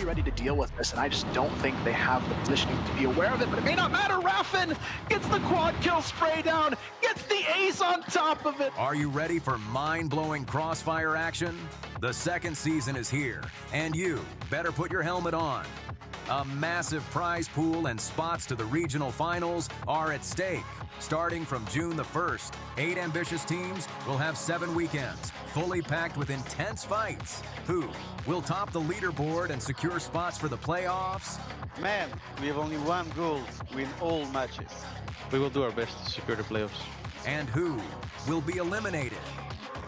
ready to deal with this, and I just don't think they have the positioning to be aware of it, but it may not matter. Raffin gets the quad kill spray down, gets the ace on top of it. Are you ready for mind-blowing Crossfire action? The second season is here, and you better put your helmet on. A massive prize pool and spots to the regional finals are at stake. Starting from June the 1st, 8 ambitious teams will have 7 weekends, fully packed with intense fights. Who will top the leaderboard and secure spots for the playoffs? Man, we have only one goal: win all matches. We will do our best to secure the playoffs. And who will be eliminated?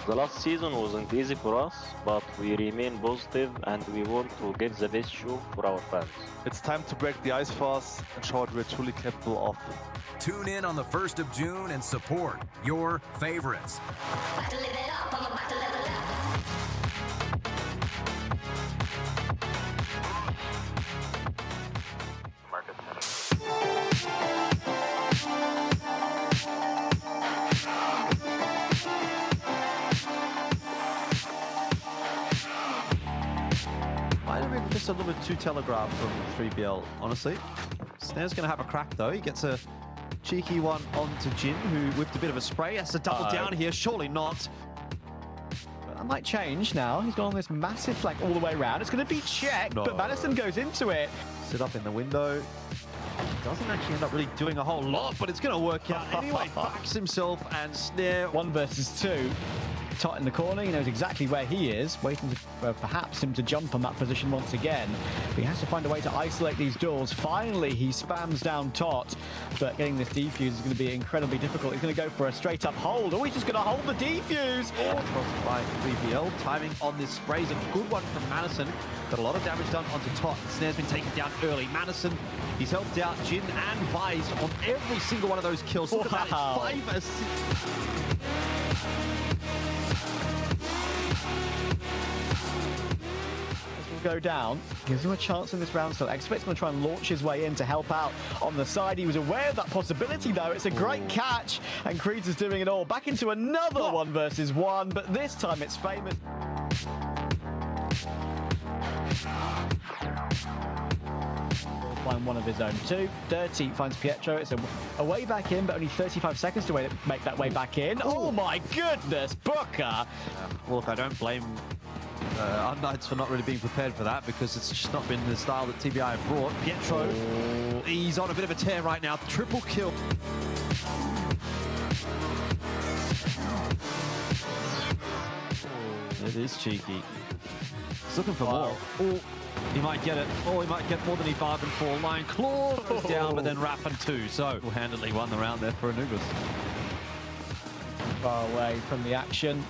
The last season wasn't easy for us, but we remain positive and we want to give the best show for our fans. It's time to break the ice for us and show what we're truly capable of. Tune in on the 1st of June and support your favorites. Just a little bit too telegraphed from 3BL, honestly. Snare's going to have a crack, though. He gets a cheeky one onto Jin, who whipped a bit of a spray. Has to double down here. Surely not. But that might change now. He's gone on this massive flank all the way around. It's going to be checked, but Madison goes into it. Sit up in the window. Doesn't actually end up really doing a whole lot, but it's going to work out anyway. Backs himself, and Snare 1 versus 2. Tot in the corner, he knows exactly where he is, waiting for perhaps him to jump on that position once again. But he has to find a way to isolate these duels. Finally, he spams down Tot, but getting this defuse is going to be incredibly difficult. He's going to go for a straight up hold. Oh, he's just going to hold the defuse. Crossed by 3BL. Timing on this spray is a good one from Madison. Got a lot of damage done onto Tot. Snare's been taken down early. Madison, he's helped out Jin and Vise on every single one of those kills. Look at that, it's 5 assists. Go down, gives him a chance in this round still. Expect's going to try and launch his way in to help out on the side. He was aware of that possibility though. It's a great catch, and Creeds is doing it all. Back into another 1 versus 1, but this time it's famous. Find one of his own too. Dirty finds Pietro. It's a way back in, but only 35 seconds to make that way back in. Oh my goodness, Booker! Look, I don't blame unKnights for not really being prepared for that, because it's just not been the style that TBI have brought. Pietro, he's on a bit of a tear right now. Triple kill. It is cheeky. He's looking for more. Oh, he might get it. Oh, he might get more than he bargained for. Lion Claw goes down, but then Raffin too. So handily won the round there for Anubis. Far away from the action.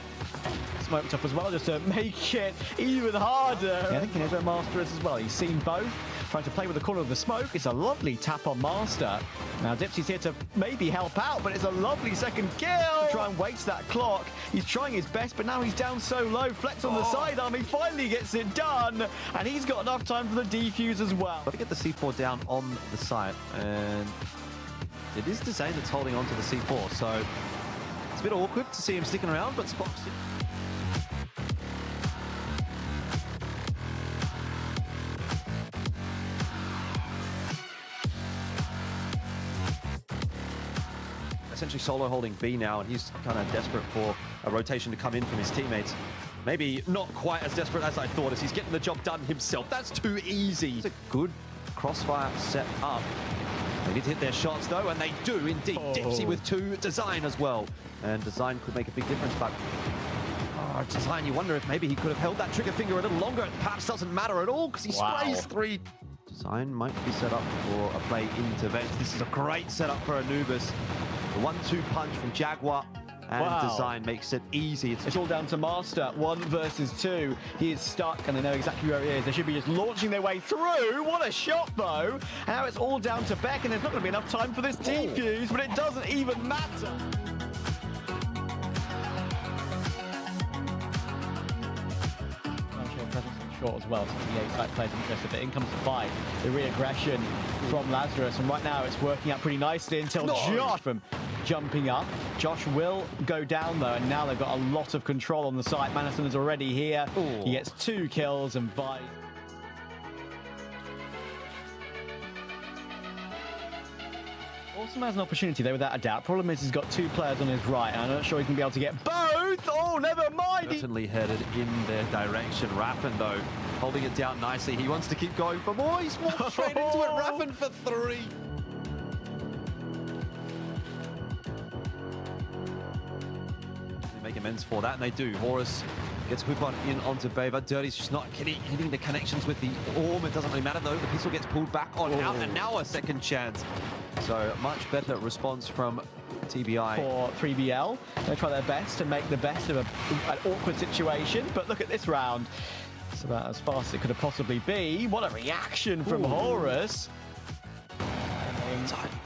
Smoked up as well, just to make it even harder. Yeah, I think he knows where Master is as well. He's seen both, trying to play with the corner of the smoke. It's a lovely tap on Master. Now Dipsy's here to maybe help out, but it's a lovely second kill. Try and waste that clock. He's trying his best, but now he's down so low. Flex on the sidearm, he finally gets it done, and he's got enough time for the defuse as well. Got to get the C4 down on the site, and it is Design that's holding on to the C4, so it's a bit awkward to see him sticking around, but Spock's... essentially solo holding B now, and he's kind of desperate for a rotation to come in from his teammates. Maybe not quite as desperate as I thought, as he's getting the job done himself. That's too easy. It's a good Crossfire set up. They need to hit their shots though, and they do indeed. Dipsy with 2, Design as well. And Design could make a big difference, but Design, you wonder if maybe he could have held that trigger finger a little longer. It perhaps doesn't matter at all, because he sprays 3. Design might be set up for a play into Vents. This is a great setup for Anubis. The 1-2 punch from Jaguar, and Design makes it easy. It's all down to Master, 1 versus 2. He is stuck, and they know exactly where he is. They should be just launching their way through. What a shot, though. And now it's all down to Beck, and there's not going to be enough time for this defuse, but it doesn't even matter. Short as well, so the A-side players interested, but in comes the fight, the re-aggression from Lazarus, and right now it's working out pretty nicely until Josh from jumping up. Josh will go down though, and now they've got a lot of control on the site. Madison is already here. He gets 2 kills, and Vise Awesome has an opportunity there without a doubt. Problem is he's got two players on his right, and I'm not sure he's going to be able to get both. Oh, never mind. Certainly headed in their direction. Raffin, though, holding it down nicely. He wants to keep going for more. He's walked straight into it. Raffin for 3. They make amends for that, and they do. Horus gets Hoopon in onto Bava. Dirty's just not hitting the connections with the orb. It doesn't really matter, though. The pistol gets pulled back on out, and now a second chance. So much better response from TBI. For 3BL, they try their best to make the best of an awkward situation, but look at this round. It's about as fast as it could have possibly be. What a reaction from Horus.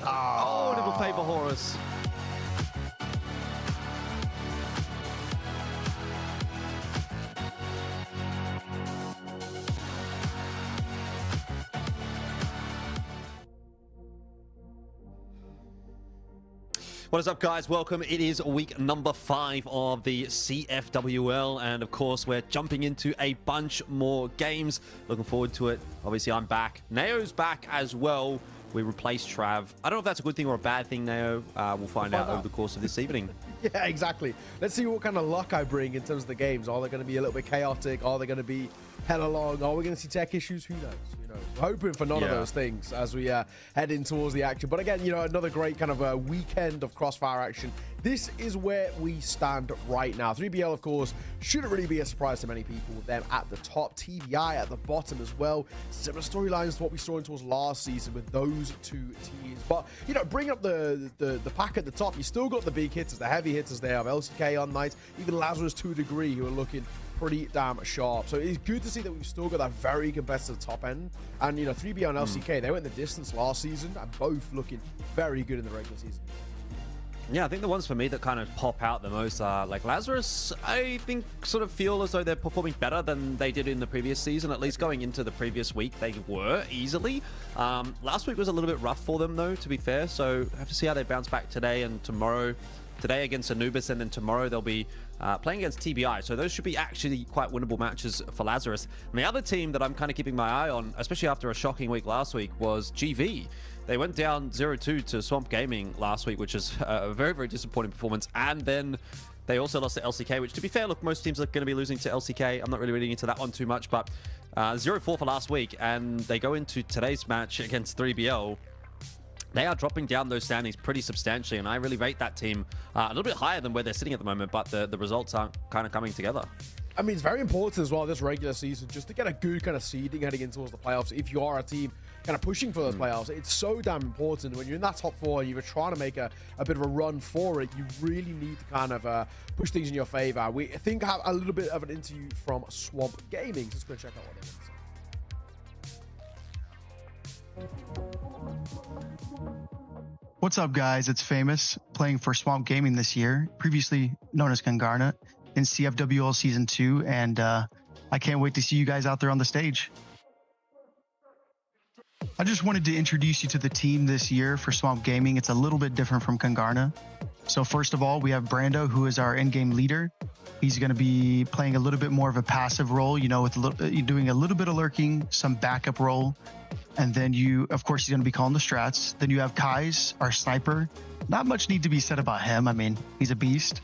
Oh, little favor Horus. What is up, guys? Welcome. It is week number 5 of the CFWL, and of course we're jumping into a bunch more games. Looking forward to it. Obviously I'm back. Nao's back as well. We replaced Trav. I don't know if that's a good thing or a bad thing, Nao. We'll find out over the course of this evening. Yeah, exactly. Let's see what kind of luck I bring in terms of the games. Are they going to be a little bit chaotic? Are they going to be hella long? Are we going to see tech issues? Who knows? You know, hoping for none of those things as we head in towards the action. But again, you know, another great kind of weekend of Crossfire action. This is where we stand right now. 3BL, of course, shouldn't really be a surprise to many people with them at the top. TBI at the bottom as well. Similar storylines to what we saw in towards last season with those two teams. But, you know, bring up the pack at the top. You still got the big hitters, the heavy hitters there of LCK, unKnights, even Lazarus to a degree, who are looking pretty damn sharp. So it's good to see that we've still got that very competitive top end. And, you know, 3BL and LCK, they went the distance last season and both looking very good in the regular season. Yeah, I think the ones for me that kind of pop out the most are like Lazarus. I think sort of feel as though they're performing better than they did in the previous season. At least going into the previous week, they were easily. Last week was a little bit rough for them, though, to be fair. So I have to see how they bounce back today and tomorrow. Today against Anubis, and then tomorrow they'll be playing against TBI. So those should be actually quite winnable matches for Lazarus. And the other team that I'm kind of keeping my eye on, especially after a shocking week last week, was GV. They went down 0-2 to Swamp Gaming last week, which is a very, very disappointing performance. And then they also lost to LCK, which, to be fair, look, most teams are going to be losing to LCK. I'm not really reading into that one too much, but 0-4 for last week. And they go into today's match against 3BL. They are dropping down those standings pretty substantially, and I really rate that team a little bit higher than where they're sitting at the moment, but the results aren't kind of coming together. I mean, it's very important as well this regular season just to get a good kind of seeding heading in towards the playoffs. If you are a team kind of pushing for those playoffs, it's so damn important. When you're in that top 4 and you're trying to make a bit of a run for it, you really need to kind of push things in your favor. We think I have a little bit of an interview from Swamp Gaming. Just go check out what they want to say. What's up, guys? It's Famous, playing for Swamp Gaming this year, previously known as Kangarna, in CFWL Season 2, and I can't wait to see you guys out there on the stage. I just wanted to introduce you to the team this year for Swamp Gaming. It's a little bit different from Kangarna. So first of all, we have Brando, who is our in-game leader. He's going to be playing a little bit more of a passive role, you know, with doing a little bit of lurking, some backup role. And then of course, he's going to be calling the strats. Then you have Kais, our sniper. Not much need to be said about him. I mean, he's a beast.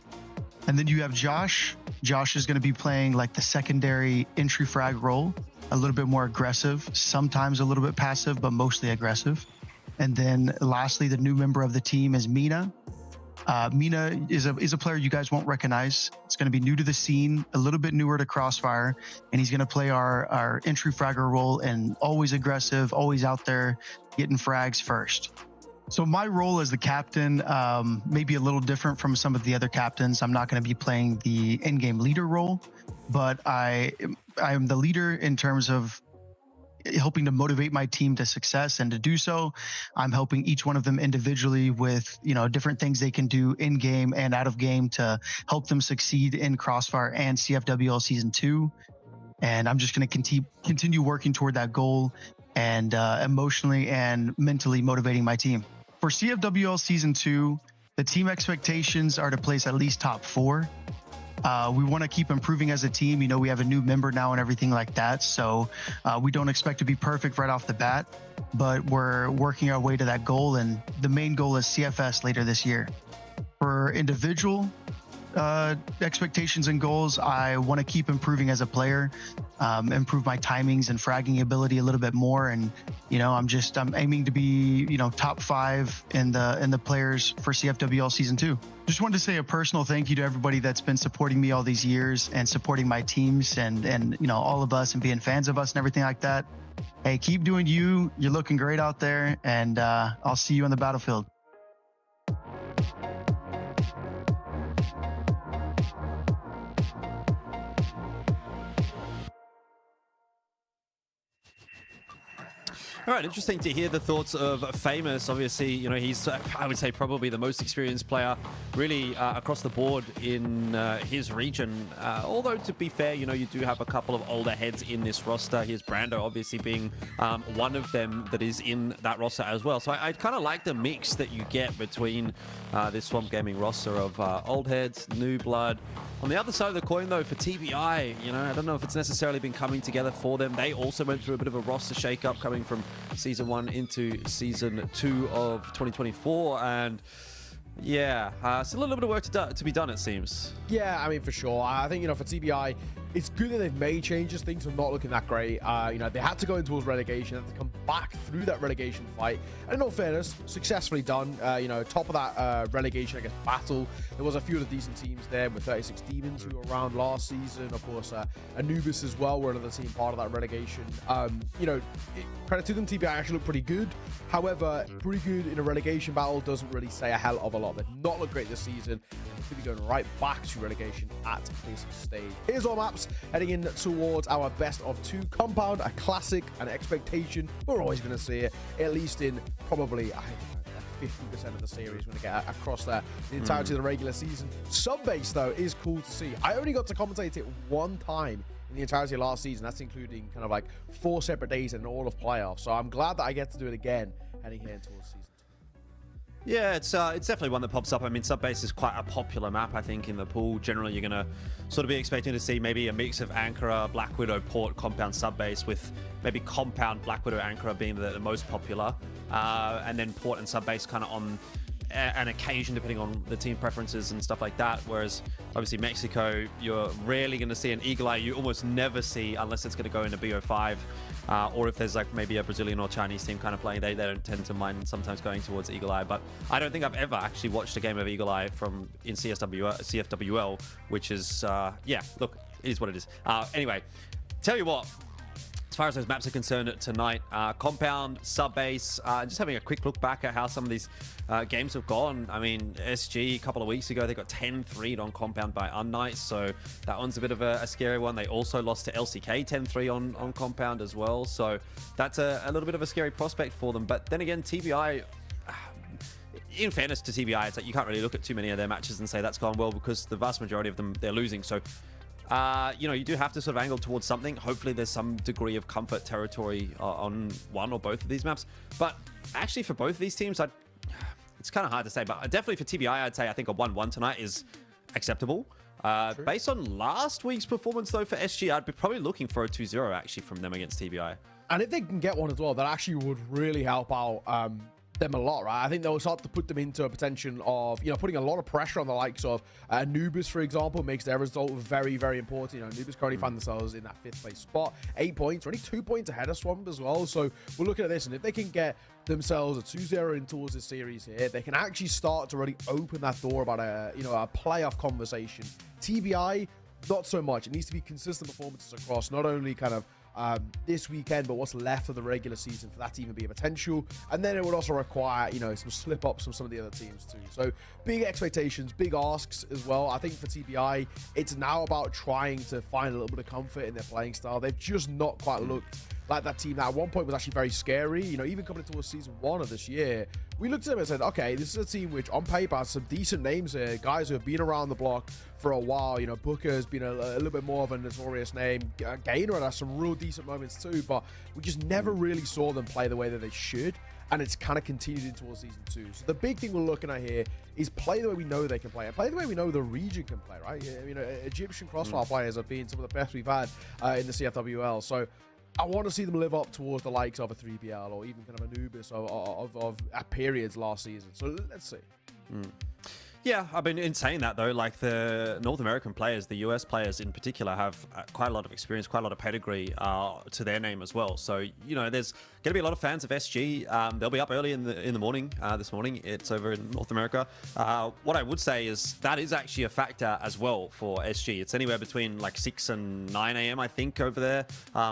And then you have Josh. Josh is going to be playing like the secondary entry frag role, a little bit more aggressive, sometimes a little bit passive, but mostly aggressive. And then lastly, the new member of the team is Mina. Mina is a player you guys won't recognize. It's going to be new to the scene, a little bit newer to Crossfire, and he's going to play our entry fragger role and always aggressive, always out there getting frags first. So my role as the captain may be a little different from some of the other captains. I'm not going to be playing the in-game leader role, but I am the leader in terms of helping to motivate my team to success, and to do so, I'm helping each one of them individually with, you know, different things they can do in game and out of game to help them succeed in Crossfire and CFWL Season 2. And I'm just going to continue working toward that goal and emotionally and mentally motivating my team. For CFWL Season 2, the team expectations are to place at least top 4. We want to keep improving as a team. You know, we have a new member now and everything like that. So we don't expect to be perfect right off the bat. but we're working our way to that goal. And the main goal is CFS later this year. For individual expectations and goals, I want to keep improving as a player, improve my timings and fragging ability a little bit more. And, you know, I'm aiming to be, you know, top 5 in the players for CFWL Season 2. Just wanted to say a personal thank you to everybody that's been supporting me all these years and supporting my teams and you know, all of us and being fans of us and everything like that. Hey, keep doing you. You're looking great out there, and I'll see you on the battlefield. All right, interesting to hear the thoughts of Famous. Obviously, you know, he's, I would say, probably the most experienced player really across the board in his region. Although, to be fair, you know, you do have a couple of older heads in this roster. Here's Brando, obviously, being one of them that is in that roster as well. So I kind of like the mix that you get between this Swamp Gaming roster of old heads, new blood. On the other side of the coin, though, for TBI, you know, I don't know if it's necessarily been coming together for them. They also went through a bit of a roster shakeup coming from Season 1 into Season 2 of 2024. And yeah, still a little bit of work to be done, it seems. Yeah, I mean, for sure. I think, you know, for TBI, it's good that they've made changes. Things are not looking that great. You know, they had to go in towards relegation, had to come back through that relegation fight. And in all fairness, successfully done. You know, top of that relegation, I guess, battle. There was a few of the decent teams there with 36 Demons who were around last season. Of course, Anubis as well were another team part of that relegation. You know, credit to them, TBI actually looked pretty good. However, pretty good in a relegation battle doesn't really say a hell of a lot. They've not looked great this season. They could be going right back to relegation at this stage. Here's our maps heading in towards our best of 2 compound, a classic, an expectation. We're always going to see it, at least in probably, I think, 50% of the series when they get across the entirety of the regular season. Sub-base, though, is cool to see. I only got to commentate it one time in the entirety of last season. That's including kind of like 4 separate days and all of playoffs. So I'm glad that I get to do it again heading here towards season 2. Yeah, it's definitely one that pops up. I mean, Subbase is quite a popular map, I think, in the pool. Generally, you're going to sort of be expecting to see maybe a mix of Ankara, Black Widow, Port, Compound, Subbase, with maybe Compound, Black Widow, Ankara being the most popular. And then Port and Subbase kind of on an occasion, depending on the team preferences and stuff like that. Whereas, obviously, Mexico, you're rarely going to see an Eagle Eye. You almost never see, unless it's going to go into BO5. Or if there's like maybe a Brazilian or Chinese team kind of playing, they don't tend to mind sometimes going towards Eagle Eye. But I don't think I've ever actually watched a game of Eagle Eye in CFWL, which is, yeah, look, it is what it is. Anyway, tell you what, as far as those maps are concerned tonight, Compound, Subbase, just having a quick look back at how some of these games have gone. I mean, SG a couple of weeks ago, they got 10-3'd on Compound by unKnights, so that one's a bit of a scary one. They also lost to LCK 10-3 on Compound as well, so that's a little bit of a scary prospect for them. But then again, TBI, in fairness to TBI, it's like you can't really look at too many of their matches and say that's gone well, because the vast majority of them, they're losing. So you know, you do have to sort of angle towards something. Hopefully there's some degree of comfort territory on one or both of these maps. But actually for both of these teams, it's kind of hard to say. But definitely for TBI, I'd say I think a 1-1 tonight is acceptable. Based on last week's performance, though, for SG, I'd be probably looking for a 2-0 actually from them against TBI. And if they can get one as well, that actually would really help out them a lot, right? I think they'll start to put them into a potential of, you know, putting a lot of pressure on the likes of Anubis, for example, makes their result very, very important. You know, Anubis currently find themselves in that 5th place spot, 8 points, only 2 points ahead of Swamp as well. So we're looking at this, and if they can get themselves a 2-0 in towards this series here, they can actually start to really open that door about a, you know, a playoff conversation. TBI, not so much. It needs to be consistent performances across not only kind of this weekend, but what's left of the regular season for that to even be a potential. And then it would also require, you know, some slip ups from some of the other teams too. So big expectations, big asks as well. I think for TBI, it's now about trying to find a little bit of comfort in their playing style. They've just not quite looked like that team that at one point was actually very scary. You know, even coming towards season 1 of this year, we looked at them and said, okay, this is a team which on paper has some decent names here, guys who have been around the block for a while. You know, Booker has been a little bit more of a notorious name. Gainer has some real decent moments too, but we just never really saw them play the way that they should. And it's kind of continued into season 2. So the big thing we're looking at here is play the way we know they can play, and play the way we know the region can play, right? You know, Egyptian CrossFire players have been some of the best we've had in the CFWL. So I want to see them live up towards the likes of a 3BL or even kind of Anubis of at periods last season. So let's see. Yeah, I mean, in saying that though, like the North American players, the US players in particular, have quite a lot of experience, quite a lot of pedigree to their name as well. So you know, there's going to be a lot of fans of SG. They'll be up early in the morning. This morning, it's over in North America. What I would say is that is actually a factor as well for SG. It's anywhere between like 6 and 9 a.m. I think over there,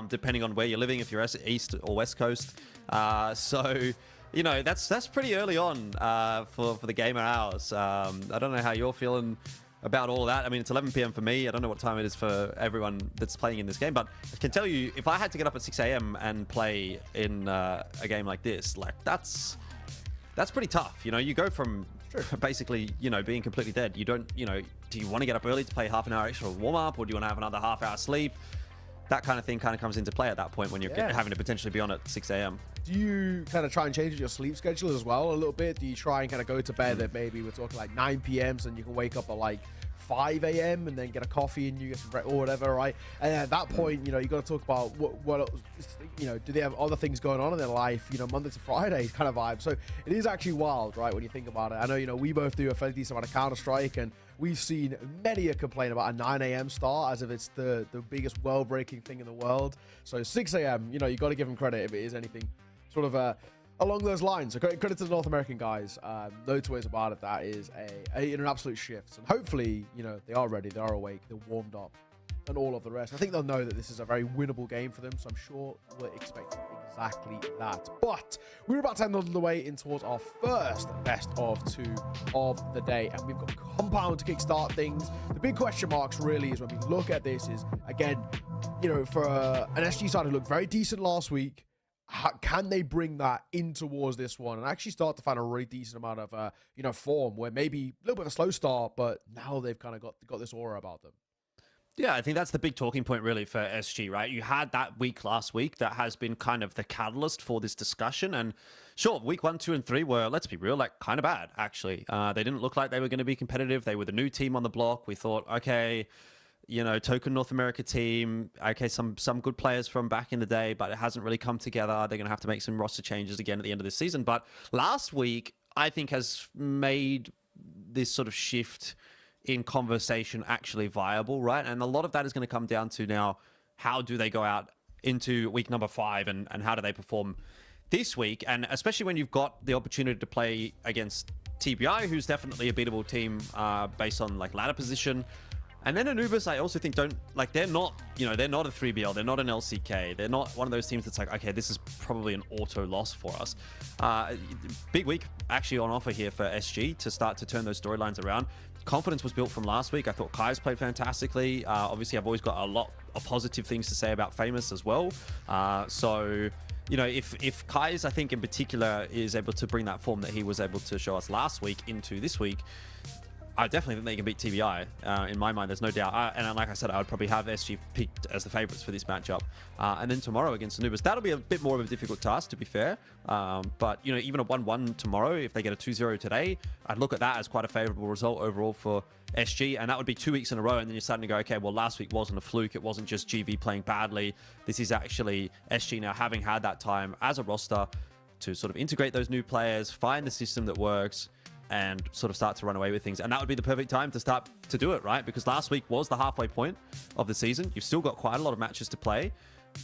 depending on where you're living, if you're East or West Coast. So. You know, that's pretty early on for the gamer hours. I don't know how you're feeling about all of that. I mean, it's 11 p.m. for me. I don't know what time it is for everyone that's playing in this game, but I can tell you, if I had to get up at 6 a.m. and play in a game like this, like that's pretty tough. You know, you go from basically, you know, being completely dead. You don't, you know, do you want to get up early to play half an hour extra warm up, or do you want to have another half hour sleep? That kind of thing kind of comes into play at that point when you're having to potentially be on at 6 a.m. Do you kind of try and change your sleep schedule as well a little bit? Do you try and kind of go to bed at maybe we're talking like 9 p.m. so you can wake up at like 5 a.m. and then get a coffee and you get some bread or whatever, right? And at that point, you know, you got to talk about what else, you know, do they have other things going on in their life, you know, Monday to Friday kind of vibe. So it is actually wild, right, when you think about it. I know, you know, we both do a fairly decent amount of Counter-Strike, and we've seen many a complain about a 9 a.m. start as if it's the biggest world-breaking thing in the world. So 6 a.m., you know, you got to give them credit if it is anything sort of along those lines. So credit to the North American guys. No two ways about it. That is an absolute shift. And hopefully, you know, they are ready, they are awake, they're warmed up, and all of the rest. I think they'll know that this is a very winnable game for them. So I'm sure we're expecting exactly that. But we're about to end on the way in towards our first best of 2 of the day, and we've got Compound to kickstart things. The big question marks really is when we look at this is, again, you know, for an SG side who looked very decent last week, can they bring that in towards this one and actually start to find a really decent amount of you know, form where maybe a little bit of a slow start, but now they've kind of got this aura about them? Yeah, I think that's the big talking point really for SG, right? You had that week last week that has been kind of the catalyst for this discussion. And sure, week 1, 2, and 3 were, let's be real, like kind of bad, actually. They didn't look like they were going to be competitive. They were the new team on the block. We thought, okay, you know, token North America team, okay, some good players from back in the day, but it hasn't really come together. They're going to have to make some roster changes again at the end of this season. But last week, I think, has made this sort of shift in conversation actually viable, right? And a lot of that is going to come down to now, how do they go out into week number 5 and how do they perform this week? And especially when you've got the opportunity to play against TBI, who's definitely a beatable team based on like ladder position. And then Anubis, I also think they're not, you know, they're not a 3BL, they're not an LCK, they're not one of those teams that's like, okay, this is probably an auto loss for us. Big week actually on offer here for SG to start to turn those storylines around. Confidence was built from last week. I thought Kai's played fantastically. Obviously, I've always got a lot of positive things to say about Famous as well. So, you know, if Kai's, I think in particular, is able to bring that form that he was able to show us last week into this week, I definitely think they can beat TBI. In my mind, there's no doubt. And like I said, I would probably have SG picked as the favorites for this matchup. And then tomorrow against Anubis, that'll be a bit more of a difficult task, to be fair. But, you know, even a 1-1 tomorrow, if they get a 2-0 today, I'd look at that as quite a favorable result overall for SG. And that would be 2 weeks in a row. And then you're starting to go, okay, well, last week wasn't a fluke. It wasn't just GV playing badly. This is actually SG now having had that time as a roster to sort of integrate those new players, find the system that works, and sort of start to run away with things. And that would be the perfect time to start to do it, right? Because last week was the halfway point of the season. You've still got quite a lot of matches to play.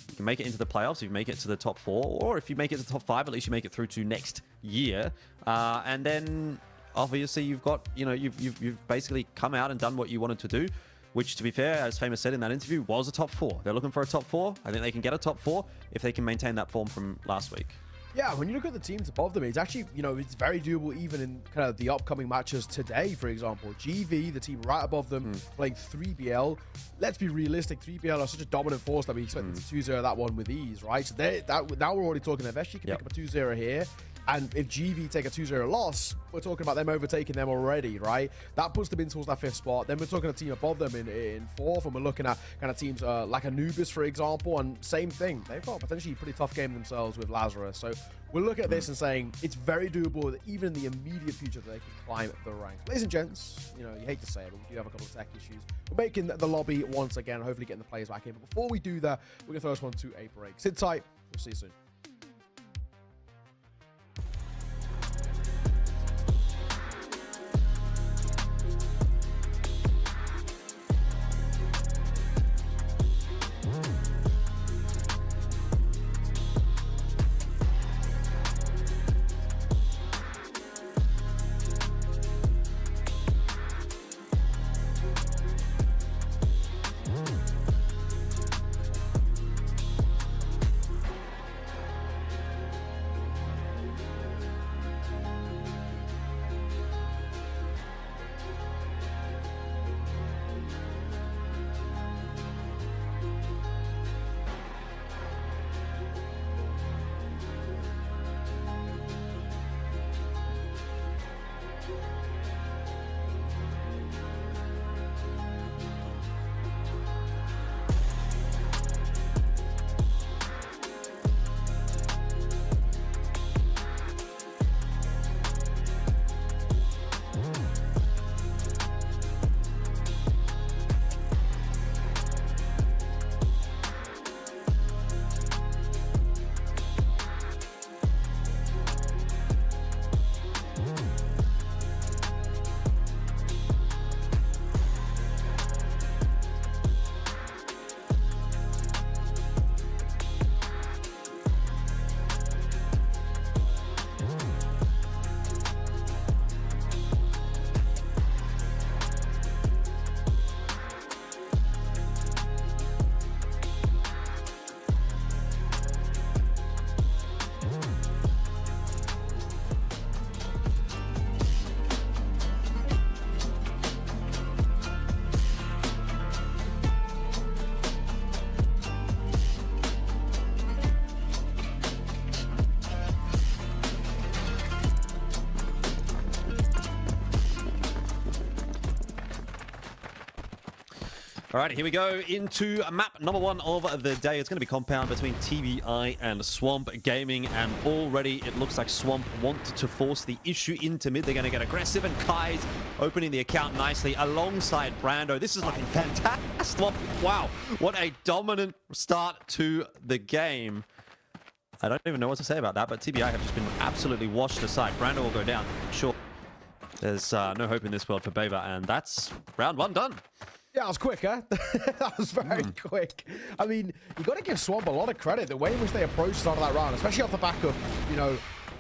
You can make it into the playoffs, you make it to the top 4, or if you make it to the top 5, at least you make it through to next year. And then obviously you've got, you know, you've basically come out and done what you wanted to do, which, to be fair, as Famous said in that interview, was a top 4. They're looking for a top 4. I think they can get a top 4 if they can maintain that form from last week. Yeah, when you look at the teams above them, it's actually, you know, it's very doable even in kind of the upcoming matches today, for example. GV, the team right above them, playing 3BL. Let's be realistic, 3BL are such a dominant force that we expect them to 2-0 that one with ease, right? So now we're already talking, if SG can pick up a 2-0 here, And if GV take a 2-0 loss, we're talking about them overtaking them already, right? That puts them in towards that 5th spot. Then we're talking a team above them in 4th, and we're looking at kind of teams like Anubis, for example, and same thing. They've got potentially a pretty tough game themselves with Lazarus. So we're looking at this and saying it's very doable that even in the immediate future that they can climb the ranks. Ladies and gents, you know, you hate to say it, but we do have a couple of tech issues. We're making the lobby once again, hopefully getting the players back in. But before we do that, we're going to throw this one to a break. Sit tight. We'll see you soon. All right, here we go into map number 1 of the day. It's going to be compound between TBI and Swamp Gaming, and already it looks like Swamp want to force the issue into mid. They're going to get aggressive, and Kai's opening the account nicely alongside Brando. This is looking fantastic. Wow, what a dominant start to the game. I don't even know what to say about that, but TBI have just been absolutely washed aside. Brando will go down. Sure, there's no hope in this world for Beva, and that's round 1 done. Yeah, that was quick, huh? That was very quick. I mean, you got to give Swamp a lot of credit. The way in which they approached the start of that round, especially off the back of, you know,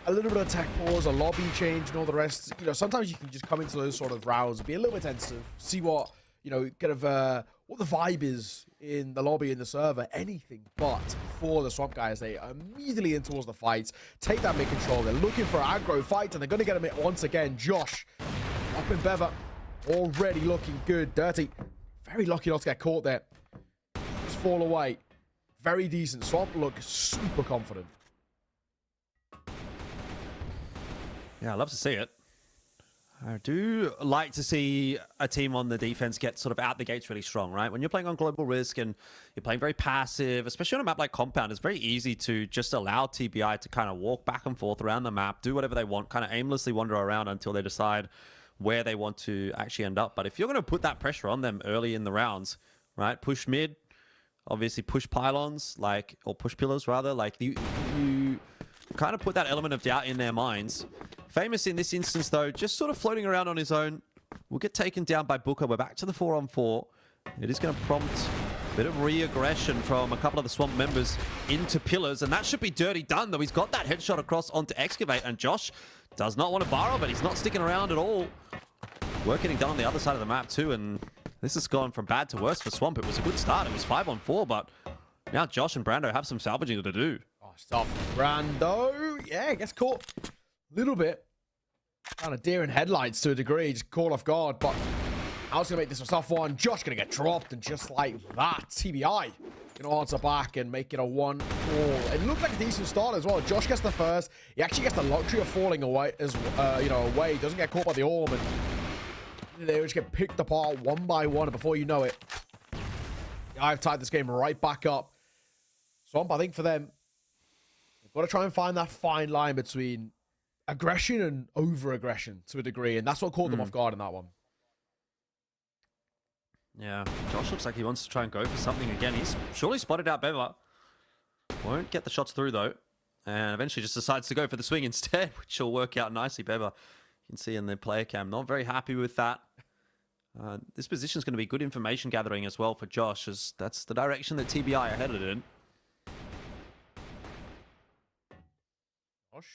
a little bit of tech pause, a lobby change, and all the rest. You know, sometimes you can just come into those sort of rounds and be a little bit tentative, see what, you know, kind of what the vibe is in the lobby, in the server, anything but for the Swamp guys. They are immediately in towards the fights, take that mid control. They're looking for an aggro fight, and they're going to get him once again. Josh up in Beva, already looking good. Dirty. Very lucky not to get caught there. Just fall away. Very decent. Swamp look super confident. Yeah, I love to see it. I do like to see a team on the defense get sort of out the gates really strong, right? When you're playing on Global Risk and you're playing very passive, especially on a map like Compound, it's very easy to just allow TBI to kind of walk back and forth around the map, do whatever they want, kind of aimlessly wander around until they decide where they want to actually end up. But if you're going to put that pressure on them early in the rounds, right? Push mid, obviously push pylons, like, or push pillars rather, like you kind of put that element of doubt in their minds. Famous in this instance though, just sort of floating around on his own, will get taken down by Booker. We're back to the 4-on-4. It is going to prompt a bit of re-aggression from a couple of the Swamp members into pillars, and that should be dirty done though. He's got that headshot across onto Excavate, and Josh does not want to borrow, but he's not sticking around at all. Work getting done on the other side of the map too, and this has gone from bad to worse for Swamp. It was a good start. It was 5-on-4, but now Josh and Brando have some salvaging to do. Oh, stop. Brando, yeah, gets caught a little bit. Kind of deer in headlights to a degree, just caught off guard, but I was going to make this a tough one. Josh going to get dropped, and just like that, TBI can answer back and make it a 1-all. It looked like a decent start as well. Josh gets the first. He actually gets the luxury of falling away as away. He doesn't get caught by the orb, and they just get picked apart one by one. And before you know it, I've tied this game right back up. Swamp, I think for them, they've got to try and find that fine line between aggression and over-aggression to a degree, and that's what caught them off guard in that one. Yeah, Josh looks like he wants to try and go for something again. He's surely spotted out Beva. Won't get the shots through, though. And eventually just decides to go for the swing instead, which will work out nicely. Beva, you can see in the player cam, not very happy with that. This position is going to be good information gathering as well for Josh, as that's the direction that TBI are headed in. Josh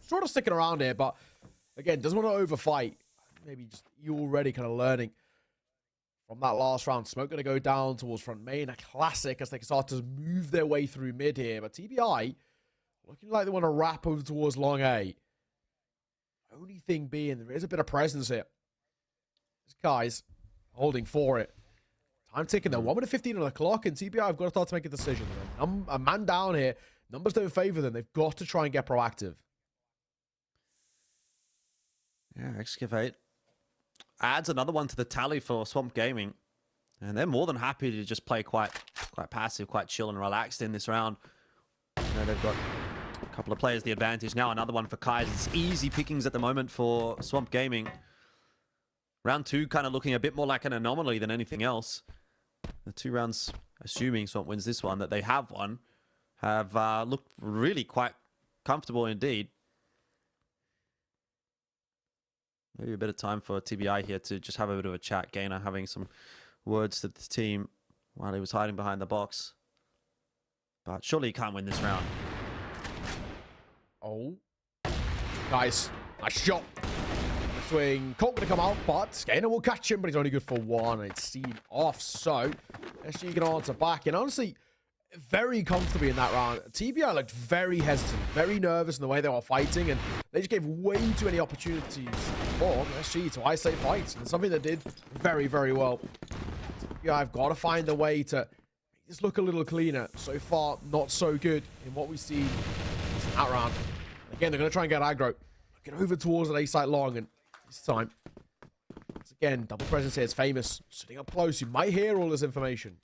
sort of sticking around here, but again, doesn't want to overfight. Maybe just you already kind of learning from that last round. Smoke going to go down towards front main. A classic as they start to move their way through mid here. But TBI looking like they want to wrap over towards long A. Only thing being, there is a bit of presence here. This guy's holding for it. Time ticking though. 1 minute 15 on the clock, and TBI have got to start to make a decision. A man down here. Numbers don't favor them. They've got to try and get proactive. Yeah, Excavate adds another one to the tally for Swamp Gaming. And they're more than happy to just play quite passive, quite chill and relaxed in this round. They've got a couple of players the advantage. Now another one for Kai's. It's easy pickings at the moment for Swamp Gaming. Round 2 kind of looking a bit more like an anomaly than anything else. The 2 rounds, assuming Swamp wins this one, that they have won, have looked really quite comfortable indeed. Maybe a bit of time for TBI here to just have a bit of a chat. Gainer having some words to the team while he was hiding behind the box. But surely he can't win this round. Oh. Nice. Nice shot. Swing. Colt going to come out, but Gainer will catch him, but he's only good for 1. It's seen off, so SG can answer back. And honestly, very comfortably in that round. TBI looked very hesitant, very nervous in the way they were fighting, and they just gave way too many opportunities for SG to isolate fights. And something that did very, very well. TBI have got to find a way to make this look a little cleaner. So far, not so good in what we see in that round. Again, they're going to try and get aggro. Get over towards an A site long, and this time, once again, double presence here. It's Famous sitting up close. You might hear all this information.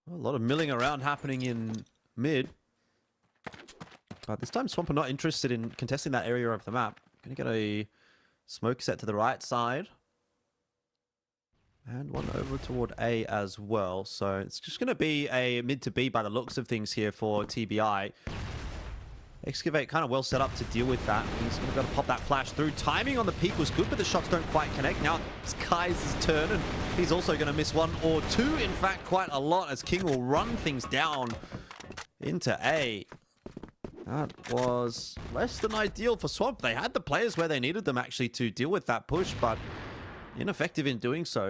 A lot of milling around happening in mid. But this time Swamp are not interested in contesting that area of the map. Gonna get a smoke set to the right side. And one over toward A as well. So it's just gonna be a mid to B by the looks of things here for TBI. Excavate kind of well set up to deal with that. He's going to be able to pop that flash through. Timing on the peak was good, but the shots don't quite connect. Now it's Kai's turn, and he's also going to miss 1 or 2. In fact, quite a lot, as King will run things down into A. That was less than ideal for Swamp. They had the players where they needed them actually to deal with that push, but ineffective in doing so.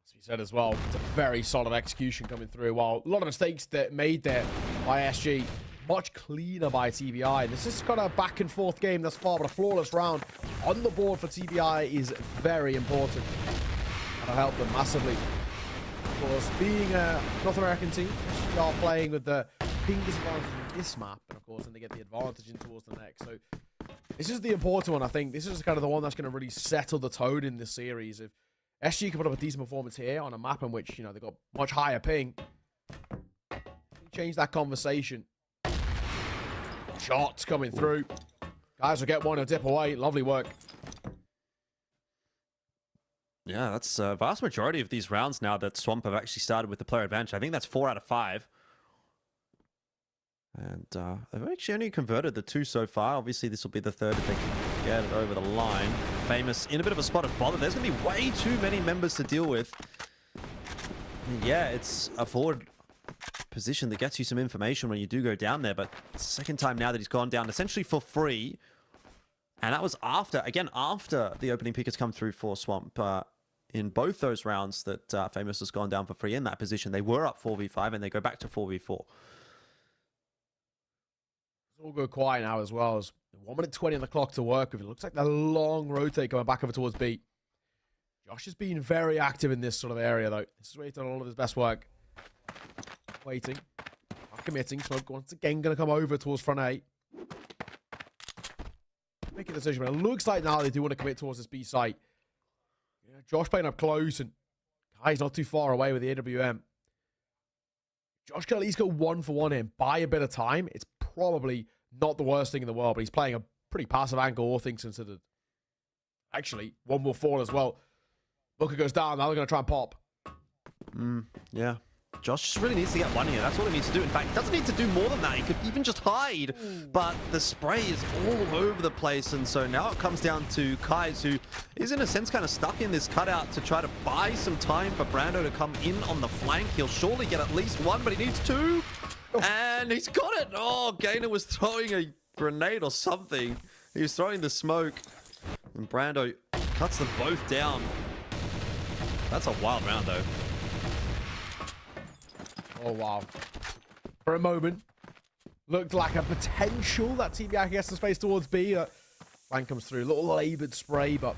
As we said as well, it's a very solid execution coming through. While a lot of mistakes that made there by SG, much cleaner by TBI. This is kind of a back and forth game thus far, but a flawless round on the board for TBI is very important. That'll help them massively. Of course, being a North American team, SG are playing with the ping disadvantage in this map, and of course, then they get the advantage in towards the next. So this is the important one, I think. This is kind of the one that's going to really settle the tone in this series. If SG can put up a decent performance here on a map in which, you know, they've got much higher ping, change that conversation. Shots coming through. Guys will get one and dip away. Lovely work. Yeah, that's a vast majority of these rounds now that Swamp have actually started with the player advantage. I think that's 4 out of 5. And they've actually only converted the 2 so far. Obviously, this will be the 3rd if they can get it over the line. Famous in a bit of a spot of bother. There's going to be way too many members to deal with. And yeah, it's a forward position that gets you some information when you do go down there, but it's the 2nd time now that he's gone down essentially for free. And that was after, again, after the opening pick has come through for Swamp. In both those rounds that Famous has gone down for free in that position, they were up 4v5 and they go back to 4v4. all go quiet now as well. As 1 minute 20 on the clock to work with. It looks like the long rotate going back over towards B. Josh has been very active in this sort of area, though. This is where he's done all of his best work. Waiting. Not committing. Smoke once again going to come over towards front A. Make a decision, but it looks like now they do want to commit towards this B site. Yeah, Josh playing up close, and Kai's not too far away with the AWM. Josh can at least go 1 for 1 here and buy a bit of time. It's probably not the worst thing in the world, but he's playing a pretty passive angle, all things considered. Actually, one will fall as well. Booker goes down. Now they're going to try and pop. Yeah. Josh just really needs to get one here. That's all he needs to do. In fact, he doesn't need to do more than that. He could even just hide. But the spray is all over the place. And so now it comes down to Kais, who is in a sense kind of stuck in this cutout to try to buy some time for Brando to come in on the flank. He'll surely get at least one, but he needs two. And he's got it. Oh, Gainer was throwing a grenade or something. He was throwing the smoke. And Brando cuts them both down. That's a wild round, though. Oh, wow. For a moment, looked like a potential that TBI can get some space towards B. Flank comes through. A little laboured spray, but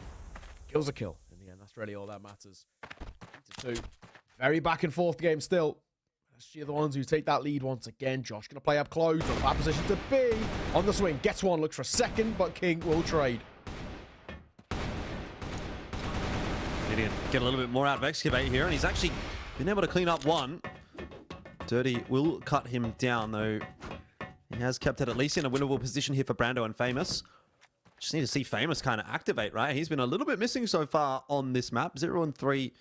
kills a kill. In the end, that's really all that matters. 2. Very back and forth game still. SG are the ones who take that lead once again. Josh going to play up close. On bad position to B. On the swing. Gets one. Looks for a second, but King will trade. Need to get a little bit more out of Excavate here, and he's actually been able to clean up one. Dirty will cut him down, though. He has kept it at least in a winnable position here for Brando and Famous. Just need to see Famous kind of activate, right? He's been a little bit missing so far on this map. 0-3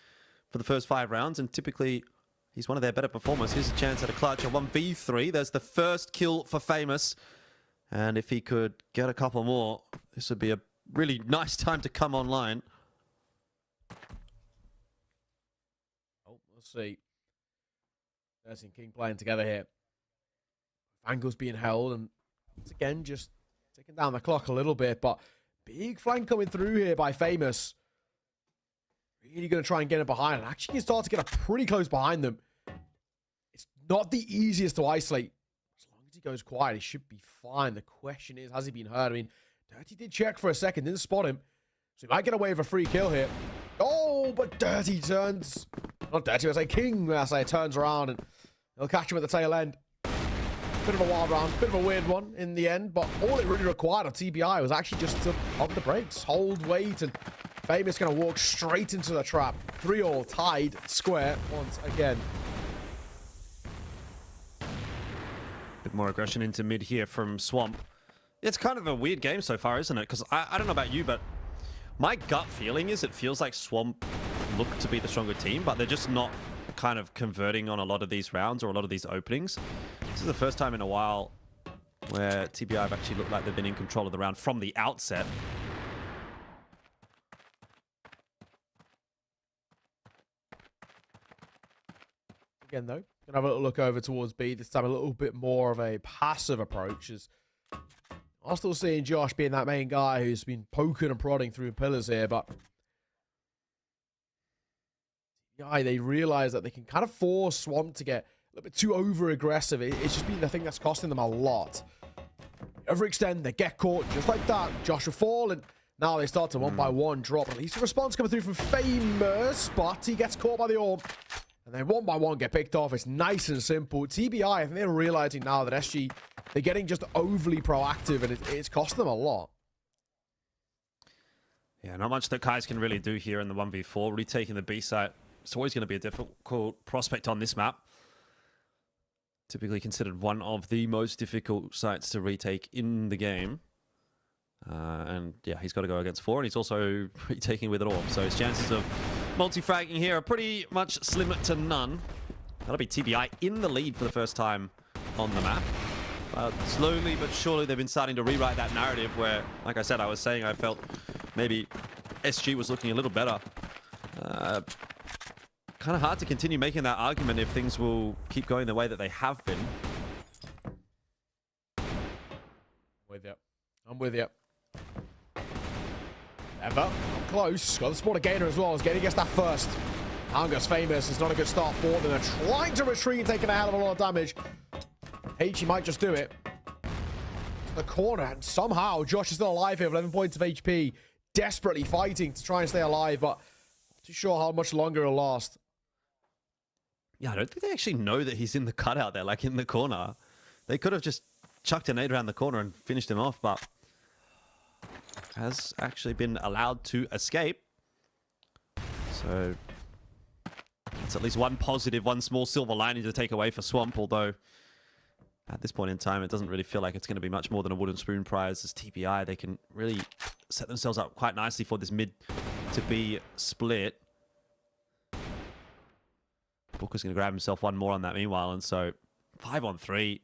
for the first 5 rounds, and typically he's one of their better performers. Here's a chance at a clutch, a 1v3. There's the first kill for Famous. And if he could get a couple more, this would be a really nice time to come online. Oh, let's see. Dirty and King playing together here. Angle's being held, and once again, just taking down the clock a little bit, but big flank coming through here by Famous. Really going to try and get it behind, and actually can start to get up pretty close behind them. It's not the easiest to isolate. As long as he goes quiet, he should be fine. The question is, has he been hurt? I mean, Dirty did check for a second, didn't spot him, so he might get away with a free kill here. Oh, but Dirty turns... Not Dirty, I say King, I say, turns around and he'll catch him at the tail end. Bit of a wild round, bit of a weird one in the end, but all it really required of TBI was actually just to pump the brakes, hold, wait, and Famous going to walk straight into the trap. 3-all tied square once again. Bit more aggression into mid here from Swamp. It's kind of a weird game so far, isn't it? Because I don't know about you, but my gut feeling is it feels like Swamp look to be the stronger team, but they're just not kind of converting on a lot of these rounds or a lot of these openings. This is the first time in a while where TBI have actually looked like they've been in control of the round from the outset. Again, though, gonna have a little look over towards B. This time a little bit more of a passive approach. As I'm still seeing Josh being that main guy who's been poking and prodding through pillars here, but they realize that they can kind of force Swamp to get a little bit too over-aggressive. It's just been the thing that's costing them a lot. Overextend, they get caught just like that. Josh will fall, and now they start to one by one drop. At least a response coming through from Famous, but he gets caught by the orb. And then one by one get picked off. It's nice and simple. TBI, I think they're realizing now that SG, they're getting just overly proactive, and it's costing them a lot. Yeah, not much that Kais can really do here in the 1v4. Retaking the B site. It's always going to be a difficult prospect on this map. Typically considered one of the most difficult sites to retake in the game. And yeah, he's got to go against 4, and he's also retaking with an orb. So his chances of multi-fragging here are pretty much slim to none. That'll be TBI in the lead for the first time on the map. Slowly but surely they've been starting to rewrite that narrative where, like I said, I was saying I felt maybe SG was looking a little better. Kind of hard to continue making that argument if things will keep going the way that they have been. With you. I'm with you. Ever. I'm close. Got the spot of Gainer as well. As Gainer gets that first. Angus Famous. It's not a good start for them. They're trying to retreat, taking a hell of a lot of damage. H, he might just do it. the corner, and somehow Josh is still alive here with 11 points of HP, desperately fighting to try and stay alive, but not too sure how much longer it'll last. Yeah, I don't think they actually know that he's in the cutout there, like in the corner. They could have just chucked a nade around the corner and finished him off, but has actually been allowed to escape. So it's at least one positive, one small silver lining to take away for Swamp, although at this point in time, it doesn't really feel like it's going to be much more than a wooden spoon prize. As TBI, they can really set themselves up quite nicely for this mid to be split. Booker's going to grab himself one more on that meanwhile, and so 5-on-3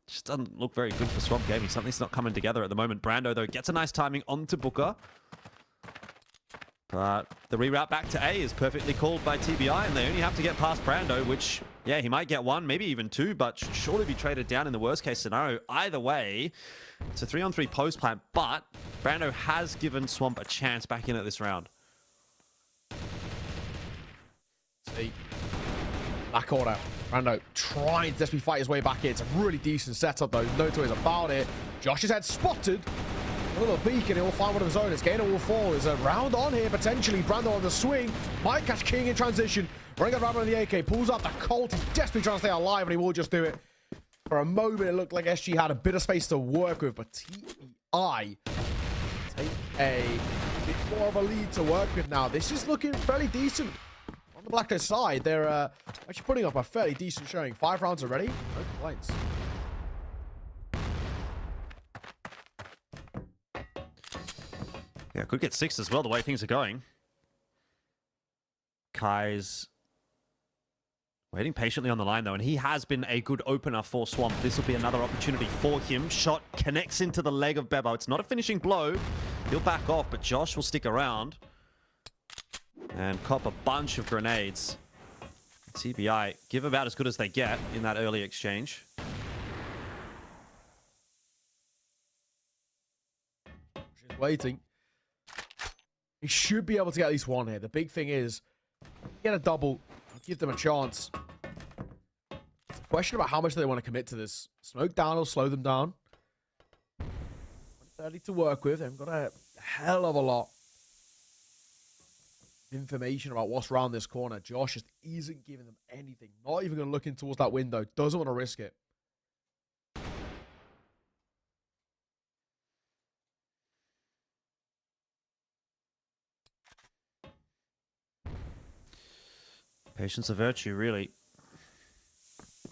just doesn't look very good for Swamp Gaming. Something's not coming together at the moment. Brando, though, gets a nice timing onto Booker. But the reroute back to A is perfectly called by TBI, and they only have to get past Brando, which, yeah, he might get one, maybe even two, but should surely be traded down in the worst-case scenario. Either way, it's a 3-on-3 post-plant, but Brando has given Swamp a chance back in at this round. See, back corner. Brando trying to desperately fight his way back in. It's a really decent setup, though. No two ways about it. Josh's head spotted. A little peek, and he'll find one of his own. His gainer will fall. There's a round on here, potentially. Brando on the swing. Might catch King in transition. Running around on the AK. Pulls out the Colt. He's desperately trying to stay alive, and he will just do it. For a moment, it looked like SG had a bit of space to work with, but TBI take a bit more of a lead to work with now. This is looking fairly decent. On the Blackness side, they're actually putting up a fairly decent showing. 5 rounds already. No complaints. Yeah, could get 6 as well, the way things are going. Kai's waiting patiently on the line, though, and he has been a good opener for Swamp. This will be another opportunity for him. Shot connects into the leg of Bebo. It's not a finishing blow. He'll back off, but Josh will stick around and cop a bunch of grenades. TBI give about as good as they get in that early exchange. She's waiting. He should be able to get at least one here. The big thing is, get a double, give them a chance. It's a question about how much they want to commit to this. Smoke down will slow them down. 30 to work with. They've got a hell of a lot of information about what's around this corner. Josh just isn't giving them anything. Not even going to look in towards that window. Doesn't want to risk it. Patience a virtue, really.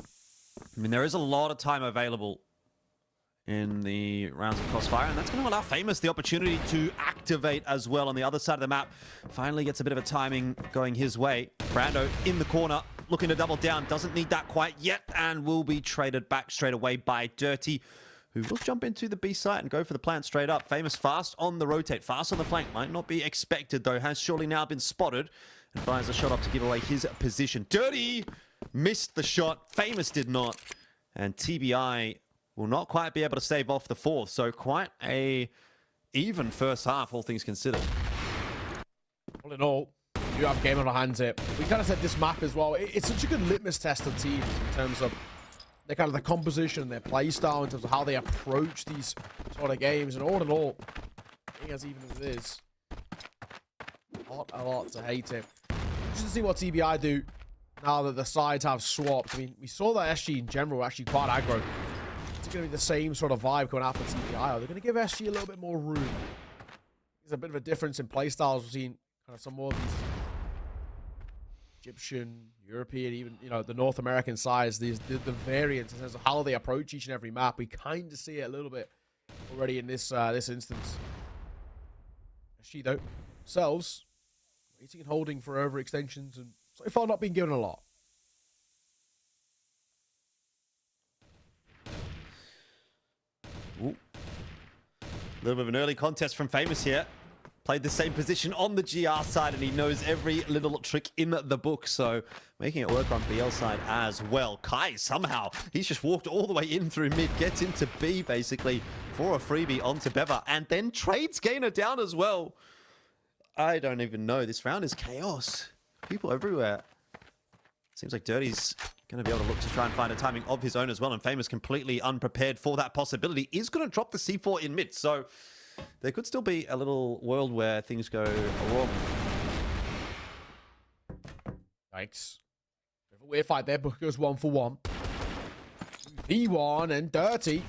I mean, there is a lot of time available in the rounds of Crossfire, and that's going to allow Famous the opportunity to activate as well on the other side of the map. Finally gets a bit of a timing going his way. Brando in the corner, looking to double down. Doesn't need that quite yet, and will be traded back straight away by Dirty, who will jump into the B site and go for the plant straight up. Famous fast on the rotate, fast on the flank. Might not be expected, though. Has surely now been spotted. And fires a shot up to give away his position. Dirty missed the shot. Famous did not. And TBI will not quite be able to save off the 4th. So quite a even first half, all things considered. All in all, you have a game on our hands here. We kind of said this map as well. It's such a good litmus test of teams in terms of their kind of the composition, their play style, in terms of how they approach these sort of games. And all in all, being as even as it is, not a lot to hate it. Just to see what TBI do now that the sides have swapped. I mean, we saw that SG in general were actually quite aggro. It's going to be the same sort of vibe coming out for TBI. They're going to give SG a little bit more room. There's a bit of a difference in playstyles. We've seen kind of some more of these Egyptian, European, even, you know, the North American sides, the variants in terms of how they approach each and every map. We kind of see it a little bit already in this this instance. SG, though, themselves waiting and holding for overextensions, and so far not being given a lot. Ooh. A little bit of an early contest from Famous here. Played the same position on the GR side, and he knows every little trick in the book, so making it work on BL side as well. Kai, somehow, he's just walked all the way in through mid, gets into B, basically, for a freebie onto Beva, and then trades Gainer down as well. I don't even know. This round is chaos. People everywhere. Seems like Dirty's Going to be able to look to try and find a timing of his own as well. And Famous, completely unprepared for that possibility, is going to drop the C4 in mid. So there could still be a little world where things go wrong. Yikes. Weird fight there. Booker goes 1-for-1. V1 and Dirty.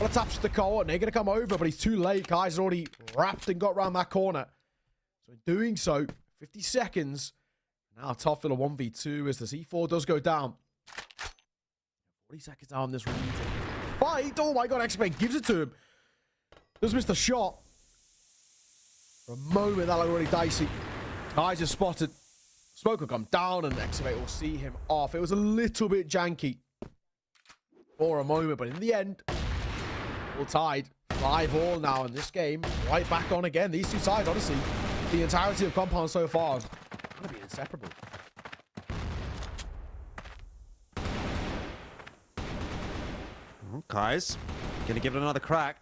Well, taps to the core, and they're going to come over, but he's too late. Kai's already wrapped and got around that corner. So in doing so, 50 seconds. Now tough for a 1v2 as the C4 does go down. 40 seconds down this fight. Oh my god, Excavate gives it to him. Does miss the shot. For a moment, that looked really dicey. Kai just spotted. Smoke will come down, and Excavate will see him off. It was a little bit janky for a moment, but in the end, all tied. 5-all now in this game. Right back on again. These two sides, honestly, the entirety of Compound so far, going to be inseparable. Kai's going to give it another crack.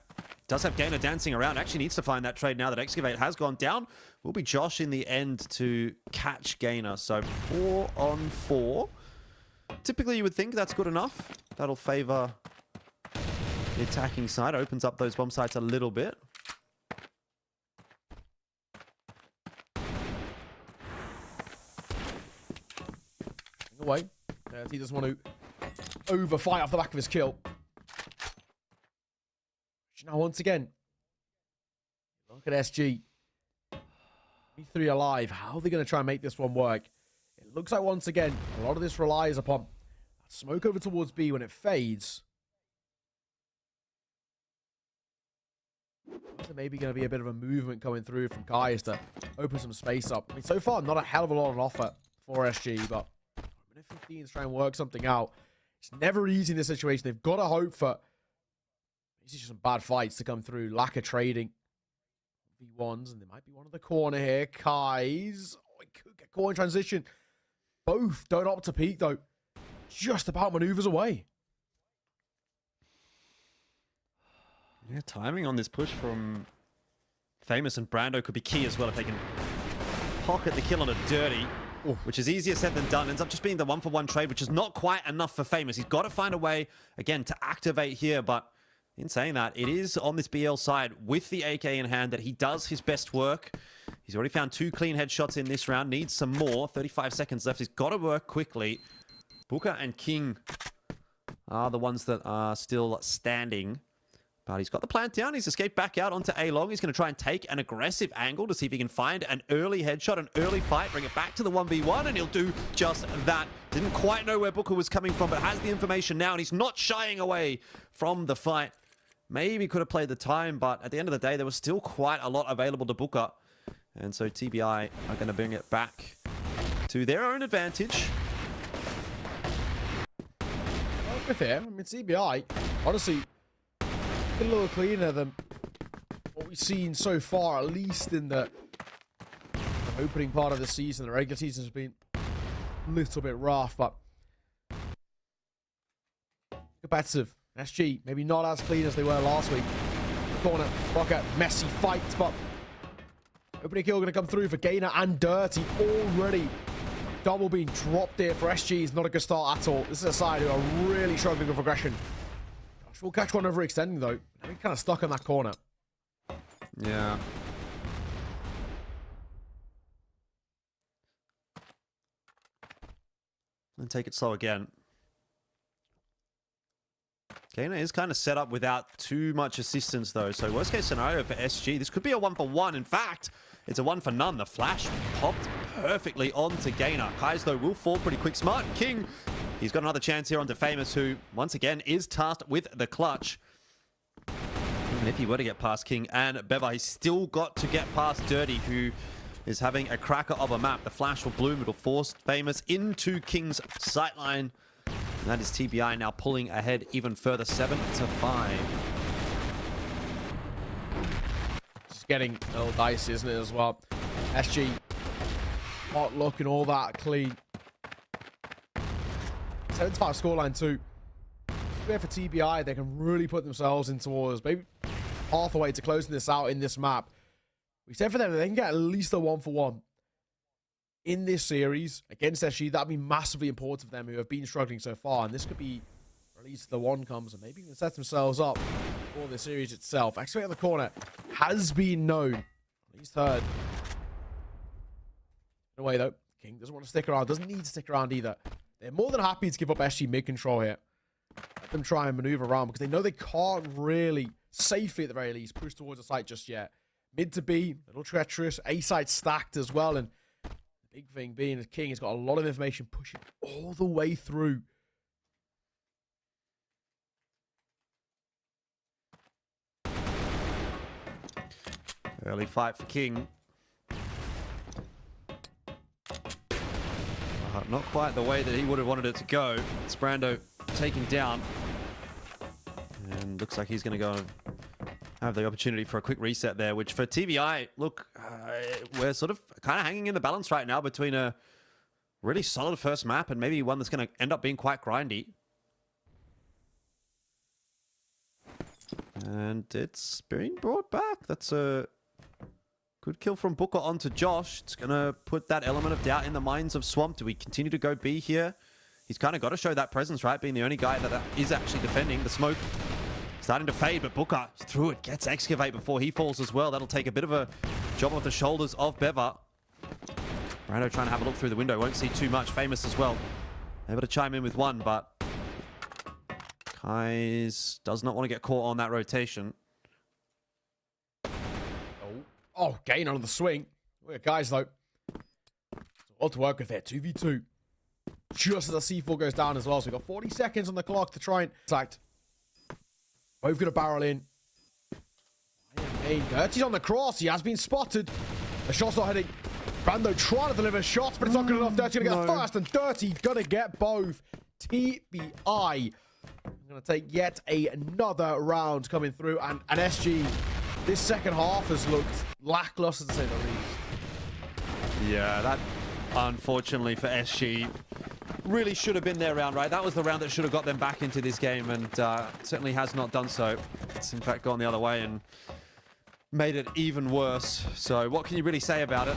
Does have Gainer dancing around. Actually needs to find that trade now that Excavate has gone down. Will be Josh in the end to catch Gainer. So 4-on-4. Typically, you would think that's good enough. That'll favor the attacking side. Opens up those bomb sites a little bit. Away. He doesn't want to overfight off the back of his kill. Now, once again, look at SG. 3 alive. How are they going to try and make this one work? It looks like, once again, a lot of this relies upon that smoke over towards B when it fades. So maybe going to be a bit of a movement coming through from Kai's to open some space up. I mean, so far, not a hell of a lot on offer for SG, but minute 15 to try and work something out. It's never easy in this situation. They've got to hope for just some bad fights to come through. Lack of trading. V1s, and there might be one in the corner here. Kai's. Oh, he could get caught in transition. Both don't opt to peek, though. Just about maneuvers away. Yeah, timing on this push from Famous and Brando could be key as well if they can pocket the kill on a Dirty. Ooh. Which is easier said than done. Ends up just being the 1-for-1 trade, which is not quite enough for Famous. He's got to find a way, again, to activate here, but in saying that, it is on this BL side with the AK in hand that he does his best work. He's already found 2 clean headshots in this round. Needs some more. 35 seconds left. He's got to work quickly. Booker and King are the ones that are still standing. But he's got the plant down. He's escaped back out onto A-Long. He's going to try and take an aggressive angle to see if he can find an early headshot, an early fight, bring it back to the 1v1, and he'll do just that. Didn't quite know where Booker was coming from, but has the information now, and he's not shying away from the fight. Maybe could have played the time, but at the end of the day, there was still quite a lot available to Booker. And so TBI are going to bring it back to their own advantage. With him, I mean, TBI, honestly, a little cleaner than what we've seen so far, at least in the opening part of the season. The regular season has been a little bit rough, but competitive. SG, maybe not as clean as they were last week. Corner, Booker, messy fight, but opening kill going to come through for Gainer and Dirty. Already double being dropped here for SG is not a good start at all. This is a side who are really struggling with aggression. Josh will catch one overextending though. Now he's kind of stuck in that corner. Yeah. And take it slow again. Gainer is kind of set up without too much assistance, though. So worst case scenario for SG, this could be a 1-for-1. In fact, it's a 1-for-none. The flash popped perfectly onto Gainer. Kai's, though, will fall pretty quick. Smart King, he's got another chance here onto Famous, who, once again, is tasked with the clutch. Even if he were to get past King and Beva, he's still got to get past Dirty, who is having a cracker of a map. The flash will bloom. It'll force Famous into King's sightline. And that is TBI now pulling ahead even further, 7-5. Just getting a little dicey, isn't it, as well? SG not looking all that clean. 7-5 scoreline too. There for TBI, they can really put themselves in towards maybe half the way to closing this out in this map. We said for them that they can get at least a 1-for-1. in this series against SG. That'd be massively important for them, who have been struggling so far. And this could be, or at least the one comes, and maybe even set themselves up for the series itself. Excavate on the corner has been known, at least heard. No way though. King doesn't want to stick around. Doesn't need to stick around either. They're more than happy to give up SG mid control here. Let them try and maneuver around because they know they can't really, safely at the very least, push towards the site just yet. Mid to B, a little treacherous. A site stacked as well. And the big thing being that King has got a lot of information pushing all the way through. Early fight for King. Not quite the way that he would have wanted it to go. It's Brando taking down. And looks like he's going to go and have the opportunity for a quick reset there, which for TVI, look, we're sort of kind of hanging in the balance right now between a really solid first map and maybe one that's going to end up being quite grindy. And it's being brought back. That's a good kill from Booker onto Josh. It's going to put that element of doubt in the minds of Swamp. Do we continue to go B here? He's kind of got to show that presence, right? Being the only guy that is actually defending. The smoke starting to fade, but Booker through it, gets Excavate before he falls as well. That'll take a bit of a job off the shoulders of Bever. Brando trying to have a look through the window. Won't see too much. Famous as well. Able to chime in with one, but Kais does not want to get caught on that rotation. Oh, gain on the swing. Look at guys, though. All to work with there. 2v2. Just as the C4 goes down as well. So we've got 40 seconds on the clock to try and attack. Both going to barrel in. Dirty's on the cross. He has been spotted. The shot's not hitting. Brando trying to deliver shots, but it's not good enough. Dirty's going to get the first, and Dirty going to get both. TBI. I'm going to take yet another round coming through. And SG, this second half has looked lackluster to say the least. Yeah, that unfortunately for SG really should have been their round, right? That was the round that should have got them back into this game, and certainly has not done so. It's in fact gone the other way and made it even worse. So what can you really say about it?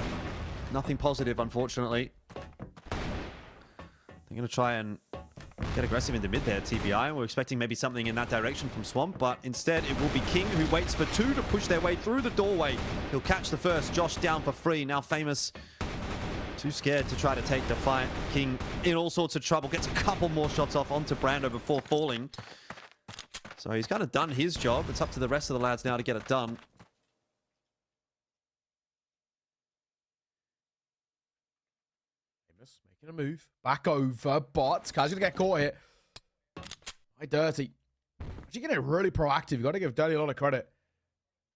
Nothing positive, unfortunately. They're going to try and get aggressive into mid there, TBI. We're expecting maybe something in that direction from Swamp, but instead it will be King who waits for two to push their way through the doorway. He'll catch the first. Josh down for free. Now Famous too scared to try to take the fight. King in all sorts of trouble. Gets a couple more shots off onto Brando before falling. So he's kind of done his job. It's up to the rest of the lads now to get it done. Famous making a move. Back over, but Kai's going to get caught here. Hi, Dirty. Actually getting really proactive. You've got to give Dirty a lot of credit.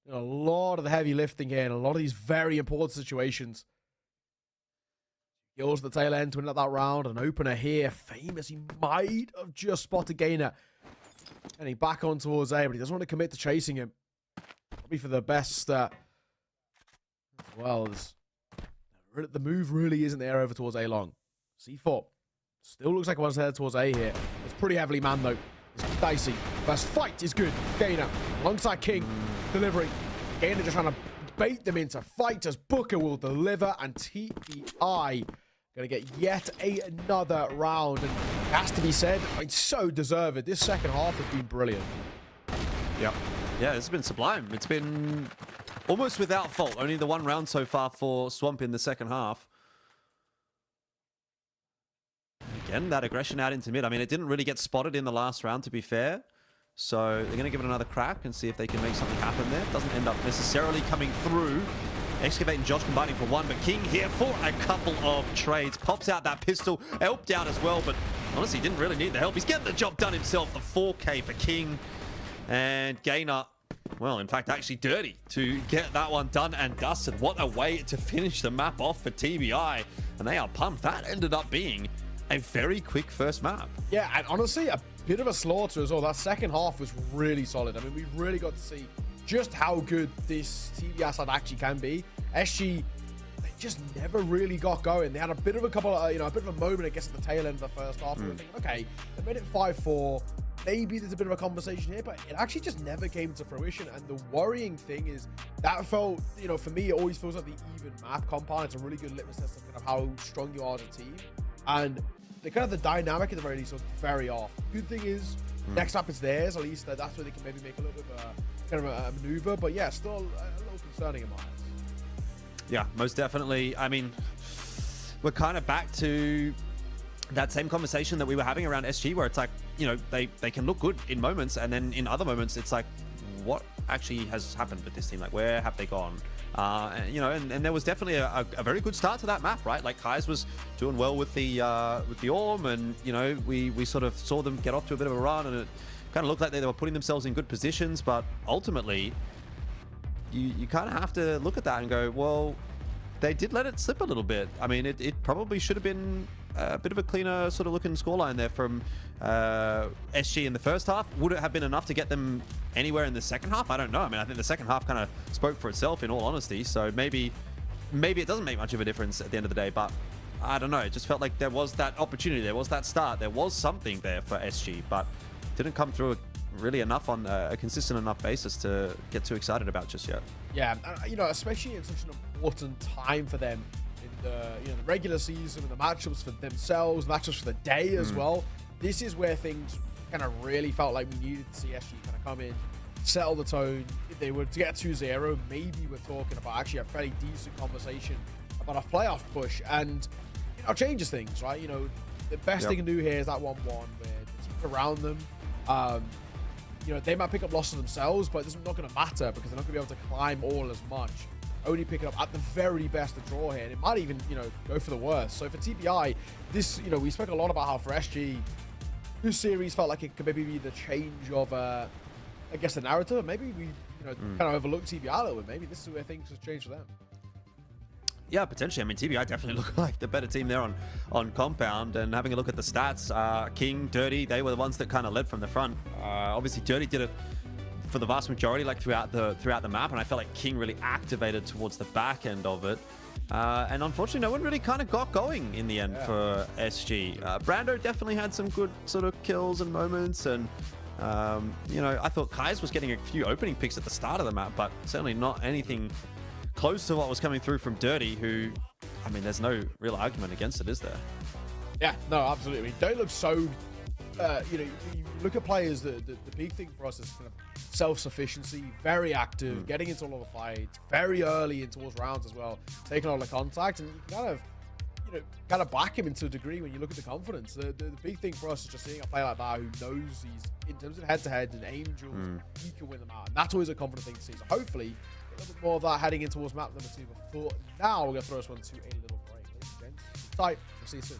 A lot of the heavy lifting here and a lot of these very important situations. Kills the tail end to win that round. An opener here. Famous. He might have just spotted Gainer. Getting back on towards A, but he doesn't want to commit to chasing him. Probably for the best. Well, the move really isn't there over towards A long. C4. Still looks like one's headed towards A here. It's pretty heavily manned though. It's dicey. First fight is good. Gainer alongside King delivering. Gainer just trying to bait them into fight as Booker will deliver, and TBI gonna get yet another round. And it has to be said, it's so deserved. This second half has been brilliant. Yep. Yeah, it's been sublime. It's been almost without fault. Only the one round so far for Swamp in the second half. Again, that aggression out into mid. I mean, it didn't really get spotted in the last round, to be fair. So they're going to give it another crack and see if they can make something happen there. Doesn't end up necessarily coming through. Excavate and Josh combining for one, but King here for a couple of trades. Pops out that pistol, helped out as well, but honestly didn't really need the help. He's getting the job done himself. The 4K for King. And Gainer, well, in fact, actually Dirty to get that one done and dusted. What a way to finish the map off for TBI. And they are pumped. That ended up being a very quick first map. Yeah, and honestly, a bit of a slaughter as well. That second half was really solid. I mean, we really got to see just how good this TBI side actually can be. SG, they just never really got going. They had a bit of a couple of, a bit of a moment, I guess, at the tail end of the first half. We were thinking, okay, they made it 5-4. maybe there's a bit of a conversation here, but it actually just never came to fruition. And the worrying thing is that felt, you know, for me, it always feels like the even map compound. It's a really good litmus test of kind of how strong you are as a team. And the kind of the dynamic at the very least was very off. Good thing is, next map is theirs. At least that's where they can maybe make a little bit of a kind of a maneuver. But yeah, still a little concerning in my eyes. Yeah, most definitely. I mean, we're kind of back to that same conversation that we were having around SG, where it's like, you know, they can look good in moments, and then in other moments, it's like, what actually has happened with this team? Like, where have they gone? You know, and there was definitely a very good start to that map, right? Like, Kai's was doing well with the Orm, and you know, we sort of saw them get off to a bit of a run, and it kind of looked like they were putting themselves in good positions, but ultimately, you kind of have to look at that and go, well, they did let it slip a little bit. I mean, it probably should have been a bit of a cleaner sort of looking scoreline there from SG in the first half. Would it have been enough to get them anywhere in the second half? I don't know. I mean, I think the second half kind of spoke for itself, in all honesty. So maybe it doesn't make much of a difference at the end of the day, but I don't know. It just felt like there was that opportunity, there was that start, there was something there for SG, but didn't come through really enough on a consistent enough basis to get too excited about just yet. Yeah, you know, especially in such an important time for them in the, you know, the regular season, and the matchups for themselves, matchups for the day as well. This is where things kind of really felt like we needed to see SG kind of come in, settle the tone. If they were to get 2-0, maybe we're talking about actually a fairly decent conversation about a playoff push, and you know, changes things, right? You know, the best they can do here is that 1-1 where the teams around them, you know, they might pick up losses themselves, but it's not going to matter because they're not going to be able to climb all as much. Only pick it up at the very best to draw here, and it might even, you know, go for the worst. So for TPI, this, you know, we spoke a lot about how for SG, this series felt like it could maybe be the change of, I guess, the narrative. Maybe we, you know, kind of overlooked TPI a little bit. Maybe this is where things have changed for them. Yeah, potentially. I mean, TBI definitely look like the better team there on Compound, and having a look at the stats, King, Dirty, they were the ones that kind of led from the front. Obviously, Dirty did it for the vast majority, like throughout the map, and I felt like King really activated towards the back end of it. And unfortunately, no one really kind of got going in the end for SG. Brando definitely had some good sort of kills and moments, and you know, I thought Kai's was getting a few opening picks at the start of the map, but certainly not anything close to what was coming through from Dirty, who, I mean, there's no real argument against it, is there? Yeah, no, absolutely. I mean, don't look so, you know, you look at players, the big thing for us is kind of self-sufficiency, very active, getting into a lot of fights, very early in towards rounds as well, taking a lot of contact, and you can kind of, you know, kind of back him into a degree when you look at the confidence. The big thing for us is just seeing a player like that who knows he's, in terms of head-to-head and aim duels, he can win them out, and that's always a confident thing to see. So hopefully, a little bit more of that heading in towards map number 2 before. Now we're going to throw us one to a little break. Ladies and gents, tight. We'll see you soon.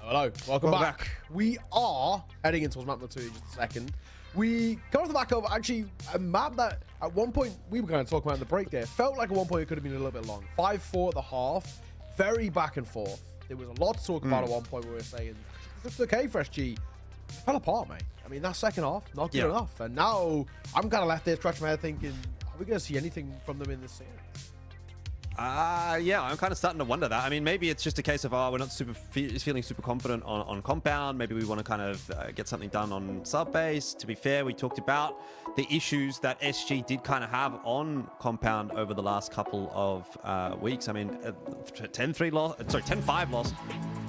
Hello, welcome back. We are heading into map number 2 in just a second. We come off the back of actually a map that at one point we were going to talk about in the break there. Felt like at one point it could have been a little bit long. 5-4 at the half, very back and forth. There was a lot to talk about at one point where we were saying, it's okay for SG. It fell apart, mate. I mean, that second half, not good enough. And now I'm kind of left there scratching my head thinking, are we going to see anything from them in this series? Yeah, I'm kind of starting to wonder that. I mean, maybe it's just a case of, we're not feeling super confident on compound. Maybe we want to kind of get something done on sub base. To be fair, we talked about the issues that SG did kind of have on compound over the last couple of weeks. I mean, 10-5 loss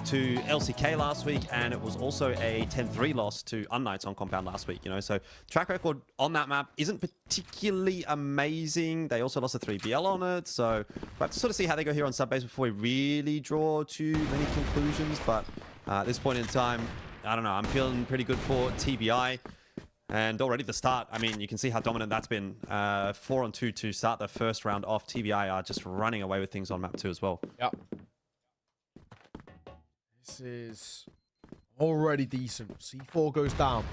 to LCK last week, and it was also a 10-3 loss to unKnights on compound last week, you know, so track record on that map isn't particularly amazing. They also lost a 3BL on it, so we'll have to sort of see how they go here on sub base before we really draw too many conclusions. But at this point in time, I don't know, I'm feeling pretty good for TBI. And already the start, I mean, you can see how dominant that's been. 4-on-2 to start the first round off. TBI are just running away with things on map 2 as well. Yep. This is already decent. C4 goes down.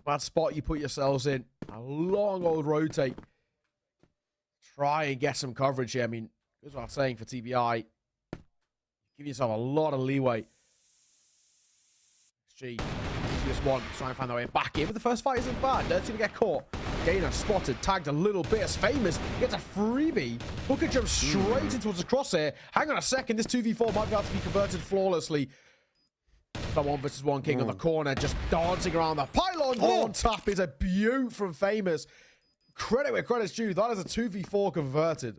Bad spot you put yourselves in. A long old rotate. Try and get some coverage here. I mean, here's what I'm saying for TBI. Give yourself a lot of leeway. XG, just one. Try and find their way back in. But the first fight isn't bad. Dirt's going to get caught. Gainer spotted, tagged a little bit as Famous gets a freebie. Booker jumps straight in towards the crosshair. Hang on a second, this 2v4 might be able to be converted flawlessly. The 1v1 king on the corner, just dancing around the pylon. On tap is a beaut from Famous. Credit where credit's due. That is a 2v4 converted.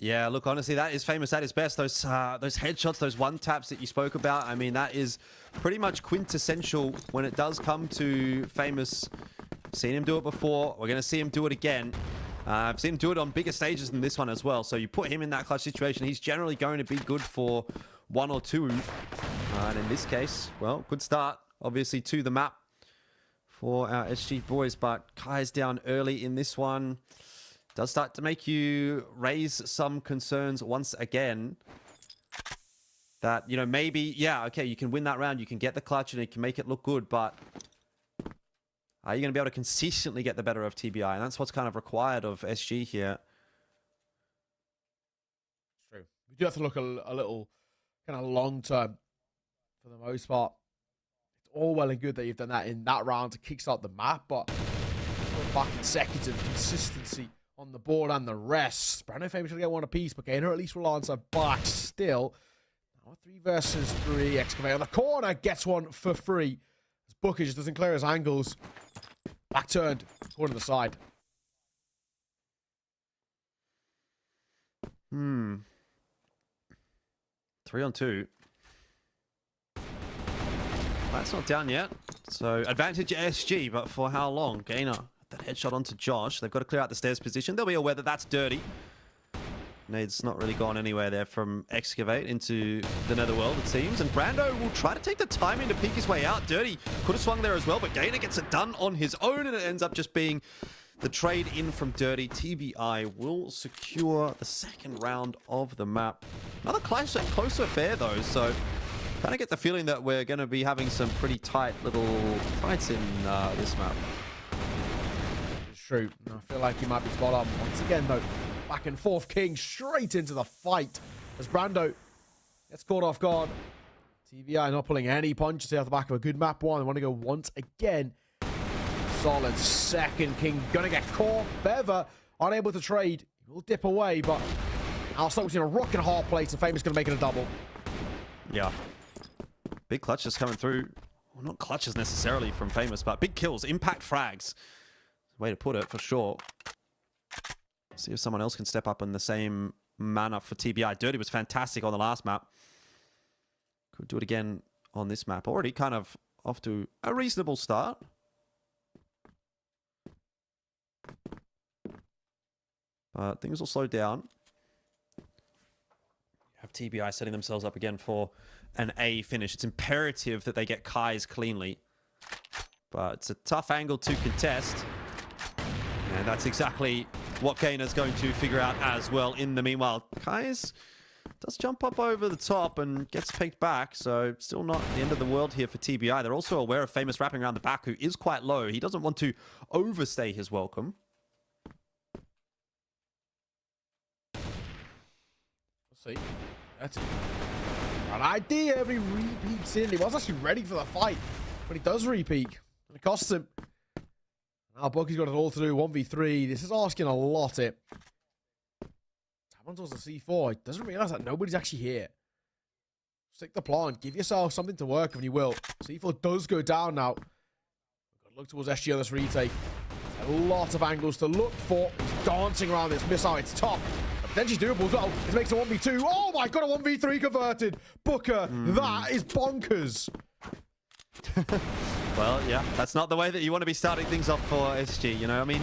Yeah, look, honestly, that is Famous at his best. Those headshots, those one taps that you spoke about, I mean, that is pretty much quintessential when it does come to Famous. Seen him do it before. We're going to see him do it again. I've seen him do it on bigger stages than this one as well. So you put him in that clutch situation, he's generally going to be good for 1 or 2. And in this case, well, good start, obviously, to the map for our SG boys. But Kai's down early in this one. Does start to make you raise some concerns once again. That, you know, maybe, yeah, okay, you can win that round. You can get the clutch and it can make it look good. But are you going to be able to consistently get the better of TBI? And that's what's kind of required of SG here. It's true. We do have to look a little kind of long term for the most part. It's all well and good that you've done that in that round to kickstart the map, but back consecutive consistency on the board and the rest. Brando Famous will get one apiece, but Gainer at least will answer back still. Now 3 versus 3. Excavate on the corner gets one for free. As Booker just doesn't clear his angles. Back turned, corner to the side. 3-on-2. That's not down yet. So advantage SG, but for how long? Gainer, that headshot onto Josh. They've got to clear out the stairs position. They'll be aware that that's dirty. Nade's not really gone anywhere there from Excavate into the Netherworld, it seems. And Brando will try to take the timing to peek his way out. Dirty could have swung there as well, but Gainer gets it done on his own, and it ends up just being the trade in from Dirty. TBI will secure the second round of the map. Another closer affair, though, so kind of get the feeling that we're going to be having some pretty tight little fights in this map. It's true. I feel like he might be spot on once again, though. Back and forth, King straight into the fight as Brando gets caught off guard. TBI not pulling any punches here off the back of a good map one. They want to go once again. Solid second. King gonna get caught. Bever unable to trade. He will dip away, but Al Stokes in a rock and a hard place, and Famous gonna make it a double. Yeah. Big clutches coming through. Well, not clutches necessarily from Famous, but big kills, impact frags. Way to put it, for sure. See if someone else can step up in the same manner for TBI. Dirty was fantastic on the last map. Could do it again on this map. Already kind of off to a reasonable start. But things will slow down. Have TBI setting themselves up again for an A finish. It's imperative that they get Kai's cleanly. But it's a tough angle to contest. And that's exactly what Gainer's going to figure out as well. In the meanwhile, Kai's does jump up over the top and gets picked back, so still not the end of the world here for TBI. They're also aware of Famous wrapping around the back, who is quite low. He doesn't want to overstay his welcome. See, that's an idea. Every repeats in. He was actually ready for the fight, but he does repeat, and it costs him. Now Bucky's got it all to do. 1v3. This is asking a lot. It. Tapping towards the C4. He doesn't realize that nobody's actually here. Stick the plant. Give yourself something to work, and you will. C4 does go down now. We've got to look towards SG on this retake. A lot of angles to look for. He's dancing around this missile. It's tough. Potentially doable as well. This makes a 1v2. Oh my god, a 1v3 converted. Booker, that is bonkers. Well, yeah, that's not the way that you want to be starting things off for SG, you know? I mean,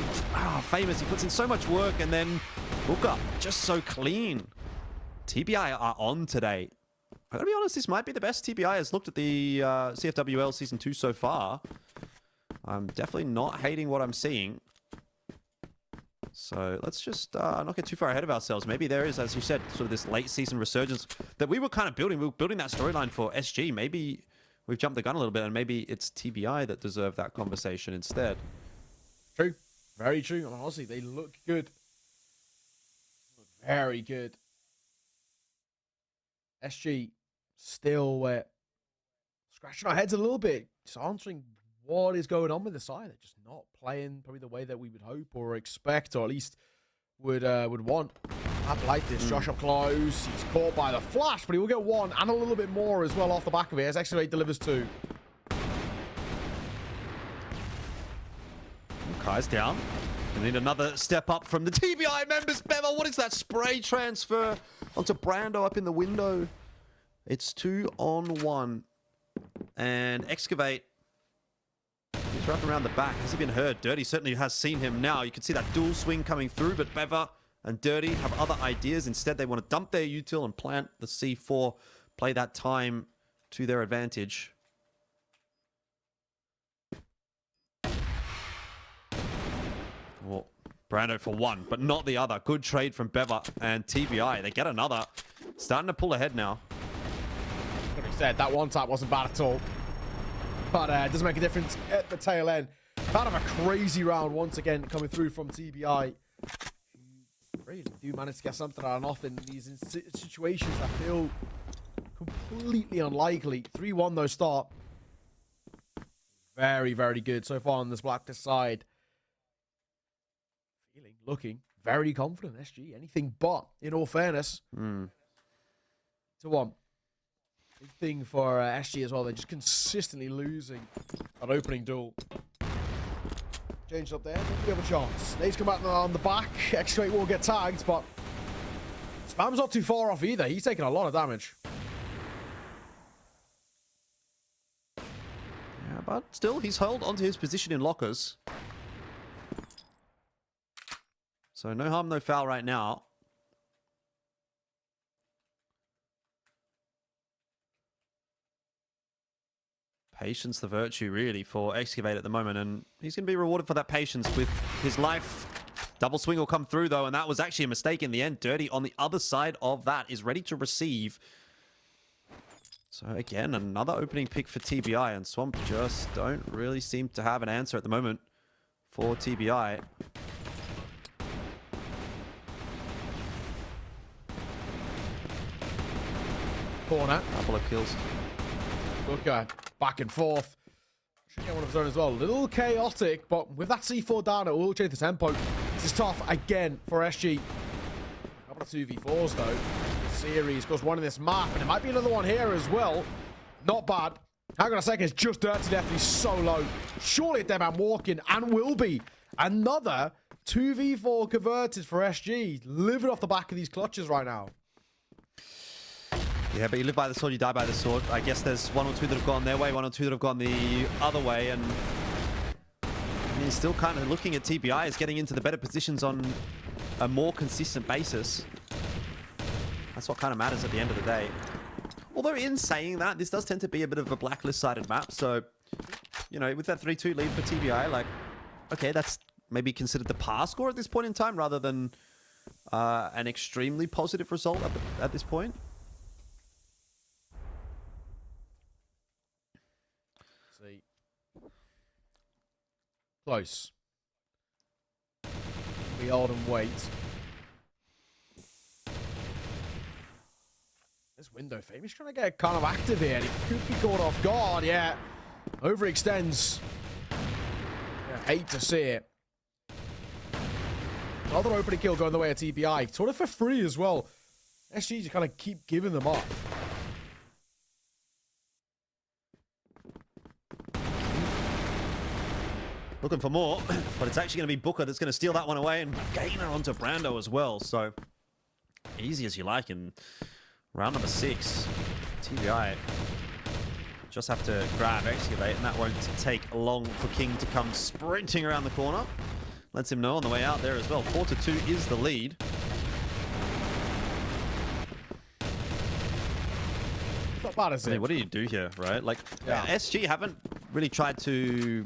Famous, he puts in so much work, and then Booker, just so clean. TBI are on today. I gotta be honest, this might be the best TBI has looked at the CFWL Season 2 so far. I'm definitely not hating what I'm seeing. So let's just not get too far ahead of ourselves. Maybe there is, as you said, sort of this late season resurgence that we were kind of building. We were building that storyline for SG. Maybe we've jumped the gun a little bit, and maybe it's TBI that deserve that conversation instead. True. Very true. And honestly, they look good. Look very good. SG still scratching our heads a little bit. Just answering what is going on with the side. They're just not playing probably the way that we would hope or expect, or at least would want. I like this. Josh up close. He's caught by the flash, but he will get one and a little bit more as well off the back of it as Excavate delivers two. Kai's down. We need another step up from the TBI members. Bevel, what is that spray transfer onto Brando up in the window? It's 2-on-1. And Excavate, he's wrapping around the back. Has he been heard? Dirty certainly has seen him now. You can see that dual swing coming through, but Bever and Dirty have other ideas. Instead, they want to dump their util and plant the C4, play that time to their advantage. Well, Brando for one, but not the other. Good trade from Bever and TBI. They get another. Starting to pull ahead now. Like I said, that one tap wasn't bad at all. But it doesn't make a difference at the tail end. Kind of a crazy round once again coming through from TBI. Really do manage to get something out of nothing in these situations that feel completely unlikely. 3-1 though start. Very, very good so far on this Blacklist side. Looking very confident. SG, anything but, in all fairness. 2-1. Big thing for SG as well. They're just consistently losing that opening duel. Changed up there. We have a chance. Nate's come back on the back. Excavate will get tagged, but Spam's not too far off either. He's taking a lot of damage. Yeah, but still, he's held onto his position in lockers. So no harm, no foul right now. Patience the virtue, really, for Excavate at the moment. And he's going to be rewarded for that patience with his life. Double swing will come through, though, and that was actually a mistake in the end. Dirty on the other side of that is ready to receive. So, again, another opening pick for TBI. And Swamp just don't really seem to have an answer at the moment for TBI. Corner. Couple of kills. Booker back and forth. Should get one of his own as well. A little chaotic, but with that C4 down, it will change the tempo. This is tough again for SG. A couple of 2v4s though. Series goes one in this map, and it might be another one here as well. Not bad. Hang on a second, it's just Dirty Death. He's so low. Surely a dead man walking, and will be. Another 2v4 converted for SG. Living off the back of these clutches right now. Yeah, but you live by the sword, you die by the sword. I guess there's one or two that have gone their way, one or two that have gone the other way, and he's still kind of looking at TBI as getting into the better positions on a more consistent basis. That's what kind of matters at the end of the day. Although in saying that, this does tend to be a bit of a blacklist-sided map, so, you know, with that 3-2 lead for TBI, like, okay, that's maybe considered the par score at this point in time, rather than an extremely positive result at this point. See. Close. We hold and wait. This window, Famous trying to get kind of active here. And he could be caught off guard. Yeah. Overextends. Yeah, hate to see it. Another opening kill going the way of TBI. Sort of for free as well. SG just kind of keep giving them up. Looking for more, but it's actually going to be Booker that's going to steal that one away and gain her onto Brando as well. So, easy as you like in round number 6. TBI just have to grab Excavate, and that won't take long for King to come sprinting around the corner. Lets him know on the way out there as well. 4-2 is the lead. Not bad, is it? What do you do here, right? Like, SG haven't really tried to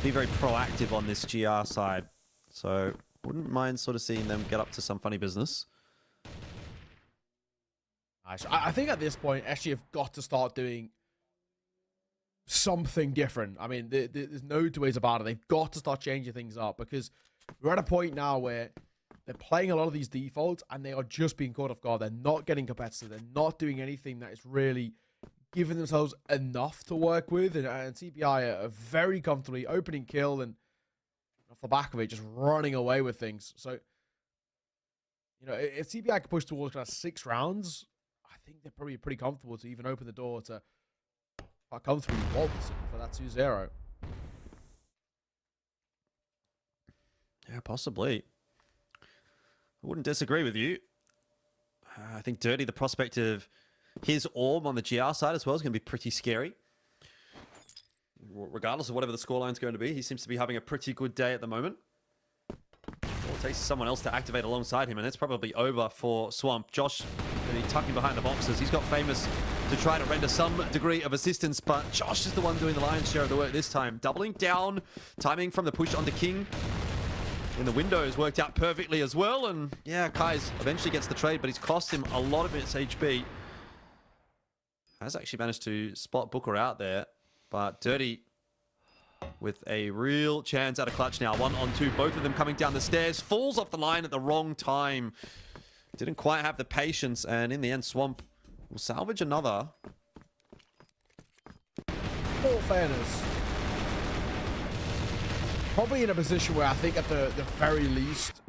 be very proactive on this GR side. So, wouldn't mind sort of seeing them get up to some funny business. I think at this point, SG have got to start doing something different. I mean, there's no two ways about it. They've got to start changing things up because we're at a point now where they're playing a lot of these defaults and they are just being caught off guard. They're not getting competitive. They're not doing anything that is really giving themselves enough to work with. And TPI are very comfortably opening kill and off the back of it, just running away with things. So, you know, if TPI can push towards kind of 6 rounds, I think they're probably pretty comfortable to even open the door to come through Walt for that 2-0. Yeah, possibly. I wouldn't disagree with you. I think Dirty, the prospect of his orb on the GR side as well is going to be pretty scary. Regardless of whatever the scoreline's going to be, he seems to be having a pretty good day at the moment. All it takes is someone else to activate alongside him, and it's probably over for Swamp. Josh, tucking behind the boxes. He's got Famous to try to render some degree of assistance, but Josh is the one doing the lion's share of the work this time. Doubling down, timing from the push onto King. In the windows worked out perfectly as well, and yeah, Kai's eventually gets the trade, but he's cost him a lot of its HP. Has actually managed to spot Booker out there, but Dirty with a real chance at a clutch now. 1-on-2, both of them coming down the stairs. Falls off the line at the wrong time. Didn't quite have the patience, and in the end, Swamp will salvage another. Full fairness. Probably in a position where I think at the very least,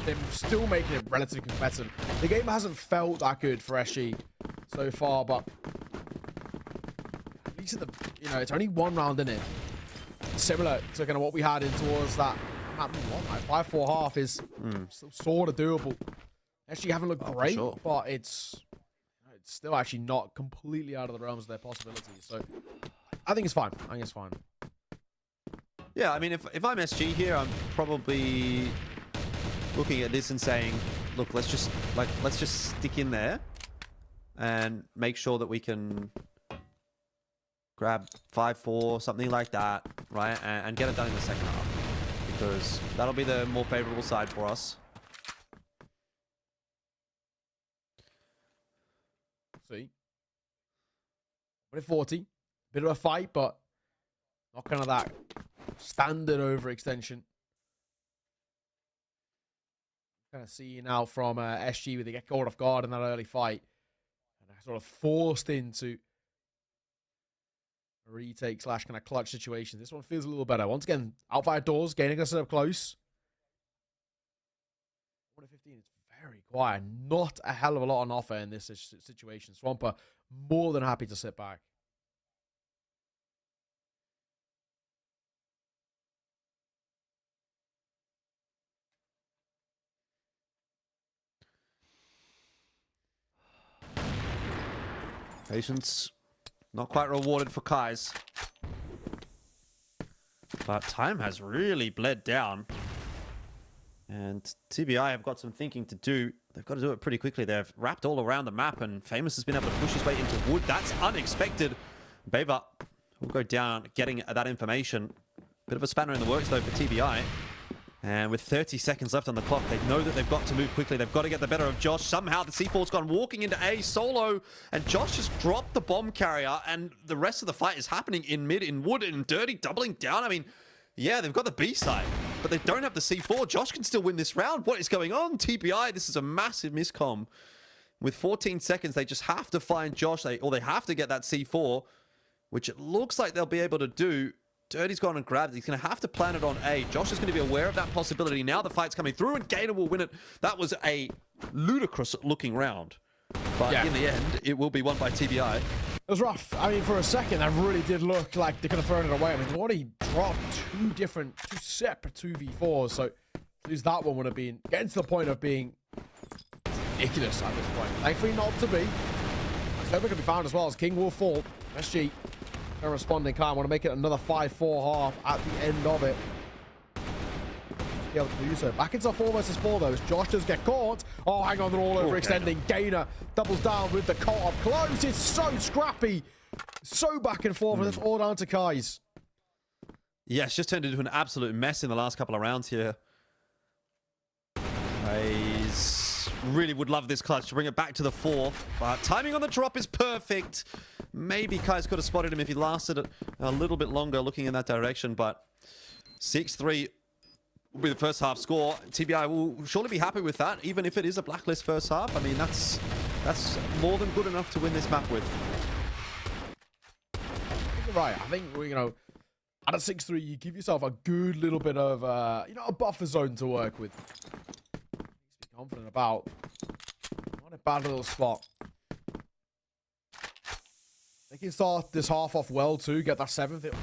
they're still making it relatively competitive. The game hasn't felt that good for SG so far, but at least at the, you know, it's only 1 round in it. Similar to kind of what we had in towards that map 5-4 half is sort of doable. SG haven't looked great, but it's still actually not completely out of the realms of their possibilities. So I think it's fine. I think it's fine. Yeah, I mean, if I'm SG here, I'm probably looking at this and saying, look, let's just stick in there and make sure that we can grab 5-4, something like that, right? And get it done in the second half, because that'll be the more favorable side for us. See, 40, bit of a fight, but not kind of that standard overextension. Kind of see now from SG where they get caught off guard in that early fight and they're sort of forced into a retake / kind of clutch situation. This one feels a little better. Once again, out by doors, gaining us up close. 1-15 is very quiet. Not a hell of a lot on offer in this situation. Swamper more than happy to sit back. Patience not quite rewarded for Kai's. But time has really bled down. And TBI have got some thinking to do. They've got to do it pretty quickly. They've wrapped all around the map, and Famous has been able to push his way into wood. That's unexpected. Beva will go down getting that information. Bit of a spanner in the works, though, for TBI. And with 30 seconds left on the clock, they know that they've got to move quickly. They've got to get the better of Josh. Somehow the C4's gone walking into A solo, and Josh just dropped the bomb carrier, and the rest of the fight is happening in mid, in wood, and dirty, doubling down. I mean, yeah, they've got the B side, but they don't have the C4. Josh can still win this round. What is going on? TBI, this is a massive miscomm. With 14 seconds, they just have to find Josh, or they have to get that C4, which it looks like they'll be able to do. Dirty's gone and grabbed it. He's going to have to plan it on A. Josh is going to be aware of that possibility. Now the fight's coming through, and Gainer will win it. That was a ludicrous-looking round. But in the end, it will be won by TBI. It was rough. I mean, for a second, that really did look like they could have thrown it away. I mean, Lottie dropped two separate 2v4s, so to lose that one would have been getting to the point of being ridiculous at this point. Thankfully, not to be. Sober can be found as well as King will fall. SG. A responding kind. Want to make it another 5-4 half at the end of it. Just be able to do so. Back into 4 versus 4 though. As Josh does get caught. Oh, hang on, they're all overextending. Gainer doubles down with the caught up close. It's so scrappy. So back and forth, and it's all down to Kai's. Yeah, it's just turned into an absolute mess in the last couple of rounds here. Kai's really would love this clutch to bring it back to the 4, but timing on the drop is perfect. Maybe Kai's could have spotted him if he lasted a little bit longer looking in that direction, but 6-3 will be the first half score. TBI will surely be happy with that, even if it is a blacklist first half. I mean, that's more than good enough to win this map with. You're right. I think, you know, at a 6-3, you give yourself a good little bit of, you know, a buffer zone to work with. Be confident about. Not a bad little spot. They can start this half off well too, get that 7th. It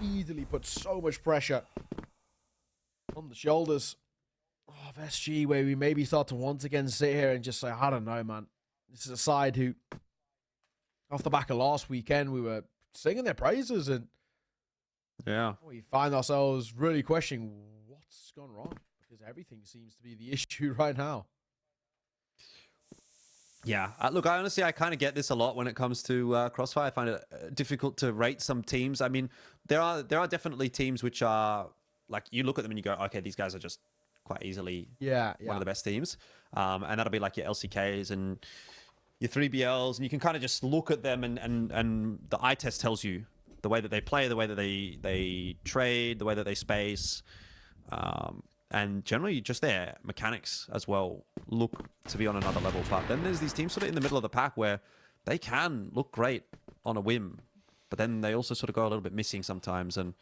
immediately puts so much pressure on the shoulders of SG, where we maybe start to once again sit here and just say, I don't know, man. This is a side who, off the back of last weekend, we were singing their praises, and we find ourselves really questioning what's gone wrong, because everything seems to be the issue right now. Yeah, look, I honestly kind of get this a lot when it comes to Crossfire. I find it difficult to rate some teams. I mean, there are definitely teams which are, like, you look at them and you go, okay, these guys are just quite easily one of the best teams. And that'll be like your LCKs and your 3BLs, and you can kind of just look at them, and the eye test tells you the way that they play, the way that they trade, the way that they space, and generally just their mechanics as well look to be on another level. But then there's these teams sort of in the middle of the pack where they can look great on a whim, but then they also sort of go a little bit missing sometimes, and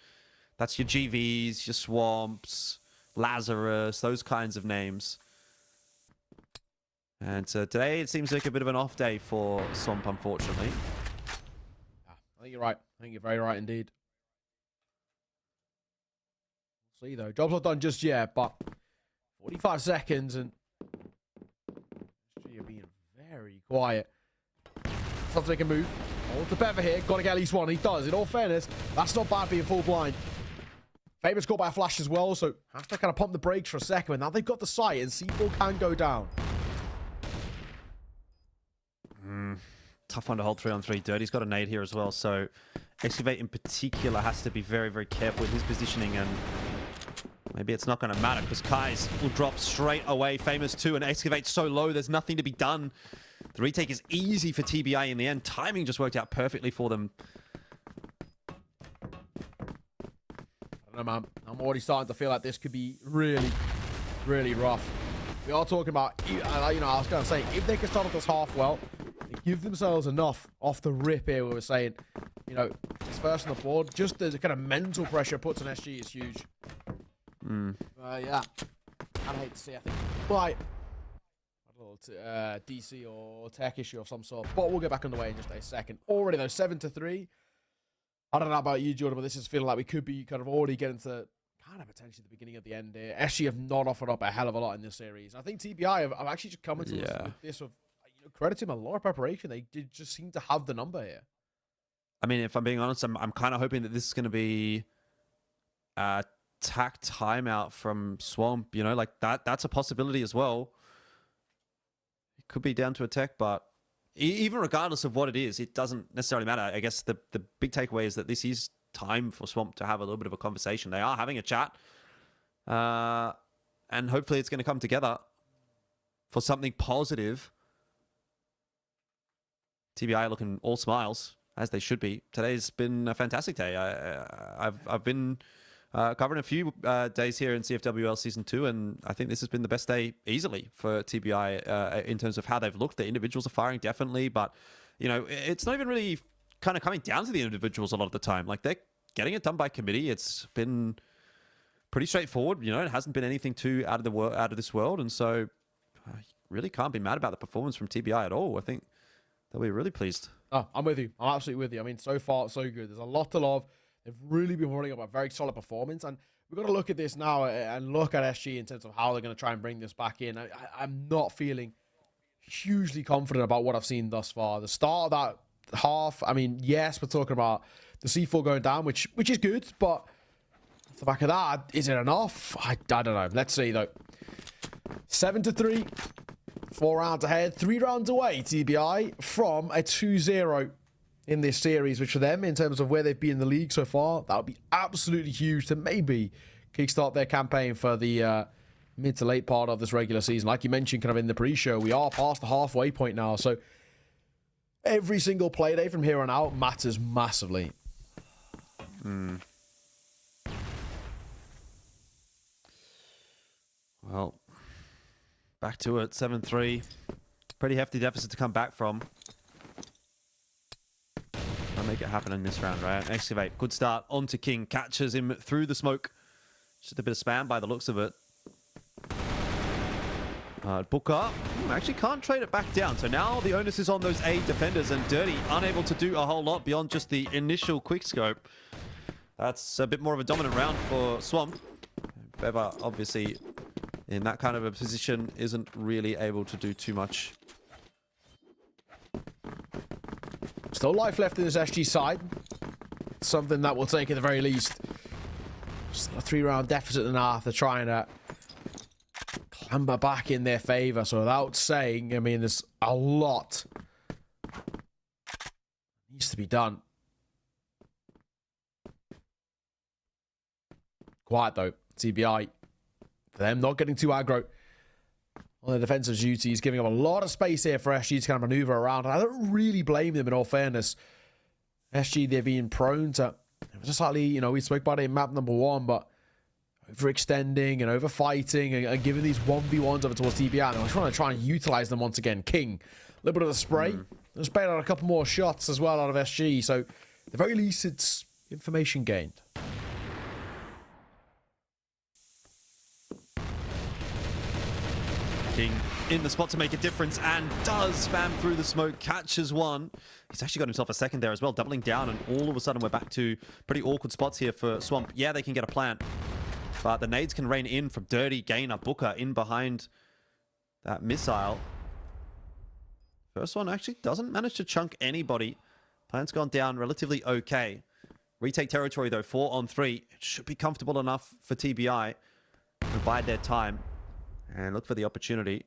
that's your GVs, your Swamps, Lazarus, those kinds of names. And today it seems like a bit of an off day for Swamp, unfortunately. I think you're right. I think you're very right indeed. We'll see though. Job's not done just yet, but 45 seconds and you're being very quiet. Something they can move. Hold the Bever here. Got to get at least one. He does. In all fairness, that's not bad being full blind. Famous caught by a flash as well, so has to kind of pump the brakes for a second. But now they've got the sight, and C4 can go down. Tough one to hold 3-on-3. Dirty's got a nade here as well, so Excavate in particular has to be very, very careful with his positioning, and maybe it's not going to matter because Kai's will drop straight away. Famous too, and Excavate's so low, there's nothing to be done. The retake is easy for TBI in the end. Timing just worked out perfectly for them. I don't know, man. I'm already starting to feel like this could be really, really rough. We are talking about, you know, I was going to say, if they can start off this half well, they give themselves enough off the rip here. We were saying, you know, it's first on the board. Just the kind of mental pressure puts on SG is huge. Yeah. I'd hate to see, I think, quite a little DC or tech issue of some sort. But we'll get back underway in just a second. Already, though, 7-3. I don't know about you, Jordan, but this is feeling like we could be kind of already getting to kind of potentially the beginning of the end here. SG have not offered up a hell of a lot in this series. I think TBI have actually just come into this with, you know, credit to them, a lot of preparation. They did just seem to have the number here. I mean, if I'm being honest, I'm kind of hoping that this is going to be a tack timeout from Swamp. You know, like that's a possibility as well. It could be down to a tech, but even regardless of what it is, it doesn't necessarily matter. I guess the big takeaway is that this is time for Swamp to have a little bit of a conversation. They are having a chat. and hopefully it's going to come together for something positive. TBI looking all smiles, as they should be. Today's been a fantastic day. I've been covering a few days here in CFWL Season 2, and I think this has been the best day easily for TBI in terms of how they've looked. The individuals are firing, definitely, but, you know, it's not even really kind of coming down to the individuals a lot of the time. Like, they're getting it done by committee. It's been pretty straightforward. You know, it hasn't been anything too out of this world, and so I really can't be mad about the performance from TBI at all. I think they'll be really pleased. Oh, I'm with you. I'm absolutely with you. I mean, so far, so good. There's a lot to love. They've really been running up a very solid performance, and we've got to look at this now and look at SG in terms of how they're going to try and bring this back in. I'm not feeling hugely confident about what I've seen thus far. The start of that half, I mean, yes, we're talking about the C4 going down, which is good, but off the back of that, is it enough? I don't know. Let's see, though. 7-3. 4 rounds ahead, 3 rounds away, TBI, from a 2-0 in this series, which for them, in terms of where they've been in the league so far, that would be absolutely huge to maybe kickstart their campaign for the mid to late part of this regular season. Like you mentioned kind of in the pre-show, we are past the halfway point now, so every single play day from here on out matters massively. Well, back to it, 7-3. Pretty hefty deficit to come back from. I'll make it happen in this round, right? Excavate, good start onto King. Catches him through the smoke. Just a bit of spam by the looks of it. Booker actually can't trade it back down. So now the onus is on those A defenders, and Dirty unable to do a whole lot beyond just the initial quickscope. That's a bit more of a dominant round for Swamp. Beva, obviously, in that kind of a position, isn't really able to do too much. Still life left in this SG side. Something that will take at the very least just a 3-round deficit and a half. They're trying to clamber back in their favor. So without saying, I mean, there's a lot needs to be done. Quiet though, TBI. For them not getting too aggro on the defensive duties, giving up a lot of space here for SG to kind of maneuver around. I don't really blame them, in all fairness. SG, they're being prone to, just slightly, you know, we spoke about it in map number 1, but overextending and overfighting and giving these 1v1s over towards TBI. And I'm trying to try and utilize them once again. King, a little bit of the spray. Let's bait out a couple more shots as well out of SG. So, at the very least, it's information gained. King in the spot to make a difference, and does spam through the smoke, catches one. He's actually got himself a second there as well, doubling down, and all of a sudden we're back to pretty awkward spots here for Swamp. Yeah, they can get a plant, but the nades can rain in from Dirty, Gainer, Booker in behind that missile. First one actually doesn't manage to chunk anybody. Plant's gone down relatively okay. Retake territory though, 4 on 3. It should be comfortable enough for TBI to bide their time and look for the opportunity.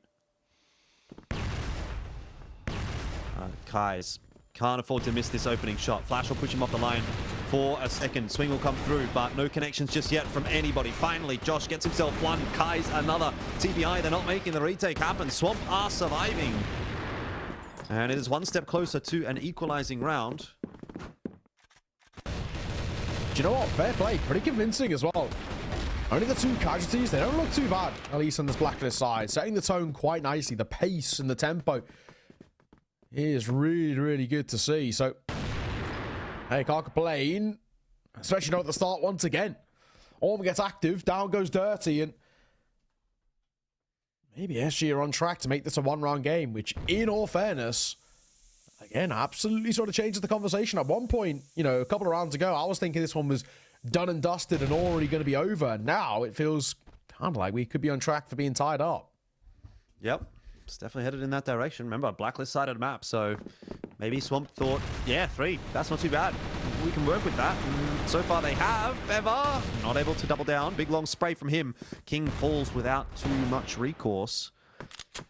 Kais can't afford to miss this opening shot. Flash will push him off the line for a second. Swing will come through, but no connections just yet from anybody. Finally, Josh gets himself one. Kais another. TBI, they're not making the retake happen. Swamp are surviving. And it is one step closer to an equalizing round. Do you know what? Fair play. Pretty convincing as well. Only the 2 casualties, they don't look too bad, at least on this Blacklist side. Setting the tone quite nicely. The pace and the tempo is really, really good to see. So, hey, can't complain. Especially not at the start once again. Orm gets active, down goes Dirty, and maybe SG are on track to make this a 1-round game, which, in all fairness, again, absolutely sort of changes the conversation. At one point, you know, a couple of rounds ago, I was thinking this one was done and dusted and already going to be over. Now it feels kind of like we could be on track for being tied up. Yep, it's definitely headed in that direction. Remember, Blacklist side of the map, so maybe Swamp thought, yeah, 3, that's not too bad. We can work with that. And so far they have. Beva, not able to double down. Big long spray from him. King falls without too much recourse.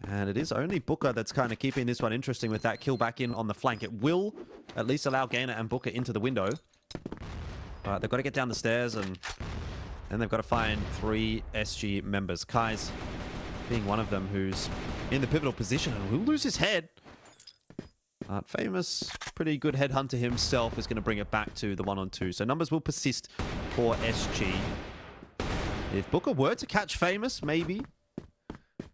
And it is only Booker that's kind of keeping this one interesting with that kill back in on the flank. It will at least allow Gainer and Booker into the window. But they've got to get down the stairs and And they've got to find 3 SG members. Kai's being one of them who's in the pivotal position and will lose his head. Famous, pretty good headhunter himself, is going to bring it back to the 1-on-2. So numbers will persist for SG. If Booker were to catch Famous, maybe.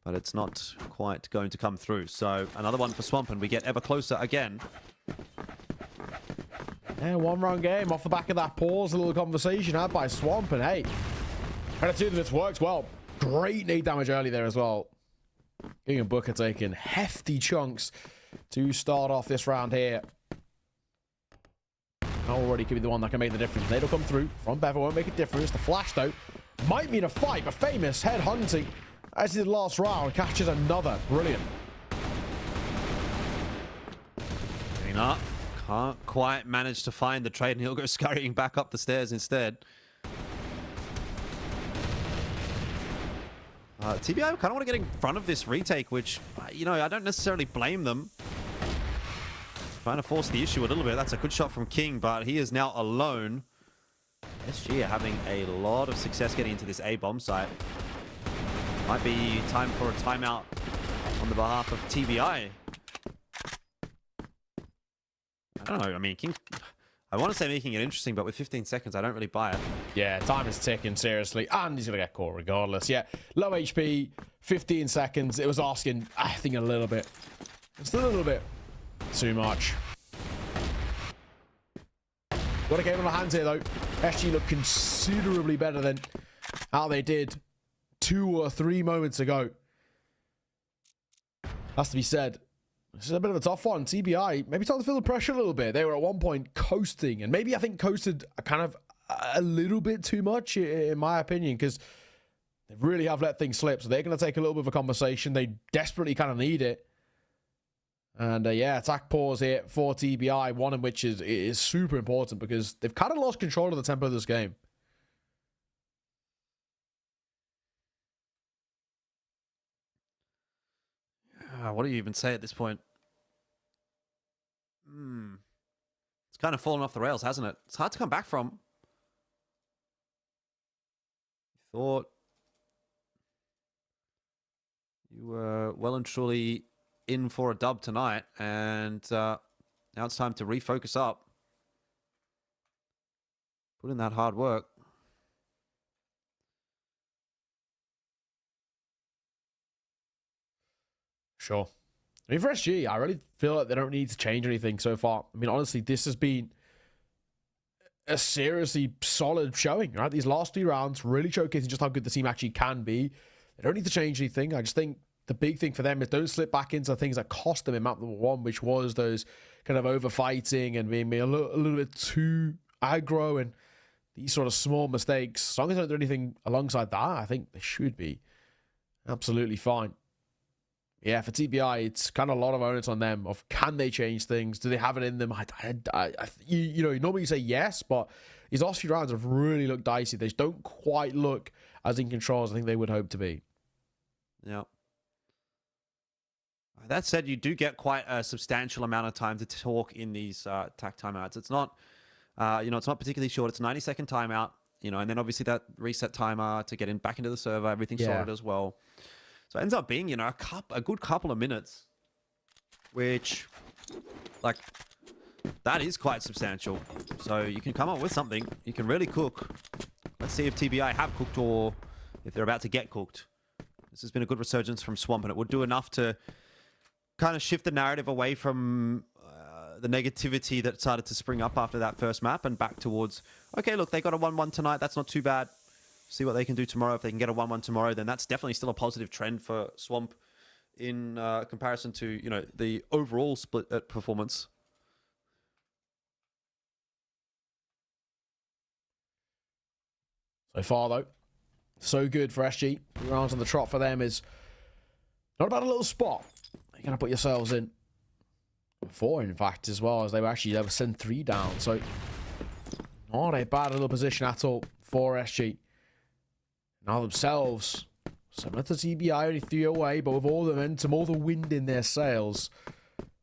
But it's not quite going to come through. So another one for Swamp, and we get ever closer again. Yeah, one-round game off the back of that pause, a little conversation had by Swamp, and hey, credit to them, it's worked well. Great nade damage early there as well. King and Booker taking hefty chunks to start off this round here. Already could be the one that can make the difference. Nade will come through from Bever, won't make a difference. The flash, though, might mean a fight, but Famous head hunting as he did last round, catches another. Brilliant. Getting up. Can't quite manage to find the trade, and he'll go scurrying back up the stairs instead. TBI kind of want to get in front of this retake, which, you know, I don't necessarily blame them. Trying to force the issue a little bit. That's a good shot from King, but he is now alone. SG are having a lot of success getting into this A-bomb site. Might be time for a timeout on the behalf of TBI. I don't know. I mean, King, I want to say making it interesting, but with 15 seconds, I don't really buy it. Yeah, time is ticking, seriously. And he's going to get caught regardless. Yeah, low HP, 15 seconds. It was asking, I think, a little bit. Just a little bit too much. Got a game on the hands here, though. SG look considerably better than how they did 2 or 3 moments ago. Has to be said. This is a bit of a tough one. TBI maybe starting to feel the pressure a little bit. They were at one point coasting, and maybe I think coasted kind of a little bit too much, in my opinion, because they really have let things slip. So they're going to take a little bit of a conversation. They desperately kind of need it. And yeah, attack pause here for TBI, one in which is super important because they've kind of lost control of the tempo of this game. What do you even say at this point? It's kind of fallen off the rails, hasn't it? It's hard to come back from. Thought you were well and truly in for a dub tonight, and now it's time to refocus up. Put in that hard work. Sure. I mean, for SG, I really feel like they don't need to change anything so far. I mean, honestly, this has been a seriously solid showing, right? These last 2 rounds really showcasing just how good the team actually can be. They don't need to change anything. I just think the big thing for them is don't slip back into things that cost them in map number 1, which was those kind of over-fighting and being a little bit too aggro and these sort of small mistakes. As long as they don't do anything alongside that, I think they should be absolutely fine. Yeah, for TBI, it's kind of a lot of onus on them of can they change things? Do they have it in them? You know, normally you say yes, but these last few rounds have really looked dicey. They just don't quite look as in control as I think they would hope to be. Yeah. That said, you do get quite a substantial amount of time to talk in these attack timeouts. It's not, you know, it's not particularly short. It's a 90-second timeout, you know, and then obviously that reset timer to get in back into the server, everything's sorted as well. So it ends up being, you know, a good couple of minutes, which, like, that is quite substantial. So you can come up with something. You can really cook. Let's see if TBI have cooked or if they're about to get cooked. This has been a good resurgence from Swamp, and it would do enough to kind of shift the narrative away from the negativity that started to spring up after that first map and back towards, okay, look, they got a 1-1 tonight. That's not too bad. See what they can do tomorrow. If they can get a 1-1 tomorrow, then that's definitely still a positive trend for Swamp in comparison to, you know, the overall split performance. So far, though, so good for SG. 2 rounds on the trot for them is not about a little spot. You're going to put yourselves in 4, in fact, as well, as they were sent 3 down. So not a bad little position at all for SG. Now themselves, similar to TBI, only 3 away, but with all the momentum, all the wind in their sails,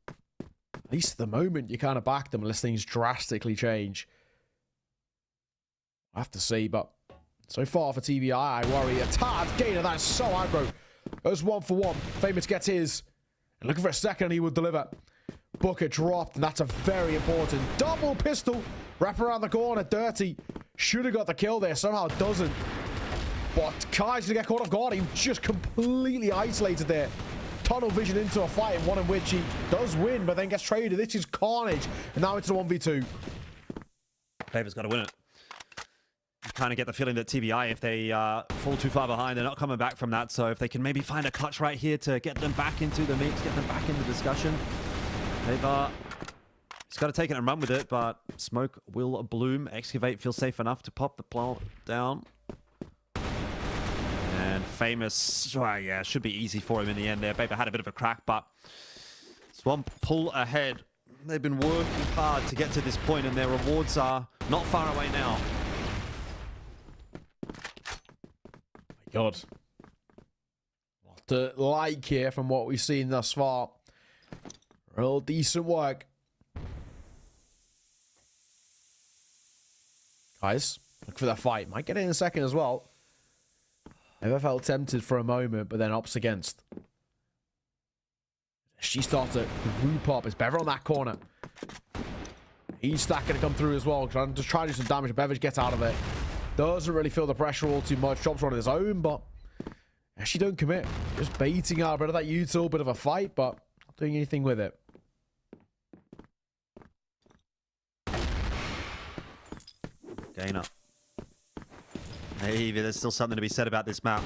at least at the moment, you kind of back them unless things drastically change. I have to see, but So far for TBI, I worry a tad. Gainer, that's so aggro. Goes 1 for 1. Famous gets his. And looking for a second, he would deliver. Booker dropped, and that's a very important double pistol. Wrap around the corner, Dirty. Should have got the kill there, somehow doesn't. But Kai's gonna get caught off guard. He just completely isolated there. Tunnel vision into a fight, one in which he does win, but then gets traded. This is carnage. And now it's a 1v2. David's got to win it. You kind of get the feeling that TBI, if they fall too far behind, they're not coming back from that. So if they can maybe find a clutch right here to get them back into the mix, get them back in the discussion. They've he's got to take it and run with it, but smoke will bloom. Excavate feels safe enough to pop the plant down. And Famous, well, yeah, should be easy for him in the end there. Baber had a bit of a crack, but Swamp pull ahead. They've been working hard to get to this point, and their rewards are not far away now. My God. What to like here from what we've seen thus far. Real decent work. Guys, look for that fight. Might get it in a second as well. Never felt tempted for a moment, but then opts against. She starts to group up. It's Bever on that corner. He's stacking to come through as well. Trying to do some damage. Beverage gets out of it. Doesn't really feel the pressure all too much. Drops one of his own, but actually don't commit. Just baiting out a bit of that util, bit of a fight, but not doing anything with it. Gainer. Maybe there's still something to be said about this map.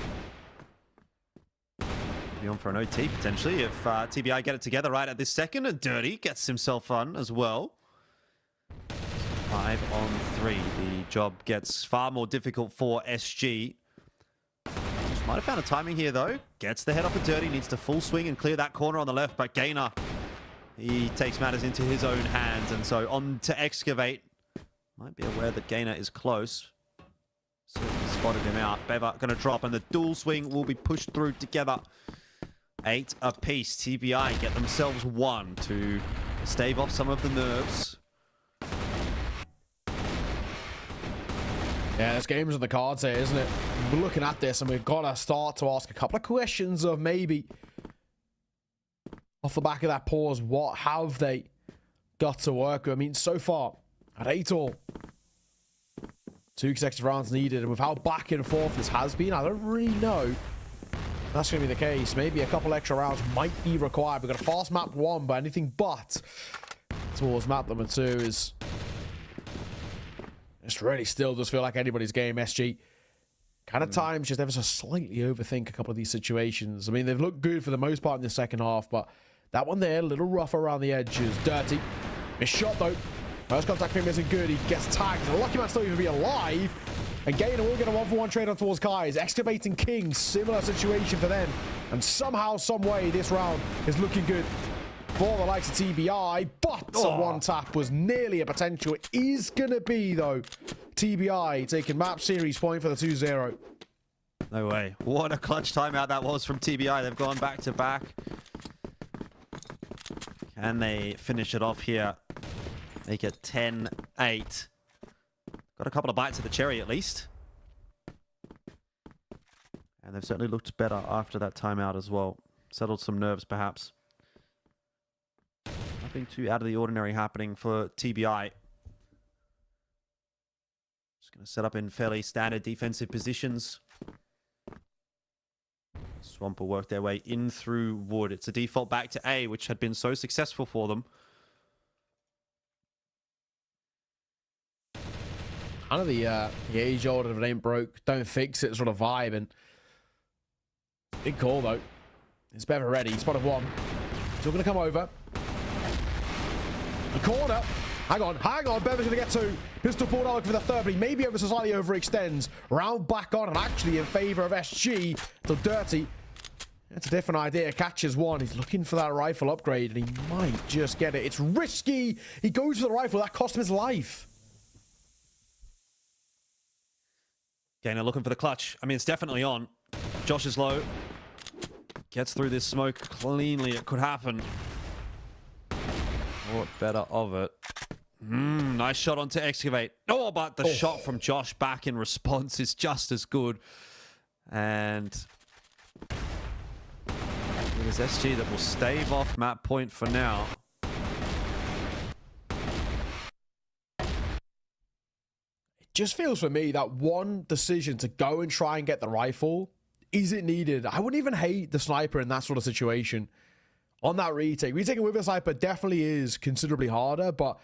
Be on for an OT potentially if TBI get it together right at this second, and Dirty gets himself on as well. 5 on 3. The job gets far more difficult for SG. Just might have found a timing here though. Gets the head off of Dirty, needs to full swing and clear that corner on the left, but Gainer, he takes matters into his own hands, and so on to Excavate. Might be aware that Gainer is close. Certainly spotted him out. Bever going to drop, and the dual swing will be pushed through together. 8 apiece. TBI get themselves 1 to stave off some of the nerves. Yeah, this game's on the cards here, isn't it? We're looking at this, and we've got to start to ask a couple of questions of maybe, off the back of that pause, what have they got to work with? I mean, so far, at 8-all, 2 consecutive rounds needed, and with how back and forth this has been, I don't really know that's going to be the case. Maybe a couple extra rounds might be required. We've got a fast map 1, but anything but towards map number 2 is just really still does feel like anybody's game. SG kind of times just ever so slightly overthink a couple of these situations. I mean, they've looked good for the most part in the second half, but that one there, a little rough around the edges. Dirty. Missed shot though. First contact for him isn't good. He gets tagged. The lucky man still even be alive. And Gainer will get a 1-for-1 trade on towards Kai's. Excavating King, similar situation for them. And somehow, some way, this round is looking good for the likes of TBI. But a one tap was nearly a potential. It is going to be, though, TBI taking map series point for the 2-0. No way. What a clutch timeout that was from TBI. They've gone back to back. Can they finish it off here? Make it 10-8. Got a couple of bites of the cherry at least. And they've certainly looked better after that timeout as well. Settled some nerves perhaps. Nothing too out of the ordinary happening for TBI. Just going to set up in fairly standard defensive positions. Swamp will work their way in through wood. It's a default back to A, which had been so successful for them. Kind of the age old if it ain't broke, don't fix it sort of vibe. And big call though. It's Bever ready. Spotted 1. Still going to come over. The corner. Hang on. Bever's going to get 2. Pistol pulled out for the 3rd, but he maybe ever so slightly overextends. Round back on, and actually in favor of SG. So Dirty. That's a different idea. Catches 1. He's looking for that rifle upgrade, and he might just get it. It's risky. He goes for the rifle. That cost him his life. Gainer looking for the clutch. I mean, it's definitely on. Josh is low. Gets through this smoke cleanly. It could happen. Thought better of it. Nice shot onto Excavate. Oh, but the shot from Josh back in response is just as good. And it is SG that will stave off map point for now. It just feels for me that one decision to go and try and get the rifle, is it needed? I wouldn't even hate the sniper in that sort of situation. On that retake, retaking with a sniper definitely is considerably harder, but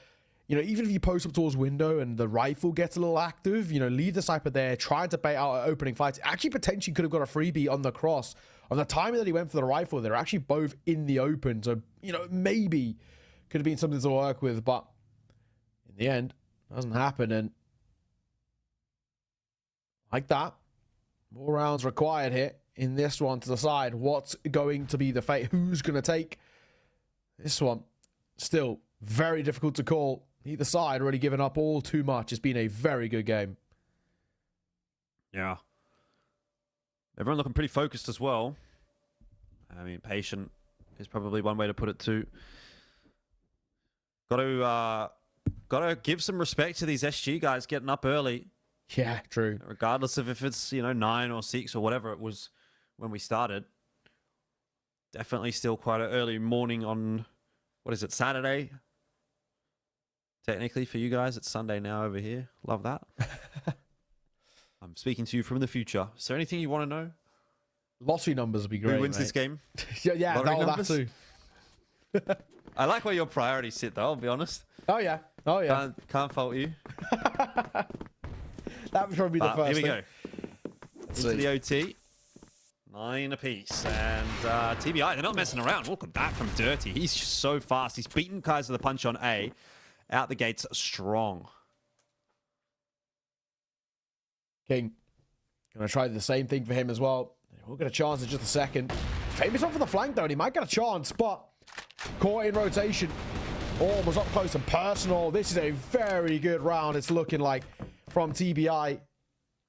you know, even if you post up towards window and the rifle gets a little active, you know, leave the sniper there, trying to bait out opening fights. Actually, potentially could have got a freebie on the cross. On the timing that he went for the rifle, they're actually both in the open. So, you know, maybe could have been something to work with, but in the end, doesn't happen. And like that, more rounds required here in this one to decide what's going to be the fate. Who's going to take this one? Still very difficult to call. Either side already given up all too much. It's been a very good game. Yeah. Everyone looking pretty focused as well. I mean, patient is probably one way to put it too. Got to give some respect to these SG guys getting up early. Yeah, true. Regardless of if it's, you know, 9 or 6 or whatever it was when we started. Definitely still quite an early morning on, what is it, Saturday? Technically for you guys, it's Sunday now over here. Love that. I'm speaking to you from the future. Is there anything you want to know? Lottery numbers would be great. Who wins this game? yeah, that too. I like where your priorities sit, though, I'll be honest. Oh, yeah. Can't fault you. That would probably be the first Here we thing. go. Into the OT. 9 apiece. And TBI, they're not messing around. Look at that from Dirty. He's just so fast. He's beaten Kaiser the punch on A. Out the gates strong. King. Gonna try the same thing for him as well. We'll get a chance in just a second. Famous off for the flank though, and he might get a chance, but caught in rotation. Was up close and personal. This is a very good round, it's looking like, from TBI.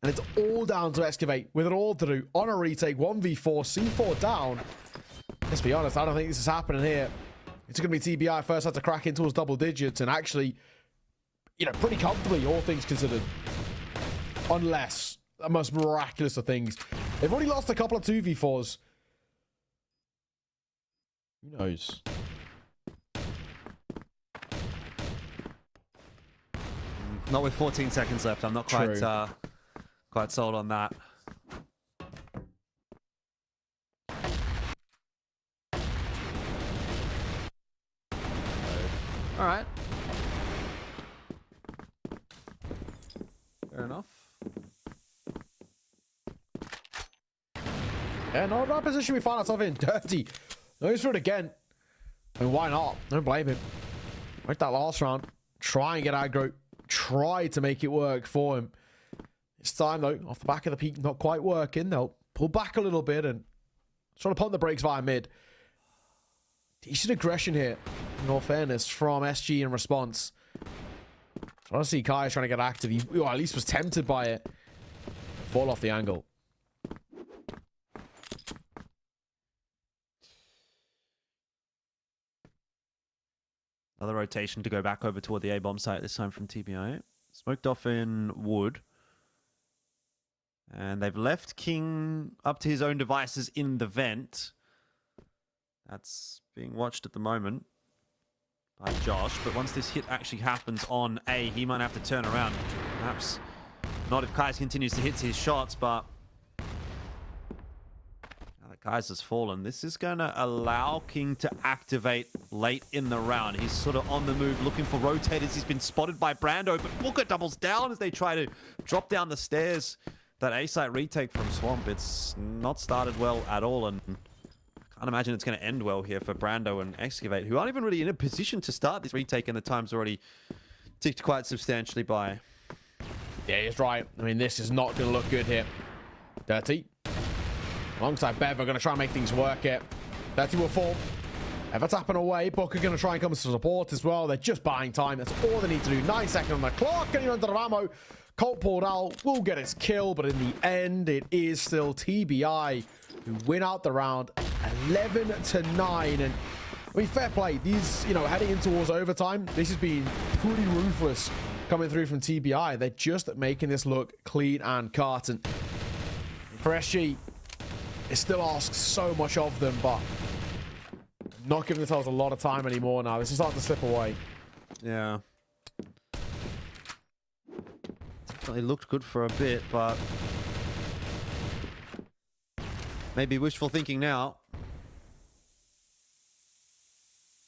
And it's all down to Excavate with it all to do on a retake. 1v4, C4 down. Let's be honest, I don't think this is happening here. It's going to be TBI first had to crack in towards double digits and actually, you know, pretty comfortably, all things considered. Unless the most miraculous of things. They've already lost a couple of 2v4s. Who knows? Not with 14 seconds left. I'm not quite sold on that. All right. Fair enough. Yeah, not a bad position we find ourselves in. Dirty. Goes for it again. I mean, why not? Don't blame him. Like that last round. Try and get aggro. Try to make it work for him. This time, though, off the back of the peak, not quite working. They'll pull back a little bit and try to pump the brakes via mid. Decent aggression here, in all fairness, from SG in response. Trying to see Kai trying to get active. He at least was tempted by it. Fall off the angle. Another rotation to go back over toward the A-bomb site, this time from TBI. Smoked off in wood. And they've left King up to his own devices in the vent. That's being watched at the moment by Josh. But once this hit actually happens on A, he might have to turn around. Perhaps not if Kais continues to hit his shots, but now that Kais has fallen, this is going to allow King to activate late in the round. He's sort of on the move, looking for rotators. He's been spotted by Brando, but Booker doubles down as they try to drop down the stairs. That A-site retake from Swamp, it's not started well at all, and I can't imagine it's going to end well here for Brando and Excavate, who aren't even really in a position to start this retake, and the time's already ticked quite substantially by. Yeah, he's right. I mean, this is not going to look good here. Dirty. Alongside Bev are going to try and make things work here. Dirty will fall. Ever tapping away. Booker going to try and come to support as well. They're just buying time. That's all they need to do. 9 seconds on the clock. Getting under the ammo. Colt pulled out. Will get his kill, but in the end, it is still TBI who win out the round 11-9. And I mean, fair play. These, you know, heading in towards overtime, this has been pretty ruthless coming through from TBI. They're just making this look clean and cut. And for SG, it still asks so much of them, but not giving themselves a lot of time anymore now. This is starting to slip away. Yeah. Definitely looked good for a bit, but maybe wishful thinking now.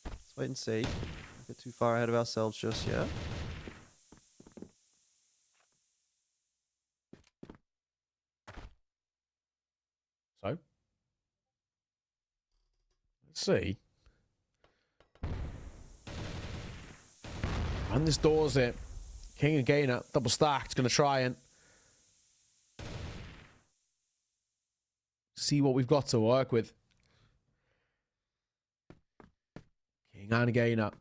Let's wait and see. Don't get too far ahead of ourselves just yet. So, let's see. And this door's it. King and Gainer, double stacked, going to try and see what we've got to work with. King and Gainer.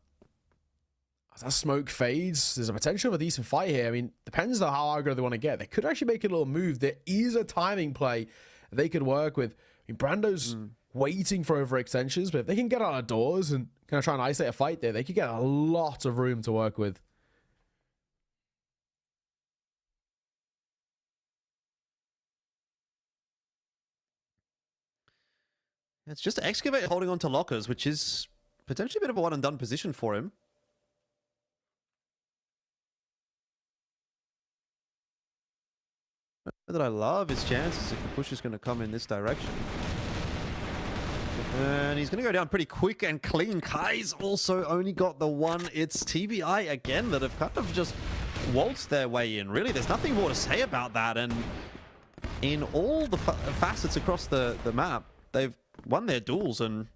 As that smoke fades, there's a potential of a decent fight here. I mean, depends on how aggro they want to get. They could actually make a little move. There is a timing play they could work with. I mean, Brando's waiting for overextensions, but if they can get out of doors and kind of try and isolate a fight there, they could get a lot of room to work with. It's just Excavate holding on to lockers, which is potentially a bit of a one and done position for him. That I love his chances if the push is going to come in this direction. And he's going to go down pretty quick and clean. Kai's also only got the one. It's TBI again that have kind of just waltzed their way in. Really, there's nothing more to say about that. And in all the facets across the map, they've won their duels, and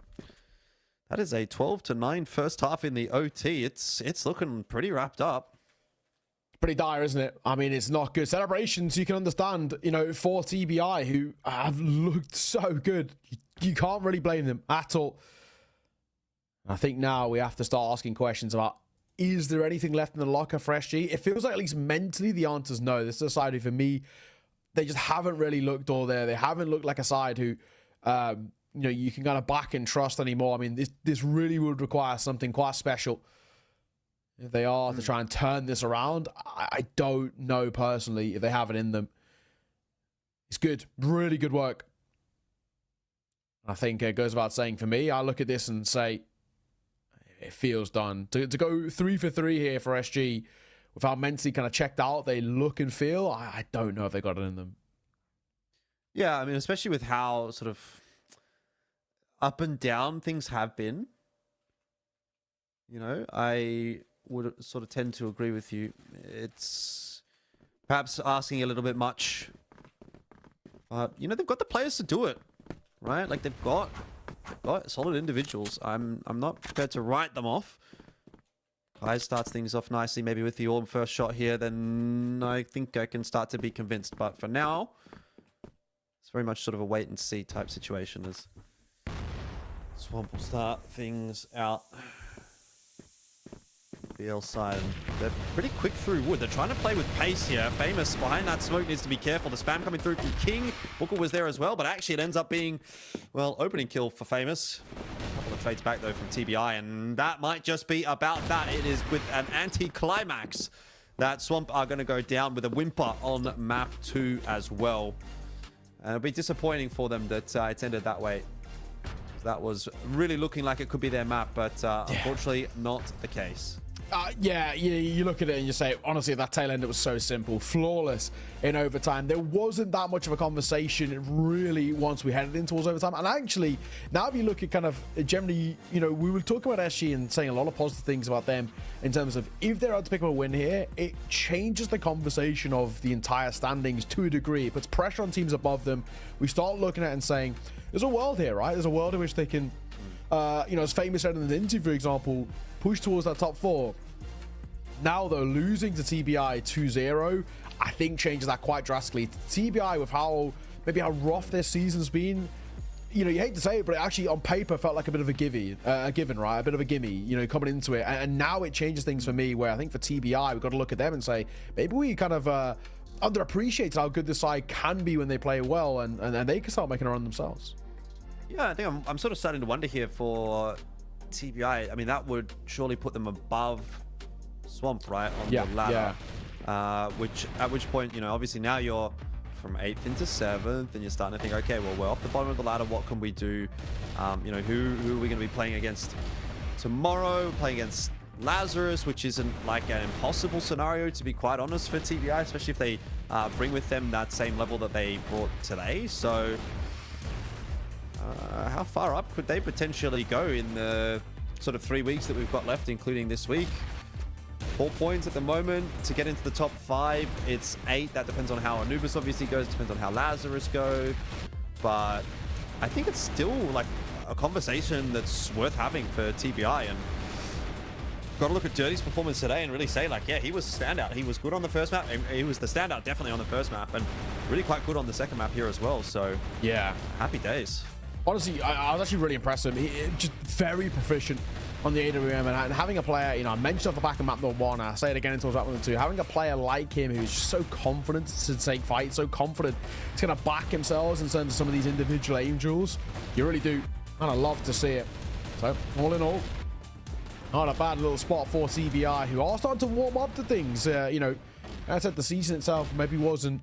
that is a 12-9 first half in the OT. It's looking pretty wrapped up. Pretty dire, isn't it? I mean, it's not good. Celebrations, you can understand, you know, for TBI, who have looked so good. You can't really blame them at all. I think now we have to start asking questions about, is there anything left in the locker for SG? It feels like at least mentally the answer is no. This is a side who, for me, they just haven't really looked all there. They haven't looked like a side who, you know, you can kind of back and trust anymore. I mean, this really would require something quite special if they are to try and turn this around. I don't know personally if they have it in them. It's good. Really good work. I think it goes without saying for me, I look at this and say, it feels done. To go 3 for 3 here for SG without mentally kind of checked out, they look and feel, I don't know if they got it in them. Yeah, I mean, especially with how sort of up and down things have been. You know, I would sort of tend to agree with you. It's perhaps asking a little bit much. But, you know, they've got the players to do it, right? Like, they've got solid individuals. I'm not prepared to write them off. Kai starts things off nicely, maybe with the Orb first shot here, then I think I can start to be convinced. But for now, it's very much sort of a wait and see type situation as Swamp will start things out. BL side, they're pretty quick through wood. They're trying to play with pace here. Famous behind that smoke needs to be careful. The spam coming through from King. Booker was there as well, but actually it ends up being, well, opening kill for Famous. A couple of trades back though from TBI, and that might just be about that. It is with an anti-climax that Swamp are going to go down with a whimper on map 2 as well. And it'll be disappointing for them that it's ended that way. That was really looking like it could be their map, but unfortunately not the case. Yeah, you look at it and you say, honestly, that tail end, it was so simple. Flawless in overtime. There wasn't that much of a conversation really once we headed in towards overtime. And actually, now if you look at kind of generally, you know, we were talking about SG and saying a lot of positive things about them in terms of if they're able to pick up a win here, it changes the conversation of the entire standings to a degree. It puts pressure on teams above them. We start looking at it and saying, there's a world here, right? There's a world in which they can, you know, as Famous said in the interview, for example, push towards that top 4. Now, though, losing to TBI 2-0, I think changes that quite drastically. TBI, with how rough their season's been, you know, you hate to say it, but it actually on paper felt like a bit of a given, right? A bit of a gimme, you know, coming into it. And now it changes things for me, where I think for TBI, we've got to look at them and say, maybe we kind of underappreciated how good this side can be when they play well, and they can start making a run themselves. Yeah, I think I'm sort of starting to wonder here for TBI, I mean, that would surely put them above Swamp, right, on Yeah, the ladder. At which point, you know, obviously now you're from 8th into 7th, and you're starting to think, okay, well, we're off the bottom of the ladder. What can we do? You know, who are we going to be playing against tomorrow? Playing against Lazarus, which isn't like an impossible scenario, to be quite honest, for TBI, especially if they bring with them that same level that they brought today. So how far up could they potentially go in the sort of 3 weeks that we've got left, including this week? 4 points at the moment to get into the top 5. It's 8. That depends on how Anubis obviously goes. Depends on how Lazarus go. But I think it's still like a conversation that's worth having for TBI. And got to look at Dirty's performance today and really say, like, yeah, he was a standout. He was good on the first map. He was the standout definitely on the first map, and really quite good on the second map here as well. So yeah, happy days. Honestly, I was actually really impressed with him. He just very proficient on the AWM, and having a player, you know, I mentioned off the back of map number 1, I say it again until map number 2, having a player like him who's just so confident to take fights, so confident he's going to back himself in terms of some of these individual aim duels. You really do kind of love to see it. So all in all, not a bad little spot for CBI, who are starting to warm up to things. You know, as I said, the season itself maybe wasn't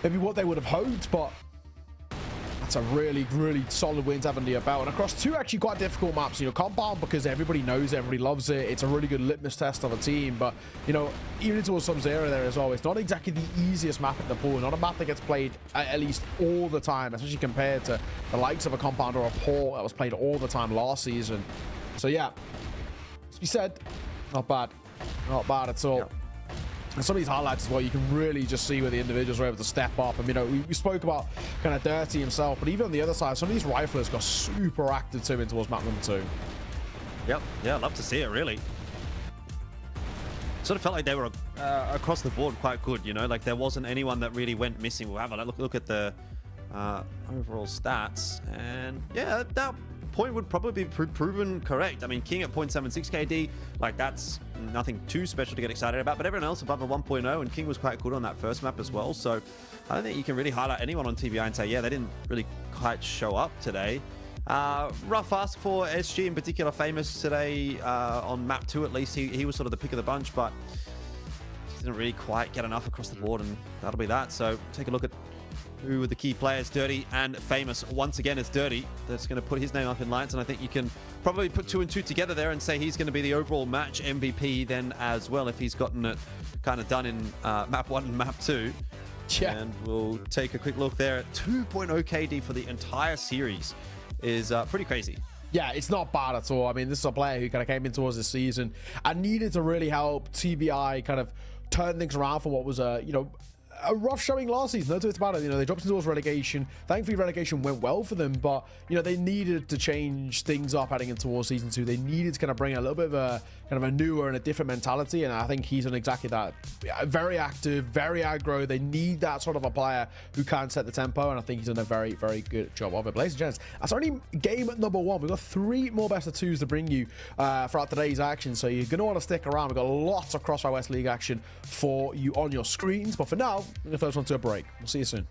what they would have hoped, but that's a really, really solid win to have under your belt. And across 2 actually quite difficult maps. You know, Compound, because everybody knows, everybody loves it. It's a really good litmus test of a team. But, you know, even towards some Zero there as well, it's not exactly the easiest map in the pool. Not a map that gets played at least all the time, especially compared to the likes of a Compound or a Port that was played all the time last season. So, yeah, as we said, not bad. Not bad at all. Yeah. And some of these highlights as well, you can really just see where the individuals were able to step up. And, you know, we spoke about kind of Dirty himself, but even on the other side, some of these riflers got super active too in towards map number 2. Yep. Yeah, I'd love to see it, really. Sort of felt like they were across the board quite good, you know, like there wasn't anyone that really went missing. We'll have a look at the overall stats, and yeah, that point would probably be proven correct. I mean, King at 0.76 KD, like that's nothing too special to get excited about, but everyone else above a 1.0, and King was quite good on that first map as well. So I don't think you can really highlight anyone on TBI and say, yeah, they didn't really quite show up today. Rough ask for SG in particular, famous today on map 2 at least. He was sort of the pick of the bunch, but didn't really quite get enough across the board, and that'll be that. So take a look at who were the key players. Dirty and Famous. Once again, it's Dirty that's going to put his name up in lights, and I think you can probably put 2 and 2 together there and say he's going to be the overall match MVP then as well, if he's gotten it kind of done in map 1 and map 2. Yeah. And we'll take a quick look there at 2.0 KD for the entire series. Is pretty crazy. Yeah, it's not bad at all. I mean, this is a player who kind of came in towards this season and needed to really help TBI kind of turn things around for what was a, you know, a rough showing last season. No two ways about it. You know, they dropped towards relegation. Thankfully, relegation went well for them, but you know, they needed to change things up heading into towards season 2. They needed to kind of bring a little bit of a kind of a newer and a different mentality, and I think he's on exactly that. Very active, very aggro. They need that sort of a player who can set the tempo, and I think he's done a very, very good job of it. But ladies and gents, that's only game number 1. We've got 3 more best of 2s to bring you throughout today's action, so you're going to want to stick around. We've got lots of CrossFire West League action for you on your screens, but for now, the first one to a break. We'll see you soon.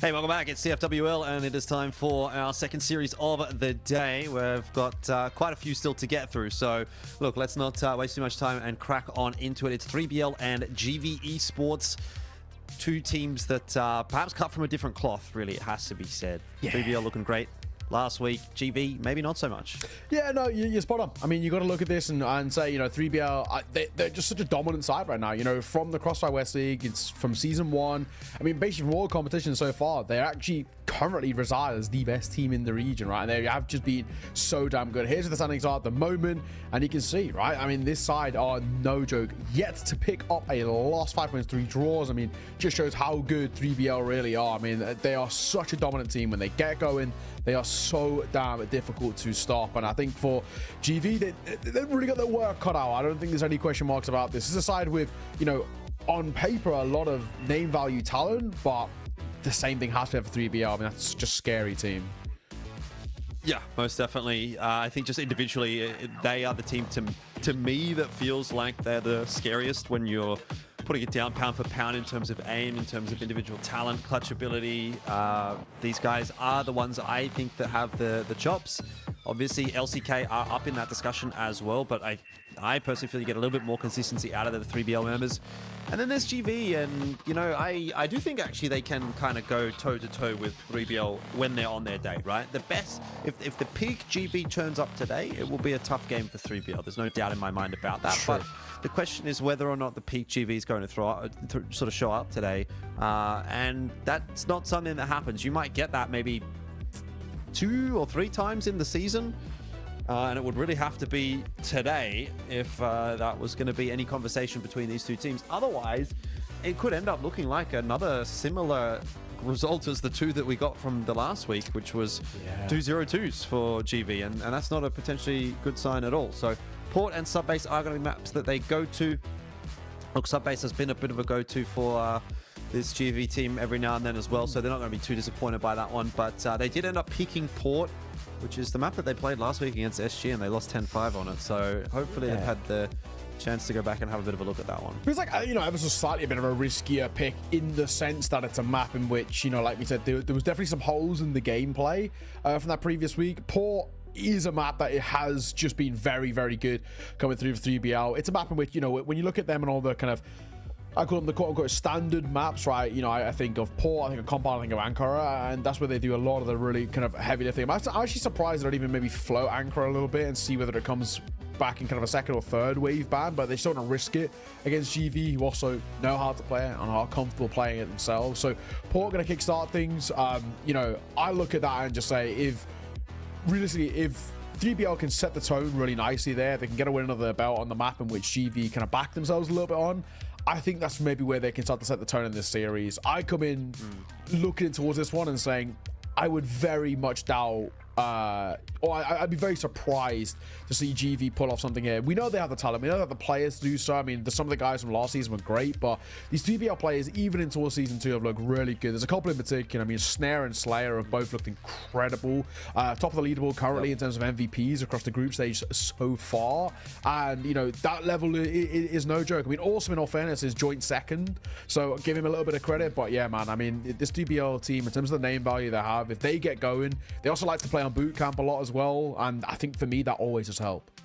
Hey, welcome back. It's CFWL, and it is time for our second series of the day. We've got quite a few still to get through. So, look, let's not waste too much time and crack on into it. It's 3BL and GV Esports. Two teams that perhaps cut from a different cloth, really, it has to be said. Yeah. 3BL looking great last week. GV, maybe not so much. Yeah, no, you're spot on. I mean, you got to look at this and say, you know, 3BL, they're just such a dominant side right now. You know, from the CrossFire West League, it's from Season 1. I mean, basically from all competitions so far, they're actually currently reside as the best team in the region, right? And they have just been so damn good. Here's what the standings are at the moment, and you can see, right? I mean, this side are no joke, yet to pick up a loss, 5 points, 3 draws. I mean, just shows how good 3BL really are. I mean, they are such a dominant team. When they get going, they are so damn difficult to stop. And I think for GV, they've really got their work cut out. I don't think there's any question marks about this. This is a side with, you know, on paper, a lot of name value talent, but the same thing has to be for 3BL. I mean, that's just a scary team. Yeah, most definitely. I think just individually, they are the team to me that feels like they're the scariest when you're putting it down pound for pound in terms of aim, in terms of individual talent, clutch ability. These guys are the ones I think that have the chops. Obviously, LCK are up in that discussion as well, but I personally feel you get a little bit more consistency out of the 3BL members. And then there's GV, and, you know, I do think actually they can kind of go toe-to-toe with 3BL when they're on their day, right? The best, if the peak GV turns up today, it will be a tough game for 3BL. There's no doubt in my mind about that. Sure. But the question is whether or not the peak GV is going to sort of show up today. And that's not something that happens. You might get that maybe 2 or 3 times in the season. And it would really have to be today if that was going to be any conversation between these two teams. Otherwise, it could end up looking like another similar result as the 2 that we got from the last week, which was 2-0-2s for GV. And that's not a potentially good sign at all. So Port and Subbase are going to be maps that they go to. Look, Subbase has been a bit of a go-to for this GV team every now and then as well, so they're not going to be too disappointed by that one. But they did end up picking Port, which is the map that they played last week against SG, and they lost 10-5 on it. So hopefully they've had the chance to go back and have a bit of a look at that one. Feels like, you know, it was a slightly a bit of a riskier pick in the sense that it's a map in which, you know, like we said, there was definitely some holes in the gameplay from that previous week. Port is a map that it has just been very, very good coming through for 3BL. It's a map in which, you know, when you look at them and all the kind of, I call them the quote-unquote standard maps, right? You know, I think of Port, I think of Compound, I think of Ankara, and that's where they do a lot of the really kind of heavy lifting. I'm actually surprised they don't even maybe float Ankara a little bit and see whether it comes back in kind of a second or third wave ban, but they still don't risk it against GV, who also know how to play it and are comfortable playing it themselves. So Port going to kickstart things. You know, I look at that and just say, if 3BL can set the tone really nicely there, they can get a win under their belt on the map in which GV kind of back themselves a little bit on, I think that's maybe where they can start to set the tone in this series. I come in looking towards this one and saying I would very much doubt, or I'd be very surprised to see GV pull off something here. We know they have the talent. We know that the players do so. I mean, some of the guys from last season were great, but these 3BL players, even in towards season 2, have looked really good. There's a couple in particular. I mean, Snare and Slayer have both looked incredible. Top of the leaderboard currently in terms of MVPs across the group stage so far. And, you know, that level is no joke. I mean, Awesome, in all fairness, is joint second. So give him a little bit of credit. But yeah, man, I mean, this 3BL team, in terms of the name value they have, if they get going, they also like to play on boot camp a lot as well, and I think for me that always has helped.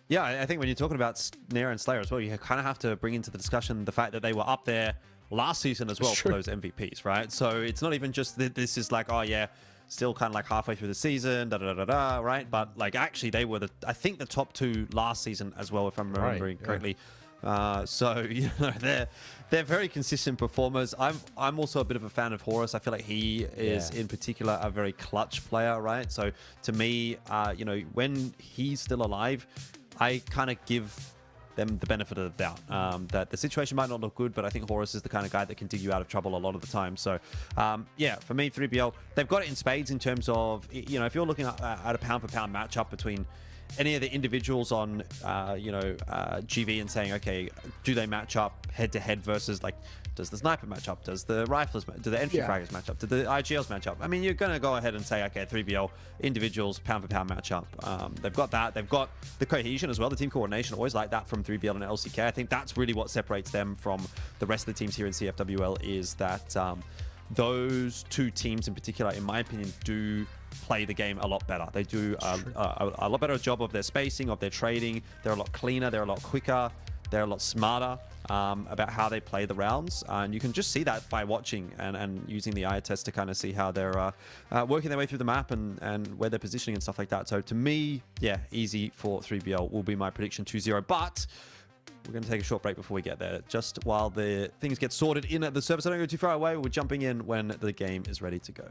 Yeah, I think when you're talking about Snare and Slayer as well, you kind of have to bring into the discussion the fact that they were up there last season as well for those MVPs, right? So it's not even just that this is like, oh yeah, still kind of like halfway through the season, right? But like actually they were I think the top 2 last season as well, if I'm remembering correctly. So you know they're very consistent performers. I'm also a bit of a fan of Horus. I feel like he is in particular a very clutch player, right? So to me, you know, when he's still alive, I kind of give them the benefit of the doubt. That the situation might not look good, but I think Horus is the kind of guy that can dig you out of trouble a lot of the time. So yeah, for me, 3BL, they've got it in spades in terms of, you know, if you're looking at a pound for pound matchup between any of the individuals on, you know, GV and saying, okay, do they match up head to head versus, like, does the sniper match up? Does the riflers, do the entry fraggers match up? Do the IGLs match up? I mean, you're going to go ahead and say, okay, 3BL individuals, pound for pound matchup. They've got that. They've got the cohesion as well, the team coordination. Always like that from 3BL and LCK. I think that's really what separates them from the rest of the teams here in CFWL, is that those two teams in particular, in my opinion, do play the game a lot better. They do a lot better job of their spacing, of their trading. They're a lot cleaner, they're a lot quicker, they're a lot smarter about how they play the rounds. And you can just see that by watching and using the eye test to kind of see how they're working their way through the map and where they're positioning and stuff like that. So to me, yeah, easy for 3BL will be my prediction 2-0. But we're going to take a short break before we get there. Just while the things get sorted in at the service, I don't go too far away. We're jumping in when the game is ready to go.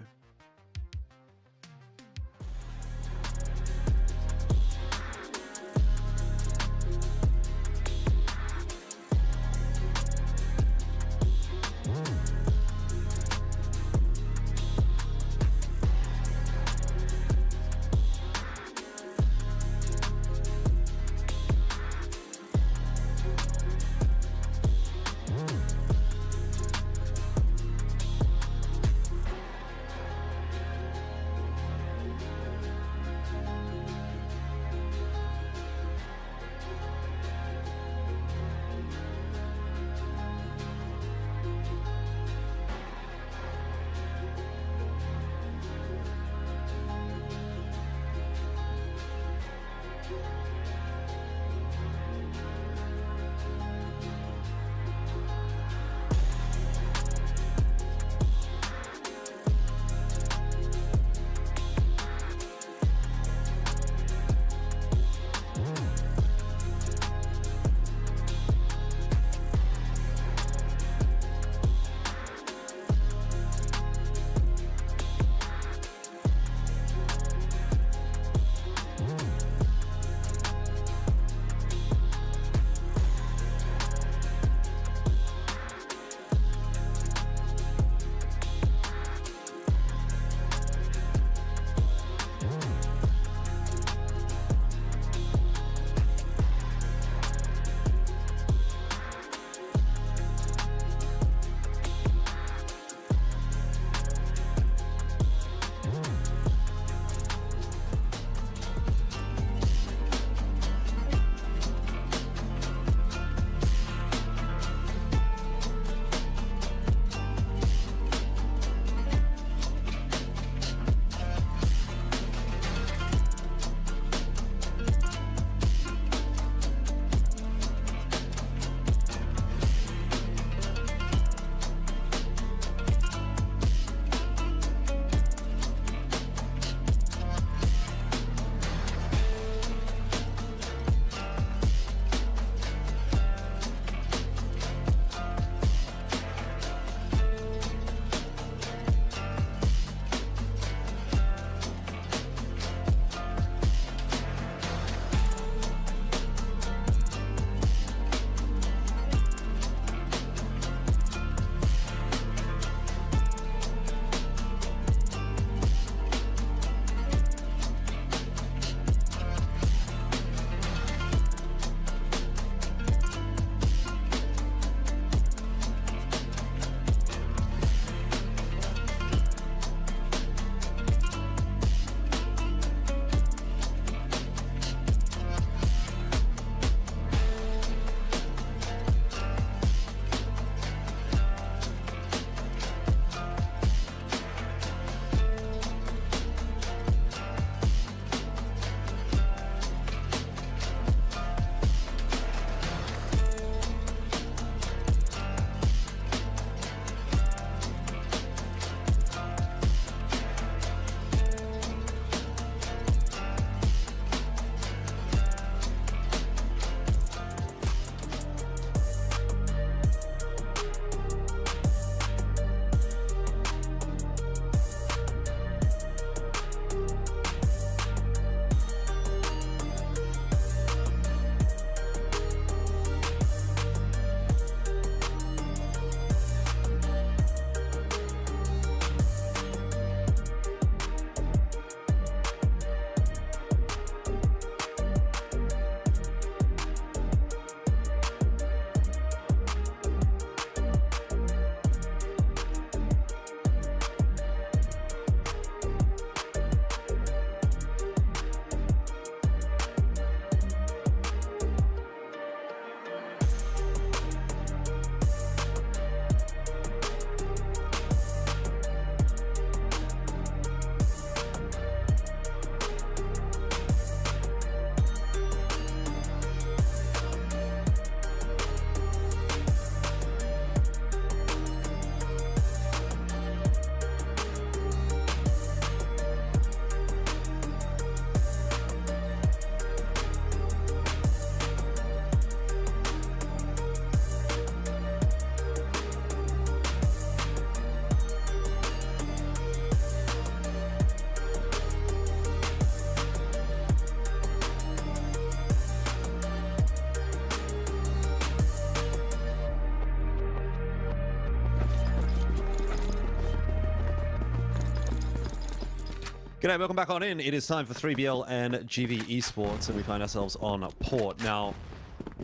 G'day, welcome back on in. It is time for 3BL and GV Esports, and we find ourselves on Port. Now,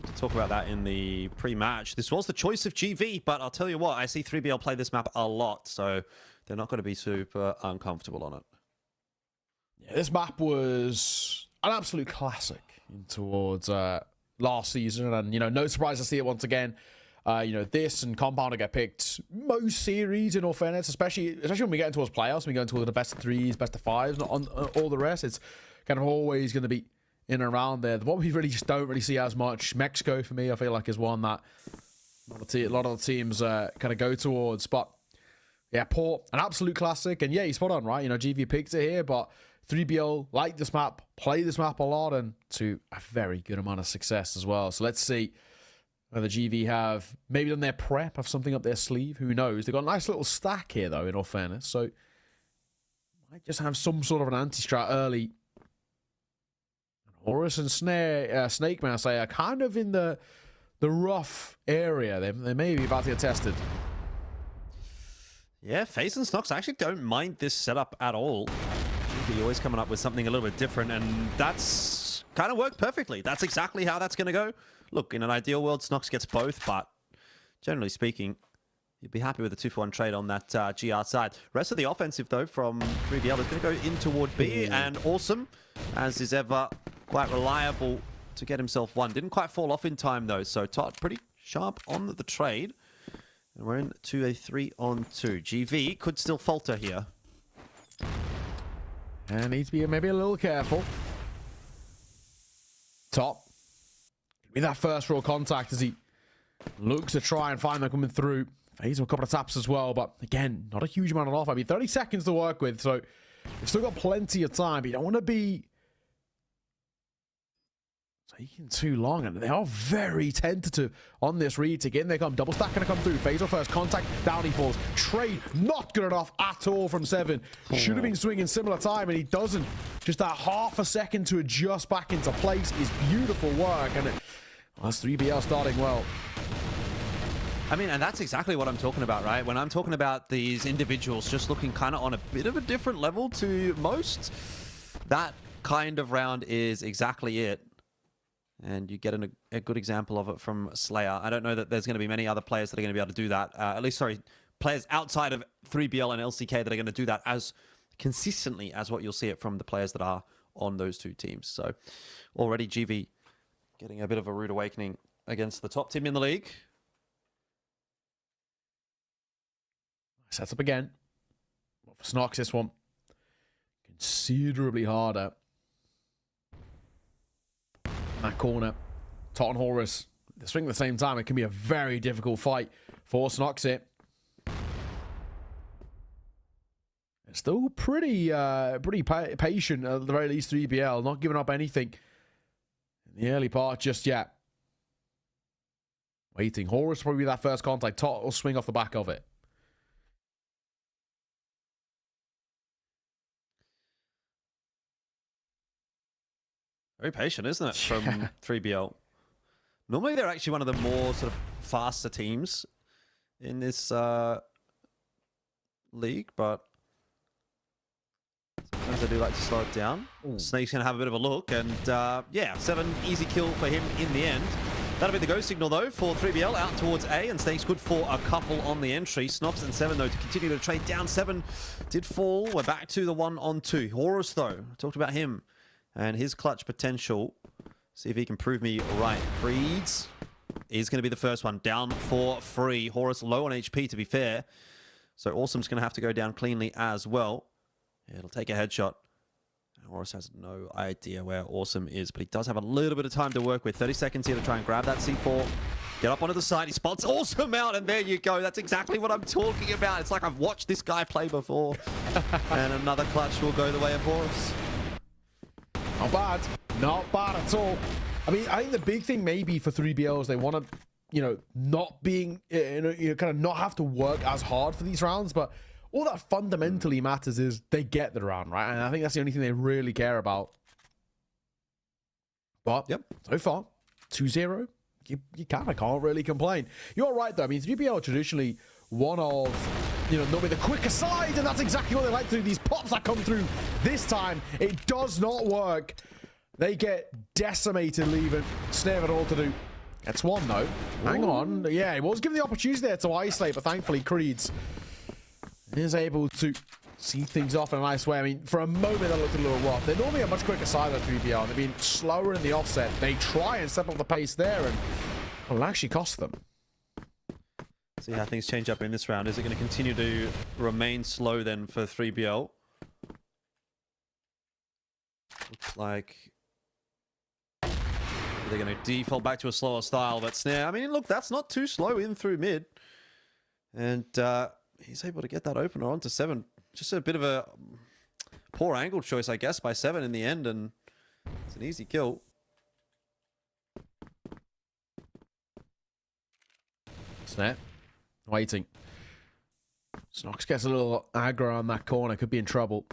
to talk about that in the pre-match, this was the choice of GV, but I'll tell you what, I see 3BL play this map a lot, so they're not going to be super uncomfortable on it. Yeah, this map was an absolute classic towards last season, and no surprise to see it once again. This and Compounder get picked most series, in all fairness, especially when we get into towards playoffs, we go into the best of threes, best of fives, not on all the rest. It's kind of always going to be in and around there. The one we really just don't really see as much, Mexico for me, I feel like is one that a lot of the teams kind of go towards. But yeah, Port, an absolute classic, and yeah, he's spot on, right? GV picked it here, but 3BL like this map, play this map a lot, and to a very good amount of success as well. So let's see whether GV have maybe done their prep, have something up their sleeve. Who knows? They've got a nice little stack here, though, in all fairness. So might just have some sort of an anti-strat early. Horus and Snake Man, I say, are kind of in the rough area. They may be about to get tested. Yeah, FaZe and Snox, I actually don't mind this setup at all. GV always coming up with something a little bit different, and that's kind of worked perfectly. That's exactly how that's going to go. Look, in an ideal world, Snox gets both, but generally speaking, you'd be happy with a 2-for-1 trade on that GR side. Rest of the offensive, though, from 3BL is going to go in toward B, and Awesome, as is ever, quite reliable to get himself one. Didn't quite fall off in time, though, so Todd pretty sharp on the trade. And we're into a 3-on-2. GV could still falter here. And needs to be maybe a little careful. Top. With that first real contact as he looks to try and find them coming through. FaZe with a couple of taps as well, but again, not a huge amount of off. 30 seconds to work with, so you've still got plenty of time, but you don't want to be taking too long, and they are very tentative on this retake. In they come, double stack gonna come through. FaZe first contact, down he falls. Trade not good enough at all from 7. Should have been swinging similar time, and he doesn't. Just that half a second to adjust back into place is beautiful work, and that's 3BL starting well. I mean, and that's exactly what I'm talking about, right? When I'm talking about these individuals just looking kind of on a bit of a different level to most, that kind of round is exactly it. And you get a good example of it from Slayer. I don't know that there's going to be many other players that are going to be able to do that. At least, sorry, players outside of 3BL and LCK that are going to do that as consistently as what you'll see it from the players that are on those two teams. So already GV getting a bit of a rude awakening against the top team in the league. Sets up again. For Snox, this one considerably harder. In that corner, Tot and Horus, they swing at the same time. It can be a very difficult fight for Snox here. It's still pretty patient at the very least. 3BL not giving up anything in the early part just yet. Waiting. Horus probably that first contact. Tot will swing off the back of it. Very patient, isn't it, from 3BL? Normally, they're actually one of the more sort of faster teams in this league, but sometimes they do like to slow it down. Snake's going to have a bit of a look, and yeah, 7 easy kill for him in the end. That'll be the go signal, though, for 3BL out towards A, and Snake's good for a couple on the entry. Snox and 7, though, to continue to trade down. 7 did fall. We're back to the 1-on-2. Horus, though, talked about him and his clutch potential. See if he can prove me right. Breeds is going to be the first one. Down for free. Horus low on HP, to be fair. So Awesome's going to have to go down cleanly as well. It'll take a headshot. Horus has no idea where Awesome is, but he does have a little bit of time to work with. 30 seconds here to try and grab that C4. Get up onto the side. He spots Awesome out, and there you go. That's exactly what I'm talking about. It's like I've watched this guy play before. And another clutch will go the way of Horus. Not bad. Not bad at all. I mean, I think the big thing maybe for 3BL is they want to, not being, kind of not have to work as hard for these rounds, but all that fundamentally matters is they get the round, right? And I think that's the only thing they really care about. But so far, 2-0, you kind of can't really complain. You're right, though. I mean, 3BL traditionally one of, you know, they'll be the quicker side, and that's exactly what they like to do. These pops that come through this time, it does not work. They get decimated, leaving Snare it all to do. That's one, though. Hang on. Yeah, he was given the opportunity there to isolate, but thankfully Creeds is able to see things off in a nice way. I mean, for a moment, that looked a little rough. They're normally a much quicker side of 3BL, and they've been slower in the offset. They try and step up the pace there, and it'll actually cost them. See how things change up in this round. Is it going to continue to remain slow then for 3BL? Looks like they're going to default back to a slower style, but Snare, I mean, look, that's not too slow in through mid. And he's able to get that opener onto 7. Just a bit of a poor angle choice, I guess, by 7 in the end, and it's an easy kill. Snare, waiting. Snox gets a little aggro on that corner, could be in trouble.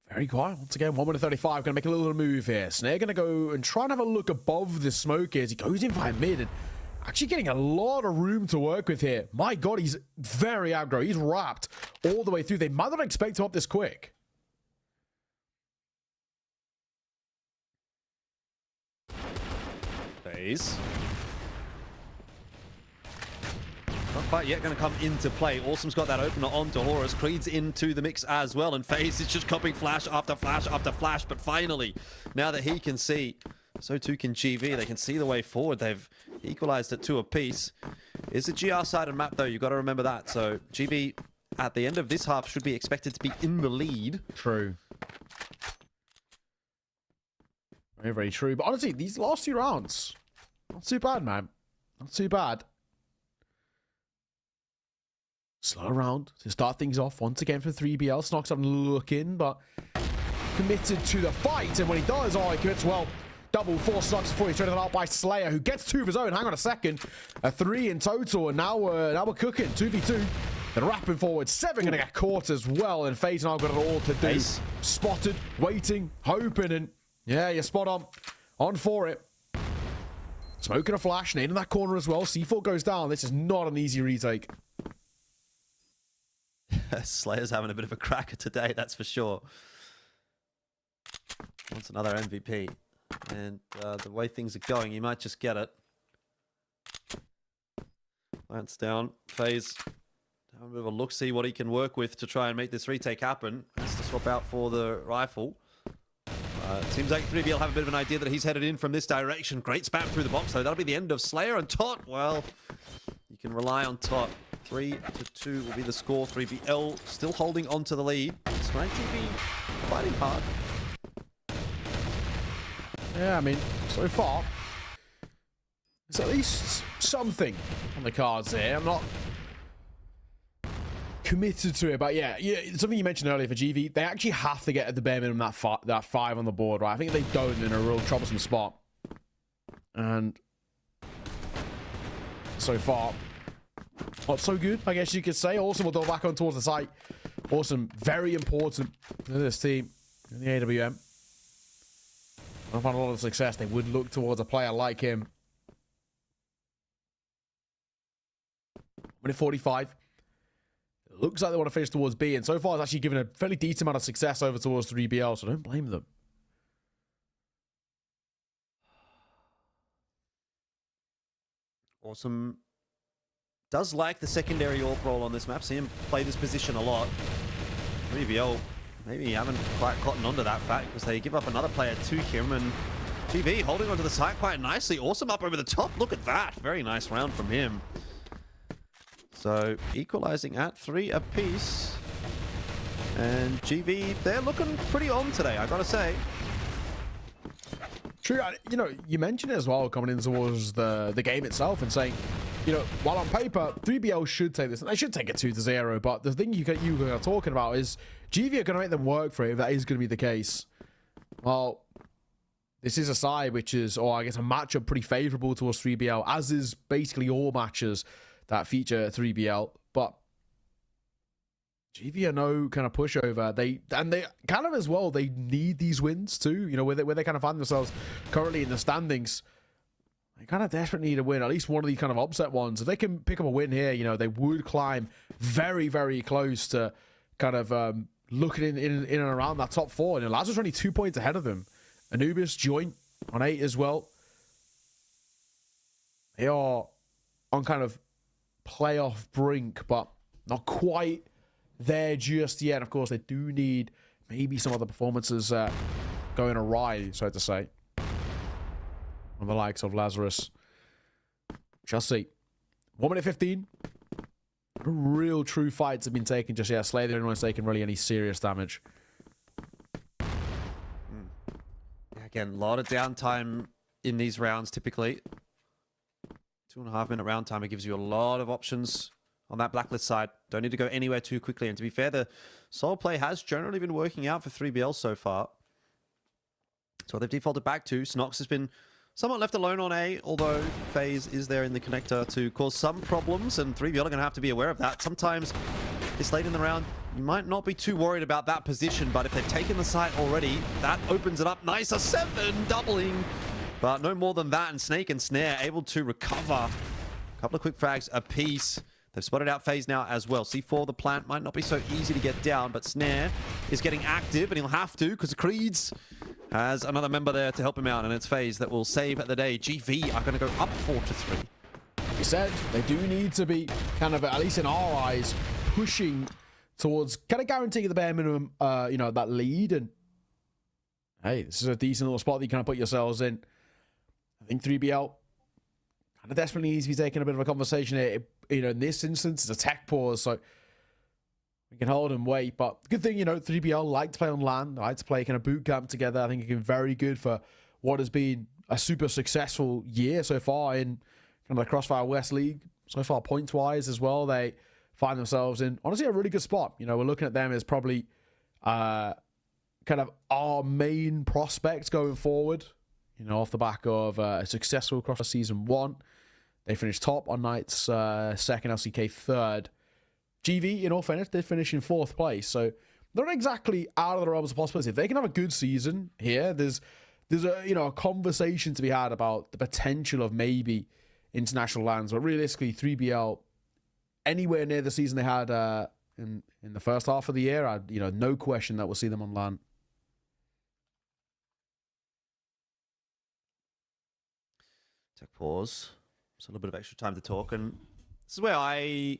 Very quiet. Once again, 1 minute 35. Going to make a little move here. Snare going to go and try and have a look above the smoke as he goes in via mid. And actually getting a lot of room to work with here. My God, he's very aggro. He's wrapped all the way through. They might not expect him up this quick. FaZe. Not quite yet going to come into play. Awesome's got that opener onto Horus. Creed's into the mix as well. And FaZe is just copying flash after flash after flash. But finally, now that he can see, so too can GV. They can see the way forward. They've equalized at 2 apiece. It's a GR-sided map, though. You've got to remember that. So GV, at the end of this half, should be expected to be in the lead. True. Very, very true. But honestly, these last 2 rounds, not too bad, man. Not too bad. Slow round to start things off once again for 3BL. Snox having a look in, but committed to the fight. And when he does, he commits well. Double 4 Snox before he's traded out by Slayer, who gets 2 of his own. Hang on a second. A 3 in total, and now we're cooking. 2v2. Then wrapping forward. 7 going to get caught as well, and FaZe now got it all to do. Nice. Spotted, waiting, hoping, and yeah, you're spot on. On for it. Smoking a flash, and in that corner as well. C4 goes down. This is not an easy retake. Slayer's having a bit of a cracker today, that's for sure. Wants another MVP. And the way things are going, you might just get it. Lance down. FaZe having a bit of a look, see what he can work with to try and make this retake happen. Has to swap out for the rifle. Seems like 3BL have a bit of an idea that he's headed in from this direction. Great spam through the box, though. That'll be the end of Slayer and Tot. Well, you can rely on Tot. 3-2 will be the score. 3BL still holding on to the lead. Despite GB fighting hard. Yeah, I mean, so far, there's at least something on the cards here. I'm not committed to it, but yeah, something you mentioned earlier for GV, they actually have to get at the bare minimum that 5 on the board, right? I think if they don't, they're in a real troublesome spot. And so far, not so good, I guess you could say. Awesome will go back on towards the site. Awesome, very important to this team in the AWM. I've had a lot of success. They would look towards a player like him. Minute 45. It looks like they want to finish towards B, and so far it's actually given a fairly decent amount of success over towards 3BL, so don't blame them. Awesome. Does like the secondary AWP role on this map. See him play this position a lot. 3BL maybe haven't quite gotten onto that fact because they give up another player to him, and GV holding onto the site quite nicely. Awesome up over the top. Look at that. Very nice round from him. So equalizing at 3 apiece. And GV, they're looking pretty on today, I gotta say. True, you know, you mentioned it as well coming in towards the game itself and saying, you know, while on paper, 3BL should take this, and they should take it 2-0, but the thing you are talking about is GV are going to make them work for it if that is going to be the case. Well, this is a side which is, or I guess a matchup pretty favorable towards 3BL, as is basically all matches that feature 3BL, but GV are no kind of pushover. They kind of as well, they need these wins too. You know, where they kind of find themselves currently in the standings. They kind of desperately need a win, at least one of these kind of upset ones. If they can pick up a win here, you know, they would climb very, very close to kind of looking in and around that top 4. And Lazarus are only 2 points ahead of them. Anubis joint on 8 as well. They are on kind of playoff brink, but not quite there just yet. Of course, they do need maybe some other performances going awry, so to say, on the likes of Lazarus. Shall see. 1 minute 15. No real true fights have been taken just yet. Slay the only one's taken really any serious damage. Again, a lot of downtime in these rounds typically. 2.5 minute round time. It gives you a lot of options on that blacklist side. Don't need to go anywhere too quickly. And to be fair, the solo play has generally been working out for 3BL so far. That's what they've defaulted back to. Snox has been somewhat left alone on A, although FaZe is there in the connector to cause some problems, and 3BL are going to have to be aware of that. Sometimes this late in the round, you might not be too worried about that position, but if they've taken the site already, that opens it up. Nice, a 7, doubling. But no more than that, and Snake and Snare able to recover. A couple of quick frags apiece. They've spotted out FaZe now as well. C4, the plant, might not be so easy to get down, but Snare is getting active, and he'll have to, because Creeds has another member there to help him out, and it's FaZe that will save the day. GV are going to go up 4-3. Like you said, they do need to be kind of, at least in our eyes, pushing towards kind of guaranteeing the bare minimum, you know, that lead. And hey, this is a decent little spot that you kind of put yourselves in. I think 3BL kind of desperately needs to be taking a bit of a conversation here. You know, in this instance, it's a tech pause, so we can hold and wait. But good thing, you know, 3BL like to play on LAN, like to play kind of boot camp together. I think it's been very good for what has been a super successful year so far in kind of the CrossFire West League. So far, points-wise as well, they find themselves in, honestly, a really good spot. You know, we're looking at them as probably kind of our main prospects going forward. You know, off the back of a successful CrossFire Season 1. They finished top on UnKnights, second, LCK third. GV, in all fairness, did finish in 4th place. So they're not exactly out of the realms of possibility. If they can have a good season here, there's a, you know, a conversation to be had about the potential of maybe international lands. But realistically, 3BL, anywhere near the season they had in the first half of the year, you know, no question that we'll see them on LAN. Take pause. Just a little bit of extra time to talk, and this is where I,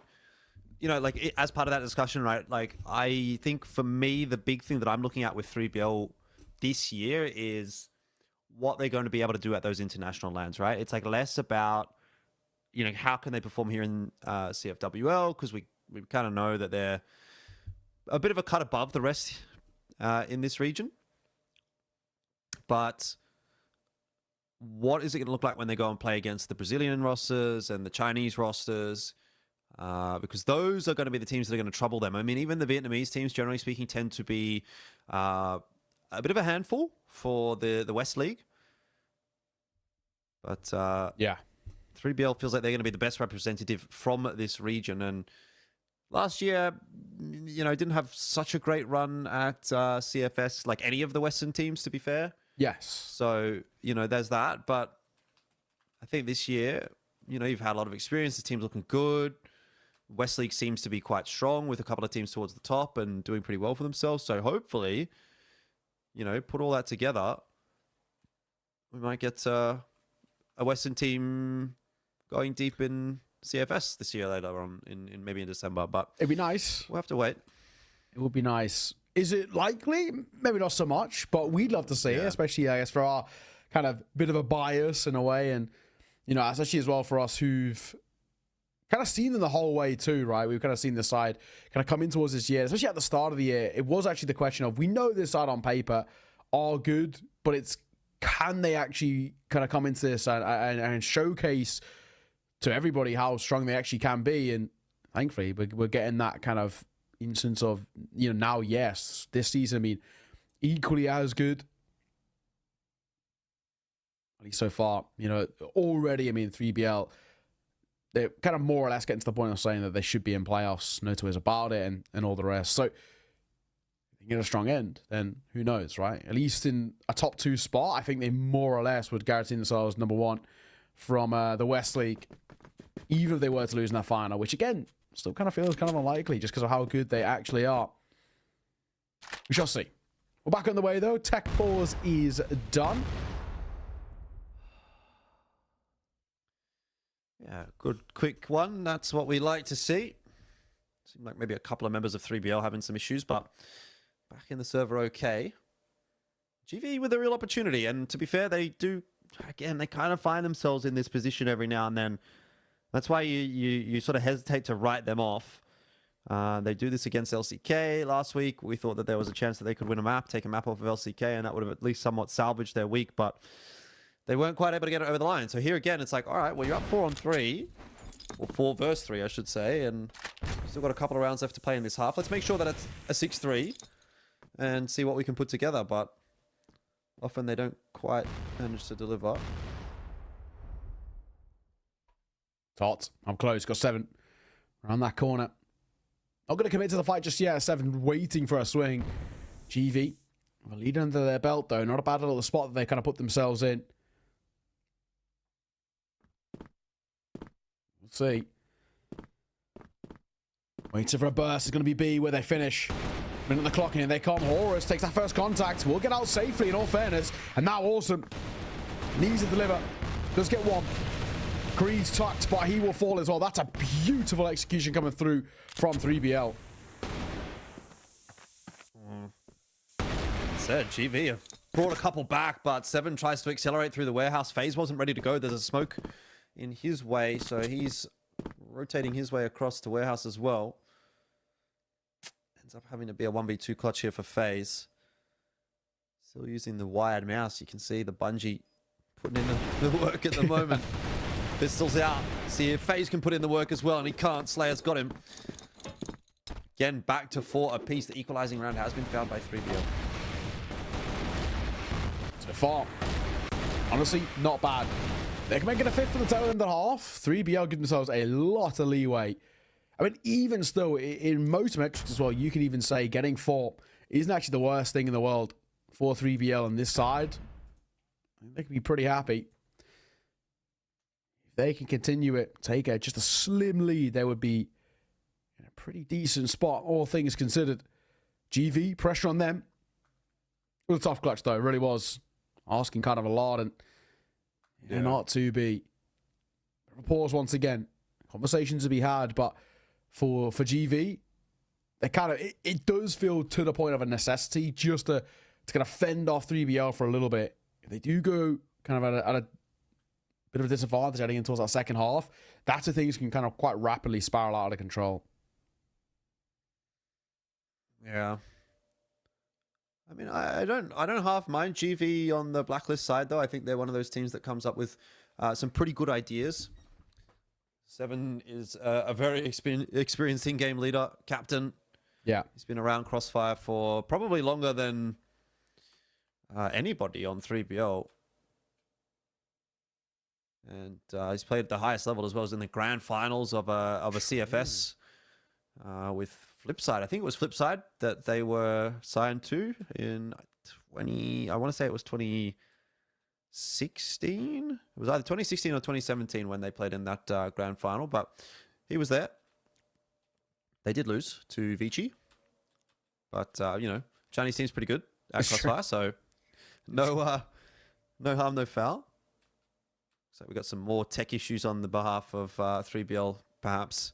you know, like as part of that discussion, right? Like I think for me, the big thing that I'm looking at with 3BL this year is what they're going to be able to do at those international lands, right? It's like less about, you know, how can they perform here in CFWL, because we kind of know that they're a bit of a cut above the rest in this region, but what is it going to look like when they go and play against the Brazilian rosters and the Chinese rosters? Because those are going to be the teams that are going to trouble them. I mean, even the Vietnamese teams, generally speaking, tend to be a bit of a handful for the West League. But yeah, 3BL feels like they're going to be the best representative from this region. And last year, you know, didn't have such a great run at CFS like any of the Western teams, to be fair. Yes. So, you know, there's that. But I think this year, you know, you've had a lot of experience. The team's looking good. West League seems to be quite strong with a couple of teams towards the top and doing pretty well for themselves. So hopefully, you know, put all that together, we might get a Western team going deep in CFS this year later on, in maybe in December. But it'd be nice. We'll have to wait. It would be nice. Is it likely? Maybe not so much, but we'd love to see it, especially, I guess, for our kind of bit of a bias in a way. And, you know, especially as well for us who've kind of seen them the whole way too, right? We've kind of seen the side kind of come in towards this year, especially at the start of the year. It was actually the question of, we know this side on paper are good, but it's, can they actually kind of come into this and showcase to everybody how strong they actually can be? And thankfully, we're getting that kind of instance of, you know, now, yes, this season, I mean, equally as good, at least so far, you know, already. I mean, 3BL they're kind of more or less getting to the point of saying that they should be in playoffs, no two ways about it, and all the rest. So if you get a strong end, then who knows, right? At least in a top 2 spot, I think they more or less would guarantee themselves number 1 from the West League, even if they were to lose in that final, which again, still kind of feels kind of unlikely just because of how good they actually are. We shall see. We're back on the way though. Tech pause is done. Yeah, good quick one. That's what we like to see. Seemed like maybe a couple of members of 3BL having some issues, but back in the server okay. GV with a real opportunity, and to be fair, they do, again, they kind of find themselves in this position every now and then. That's why you sort of hesitate to write them off. They do this against LCK last week. We thought that there was a chance that they could win a map, take a map off of LCK, and that would have at least somewhat salvaged their week, but they weren't quite able to get it over the line. So here again, it's like, all right, well, you're up 4-on-3, or 4 versus 3, I should say, and still got a couple of rounds left to play in this half. Let's make sure that it's a 6-3 and see what we can put together, but often they don't quite manage to deliver. Tot, I'm close, got 7 around that corner. Not going to commit to the fight just yet. 7 waiting for a swing. GV, a lead under their belt though. Not a bad little spot that they kind of put themselves in. Let's see. Waiting for a burst. It's going to be B where they finish. Minute the clock in, they come. Horus takes that first contact. Will get out safely in all fairness. And now Awesome needs to deliver. Does get 1. Creed's tucked, but he will fall as well. That's a beautiful execution coming through from 3BL. Said GV have brought a couple back, but 7 tries to accelerate through the warehouse. FaZe wasn't ready to go. There's a smoke in his way, so he's rotating his way across to warehouse as well. Ends up having to be a 1v2 clutch here for FaZe. Still using the wired mouse. You can see the bungee putting in the work at the moment. Pistols out. See if FaZe can put in the work as well, and he can't. Slayer's got him. Again, back to 4 apiece. The equalizing round has been found by 3BL. So far, honestly, not bad. They can make it a 5th for the tail end of the half. 3BL give themselves a lot of leeway. I mean, even still, in most metrics as well, you can even say getting 4 isn't actually the worst thing in the world for 3BL on this side. They can be pretty happy. They can continue it, take just a slim lead, they would be in a pretty decent spot, all things considered. GV, pressure on them. It was a tough clutch, though. It really was. Asking kind of a lot, and not to be. Pause once again. Conversations to be had, but for GV, they kind of, it does feel to the point of a necessity just to kind of fend off 3BL for a little bit. If they do go kind of at a bit of a disadvantage heading into towards that second half, that's the things can kind of quite rapidly spiral out of control. Yeah. I mean, I don't half mind GV on the blacklist side, though. I think they're one of those teams that comes up with some pretty good ideas. 7 is a very experienced in-game leader, captain. Yeah. He's been around CrossFire for probably longer than anybody on 3BL. And he's played at the highest level as well as in the grand finals of a CFS with Flipside. I think it was Flipside that they were signed to in I want to say it was 2016. It was either 2016 or 2017 when they played in that grand final, but he was there. They did lose to Vici, but you know, Chinese team's pretty good at CrossFire, so no harm, no foul. So we got some more tech issues on the behalf of 3BL, perhaps.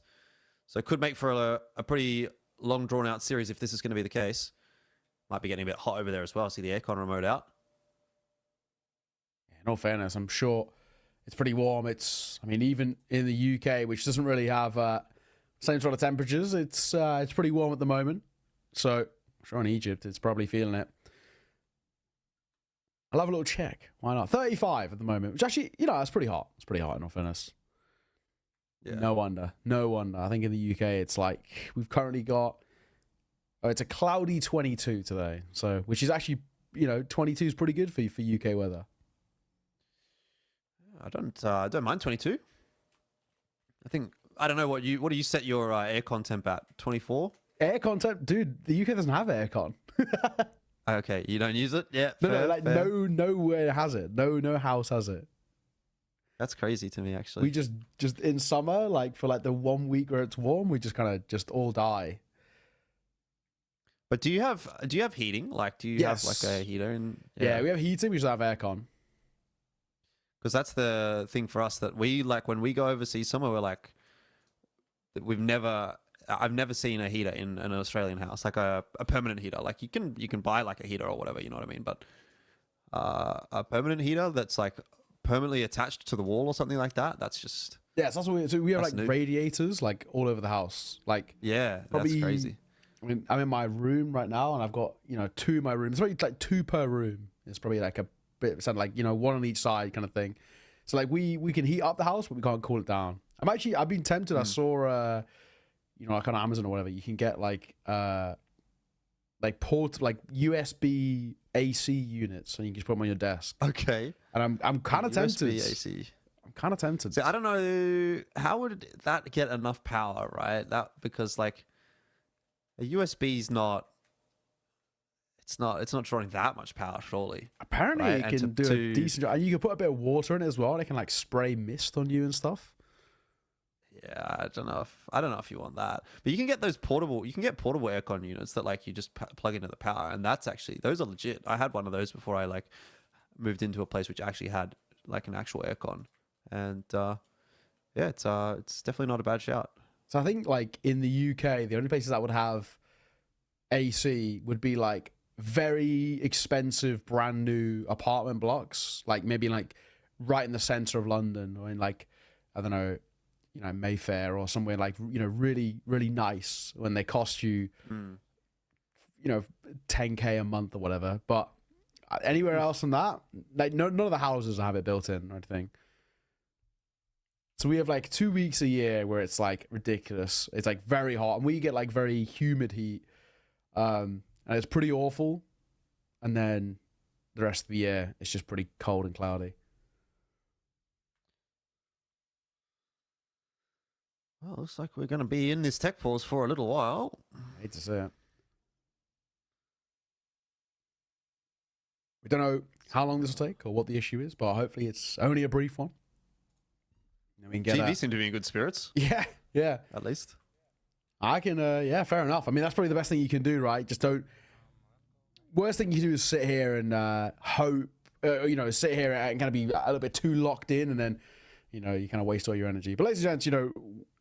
So it could make for a pretty long, drawn-out series if this is going to be the case. Might be getting a bit hot over there as well. See the aircon remote out. In all fairness, I'm sure it's pretty warm. I mean, even in the UK, which doesn't really have same sort of temperatures, it's pretty warm at the moment. So I'm sure in Egypt, it's probably feeling it. I'll have a little check. Why not? 35 at the moment, which actually, you know, that's pretty hot. It's pretty hot in all fairness. Yeah. No wonder. No wonder. I think in the UK, it's like we've currently got, it's a cloudy 22 today. So, which is actually, you know, 22 is pretty good for UK weather. I don't mind 22. I think I don't know what do you set your aircon temp at? 24? Aircon temp, dude. The UK doesn't have aircon. Okay, you don't use it? Yeah. No, nowhere has it. No house has it. That's crazy to me, actually. We just in summer, like for like the 1 week where it's warm, we just kind of just all die. But do you have heating? Like, do you have like a heater? Yeah, we have heating. We just have aircon. Because that's the thing for us that we like when we go overseas somewhere. We're like, I've never seen a heater in an Australian house, like a permanent heater. Like you can buy like a heater or whatever, you know what I mean? But a permanent heater that's like permanently attached to the wall or something like that. That's just that's what we have like radiators like all over the house. Like that's crazy. I mean, I'm in my room right now, and I've got 2 in my room. It's probably like 2 per room. It's probably like a bit sound like 1 on each side kind of thing. So like we can heat up the house, but we can't cool it down. I've been tempted. I saw like on Amazon or whatever, you can get like USB AC units, and you can just put them on your desk. Okay. And I'm kind of tempted. USB AC. I'm kind of tempted. See, I don't know how would that get enough power, right? Because like a USB is not. It's not drawing that much power, surely. Apparently, right? it can do a decent job. And you can put a bit of water in it as well. And it can like spray mist on you and stuff. Yeah, I don't know if you want that, but you can get those portable. You can get portable aircon units that like you just plug into the power, and those are legit. I had one of those before I like moved into a place which actually had like an actual aircon, and it's definitely not a bad shout. So I think like in the UK, the only places that would have AC would be like very expensive brand new apartment blocks, like maybe like right in the center of London, or in like I don't know, Mayfair or somewhere like really really nice, when they cost you 10k a month or whatever. But anywhere else than that, like none of the houses have it built in or anything. So we have like 2 weeks a year where it's like ridiculous. It's like very hot, and we get like very humid heat, and it's pretty awful. And then the rest of the year, it's just pretty cold and cloudy. Well, looks like we're going to be in this tech pause for a little while. I hate to say it. We don't know how long this will take or what the issue is, but hopefully it's only a brief one. We can get TV seem to be in good spirits. Yeah. At least. I can, fair enough. I mean, that's probably the best thing you can do, right? Just don't... Worst thing you can do is sit here and hope, sit here and kind of be a little bit too locked in, and then, you kind of waste all your energy. But ladies and gents,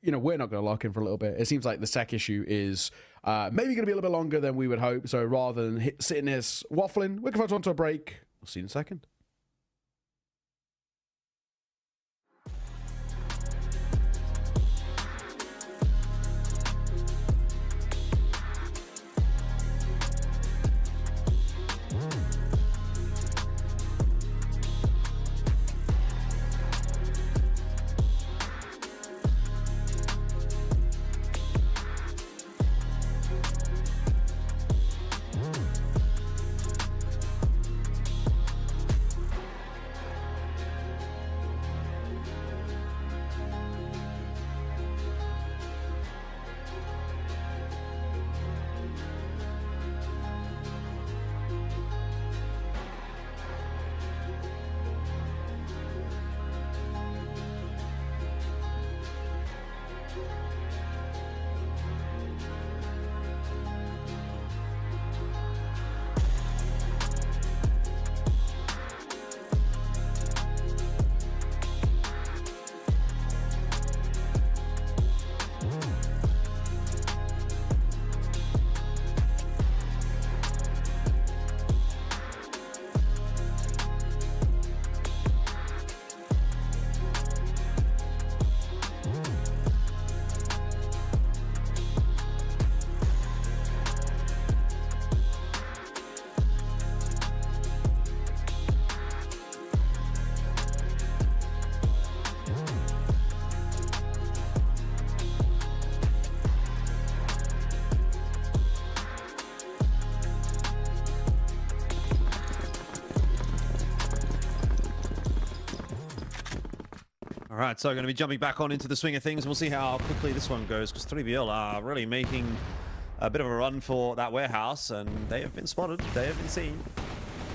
we're not going to lock in for a little bit. It seems like the tech issue is maybe going to be a little bit longer than we would hope. So rather than sitting here waffling, we're going to go on to a break. We'll see you in a second. All right, so going to be jumping back on into the swing of things. We'll see how quickly this one goes, because 3BL are really making a bit of a run for that warehouse, and they have been spotted. They have been seen.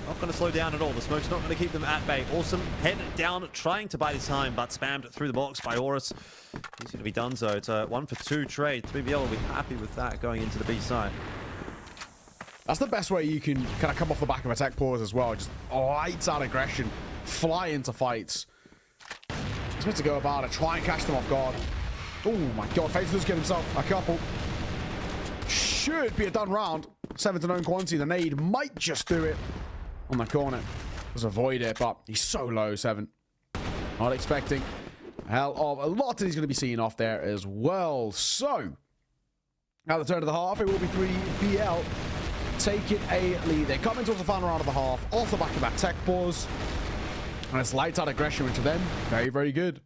Not going to slow down at all. The smoke's not going to keep them at bay. Awesome. Head down, trying to buy this time, but spammed through the box by Horus. He's going to be done, so it's a 1-for-2 trade. 3BL will be happy with that going into the B side. That's the best way you can kind of come off the back of a tech pause as well. Just lights out aggression, fly into fights. He's meant to go about it, try and catch them off guard. Oh my god, FaZe does get himself a couple. Should be a done round. 7 to known quantity. The nade might just do it on the corner. Does avoid it, but he's so low, 7. Not expecting a hell of a lot that he's going to be seeing off there as well. So, at the turn of the half, it will be 3BL taking a lead. They're coming towards the final round of the half, off the back of that tech pause. And it's lights out aggression, which to them, very, very good.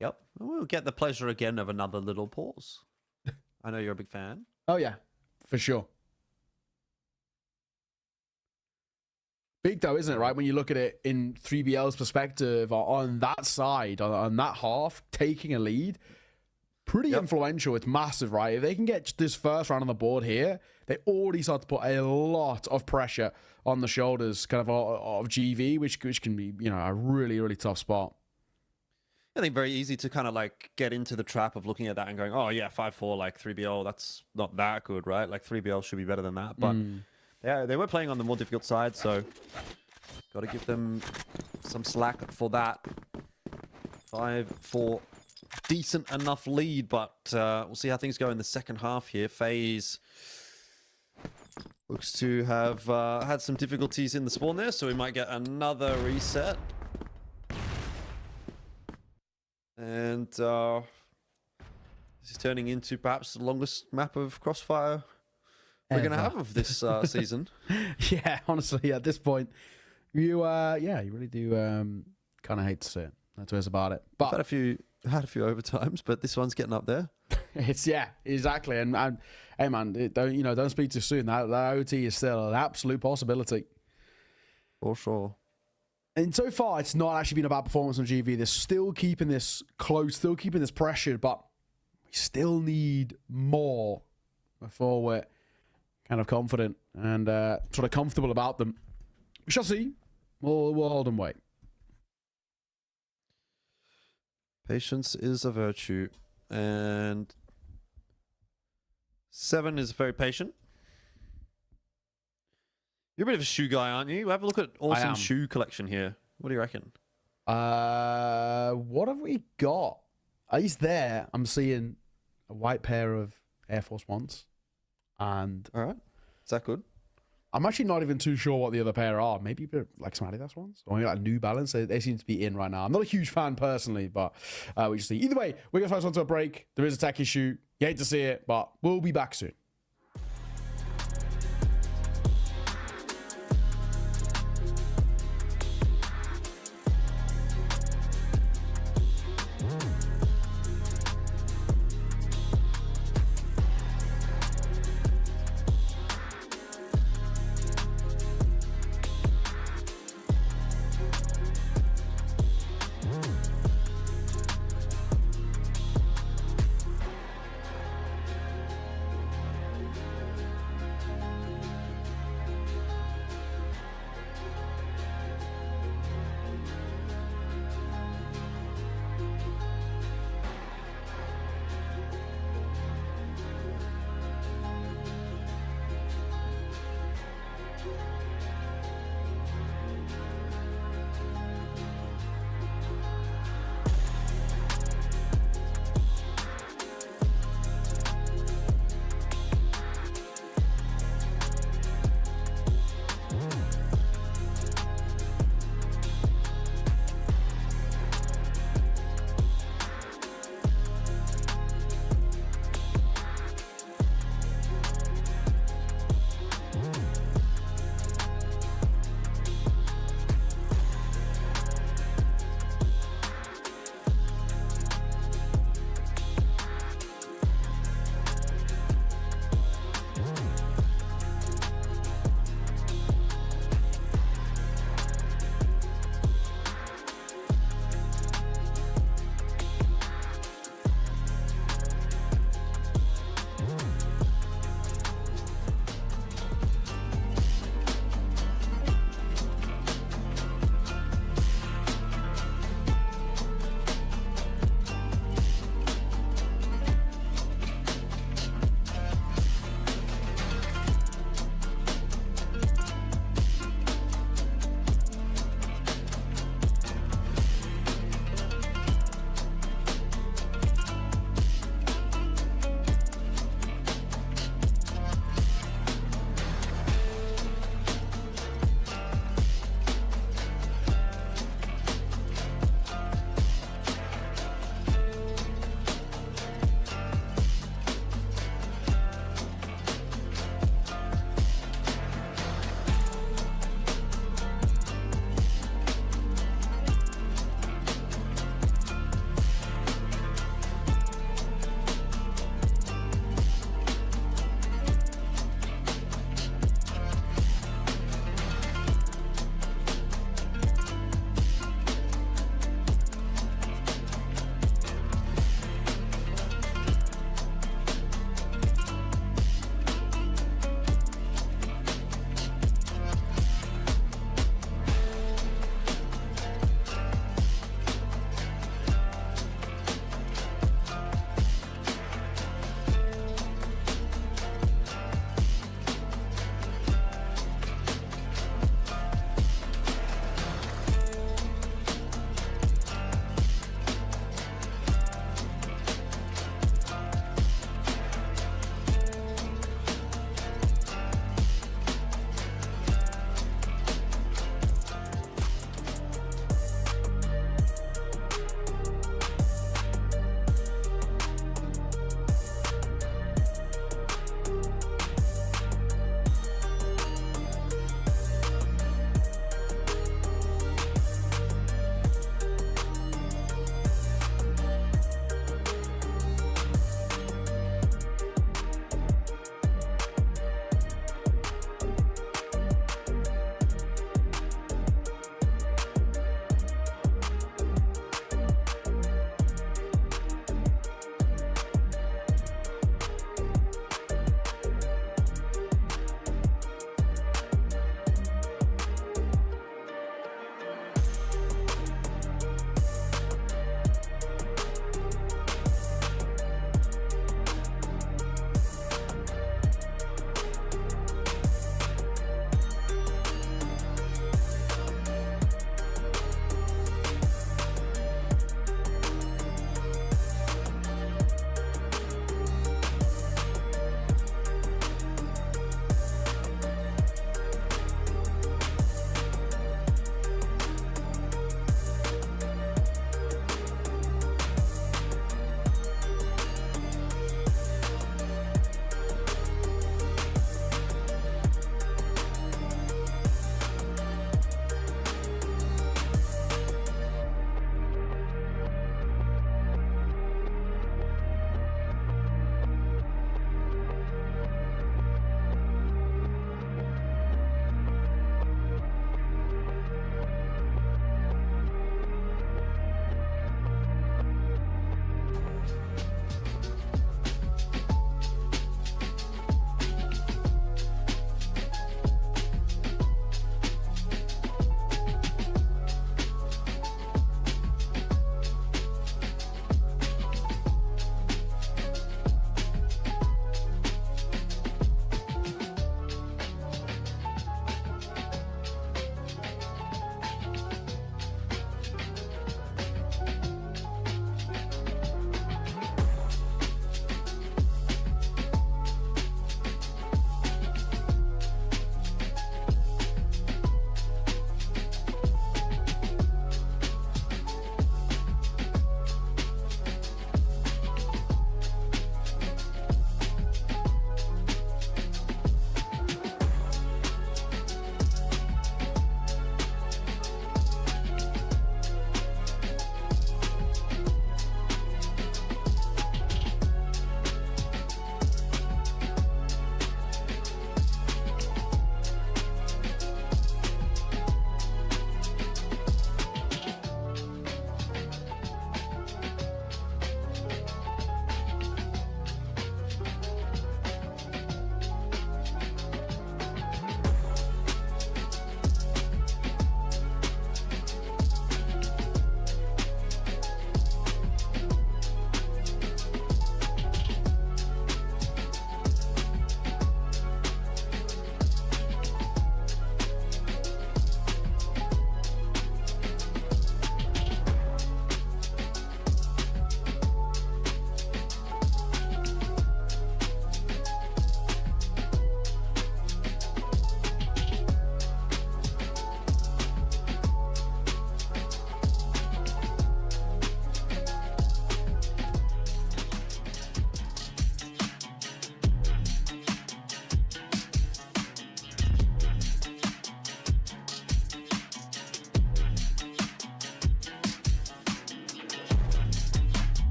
Yep. We'll get the pleasure again of another little pause. I know you're a big fan. Oh, yeah, for sure. Big though, isn't it, right? When you look at it in 3BL's perspective on that side, on that half, taking a lead, pretty influential. It's massive, right? If they can get this first round on the board here, they already start to put a lot of pressure on the shoulders kind of GV, which can be, you know, a really, really tough spot. I think very easy to kind of like get into the trap of looking at that and going, oh yeah, 5-4, like 3BL, that's not that good, right? Like 3BL should be better than that. But yeah, they were playing on the more difficult side, so got to give them some slack for that. 5-4, decent enough lead, but we'll see how things go in the second half here. FaZe looks to have had some difficulties in the spawn there, so we might get another reset. And this is turning into perhaps the longest map of Crossfire we're going to have of this season. Yeah, honestly, at this point, you really do kind of hate to see it. That's what it's about it. But I've had a few overtimes, but this one's getting up there. It's exactly. And hey, man, don't speak too soon. That OT is still an absolute possibility. For sure. And so far, it's not actually been a bad performance on GV. They're still keeping this close, still keeping this pressured, but we still need more before we're kind of confident and sort of comfortable about them. We shall see. We'll hold and wait. Patience is a virtue, and 7 is very patient. You're a bit of a shoe guy, aren't you? Have a look at awesome shoe collection here. What do you reckon? What have we got? At least there, I'm seeing a white pair of Air Force Ones. And all right, is that good? I'm actually not even too sure what the other pair are. Maybe like some Adidas ones, or maybe like New Balance. They seem to be in right now. I'm not a huge fan personally, but we just see. Either way, we're gonna first on to a break. There is a tech issue. You hate to see it, but we'll be back soon.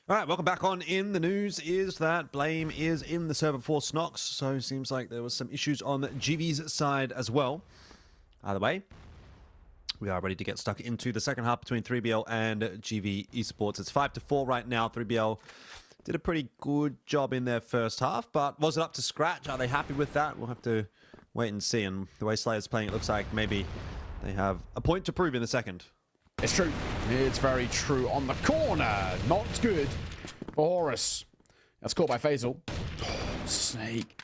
All right, welcome back on. In the news is that Blame is in the server for Snox, so it seems like there was some issues on GV's side as well. Either way, we are ready to get stuck into the second half between 3BL and GV Esports. It's 5-4 right now. 3BL did a pretty good job in their first half, but was it up to scratch? Are they happy with that? We'll have to wait and see. And the way Slayer's playing, it looks like maybe they have a point to prove in the second. It's true. It's very true. On the corner. Not good for Horus. That's caught by Faisal. Oh, Snake.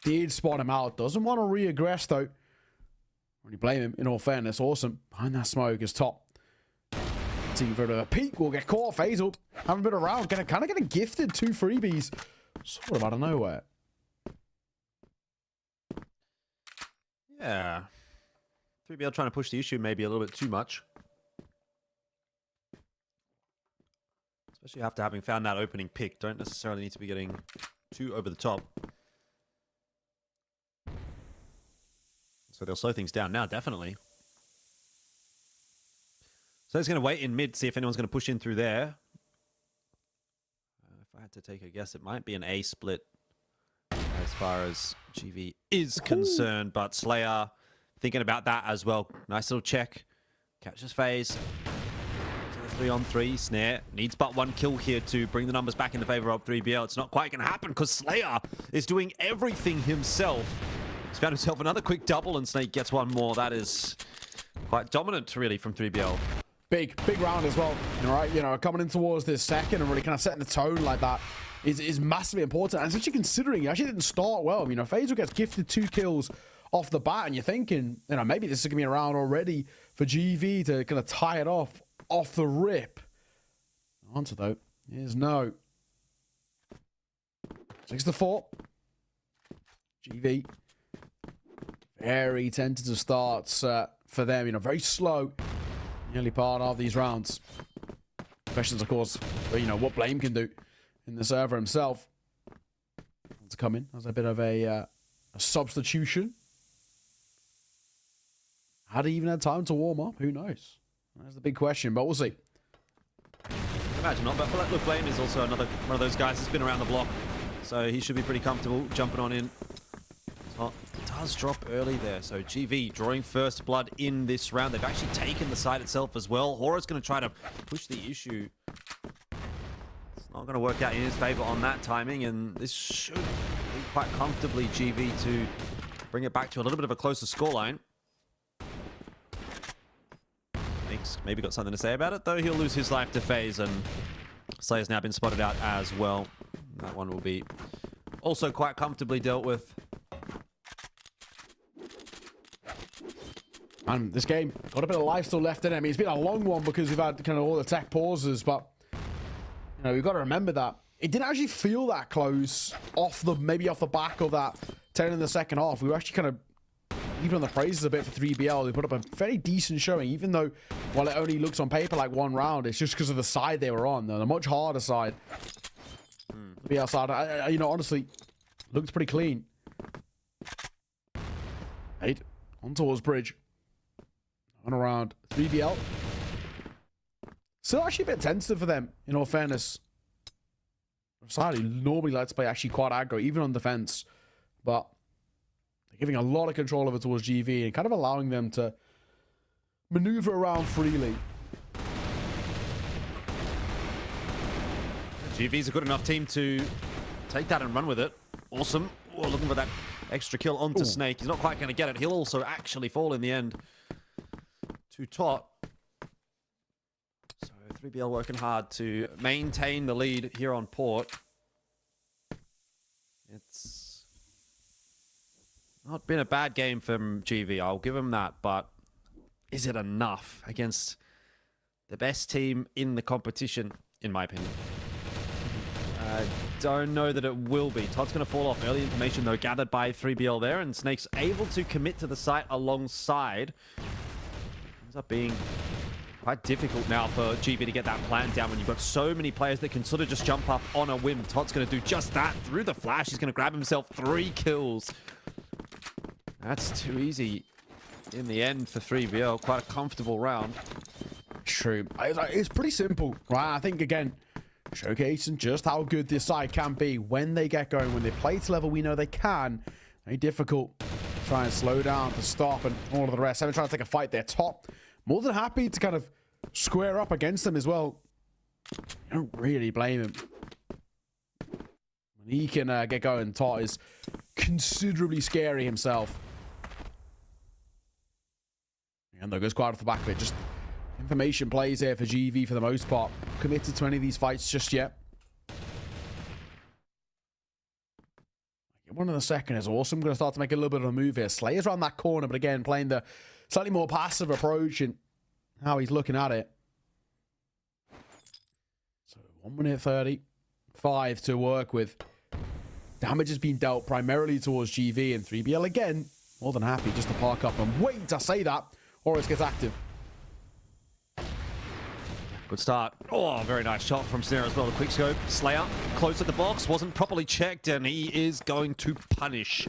Did spot him out. Doesn't want to re-aggress, though. Really blame him, in all fairness. Awesome. Behind that smoke is top. Taking for a peek. Will get caught. Faisal. Haven't been around. Kind of getting gifted 2 freebies. Sort of out of nowhere. Yeah. 3BL trying to push the issue maybe a little bit too much. Especially after having found that opening pick. Don't necessarily need to be getting too over the top. So they'll slow things down now, definitely. So he's going to wait in mid, see if anyone's going to push in through there. If I had to take a guess, it might be an A split as far as GV is concerned. But Slayer thinking about that as well. Nice little check. Catches phase. 3-on-3, Snare needs but 1 kill here to bring the numbers back in the favor of 3BL. It's not quite going to happen because Slayer is doing everything himself. He's found himself another quick double and Snake gets 1 more. That is quite dominant, really, from 3BL. Big round as well. Right, coming in towards this second and really kind of setting the tone like that is massively important. And especially considering he actually didn't start well. Faisal gets gifted 2 kills off the bat, and you're thinking, maybe this is going to be a round already for GV to kind of tie it off the rip. The answer, though, is no. 6-4. GV. Very tentative starts for them. Very slow. The early part of these rounds. Questions, of course, what Blame can do in the server himself. To come in as a bit of a substitution. Had he even had time to warm up? Who knows? That's the big question, but we'll see. Imagine not, but look, Blame is also another one of those guys that's been around the block, so he should be pretty comfortable jumping on in. It does drop early there, so GV drawing first blood in this round. They've actually taken the side itself as well. Horror's going to try to push the issue. It's not going to work out in his favor on that timing, and this should be quite comfortably GV to bring it back to a little bit of a closer scoreline. Maybe got something to say about it, though he'll lose his life to phase, and Slayer's now been spotted out as well. That one will be also quite comfortably dealt with. And this game got a bit of life still left in it. I mean, it's been a long one because we've had kind of all the tech pauses, but we've got to remember that it didn't actually feel that close maybe off the back of that 10 in the second half. We were actually kind of even on the praises a bit for 3BL. They put up a very decent showing, even though while it only looks on paper like 1 round, it's just because of the side they were on. They're the much harder side. 3BL side, honestly, looks pretty clean. 8 on towards bridge. On around 3BL. Still actually a bit tentative for them, in all fairness. Side who normally likes to play actually quite aggro, even on defense. But they're giving a lot of control over towards GV and kind of allowing them to maneuver around freely. GV's a good enough team to take that and run with it. Awesome. Oh, looking for that extra kill onto Snake. He's not quite going to get it. He'll also actually fall in the end to Tot. So 3BL working hard to maintain the lead here on Port. It's not been a bad game from GV, I'll give him that, but is it enough against the best team in the competition, in my opinion? I don't know that it will be. Todd's going to fall off. Early information, though, gathered by 3BL there, and Snake's able to commit to the site alongside. Ends up being quite difficult now for GV to get that plan down when you've got so many players that can sort of just jump up on a whim. Todd's going to do just that through the flash. He's going to grab himself 3 kills. That's too easy in the end for 3BL. Quite a comfortable round. True. It's pretty simple, right? I think, again, showcasing just how good this side can be when they get going. When they play to level, we know they can. Very difficult to try and slow down, to stop, and all of the rest. Seven trying to take a fight there top. More than happy to kind of square up against them as well. I don't really blame him. When he can get going, Tot is considerably scary himself. And there goes quite off the back of it. Just information plays here for GV for the most part. Committed to any of these fights just yet. One in the second is awesome. Going to start to make a little bit of a move here. Slayer's around that corner, but again, playing the slightly more passive approach and how he's looking at it. So 1 minute 35 to work with. Damage has been dealt primarily towards GV, and 3BL again, more than happy just to park up and wait to say that. Horus gets active. Good start. Oh, very nice shot from Snare as well. The quick scope. Slayer close at the box. Wasn't properly checked, and he is going to punish.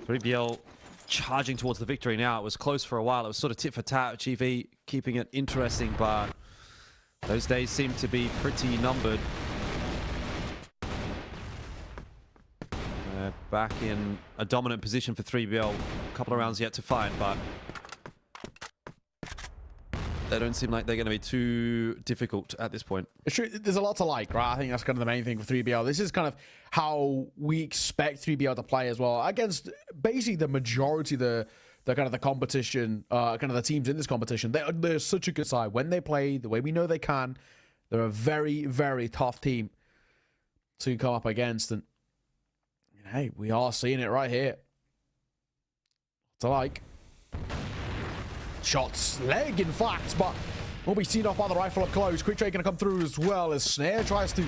3BL charging towards the victory now. It was close for a while. It was sort of tit for tat. GV keeping it interesting, but those days seem to be pretty numbered. Back in a dominant position for 3BL. A couple of rounds yet to find, but they don't seem like they're going to be too difficult at this point. It's true. There's a lot to like, right? I think that's kind of the main thing for 3BL. This is kind of how we expect 3BL to play as well against basically the majority, the kind of the competition, kind of the teams in this competition. They're such a good side. When they play the way we know they can, they're a very, very tough team to come up against. And hey, we are seeing it right here. To like. Shots, leg in fact, but will be seen off by the rifle up close. Quick trade going to come through as well as Snare tries to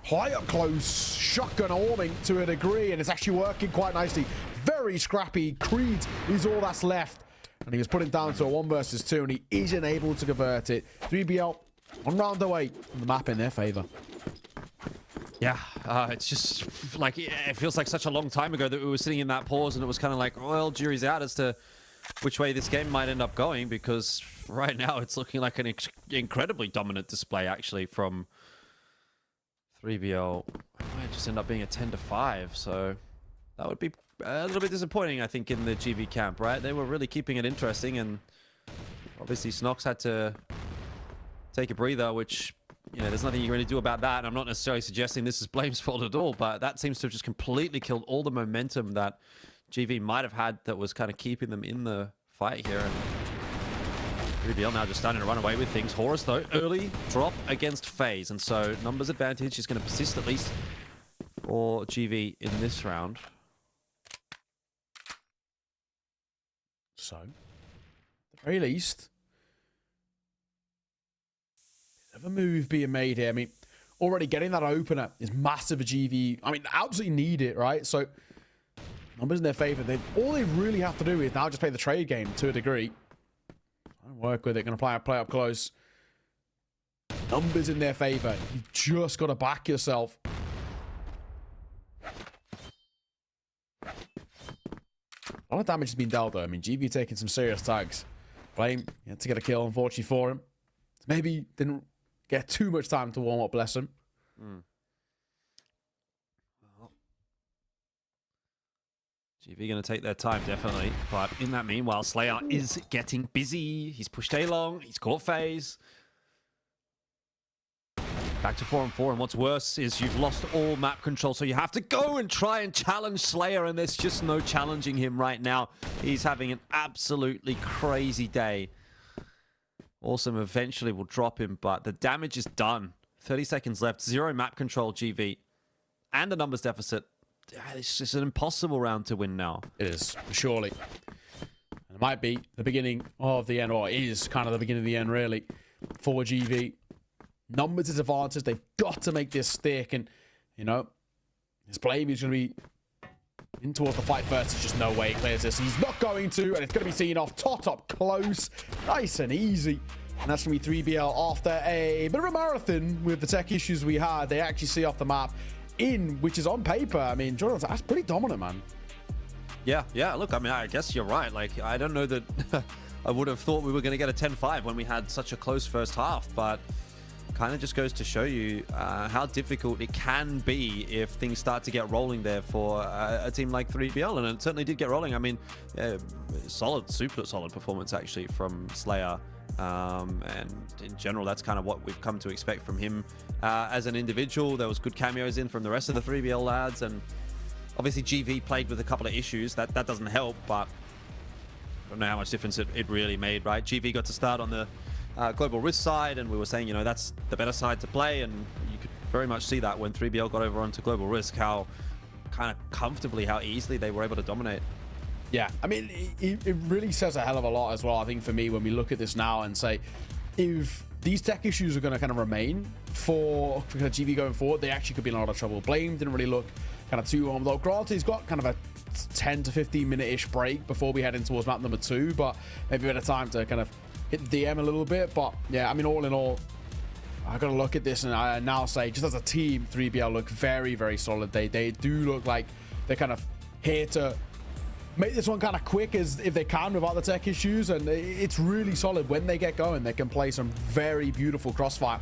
high up close, shotgun arming to a degree, and it's actually working quite nicely. Very scrappy. Creed is all that's left, and he was put it down to a 1 versus 2, and he isn't able to convert it. 3BL 1 round away from the map in their favor. Yeah, it's just like, it feels like such a long time ago that we were sitting in that pause, and it was kind of like, well, jury's out as to which way this game might end up going, because right now it's looking like an incredibly dominant display actually from 3BL. It might just end up being a 10-5, so that would be a little bit disappointing, I think, in the GV camp, right? They were really keeping it interesting, and obviously Snox had to take a breather, which, you know, there's nothing you can really do about that. And I'm not necessarily suggesting this is Blame's fault at all, but that seems to have just completely killed all the momentum that GV might have had that was kind of keeping them in the fight here. And 3BL now just starting to run away with things. Horus, though, early drop against FaZe, and so numbers advantage is going to persist at least for GV in this round. So, at the very least, bit of a move being made here. I mean, already getting that opener is massive for GV. I mean, absolutely need it, right? So, numbers in their favor. All they really have to do is now just play the trade game to a degree. Work with it. Going to play up close. Numbers in their favor. You just got to back yourself. A lot of damage has been dealt though. I mean, GV taking some serious tags. Flame, he had to get a kill, unfortunately for him. Maybe didn't get too much time to warm up, bless him. GV going to take their time, definitely. But in that meanwhile, Slayer is getting busy. He's pushed A long. He's caught FaZe. Back to 4-on-4. And what's worse is you've lost all map control. So you have to go and try and challenge Slayer. And there's just no challenging him right now. He's having an absolutely crazy day. Awesome eventually will drop him. But the damage is done. 30 seconds left. 0 map control, GV. And the numbers deficit. It's just an impossible round to win now. It is, surely. And it might be the beginning of the end, or it is kind of the beginning of the end, really, for GV. Numbers is advantage. They've got to make this stick, and, you know, his Blame is going to be in towards the fight first. There's just no way he clears this. He's not going to, and it's going to be seen off. Tot up close. Nice and easy. And that's going to be 3BL after a bit of a marathon with the tech issues we had. They actually see off the map. Which is on paper, I mean, Jordan, that's pretty dominant, man. Yeah, look, I mean, I guess you're right. Like, I don't know that I would have thought we were going to get a 10-5 when we had such a close first half, but kind of just goes to show you how difficult it can be if things start to get rolling there for a team like 3BL, and it certainly did get rolling. I mean, solid, super solid performance actually from Slayer, and in general that's kind of what we've come to expect from him as an individual. There was good cameos in from the rest of the 3BL lads, and obviously GV played with a couple of issues. That doesn't help, but I don't know how much difference it really made, right? GV got to start on the Global Risk side, and we were saying, you know, that's the better side to play, and you could very much see that when 3BL got over onto Global Risk, how kind of comfortably, how easily they were able to dominate. Yeah, I mean, it really says a hell of a lot as well, I think, for me, when we look at this now and say, if these tech issues are going to kind of remain for kind of GV going forward, they actually could be in a lot of trouble. Blame didn't really look kind of too on, though. Granted, he's got kind of a 10 to 15 minute-ish break before we head in towards map number 2, but maybe a bit of time to kind of hit the DM a little bit. But yeah, I mean, all in all, I gotta look at this and I now say, just as a team, 3BL look very, very solid. They do look like they're kind of here to make this one kind of quick as if they can without the tech issues, and it's really solid. When they get going, they can play some very beautiful crossfire.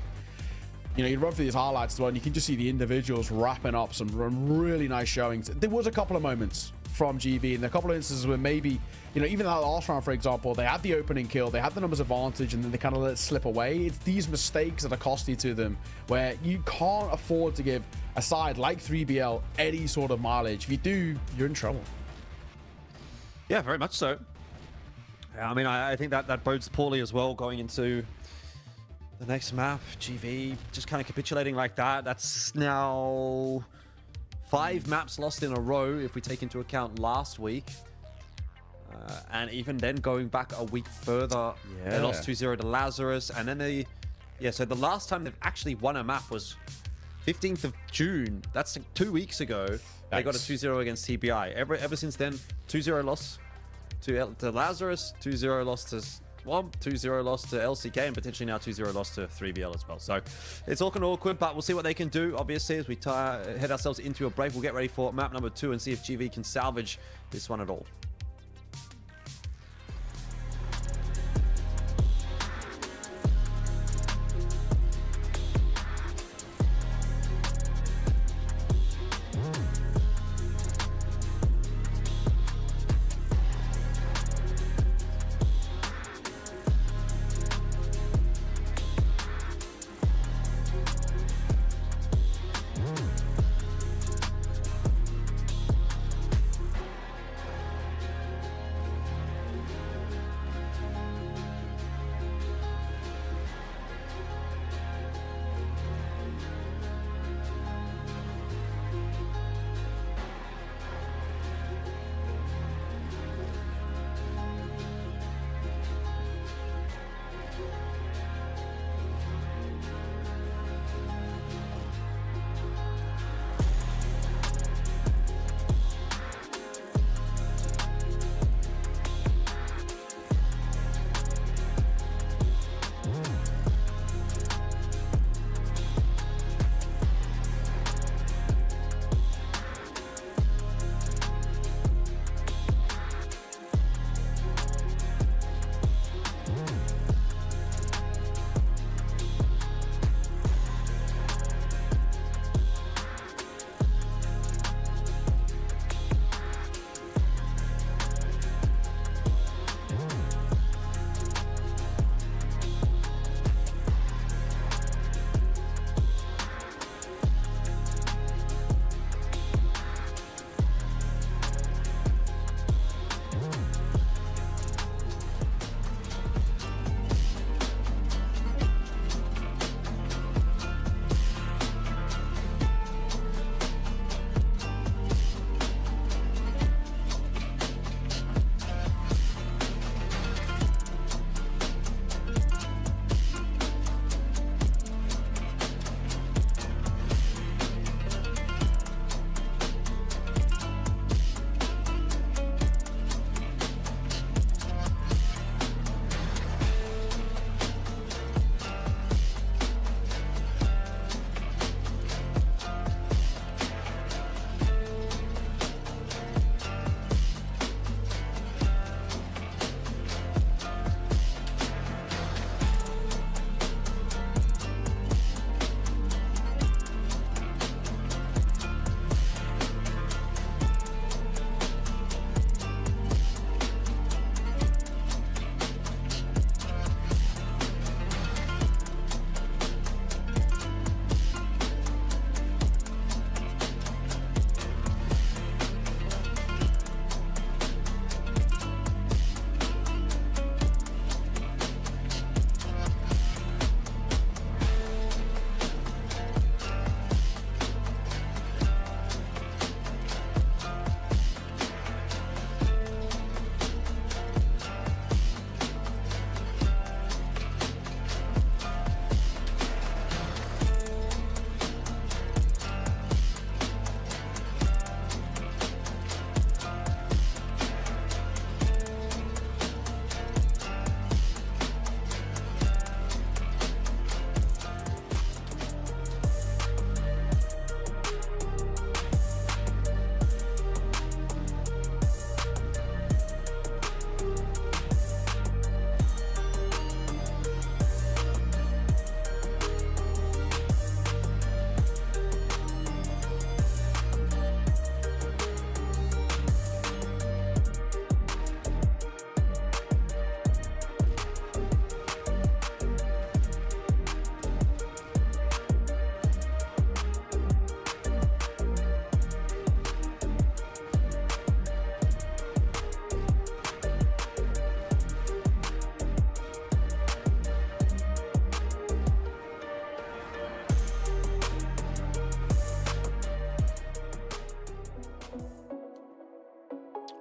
You know, you run through these highlights as well, and you can just see the individuals wrapping up some really nice showings. There was a couple of moments from GV, and a couple of instances where maybe, you know, even that last round, for example, they had the opening kill, they had the numbers advantage, and then they kind of let it slip away. It's these mistakes that are costly to them, where you can't afford to give a side like 3BL any sort of mileage. If you do, you're in trouble. Yeah, very much so. I mean, I think that bodes poorly as well going into the next map. GV just kind of capitulating like that. That's now 5 maps lost in a row if we take into account last week. And even then going back a week further, they lost 2-0 to Lazarus. And then so the last time they've actually won a map was 15th of June. That's like 2 weeks ago. They got a 2-0 against TBI. Ever since then, 2-0 loss to Lazarus, 2-0 loss to Swamp, 2-0 loss to LCK, and potentially now 2-0 loss to 3BL as well. So it's all kind of awkward, but we'll see what they can do. Obviously, as we head ourselves into a break, we'll get ready for map number 2 and see if GV can salvage this one at all.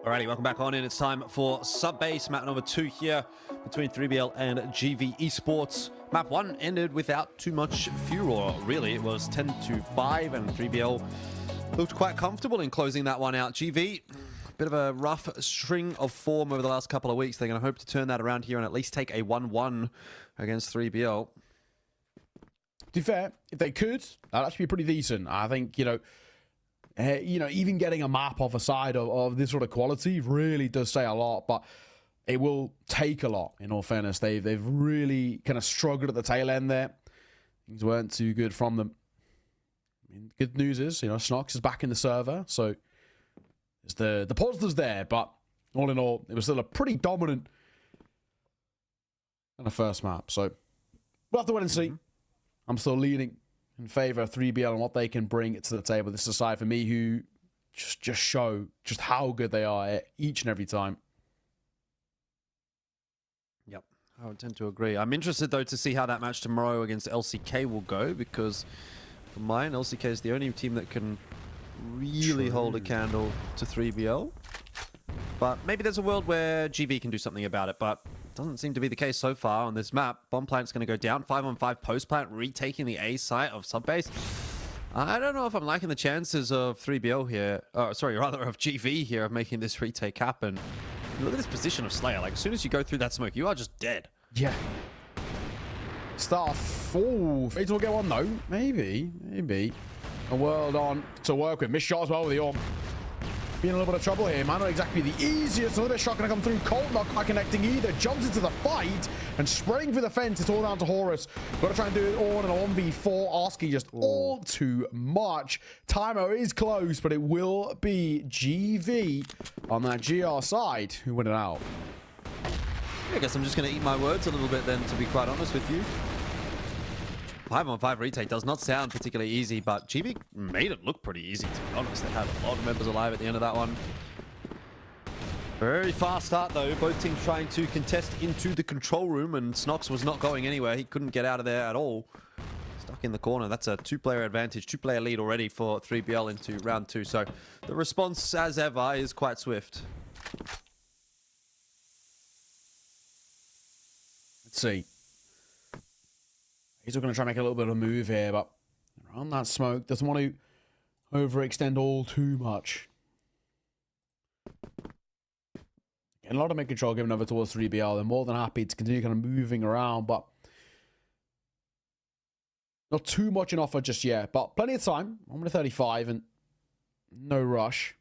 Alrighty, welcome back on in. It's time for Subbase, map number 2 here between 3BL and GV Esports. Map 1 ended without too much furor, really. It was 10-5, and 3BL looked quite comfortable in closing that one out. GV, bit of a rough string of form over the last couple of weeks. They're going to hope to turn that around here and at least take a 1-1 against 3BL. To be fair, if they could, that'd actually be pretty decent. I think, even getting a map off a side of this sort of quality really does say a lot, but it will take a lot, in all fairness. They've really kind of struggled at the tail end there. Things weren't too good from them. I mean, good news is, Snox is back in the server, so the positives there, but all in all, it was still a pretty dominant kind of first map, so we'll have to wait and see. I'm still leaning in favor of 3BL and what they can bring to the table. This is a side for me who just show just how good they are each and every time. Yep, I would tend to agree. I'm interested, though, to see how that match tomorrow against LCK will go, because for mine, LCK is the only team that can really hold a candle to 3BL. But maybe there's a world where GV can do something about it, but doesn't seem to be the case so far on this map. Bomb plant's going to go down. 5-on-5 post plant, retaking the A site of Subbase. I don't know if I'm liking the chances of 3BL here. Sorry, rather of GV here of making this retake happen. Look at this position of Slayer. Like, as soon as you go through that smoke, you are just dead. Yeah. Start off. Oh, Fatal will get one though. Maybe. A world on to work with. Missed shot as well with the orb. Being a little bit of trouble here, man. Not exactly the easiest. Another shot going to come through. Colt not quite connecting either. Jumps into the fight and spraying for the fence. It's all down to Horus. Got to try and do it all in a 1v4. Asking just all too much. Timer is close, but it will be GV on that GR side who win it out. I guess I'm just going to eat my words a little bit then, to be quite honest with you. 5-on-5 retake does not sound particularly easy, but GV made it look pretty easy, to be honest. They had a lot of members alive at the end of that one. Very fast start, though. Both teams trying to contest into the control room, and Snox was not going anywhere. He couldn't get out of there at all. Stuck in the corner. That's a two-player advantage, two-player lead already for 3BL into round 2. So the response, as ever, is quite swift. Let's see. He's going to try and make a little bit of a move here, but around that smoke, doesn't want to overextend all too much. Getting a lot of mid control given over towards 3BL. They're more than happy to continue kind of moving around, but not too much an offer just yet. But plenty of time. 1 minute 35 and no rush.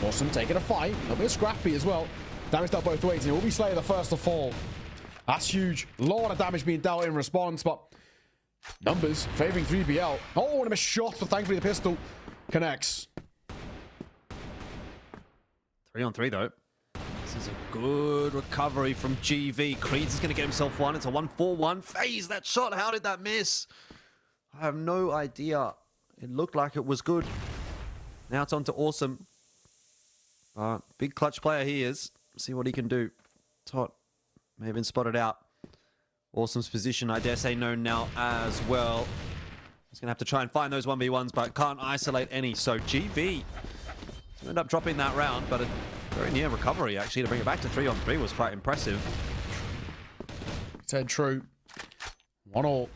Awesome, taking a fight. A little bit scrappy as well. Damage dealt both ways, and it will be Slayer the first to fall. That's huge. A lot of damage being dealt in response, but numbers favoring 3BL. Oh, and a shot, but thankfully the pistol connects. 3-on-3, though. This is a good recovery from GV. Creeds is going to get himself one. It's a 1-4-1 phase. That shot, how did that miss? I have no idea. It looked like it was good. Now it's on to Awesome. Big clutch player he is. See what he can do. Tot may have been spotted out. Awesome's position, I dare say, known now as well. He's going to have to try and find those 1v1s, but can't isolate any. So GV end up dropping that round, but a very near recovery, actually, to bring it back to 3-on-3 was quite impressive. Said true. 1-all.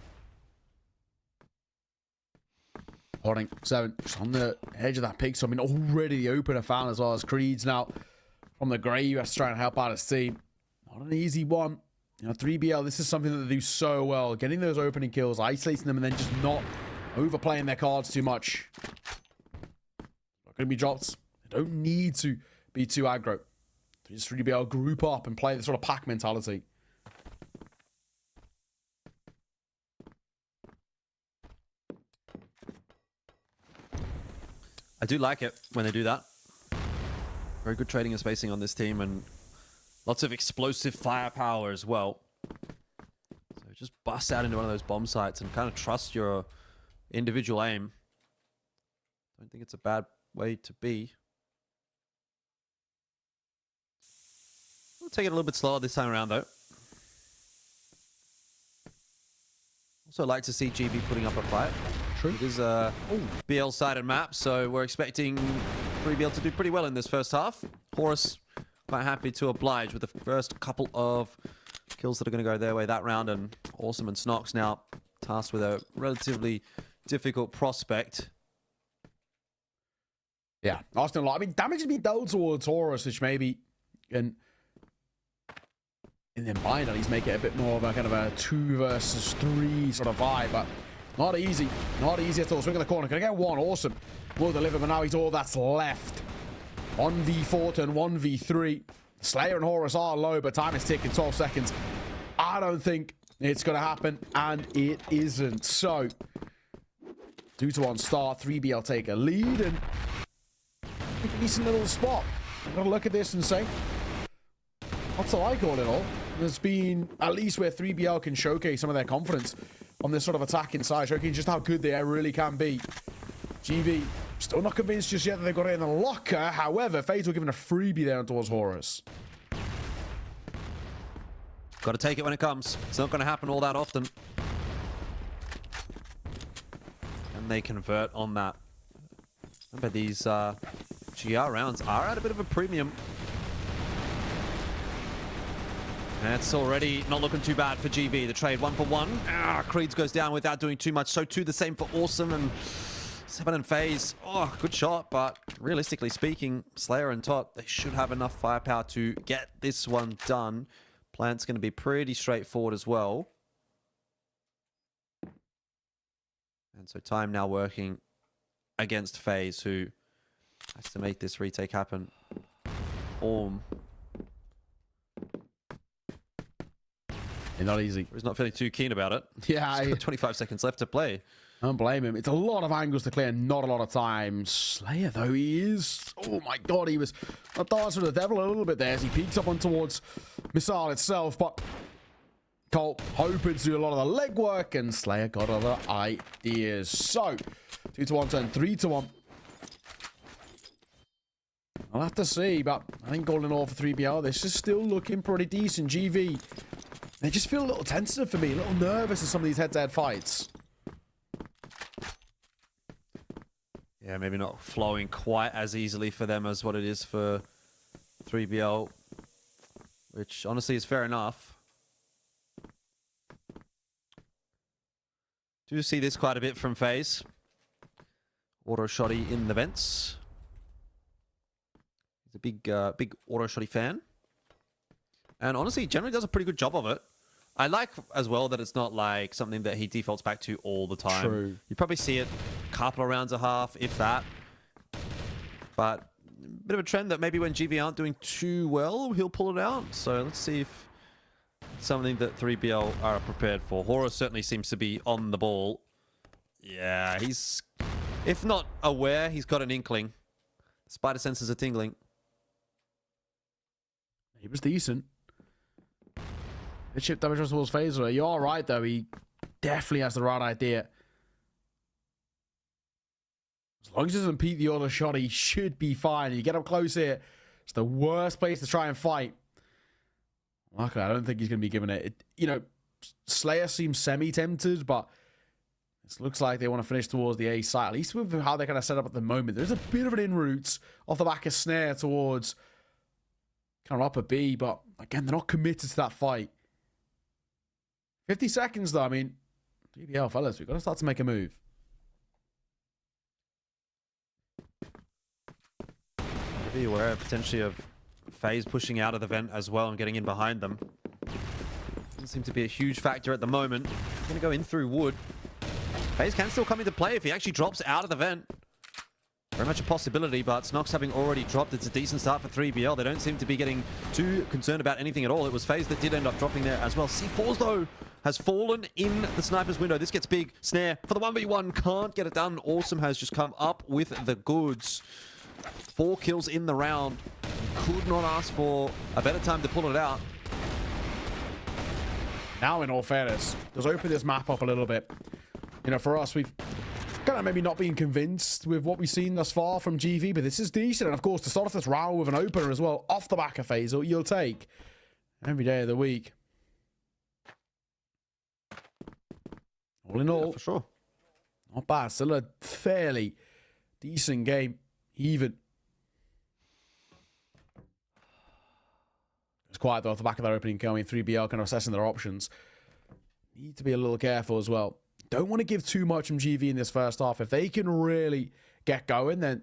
Holding 7, just on the edge of that pick. So, I mean, already the opener found as well as Creeds now from the grave. Has to try and help out his team. Not an easy one. 3BL, this is something that they do so well. Getting those opening kills, isolating them, and then just not overplaying their cards too much. Not going to be dropped. They don't need to be too aggro. They just 3BL group up and play the sort of pack mentality. I do like it when they do that. Very good trading and spacing on this team, and lots of explosive firepower as well. So just bust out into one of those bomb sites and kind of trust your individual aim. I don't think it's a bad way to be. We'll take it a little bit slower this time around, though. Also like to see GB putting up a fight. True. It is a BL-sided map, so we're expecting 3BL to do pretty well in this first half. Horus quite happy to oblige with the first couple of kills that are going to go their way that round, and Awesome and Snox now tasked with a relatively difficult prospect. Yeah, Austin a lot. I mean, damage has been dealt towards Horus, which maybe can, in their mind at least, make it a bit more of a kind of a 2 versus 3 sort of vibe, but not easy. Not easy at all. Swing in the corner. Gonna get one. Awesome. Will deliver, but now he's all that's left. 1v4 to 1v3. Slayer and Horus are low, but time is ticking. 12 seconds. I don't think it's gonna happen, and it isn't. So, 2-1 start. 3BL take a lead, and a decent little spot. I'm gonna look at this and say, what's the like all in all? There's been at least where 3BL can showcase some of their confidence on this sort of attacking side, showcasing just how good they really can be. GV still not convinced just yet that they've got it in the locker. However, FaZe will give a freebie there towards Horus. Got to take it when it comes. It's not going to happen all that often. And they convert on that. Remember, these GR rounds are at a bit of a premium. And it's already not looking too bad for GV. The trade 1 for 1. Creeds goes down without doing too much. So too the same for Awesome and 7 and FaZe. Oh, good shot, but realistically speaking, Slayer and Tot, they should have enough firepower to get this one done. Plant's going to be pretty straightforward as well. And so time now working against FaZe, who has to make this retake happen. Not easy. He's not feeling too keen about it. Yeah. He's got 25 seconds left to play. I don't blame him. It's a lot of angles to clear, not a lot of time. Slayer, though, he is... Oh, my God, he was a dance with the devil a little bit there as he peeks up on towards Missile itself, but Colt hoping to do a lot of the legwork, and Slayer got other ideas. So, 2-1 turn, 3-1. I'll have to see, but I think all in all for 3BL, this is still looking pretty decent. GV, they just feel a little tentative for me, a little nervous in some of these head-to-head fights. Yeah, maybe not flowing quite as easily for them as what it is for 3BL, which honestly is fair enough. Do see this quite a bit from FaZe. Auto shotty in the vents. He's a big auto shotty fan. And honestly, generally does a pretty good job of it. I like as well that it's not like something that he defaults back to all the time. True. You probably see it a couple of rounds a half, if that. But a bit of a trend that maybe when GV aren't doing too well, he'll pull it out. So let's see if it's something that 3BL are prepared for. Horus certainly seems to be on the ball. Yeah, he's, if not aware, he's got an inkling. Spider senses are tingling. He was decent. The chip damage towards Phaser. You're all right, though. He definitely has the right idea. As long as he doesn't peek the auto shot, he should be fine. You get up close here, it's the worst place to try and fight. Luckily, I don't think he's going to be giving it. You know, Slayer seems semi-tempted, but it looks like they want to finish towards the A side. At least with how they're going to set up at the moment. There's a bit of an in-route off the back of Snare towards kind of upper B, but again, they're not committed to that fight. 50 seconds, though. I mean, DBL, fellas, we've got to start to make a move. Be aware potentially of FaZe pushing out of the vent as well and getting in behind them. Doesn't seem to be a huge factor at the moment. Going to go in through wood. FaZe can still come into play if he actually drops out of the vent. Very much a possibility, but Snox having already dropped, it's a decent start for 3BL. They don't seem to be getting too concerned about anything at all. It was FaZe that did end up dropping there as well. C4s, though, has fallen in the sniper's window. This gets big. Snare for the 1v1. Can't get it done. Awesome has just come up with the goods. 4 kills in the round. Could not ask for a better time to pull it out. Now, in all fairness, let's open this map up a little bit. You know, for us, we've kind of maybe not been convinced with what we've seen thus far from GV, but this is decent. And of course, to start off this round with an opener as well, off the back of Faisal, you'll take every day of the week. All in all, for sure. Not bad. Still a fairly decent game, even quiet though off the back of their opening kill. I mean, 3BL kind of assessing their options. Need to be a little careful as well. Don't want to give too much from GV in this first half. If they can really get going, then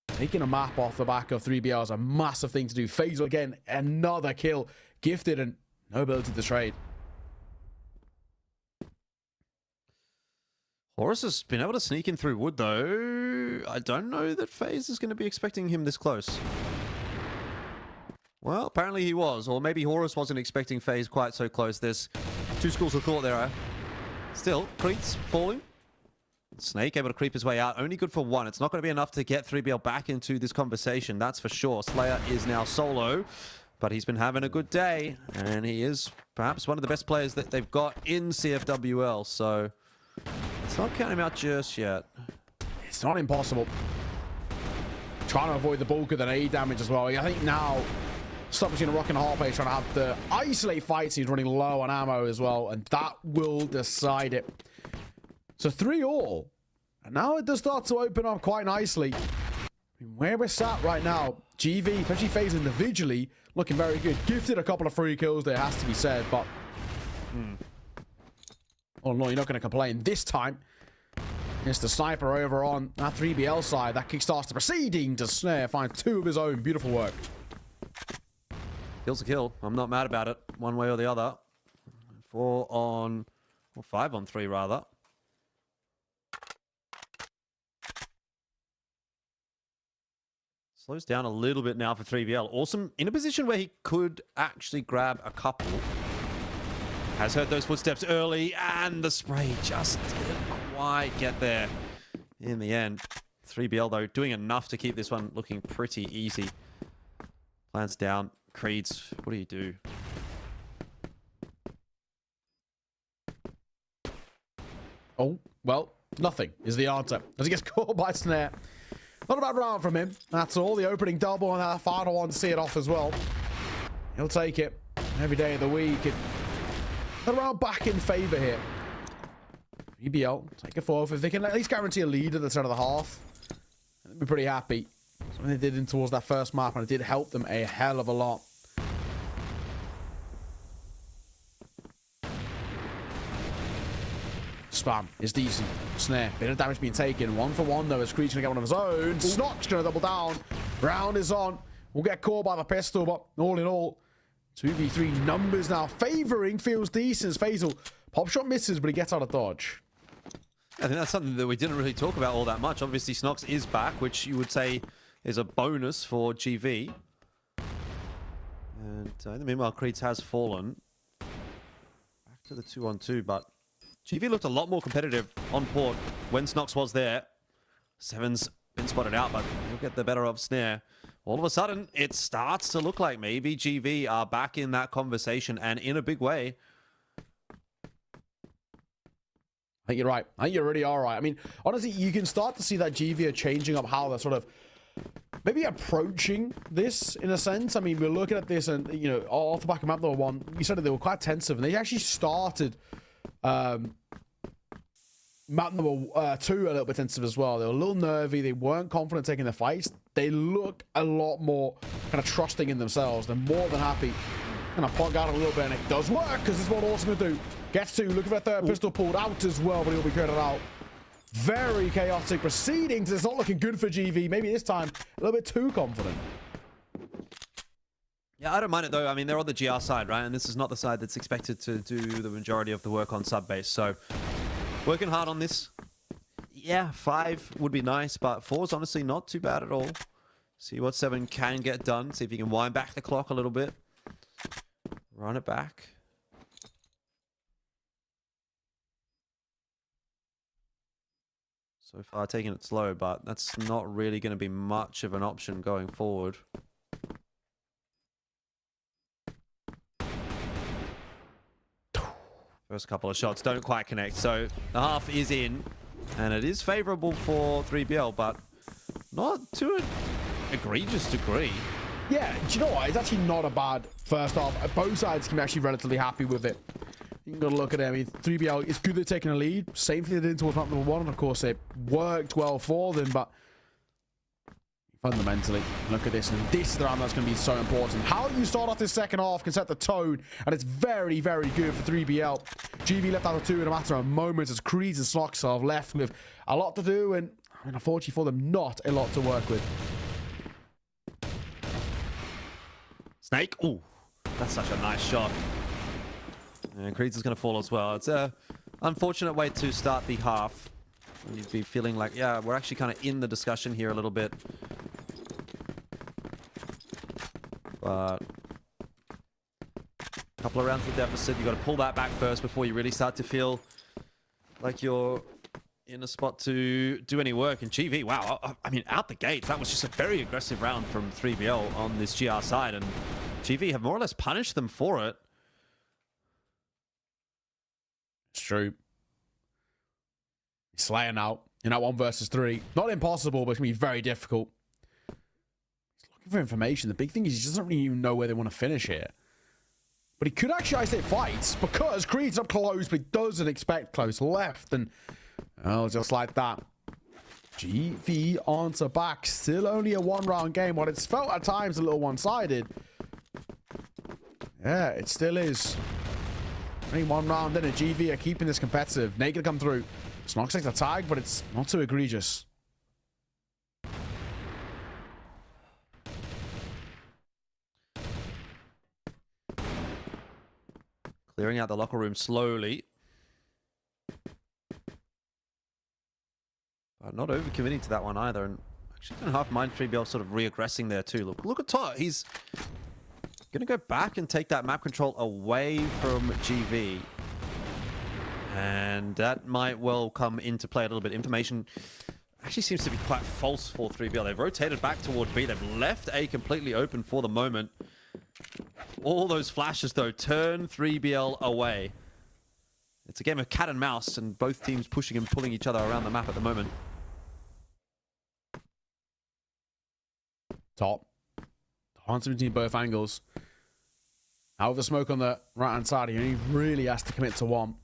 taking a map off the back of 3BL is a massive thing to do. Faisal again, another kill. Gifted and no ability to trade. Horus has been able to sneak in through wood, though. I don't know that FaZe is going to be expecting him this close. Well, apparently he was. Or maybe Horus wasn't expecting FaZe quite so close. There's two schools of thought there. Still, Creeps falling. Snake able to creep his way out. Only good for one. It's not going to be enough to get 3BL back into this conversation. That's for sure. Slayer is now solo. But he's been having a good day. And he is perhaps one of the best players that they've got in CFWL. So let's not count him out just yet. It's not impossible. Trying to avoid the bulk of the nade damage as well. I think now, stuck between a rock and a hard place, trying to have the isolate fights. He's running low on ammo as well. And that will decide it. So 3-all. And now it does start to open up quite nicely. I mean, where we're sat right now, GV, especially FaZe individually, looking very good. Gifted a couple of free kills there, has to be said, but oh no, you're not going to complain. This time, it's the sniper over on that 3BL side. That kickstarts the proceeding to snare, find two of his own. Beautiful work. Kill's a kill. I'm not mad about it, one way or the other. 4 on, or 5 on 3 rather. Slows down a little bit now for 3BL. Awesome. In a position where he could actually grab a couple. Has heard those footsteps early, and the spray just didn't quite get there in the end. 3BL, though, doing enough to keep this one looking pretty easy. Plants down. Creeds, what do you do? Oh, well, nothing is the answer. As he gets caught by snare. Not a bad round from him. That's all. The opening double and that final one to see it off as well. He'll take it every day of the week. The round back in favor here. 3BL, take it forward. If they can at least guarantee a lead at the start of the half, they'll be pretty happy. Something they did in towards that first map, and it did help them a hell of a lot. Spam is decent. Snare, bit of damage being taken. 1 for 1 though, as Creed's gonna get one of his own. Snock's gonna double down. Round is on. We'll get caught by the pistol, but all in all, 2v3 numbers now favoring feels decent. Faisal, pop shot misses, but he gets out of dodge. I think that's something that we didn't really talk about all that much. Obviously, Snox is back, which you would say is a bonus for GV. And in the meanwhile, Creeds has fallen. Back to the 2-on-2, but GV looked a lot more competitive on port when Snox was there. Seven's been spotted out, but he'll get the better of Snare. All of a sudden, it starts to look like maybe GV are back in that conversation, and in a big way. I think you're right. I think you really are right. I mean, honestly, you can start to see that GV are changing up how they're sort of maybe approaching this in a sense. I mean, we're looking at this and, you know, off the back of map number 1, we said that they were quite tensive, and they actually started map number 2 a little bit tensive as well. They were a little nervy. They weren't confident taking the fights. They look a lot more kind of trusting in themselves. They're more than happy. Kind of plug out a little bit, and it does work because it's what Orson going to do. Gets to, looking for a third pistol pulled out as well, but he'll be cleared out. Very chaotic proceedings. It's not looking good for GV. Maybe this time a little bit too confident. Yeah, I don't mind it though. I mean, they're on the GR side, right? And this is not the side that's expected to do the majority of the work on sub base. So working hard on this. Yeah, 5 would be nice, but 4 is honestly not too bad at all. See what 7 can get done. See if you can wind back the clock a little bit. Run it back. So far taking it slow, but that's not really going to be much of an option going forward. First couple of shots don't quite connect, so the half is in, and it is favorable for 3BL, but not to an egregious degree. Yeah, do you know what? It's actually not a bad first half. Both sides can be actually relatively happy with it. You can go look at it. I mean, 3BL, it's good they're taking a lead. Same thing they did towards map number 1, and of course it worked well for them, but Fundamentally, look at this, and this is the round that's going to be so important. How you start off this second half can set the tone, and it's very, very good for 3BL. GV left out of 2 in a matter of moments as Creeds and Snox are left with a lot to do, and I mean, unfortunately for them, not a lot to work with. Snake. Ooh, that's such a nice shot. And Creeds is going to fall as well. It's a unfortunate way to start the half. You'd be feeling like, yeah, we're actually kind of in the discussion here a little bit. But a couple of rounds of deficit. You got to pull that back first before you really start to feel like you're in a spot to do any work. And GV, wow, I mean, out the gates, that was just a very aggressive round from 3BL on this GR side. And GV have more or less punished them for it. It's true. He's slaying out in that 1 versus 3. Not impossible, but it's going to be very difficult. He's looking for information. The big thing is he doesn't really even know where they want to finish here. But he could actually isolate fights because Creed's up close, but he doesn't expect close left. And, oh, just like that. GV onto back. Still only a 1-round game, but it's felt at times a little one-sided. Yeah, it still is. Only 1 round in, and GV are keeping this competitive. Naked come through. Snox takes the tag, but it's not too egregious. Clearing out the locker room slowly. But not overcommitting to that one either. And actually don't half mind 3BL sort of re-aggressing there too. Look at Todd. He's going to go back and take that map control away from GV. And that might well come into play a little bit. Information actually seems to be quite false for 3BL. They've rotated back toward B. They've left A completely open for the moment. All those flashes, though, turn 3BL away. It's a game of cat and mouse, and both teams pushing and pulling each other around the map at the moment. Top. Hunter between both angles. Out of the smoke on the right-hand side, he only really has to commit to 1.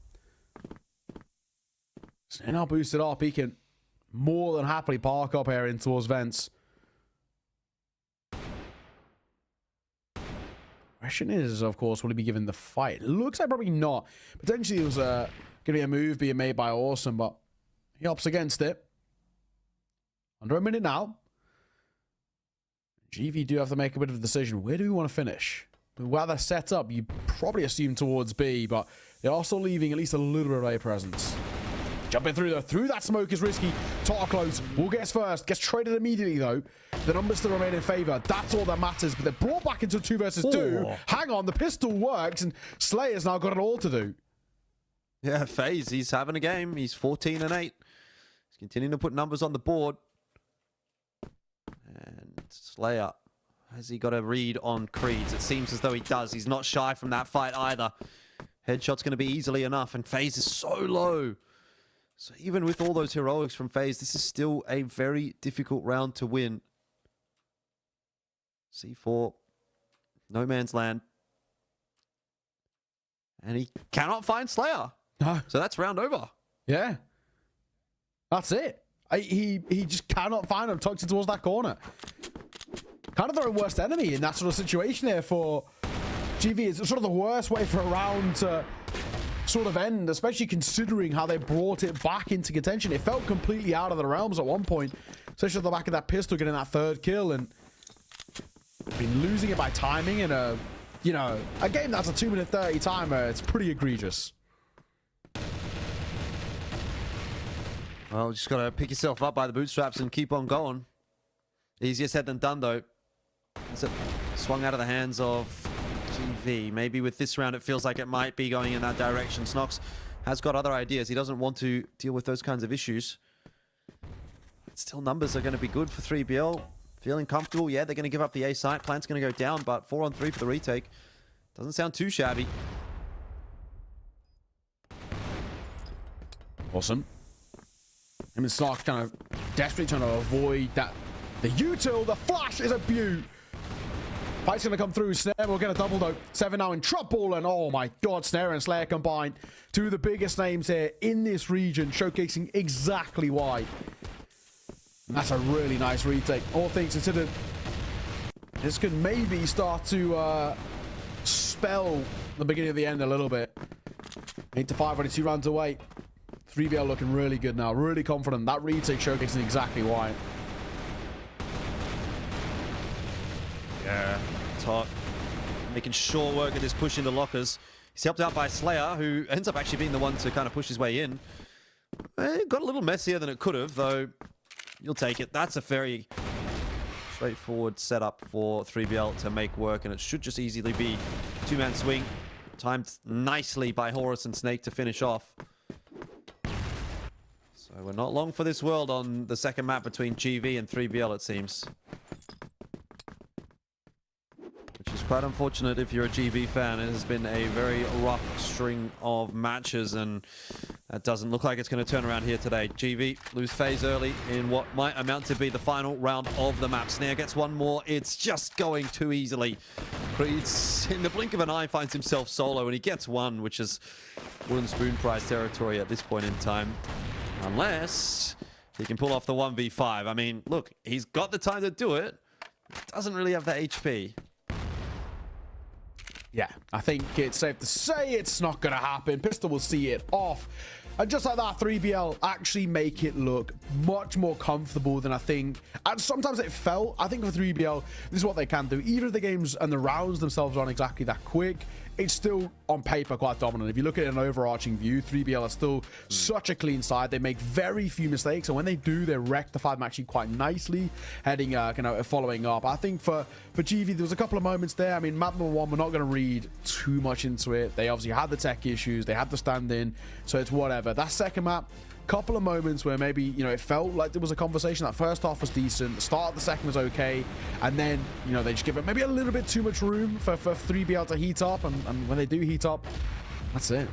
So now boosted up, he can more than happily park up here in towards vents. Question is, of course, will he be given the fight? Looks like probably not. Potentially it was going to be a move being made by Awesome, but he opts against it. Under a minute now. GV do have to make a bit of a decision. Where do we want to finish? While they're set up, you probably assume towards B, but they're also leaving at least a little bit of A presence. Jumping through though. Through that smoke is risky. Tar close. Will gets first. Gets traded immediately though. The numbers still remain in favor. That's all that matters. But they're brought back into 2 versus 2. Hang on. The pistol works and Slayer's now got it all to do. Yeah, FaZe, he's having a game. He's 14 and 8. He's continuing to put numbers on the board. And Slayer, has he got a read on Creeds? It seems as though he does. He's not shy from that fight either. Headshot's going to be easily enough, and FaZe is so low. So even with all those heroics from FaZe, this is still a very difficult round to win. C4, no man's land. And he cannot find Slayer. No. So that's round over. Yeah. That's it. He just cannot find him. Tucks it towards that corner. Kind of their own worst enemy in that sort of situation there for GV. It's sort of the worst way for a round to sort of end, especially considering how they brought it back into contention. It felt completely out of the realms at one point, especially at the back of that pistol, getting that 3rd kill, and been losing it by timing in a, you know, a game that's a 2-minute 30 timer. It's pretty egregious. Well, just got to pick yourself up by the bootstraps and keep on going. Easier said than done, though. As it swung out of the hands of GV. Maybe with this round, it feels like it might be going in that direction. Snox has got other ideas. He doesn't want to deal with those kinds of issues. But still, numbers are going to be good for 3BL. Feeling comfortable. Yeah, they're going to give up the A site. Plant's going to go down, but 4-on-3 for the retake. Doesn't sound too shabby. Awesome. Him and Snox kind of desperately trying to avoid that. The util, the flash is a beaut. Fight's going to come through. Snare will get a double though. 7 now in trouble, and oh my god, Snare and Slayer combined. 2 of the biggest names here in this region, showcasing exactly why. That's a really nice retake. All things considered, this could maybe start to spell the beginning of the end a little bit. 8-5, only 2 rounds away. 3BL looking really good now, really confident. That retake showcasing exactly why. Yeah, Tot making short work of this push into lockers. He's helped out by Slayer, who ends up actually being the one to kind of push his way in. It got a little messier than it could have, though. You'll take it. That's a very straightforward setup for 3BL to make work, and it should just easily be 2-man swing. Timed nicely by Horus and Snake to finish off. So we're not long for this world on the second map between GV and 3BL, it seems. Which is quite unfortunate if you're a GV fan. It has been a very rough string of matches, and that doesn't look like it's going to turn around here today. GV lose phase early in what might amount to be the final round of the map. Snare gets one more. It's just going too easily. Creed's in the blink of an eye finds himself solo, and he gets one, which is wooden spoon prize territory at this point in time. Unless he can pull off the 1v5. I mean, look, he's got the time to do it. Doesn't really have the HP. Yeah, I think it's safe to say it's not going to happen. Pistol will see it off. And just like that, 3BL actually make it look much more comfortable than I think. And sometimes it felt. I think for 3BL, this is what they can do. Even if the games and the rounds themselves aren't exactly that quick, it's still on paper quite dominant. If you look at an overarching view, 3BL are still such a clean side. They make very few mistakes, and when they do, they rectify them actually quite nicely, heading, following up. I think for GV, there was a couple of moments there. I mean, map number 1, we're not going to read too much into it. They obviously had the tech issues. They had to stand in, so it's whatever. That second map, couple of moments where maybe, it felt like there was a conversation. That first half was decent, the start of the second was okay, and then, they just give it maybe a little bit too much room for 3BL to heat up, and when they do heat up, that's it.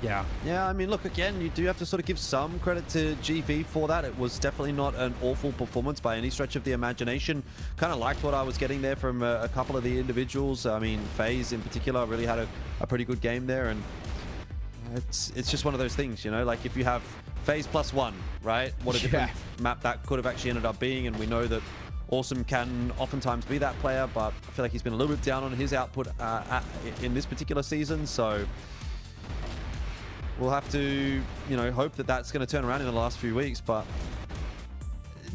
Yeah, I mean, look, again, you do have to sort of give some credit to GV for that. It was definitely not an awful performance by any stretch of the imagination. Kind of liked what I was getting there from a couple of the individuals. I mean, FaZe in particular really had a pretty good game there, and it's just one of those things, like if you have FaZe +1, right? What a different map that could have actually ended up being, and we know that Awesome can oftentimes be that player, but I feel like he's been a little bit down on his output in this particular season, so we'll have to, hope that that's going to turn around in the last few weeks. But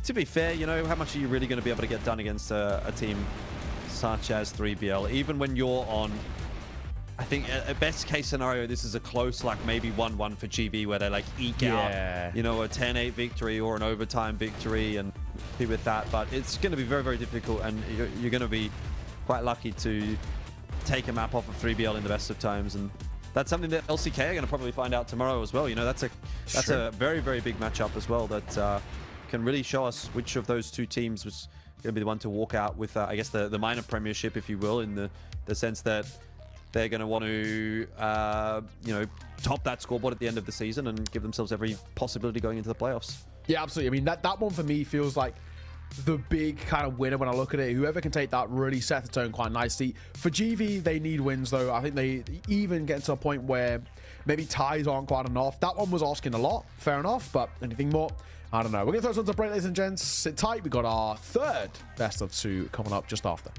to be fair, how much are you really going to be able to get done against a team such as 3BL? Even when you're on, I think a best case scenario, this is a close, like maybe 1-1 for GV, where they like eke out, a 10-8 victory or an overtime victory and be with that. But it's going to be very, very difficult, and you're going to be quite lucky to take a map off of 3BL in the best of times. And that's something that LCK are going to probably find out tomorrow as well. That's a very, very big matchup as well that can really show us which of those two teams was going to be the one to walk out with, I guess, the minor premiership, if you will, in the sense that they're going to want to, top that scoreboard at the end of the season and give themselves every possibility going into the playoffs. Yeah, absolutely. I mean, that one for me feels like the big kind of winner when I look at it. Whoever can take that really set the tone quite nicely. For GV, they need wins, though. I think they even get to a point where maybe ties aren't quite enough. That one was asking a lot. Fair enough, but anything more? I don't know. We're going to throw some to break, ladies and gents. Sit tight. We got our third best of 2 coming up just after.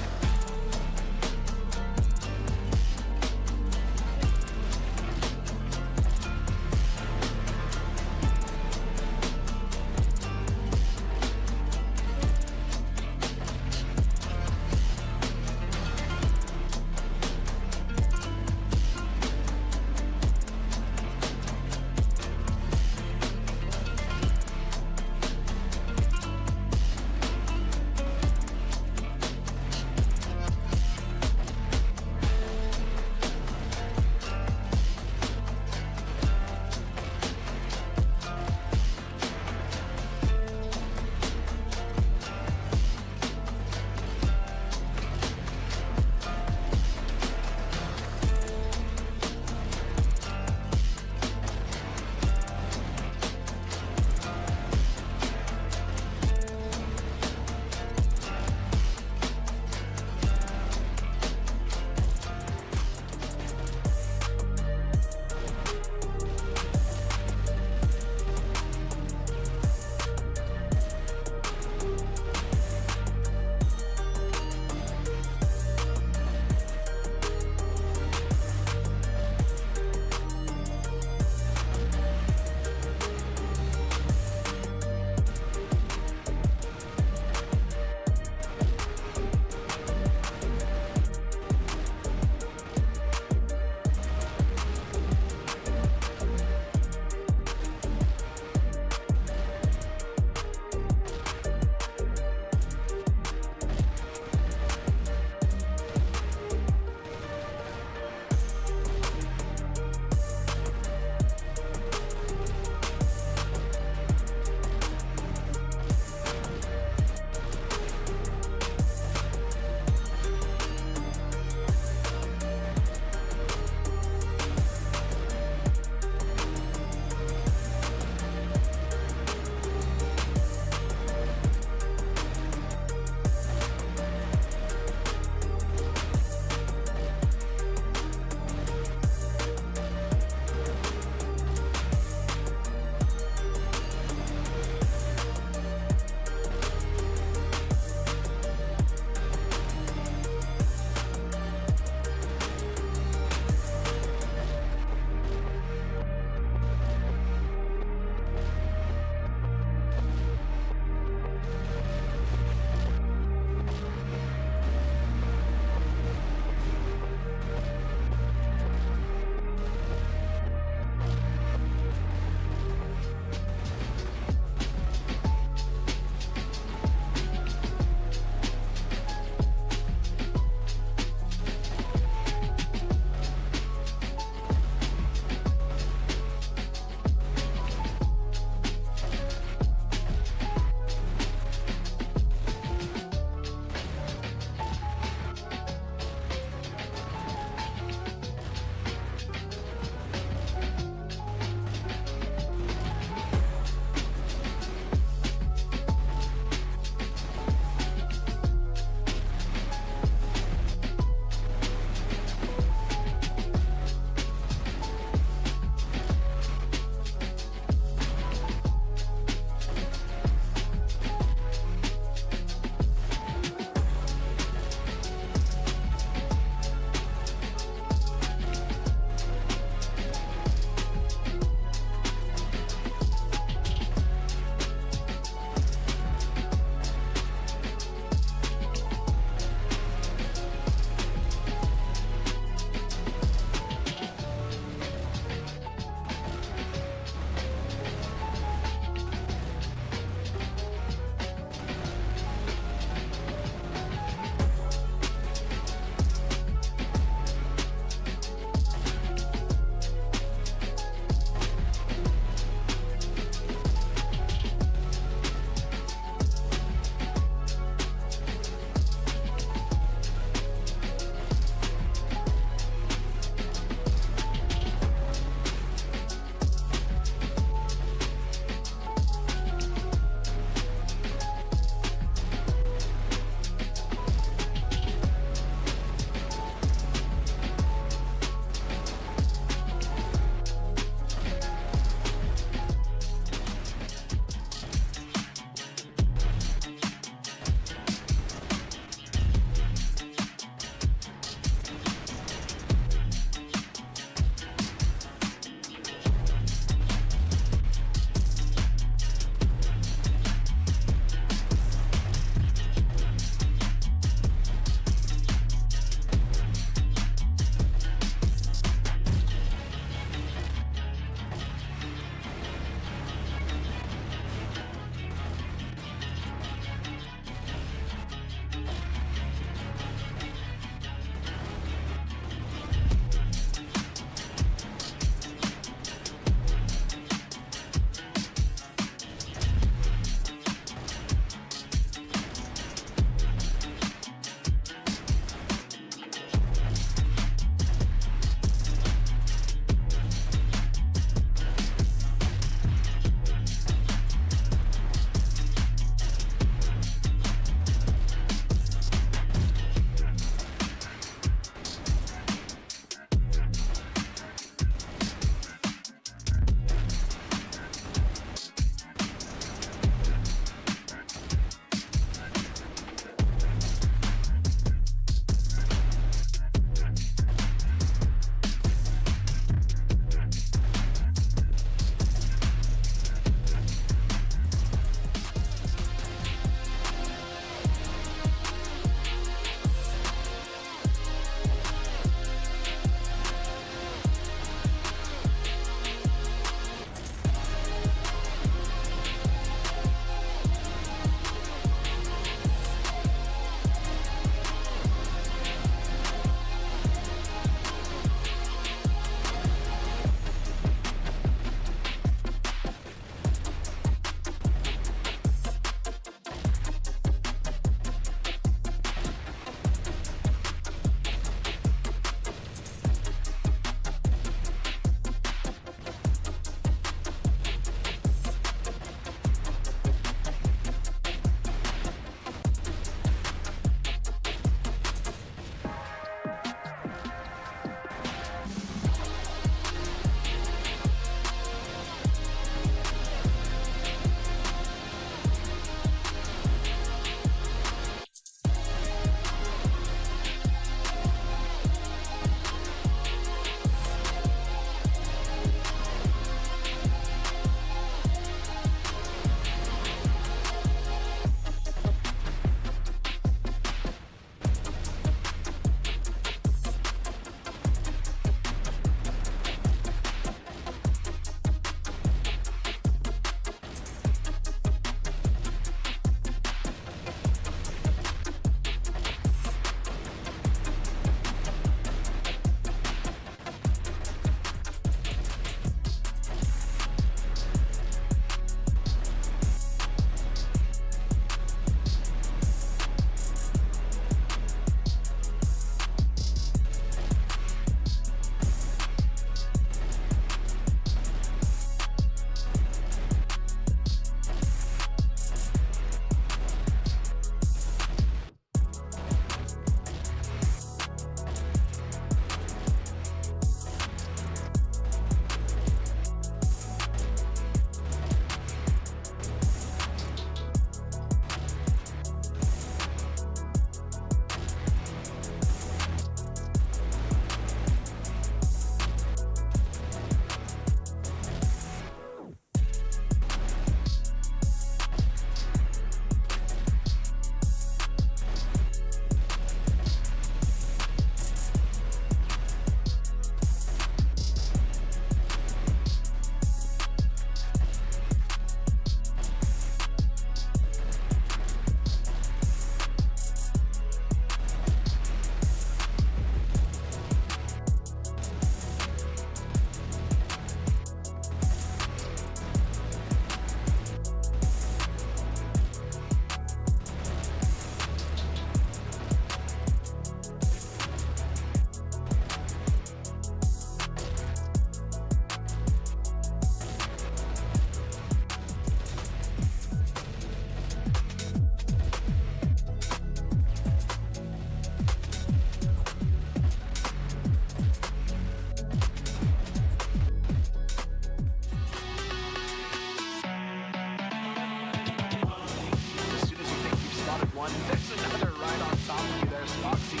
one. There's another right on top of you there, Stoxy.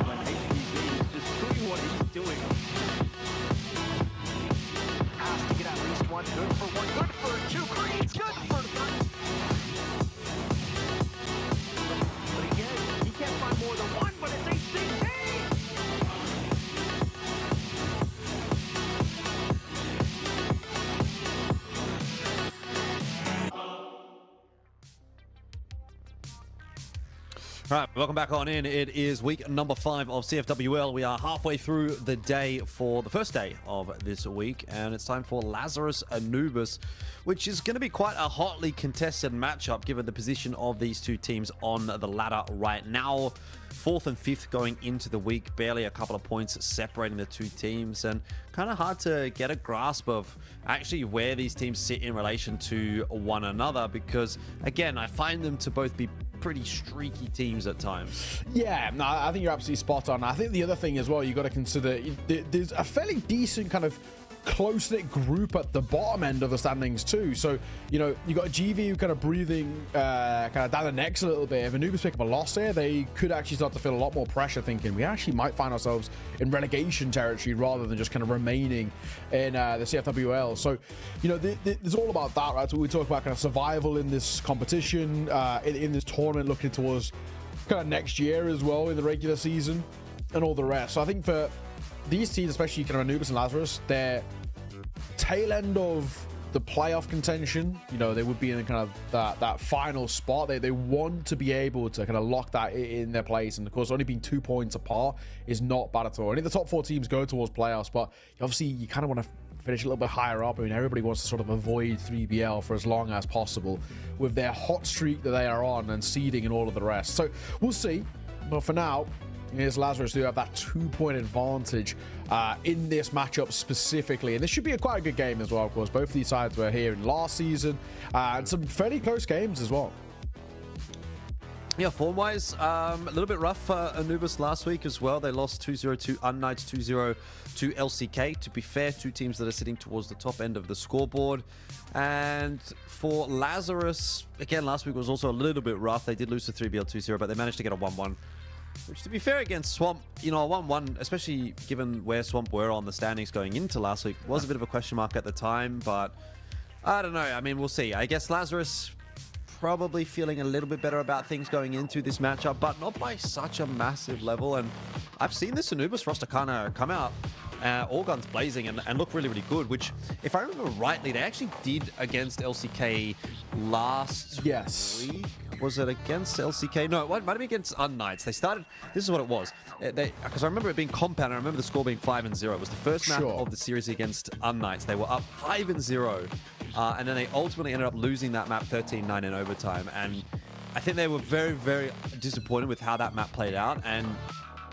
When HPV is just doing what he's doing. Has to get at least one. Good for one, good for two. Green's good for three. But again, he can't find more than one, but it's HPV! All right, welcome back on in. It is week number 5 of CFWL. We are halfway through the day for the first day of this week, and it's time for Lazarus Anubis, which is going to be quite a hotly contested matchup given the position of these two teams on the ladder right now. 4th and 5th going into the week, barely a couple of points separating the two teams, and kind of hard to get a grasp of actually where these teams sit in relation to one another, because again, I find them to both be pretty streaky teams at times. Yeah, no, I think you're absolutely spot on. I think the other thing as well, you got to consider, there's a fairly decent kind of close-knit group at the bottom end of the standings too. So, you know, you got GV kind of breathing kind of down the necks a little bit. If Anubis pick up a loss here, they could actually start to feel a lot more pressure, thinking we actually might find ourselves in relegation territory rather than just kind of remaining in the CFWL. So, you know, there's all about that, right? So we talk about kind of survival in this competition, in this tournament, looking towards kind of next year as well in the regular season and all the rest. So I think for these teams, especially kind of Anubis and Lazarus, they're tail end of the playoff contention. You know, they would be in kind of that final spot. They want to be able to kind of lock that in their place. And of course, only being 2 points apart is not bad at all. Only the top 4 teams go towards playoffs, but obviously you kind of want to finish a little bit higher up. I mean, everybody wants to sort of avoid 3BL for as long as possible with their hot streak that they are on and seeding and all of the rest. So we'll see. But for now, here's Lazarus, who have that 2-point advantage in this matchup specifically. And this should be quite a good game as well, of course. Both of these sides were here in last season, and some fairly close games as well. Yeah, form-wise, a little bit rough for Anubis last week as well. They lost 2-0 to unKnights, 2-0 to LCK. To be fair, two teams that are sitting towards the top end of the scoreboard. And for Lazarus, again, last week was also a little bit rough. They did lose to 3BL 2-0, but they managed to get a 1-1. Which, to be fair, against Swamp, you know, a 1-1, especially given where Swamp were on the standings going into last week, was a bit of a question mark at the time, but I don't know. I mean, we'll see. I guess Lazarus probably feeling a little bit better about things going into this matchup, but not by such a massive level. And I've seen this Anubis roster kind of come out all guns blazing and look really, really good, which, if I remember rightly, they actually did against LCK last week. Was it against LCK? No, it might have been against unKnights. They started, this is what it was. Because I remember it being compound, I remember the score being 5-0. It was the first map of the series against unKnights. They were up 5-0. And then they ultimately ended up losing that map 13-9 in overtime. And I think they were very, very disappointed with how that map played out. And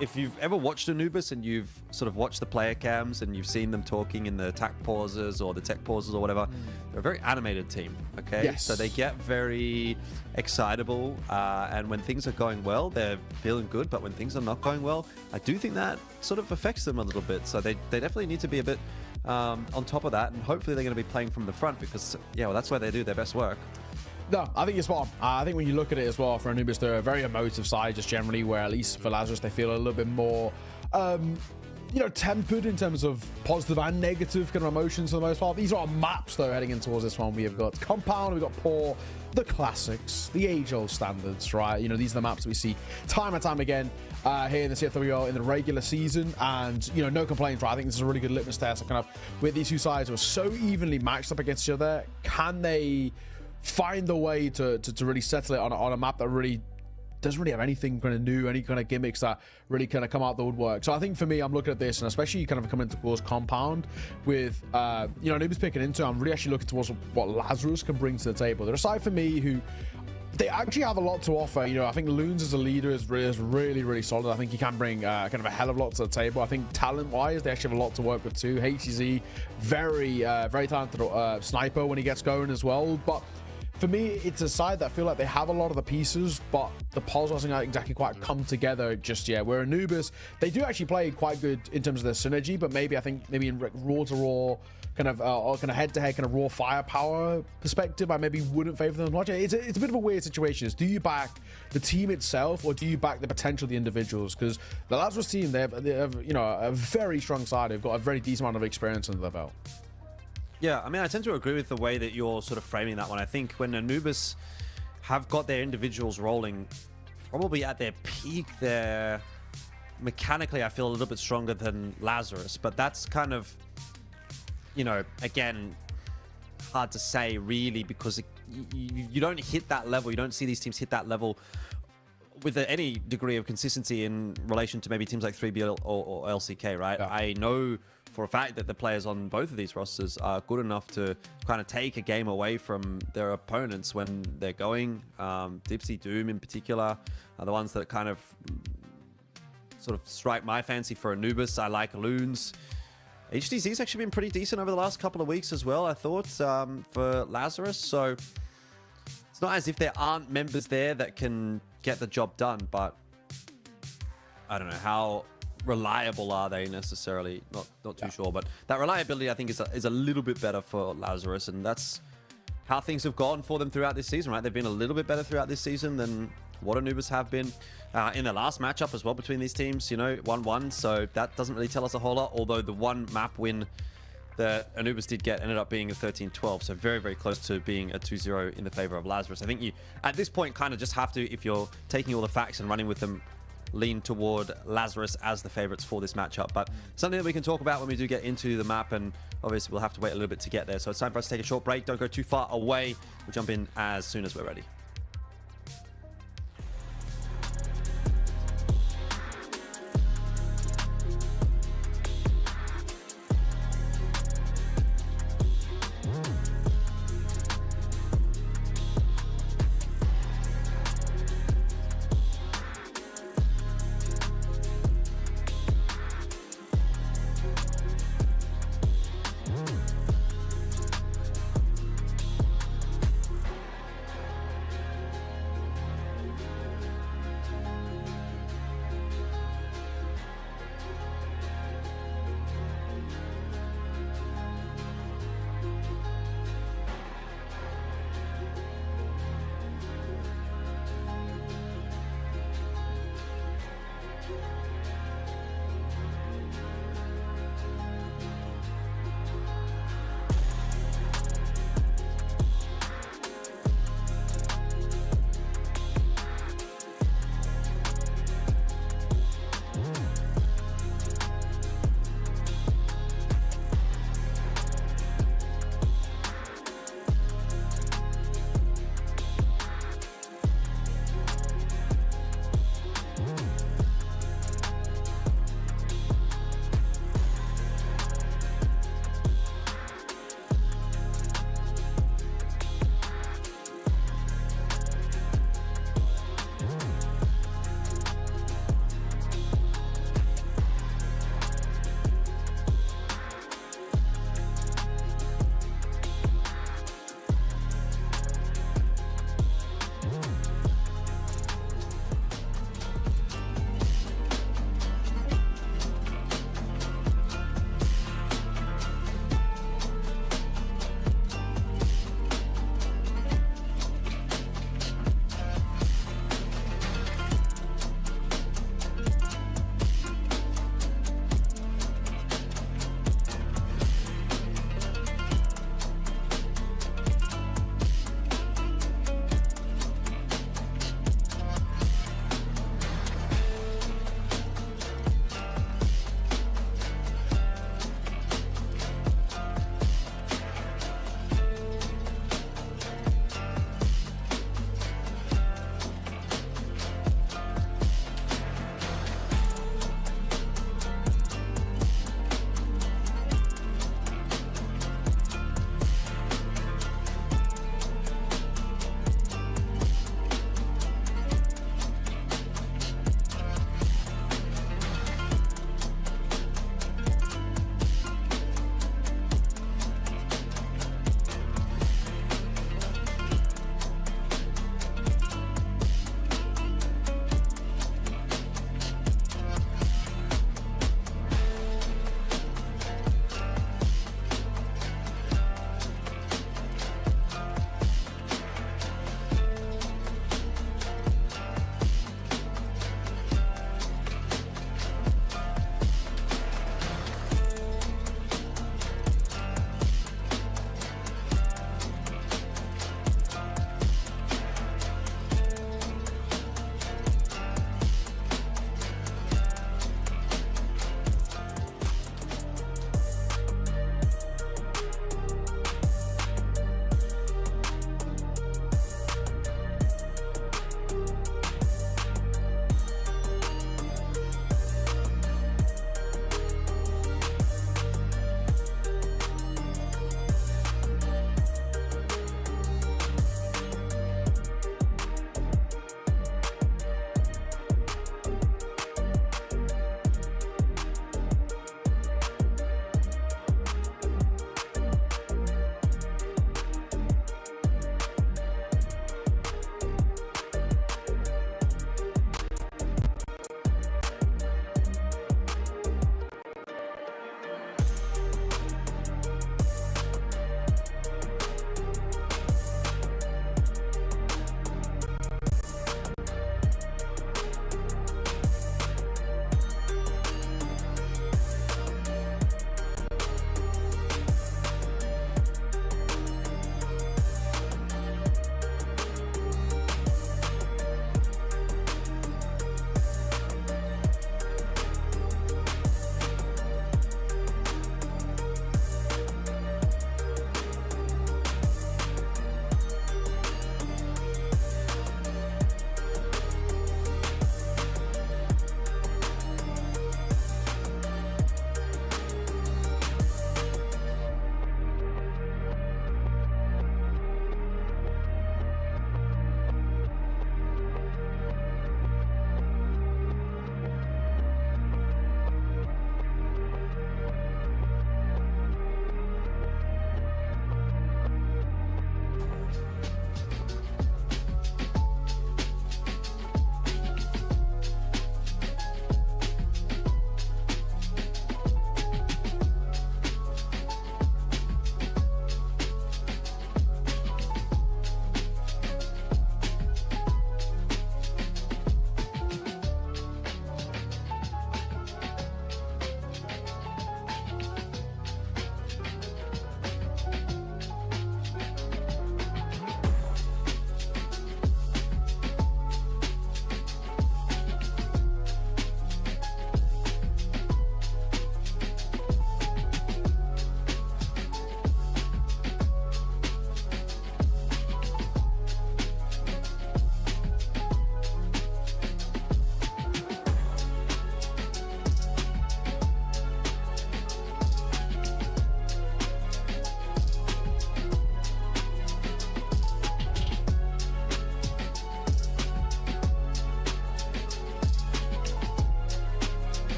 if you've ever watched Anubis and you've sort of watched the player cams and you've seen them talking in the attack pauses or the tech pauses or whatever, they're a very animated team, okay? Yes. So they get very excitable, and when things are going well, they're feeling good, but when things are not going well, I do think that sort of affects them a little bit. So they definitely need to be a bit on top of that, and hopefully they're going to be playing from the front because, yeah, well, that's where they do their best work. No, I think it's spot on. I think when you look at it as well, for Anubis, they're a very emotive side just generally, where at least for Lazarus, they feel a little bit more, you know, tempered in terms of positive and negative kind of emotions for the most part. These are our maps, though, heading in towards this one. We have got Compound, we've got Poor, the classics, the age-old standards, right? You know, these are the maps that we see time and time again here in the CFWL in the regular season, and, you know, no complaints, right? I think this is a really good litmus test. So kind of with these two sides who are so evenly matched up against each other, can they find the way to really settle it on a map that really doesn't really have anything kind of new, any kind of gimmicks that really kind of come out the woodwork. So I think for me, I'm looking at this, and especially kind of coming towards Compound with, you know, Anubis picking into, I'm really actually looking towards what Lazarus can bring to the table. They're a side for me who, they actually have a lot to offer. You know, I think Loons as a leader is really, really solid. I think he can bring kind of a hell of a lot to the table. I think talent-wise, they actually have a lot to work with too. HTZ, very talented sniper when he gets going as well. But for me, it's a side that I feel like they have a lot of the pieces, but the puzzle hasn't exactly quite come together just yet. Where Anubis, they do actually play quite good in terms of their synergy, but maybe I think maybe in raw to raw, kind of or kind of head to head, kind of raw firepower perspective, I maybe wouldn't favor them as much. It's a bit of a weird situation. Do you back the team itself, or do you back the potential of the individuals? Because the Lazarus team, they have you know, a very strong side. They've got a very decent amount of experience under their belt. Yeah, I mean, I tend to agree with the way that you're sort of framing that one. I think when Anubis have got their individuals rolling, probably at their peak, they're mechanically, I feel a little bit stronger than Lazarus. But that's kind of, you know, again, hard to say really, because you don't hit that level. You don't see these teams hit that level with any degree of consistency in relation to maybe teams like 3B or LCK, right? Yeah. I know for a fact that the players on both of these rosters are good enough to kind of take a game away from their opponents when they're going. Dipsy, Doom in particular are the ones that kind of sort of strike my fancy for Anubis. I like Loons. HTZ's actually been pretty decent over the last couple of weeks as well, I thought, for Lazarus. So it's not as if there aren't members there that can get the job done, but I don't know how reliable are they necessarily. Not too sure, but that reliability I think is a little bit better for Lazarus, and that's how things have gone for them throughout this season, right? They've been a little bit better throughout this season than what Anubis have been in the last matchup as well between these teams, you know, 1-1. So that doesn't really tell us a whole lot, although the one map win that Anubis did get ended up being a 13-12, so very, very close to being a 2-0 in the favor of Lazarus. I think you, at this point, kind of just have to, if you're taking all the facts and running with them, lean toward Lazarus as the favorites for this matchup. But something that we can talk about when we do get into the map, and obviously we'll have to wait a little bit to get there. So it's time for us to take a short break. Don't go too far away. We'll jump in as soon as we're ready.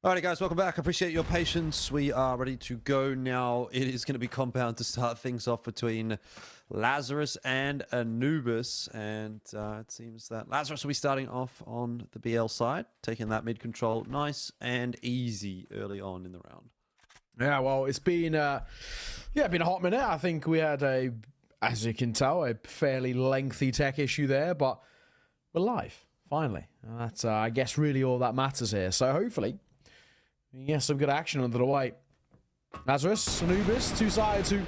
Alrighty, guys, welcome back. Appreciate your patience. We are ready to go now. It is going to be compound to start things off between Lazarus and Anubis. And it seems that Lazarus will be starting off on the BL side, taking that mid control nice and easy early on in the round. Yeah, well, it's been been a hot minute. I think we had as you can tell, a fairly lengthy tech issue there, but we're live finally. That's I guess really all that matters here. So hopefully, we get some good action under the way. Lazarus, Anubis, two sides who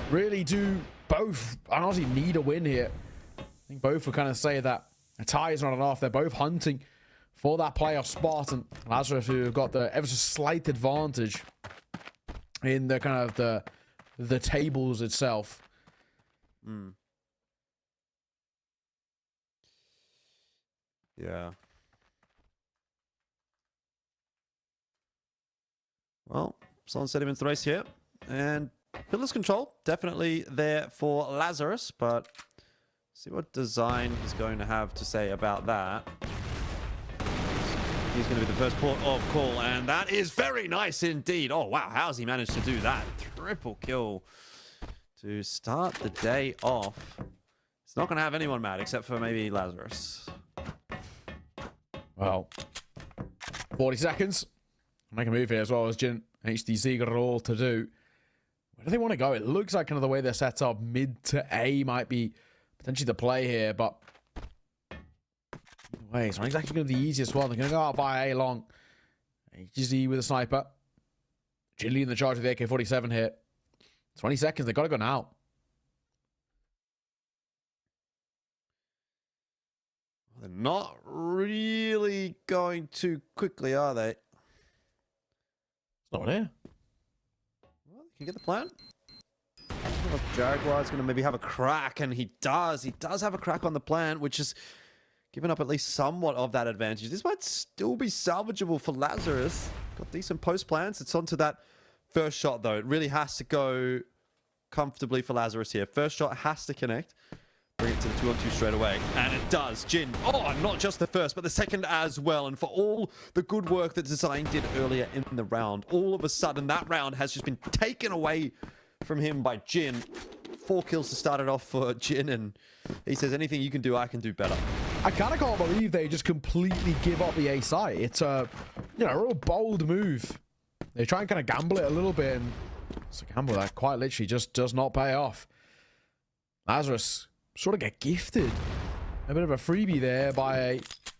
really do both honestly need a win here. I think both will kind of say that a tie is not enough. They're both hunting for that playoff spot, and Lazarus who have got the ever so slight advantage in the kind of the tables itself. Yeah. Well, someone set him in the race here. And Pillar's control, definitely there for Lazarus, but see what Design is going to have to say about that. He's going to be the first port of call, and that is very nice indeed. Oh, wow, how's he managed to do that? Triple kill to start the day off. It's not going to have anyone mad except for maybe Lazarus. Well, 40 seconds. Make a move here as well as Jin. HDC got it all to do. Where do they want to go? It looks like kind of the way they're set up, mid to A might be potentially the play here, but wait, it's not exactly going to be the easiest one. They're going to go out by A long. HDC with a sniper. Jin leading the charge with the AK-47 here. 20 seconds. They've got to go now. They're not really going too quickly, are they? It's not here. Well, you can get the plan. I don't know if Jaguar's going to maybe have a crack, and he does. He does have a crack on the plan, which is giving up at least somewhat of that advantage. This might still be salvageable for Lazarus. Got decent post plans. It's onto that first shot, though. It really has to go comfortably for Lazarus here. First shot has to connect. Bring it to the 2-on-2 straight away. And it does. Jin. Oh, not just the first, but the second as well. And for all the good work that Design did earlier in the round, all of a sudden that round has just been taken away from him by Jin. 4 kills to start it off for Jin. And he says, anything you can do, I can do better. I kind of can't believe they just completely give up the A site. It's a real bold move. They try and kind of gamble it a little bit, and it's a gamble that quite literally just does not pay off. Lazarus sort of get gifted a bit of a freebie there by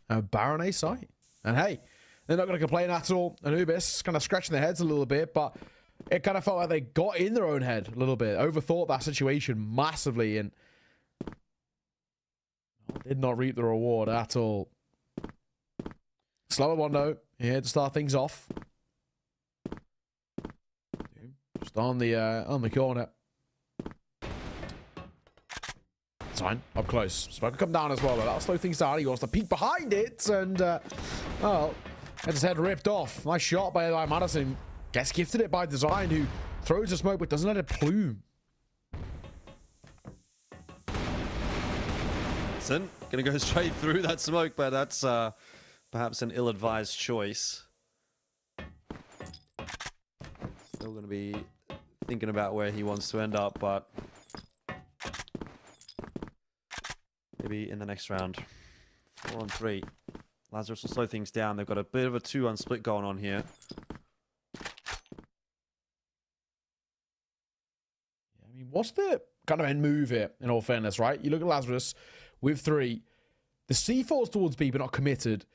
a Baron A site. And hey, they're not going to complain at all. Anubis kind of scratching their heads a little bit, but it kind of felt like they got in their own head a little bit, overthought that situation massively, and did not reap the reward at all. Slower one though, here to start things off. Just on the corner. Fine, up close. Smoke will come down as well, though. That'll slow things down. He wants to peek behind it, and well, had his head ripped off. Nice shot by Madison. Gets gifted it by Design, who throws the smoke but doesn't let it plume. Gonna go straight through that smoke, but that's perhaps an ill-advised choice. Still gonna be thinking about where he wants to end up, but maybe in the next round. 4-on-3. Lazarus will slow things down. They've got a bit of a 2-on split going on here. I mean, what's the kind of end move here, in all fairness, right? You look at Lazarus with 3. The C4's towards B, but not committed.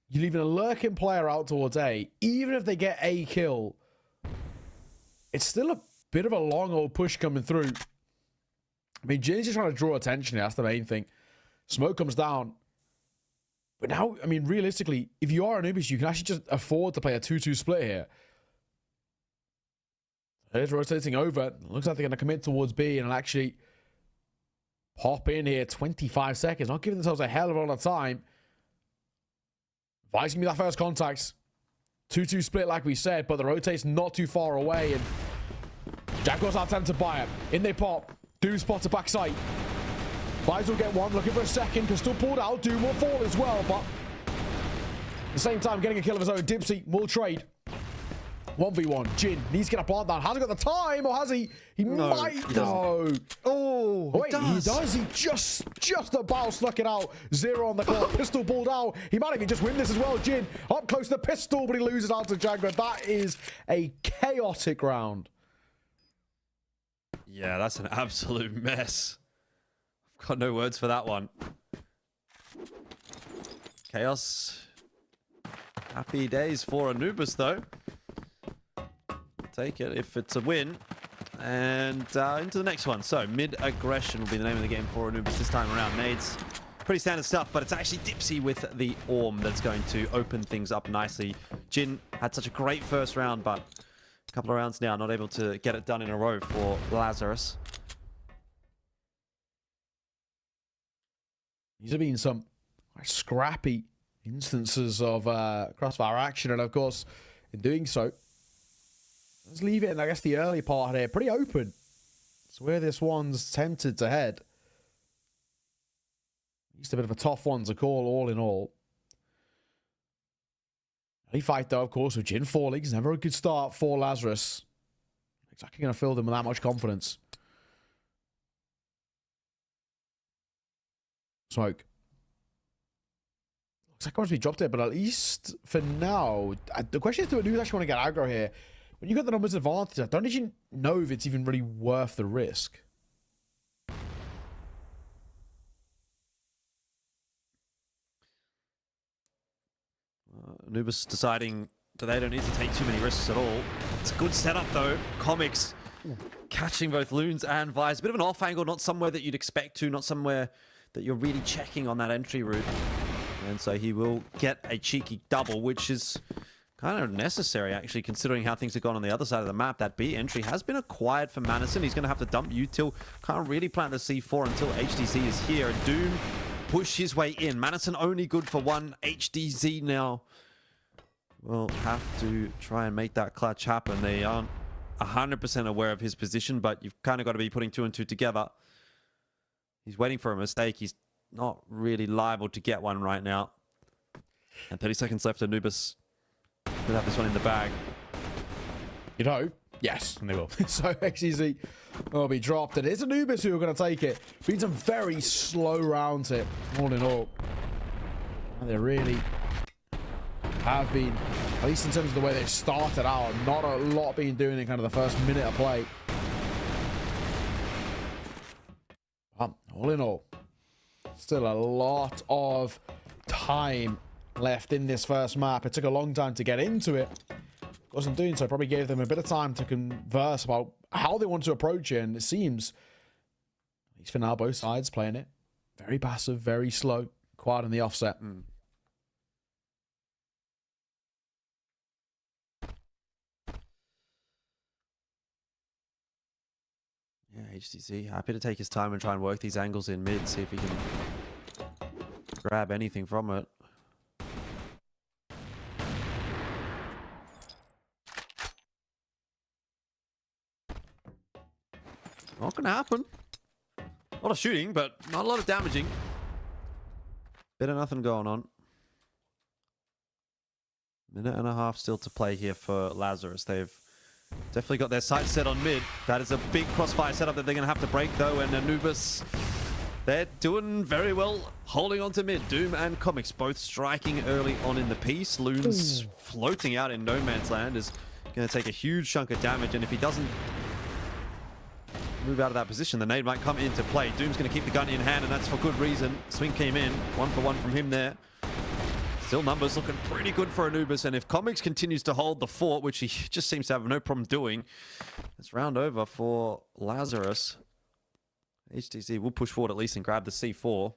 You're leaving a lurking player out towards A. Even if they get a kill, it's still a bit of a long old push coming through. I mean, Jin's just trying to draw attention. That's the main thing. Smoke comes down. But now, I mean, realistically, if you are Anubis, you can actually just afford to play a 2-2 split here. It's rotating over. Looks like they're going to commit towards B and actually pop in here. 25 seconds. Not giving themselves a hell of a lot of time. Vice can be that first contact. 2-2 split, like we said, but the rotate's not too far away. And Jaguars are time to buy it. In they pop. Doom spots a backside. Vise will get one. Looking for a second. Can still pulled out. Doom will fall as well, but the same time, getting a kill of his own. Dipsy will trade. 1v1. Jin needs to get a plant down. Has he got the time, or has he? He might. No. Oh, wait, he does. He just about snuck it out. 0 on the clock. Pistol pulled out. He might even just win this as well. Jin up close to the pistol, but he loses out to Jagger. That is a chaotic round. Yeah, that's an absolute mess. I've got no words for that one. Chaos. Happy days for Anubis, though. Take it if it's a win. And into the next one. So, mid-aggression will be the name of the game for Anubis this time around. Nades, pretty standard stuff, but it's actually Dipsy with the Orm that's going to open things up nicely. Jin had such a great first round, but a couple of rounds now, not able to get it done in a row for Lazarus. These have been some scrappy instances of crossfire action, and of course, in doing so, let's leave it in, I guess, the early part here pretty open. It's where this one's tempted to head. It's a bit of a tough one to call, all in all. Early fight, though, of course, with Jin falling. It's never a good start for Lazarus. Exactly going to fill them with that much confidence. Smoke. Looks like we dropped it, but at least for now, the question is, do Anubis actually want to get aggro here? When you got the numbers advantage, I don't even know if it's even really worth the risk. Anubis deciding that they don't need to take too many risks at all. It's a good setup, though. Comics catching both Loons and Vise. A bit of an off angle, not somewhere that you'd expect to, not somewhere that you're really checking on that entry route. And so he will get a cheeky double, which is kind of necessary, actually, considering how things have gone on the other side of the map. That B entry has been acquired for Madison. He's going to have to dump Util. Can't really plant the C4 until HDZ is here. And Doom push his way in. Madison only good for one. HDZ now will have to try and make that clutch happen. They aren't 100% aware of his position, but you've kind of got to be putting 2 and 2 together. He's waiting for a mistake. He's not really liable to get one right now. And 30 seconds left. Anubis will have this one in the bag. You know, yes, and they will. So XEZ will be dropped. And it's Anubis who are going to take it. Been some very slow rounds here, all in all. And they really have been, at least in terms of the way they've started out, not a lot being doing in kind of the first minute of play. All in all, still a lot of time left in this first map. It took a long time to get into it. Of course, in doing so, probably gave them a bit of time to converse about how they want to approach it. And it seems, at least for now, both sides playing it very passive, very slow, quiet on the offset. Yeah, HTC happy to take his time and try and work these angles in mid, see if he can grab anything from it. Not gonna happen. A lot of shooting, but not a lot of damaging. Bit of nothing going on. Minute and a half still to play here for Lazarus. They've definitely got their sights set on mid. That is a big crossfire setup that they're going to have to break, though. And Anubis, they're doing very well holding on to mid. Doom and Comics both striking early on in the piece. Loons floating out in no man's land is going to take a huge chunk of damage. And if he doesn't move out of that position, the nade might come into play. Doom's going to keep the gun in hand, and that's for good reason. Swing came in. 1 for 1 from him there. Still numbers looking pretty good for Anubis, and if Comics continues to hold the fort, which he just seems to have no problem doing, it's round over for Lazarus. HTC will push forward at least and grab the C4.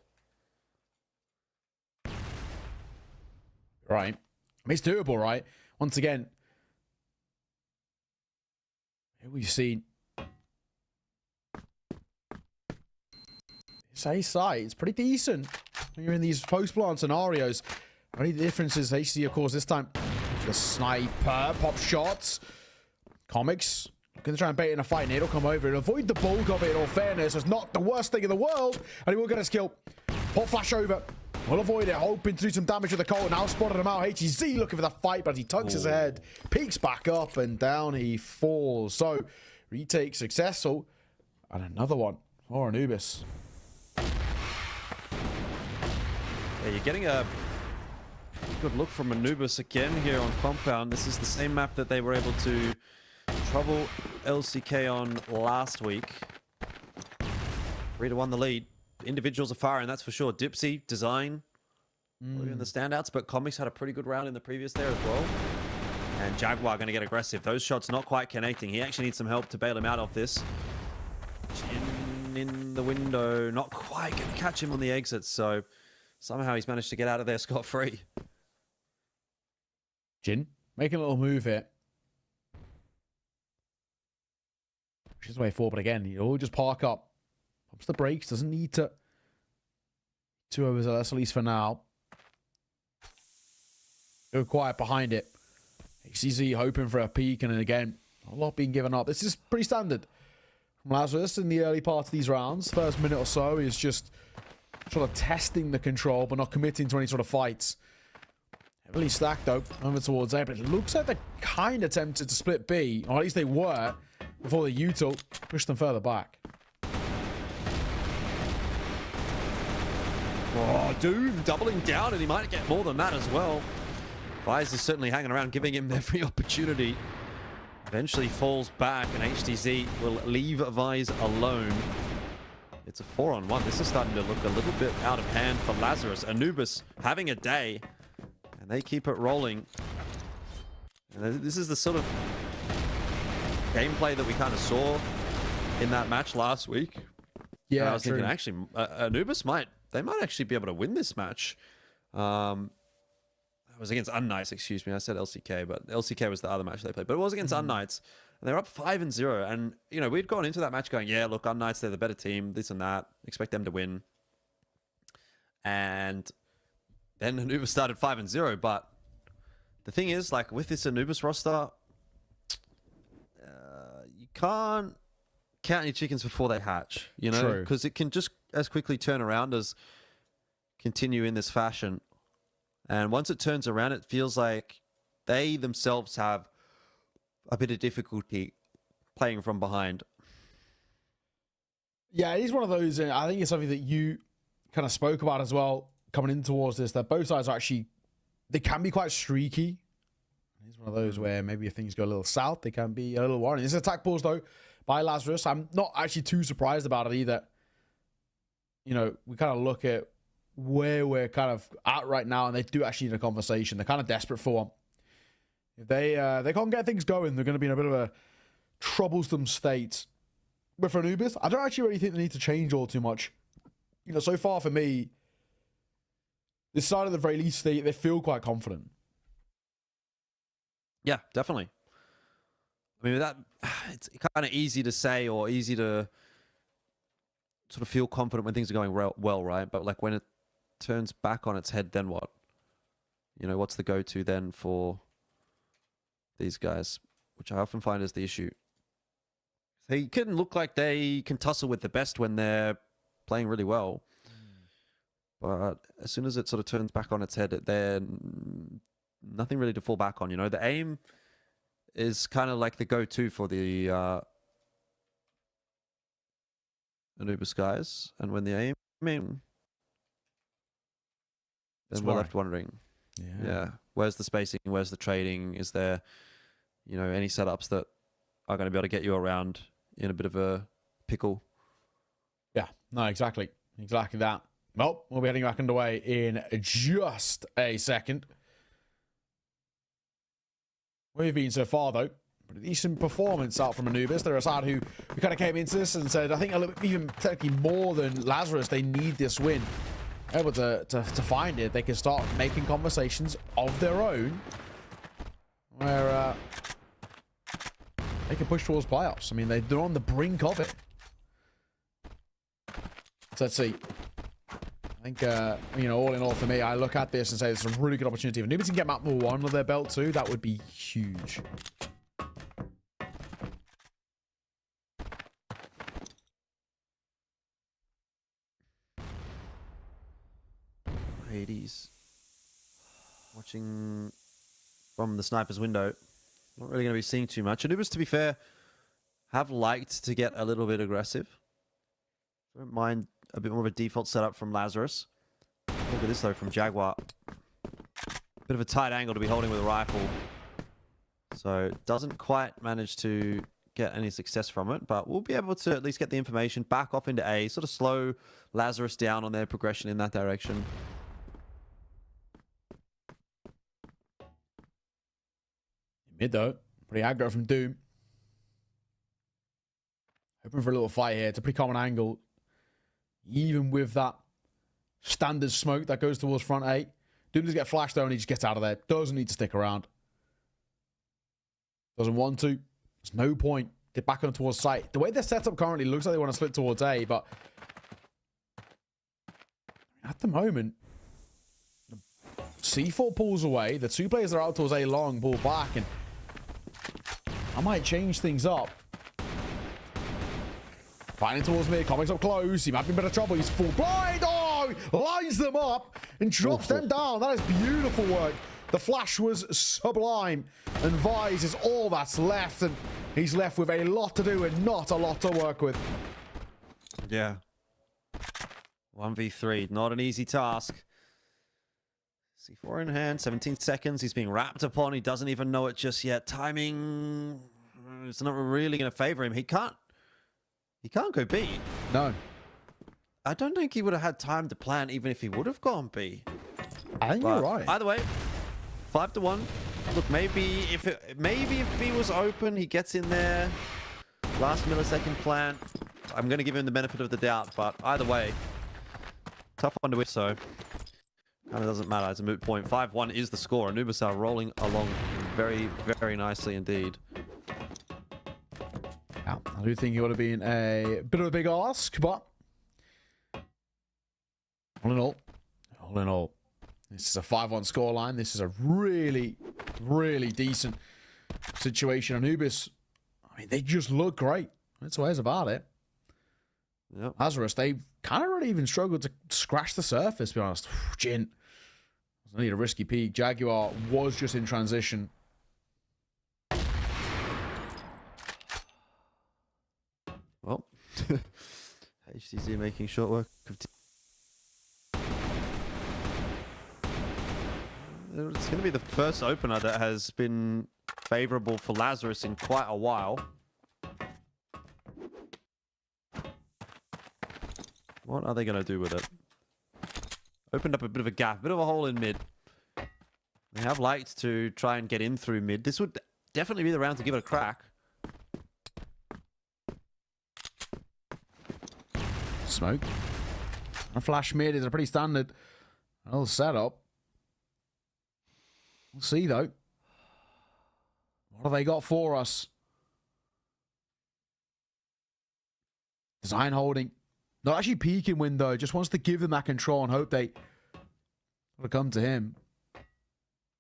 Right. I mean, it's doable, right? Once again, here we've seen this A site. It's pretty decent when you're in these post-plant scenarios. Only the difference is HC, of course, this time the sniper pop shots. Comics going to try and bait in a fight, and it'll come over and avoid the bulk of it. In all fairness, it's not the worst thing in the world, and he will get his kill. Pop flash over. Will avoid it, hoping to do some damage with the Colt. Now spotted him out. HEZ looking for the fight, but he tucks his head, peeks back up, and down he falls. So, retake successful. And another one for Anubis. Yeah, you're getting a good look from Anubis again here on Compound. This is the same map that they were able to trouble LCK on last week. 3-1 the lead. Individuals are firing, that's for sure. Dipsy, Design, in the standouts, but Comics had a pretty good round in the previous there as well. And Jaguar going to get aggressive. Those shots not quite connecting. He actually needs some help to bail him out of this. Jin in the window, not quite going to catch him on the exit, so somehow he's managed to get out of there scot-free. Jin making a little move here. Pushes his way forward, but again, he'll just park up. Pumps the brakes, doesn't need to. 2 overs less, at least for now. Go quiet behind it. HCZ hoping for a peek, and then again, a lot being given up. This is pretty standard from Lazarus in the early part of these rounds. First minute or so is just sort of testing the control, but not committing to any sort of fights. Heavily stacked, though, over towards A, but it looks like they're kind of tempted to split B, or at least they were, before the util pushed them further back. Oh, Doom doubling down, and he might get more than that as well. Vise is certainly hanging around, giving him every opportunity. Eventually falls back, and HTZ will leave Vise alone. It's a 4-on-1. This is starting to look a little bit out of hand for Lazarus. Anubis having a day, and they keep it rolling. And this is the sort of gameplay that we kind of saw in that match last week. Yeah, and I was thinking, actually, Anubis might actually be able to win this match. It was against unKnights, excuse me. I said LCK, but LCK was the other match they played. But it was against unKnights, and they're up 5-0. And, you know, we'd gone into that match going, yeah, look, unKnights, they're the better team, this and that. Expect them to win. And then Anubis started 5-0. But the thing is, like, with this Anubis roster, you can't count your chickens before they hatch, you know? Because it can just as quickly turn around as continue in this fashion. And once it turns around, it feels like they themselves have a bit of difficulty playing from behind. Yeah, it is one of those, I think it's something that you kind of spoke about as well, coming in towards this, that both sides are actually, they can be quite streaky. It's one of those where maybe if things go a little south, they can be a little worrying. This attack pause, though, by Lazarus. I'm not actually too surprised about it either. You know, we kind of look at where we're kind of at right now, and they do actually need a conversation. They're kind of desperate for one. If they can't get things going, they're going to be in a bit of a troublesome state. But for Anubis, I don't actually really think they need to change all too much. You know, so far for me, this side at the very least, they feel quite confident. Yeah, definitely. I mean, that it's kind of easy to say or easy to sort of feel confident when things are going well, right? But like when it turns back on its head, then what? You know, what's the go-to then for these guys? Which I often find is the issue. They can look like they can tussle with the best when they're playing really well. But as soon as it sort of turns back on its head, they're nothing really to fall back on. You know, the aim is kind of like the go-to for the Anubis guys. And when the aim, then we're left wondering. Yeah. Where's the spacing? Where's the trading? Is there, you know, any setups that are going to be able to get you around in a bit of a pickle? Yeah, no, exactly. Exactly that. Well, we'll be heading back underway in just a second. Where we've been so far, though, pretty decent performance out from Anubis. They're a side who kind of came into this and said, I think a little bit, even technically more than Lazarus, they need this win. Able to find it, they can start making conversations of their own where they can push towards playoffs. I mean, they're on the brink of it. So let's see. I think, you know, all in all for me, I look at this and say it's a really good opportunity. If Anubis can get map number 1 on their belt too, that would be huge. Hades. Watching from the sniper's window. Not really going to be seeing too much. Anubis, to be fair, have liked to get a little bit aggressive. Don't mind a bit more of a default setup from Lazarus. Look at this, though, from Jaguar. Bit of a tight angle to be holding with a rifle. So doesn't quite manage to get any success from it, but we'll be able to at least get the information back off into A, sort of slow Lazarus down on their progression in that direction. Mid though, pretty aggro from Doom. Hoping for a little fight here. It's a pretty common angle. Even with that standard smoke that goes towards front A. Doom does get flashed though and he just gets out of there. Doesn't need to stick around. Doesn't want to. There's no point. Get back on towards site. The way they're set up currently looks like they want to split towards A, but at the moment, C4 pulls away. The two players that are out towards A long pull back, and I might change things up. Fighting towards mid, Comics up close. He might be in a bit of trouble. He's full blind. Oh, lines them up and drops them down. That is beautiful work. The flash was sublime, and Vise is all that's left, and he's left with a lot to do and not a lot to work with. Yeah. 1v3, not an easy task. C4 in hand, 17 seconds. He's being wrapped upon. He doesn't even know it just yet. Timing, it's not really going to favor him. He can't go B. No. I don't think he would have had time to plan even if he would have gone B. I think you're right. Either way, 5-1. Look, maybe if B was open, he gets in there. Last millisecond plant. I'm going to give him the benefit of the doubt, but either way, tough one to win, so kind of doesn't matter. It's a moot point. 5-1 is the score. Anubis are rolling along very, very nicely indeed. Yeah, I do think it would have been a bit of a big ask, but all in all, this is a 5-1 scoreline. This is a really, really decent situation. Anubis, I mean, they just look great. That's the way it's about it. Yep. Lazarus, they kind of really even struggled to scratch the surface, to be honest. Jin, I need a risky peek. Jaguar was just in transition. Well, HTC making short work of it's going to be the first opener that has been favorable for Lazarus in quite a while. What are they going to do with it? Opened up a bit of a gap, a bit of a hole in mid. They have liked to try and get in through mid. This would definitely be the round to give it a crack. Smoke. A flash mid is a pretty standard little setup. We'll see, though. What have they got for us? Design holding. Not actually peeking window. Just wants to give them that control and hope they will come to him.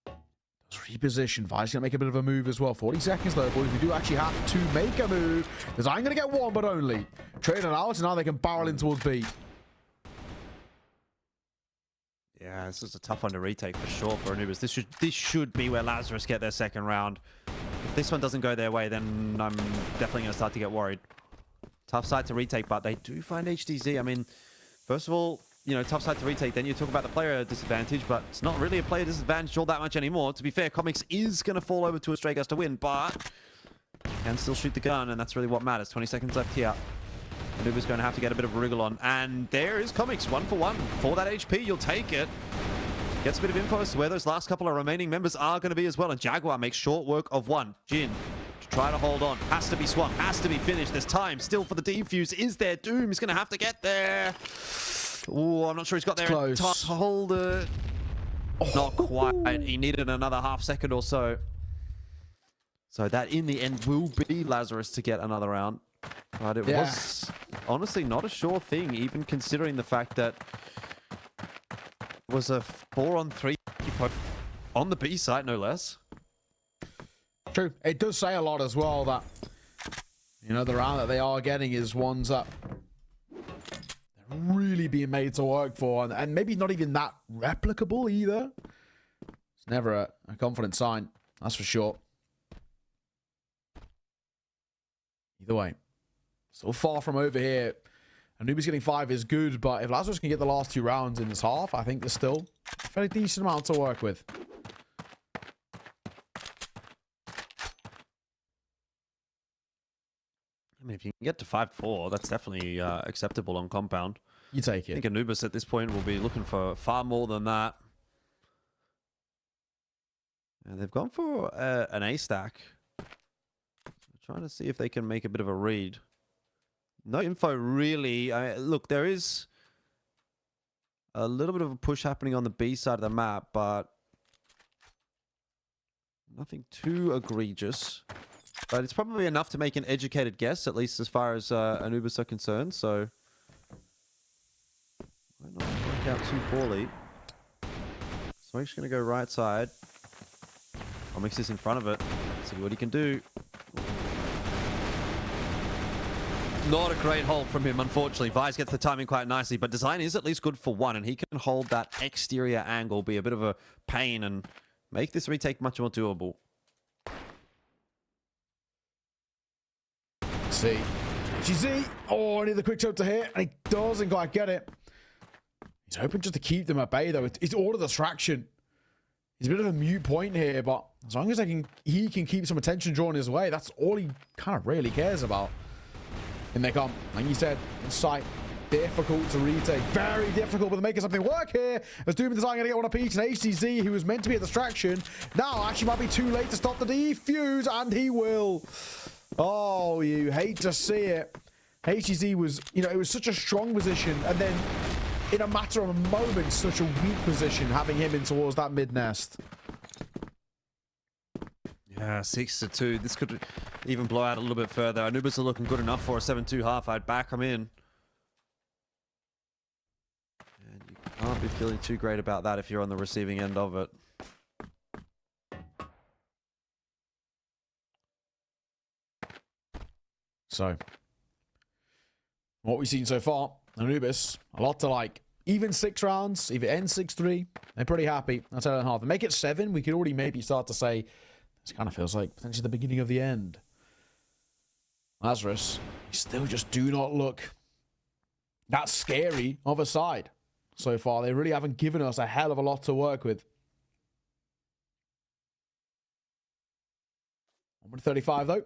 Does reposition. Vi's going to make a bit of a move as well. 40 seconds, though, boys. We do actually have to make a move. Design going to get one, but only. Trade it out, and now they can barrel in towards B. Yeah, this is a tough one to retake for sure for Anubis. This should be where Lazarus get their second round. If this one doesn't go their way, then I'm definitely going to start to get worried. Tough side to retake, but they do find HDZ. I mean, first of all, you know, tough side to retake. Then you talk about the player disadvantage, but it's not really a player disadvantage all that much anymore. To be fair, Comics is going to fall over to a Stray Gus to win, but can still shoot the gun, and that's really what matters. 20 seconds left here. Anubis going to have to get a bit of a wriggle on. And there is Comics, 1 for 1. For that HP, you'll take it. Gets a bit of info as to where those last couple of remaining members are going to be as well. And Jaguar makes short work of one. Jin to try to hold on. Has to be swung. Has to be finished. There's time still for the defuse. Is there? Doom is going to have to get there. Oh, I'm not sure he's got there in time to hold it. Not quite. He needed another half second or so. So that in the end will be Lazarus to get another round. But it was honestly not a sure thing, even considering the fact that it was a 4-on-3 on the B side, no less. True. It does say a lot as well that, you know, the round that they are getting is ones that they're really being made to work for, and maybe not even that replicable either. It's never a confident sign, that's for sure. Either way, still far from over here. Anubis getting 5 is good, but if Lazarus can get the last 2 rounds in this half, I think there's still a fairly decent amount to work with. I mean, if you can get to 5-4, that's definitely acceptable on compound. You take it. I think Anubis at this point will be looking for far more than that. And they've gone for an A stack. Trying to see if they can make a bit of a read. No info really. Look, there is a little bit of a push happening on the B side of the map, but nothing too egregious. But it's probably enough to make an educated guess, at least as far as Anubis are concerned. So might not work out too poorly. Smoke's going to go right side. I'll mix this in front of it. See what he can do. Not a great hold from him, unfortunately. Vise gets the timing quite nicely, but design is at least good for 1, and he can hold that exterior angle, be a bit of a pain, and make this retake much more doable. See. GZ. Oh, I need the quick choke to hit, and he doesn't quite get it. He's hoping just to keep them at bay, though. It's all a distraction. He's a bit of a mute point here, but as long as he can keep some attention drawn his way, that's all he kind of really cares about. And they come, like you said, in sight. Difficult to retake. Very difficult, but they're making something work here. As Doom and Design going to get one apiece, and HTZ, who was meant to be a distraction, now actually might be too late to stop the defuse, and he will. Oh, you hate to see it. HTZ was, it was such a strong position, and then in a matter of a moment, such a weak position, having him in towards that mid-nest. Yeah, 6-2. This could even blow out a little bit further. Anubis are looking good enough for a 7-2 half. I'd back them in. And you can't be feeling too great about that if you're on the receiving end of it. So, what we've seen so far, Anubis, a lot to like. Even 6 rounds, if it ends 6-3, they're pretty happy. That's 8.5. Make it 7, we could already maybe start to say, this kind of feels like potentially the beginning of the end. Lazarus, you still just do not look that scary of a side so far. They really haven't given us a hell of a lot to work with. 135 though.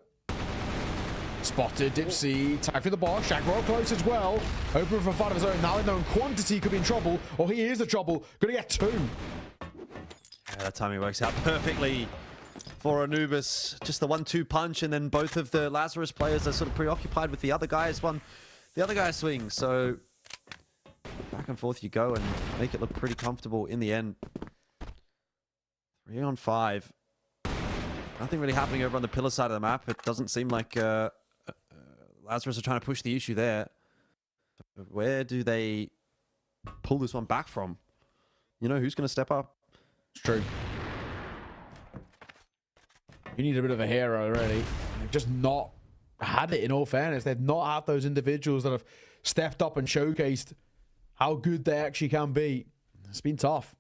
Spotted, Dipsy, tag for the boss, Shagro close as well. Open for a fight of his own. Now in known quantity could be in trouble, or he is the trouble. Gonna get 2. Yeah, that timing works out perfectly for Anubis. Just the 1-2 punch, and then both of the Lazarus players are sort of preoccupied with the other guy's swing. So back and forth you go and make it look pretty comfortable in the end. 3 on 5. Nothing really happening over on the pillar side of the map. It doesn't seem like Lazarus are trying to push the issue there. Where do they pull this one back from? Who's going to step up? It's true. You need a bit of a hero already. They've just not had it, in all fairness. They've not had those individuals that have stepped up and showcased how good they actually can be. It's been tough.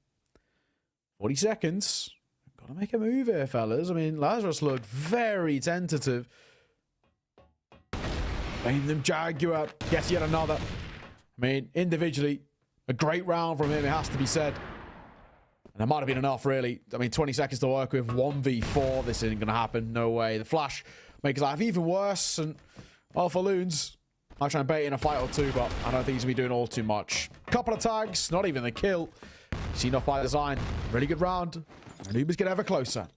40 seconds. Gotta make a move here, fellas. I mean, Lazarus looked very tentative. Blame them Jaguar. Gets yet another. I mean, individually, a great round from him, it has to be said. And that might have been enough, really. I mean, 20 seconds to work with. 1v4. This isn't going to happen. No way. The flash makes life even worse. And, well, for Loons, I'll try and bait in a fight or 2, but I don't think he's going to be doing all too much. Couple of tags. Not even the kill. Seen off by design. Really good round. Anubis get ever closer.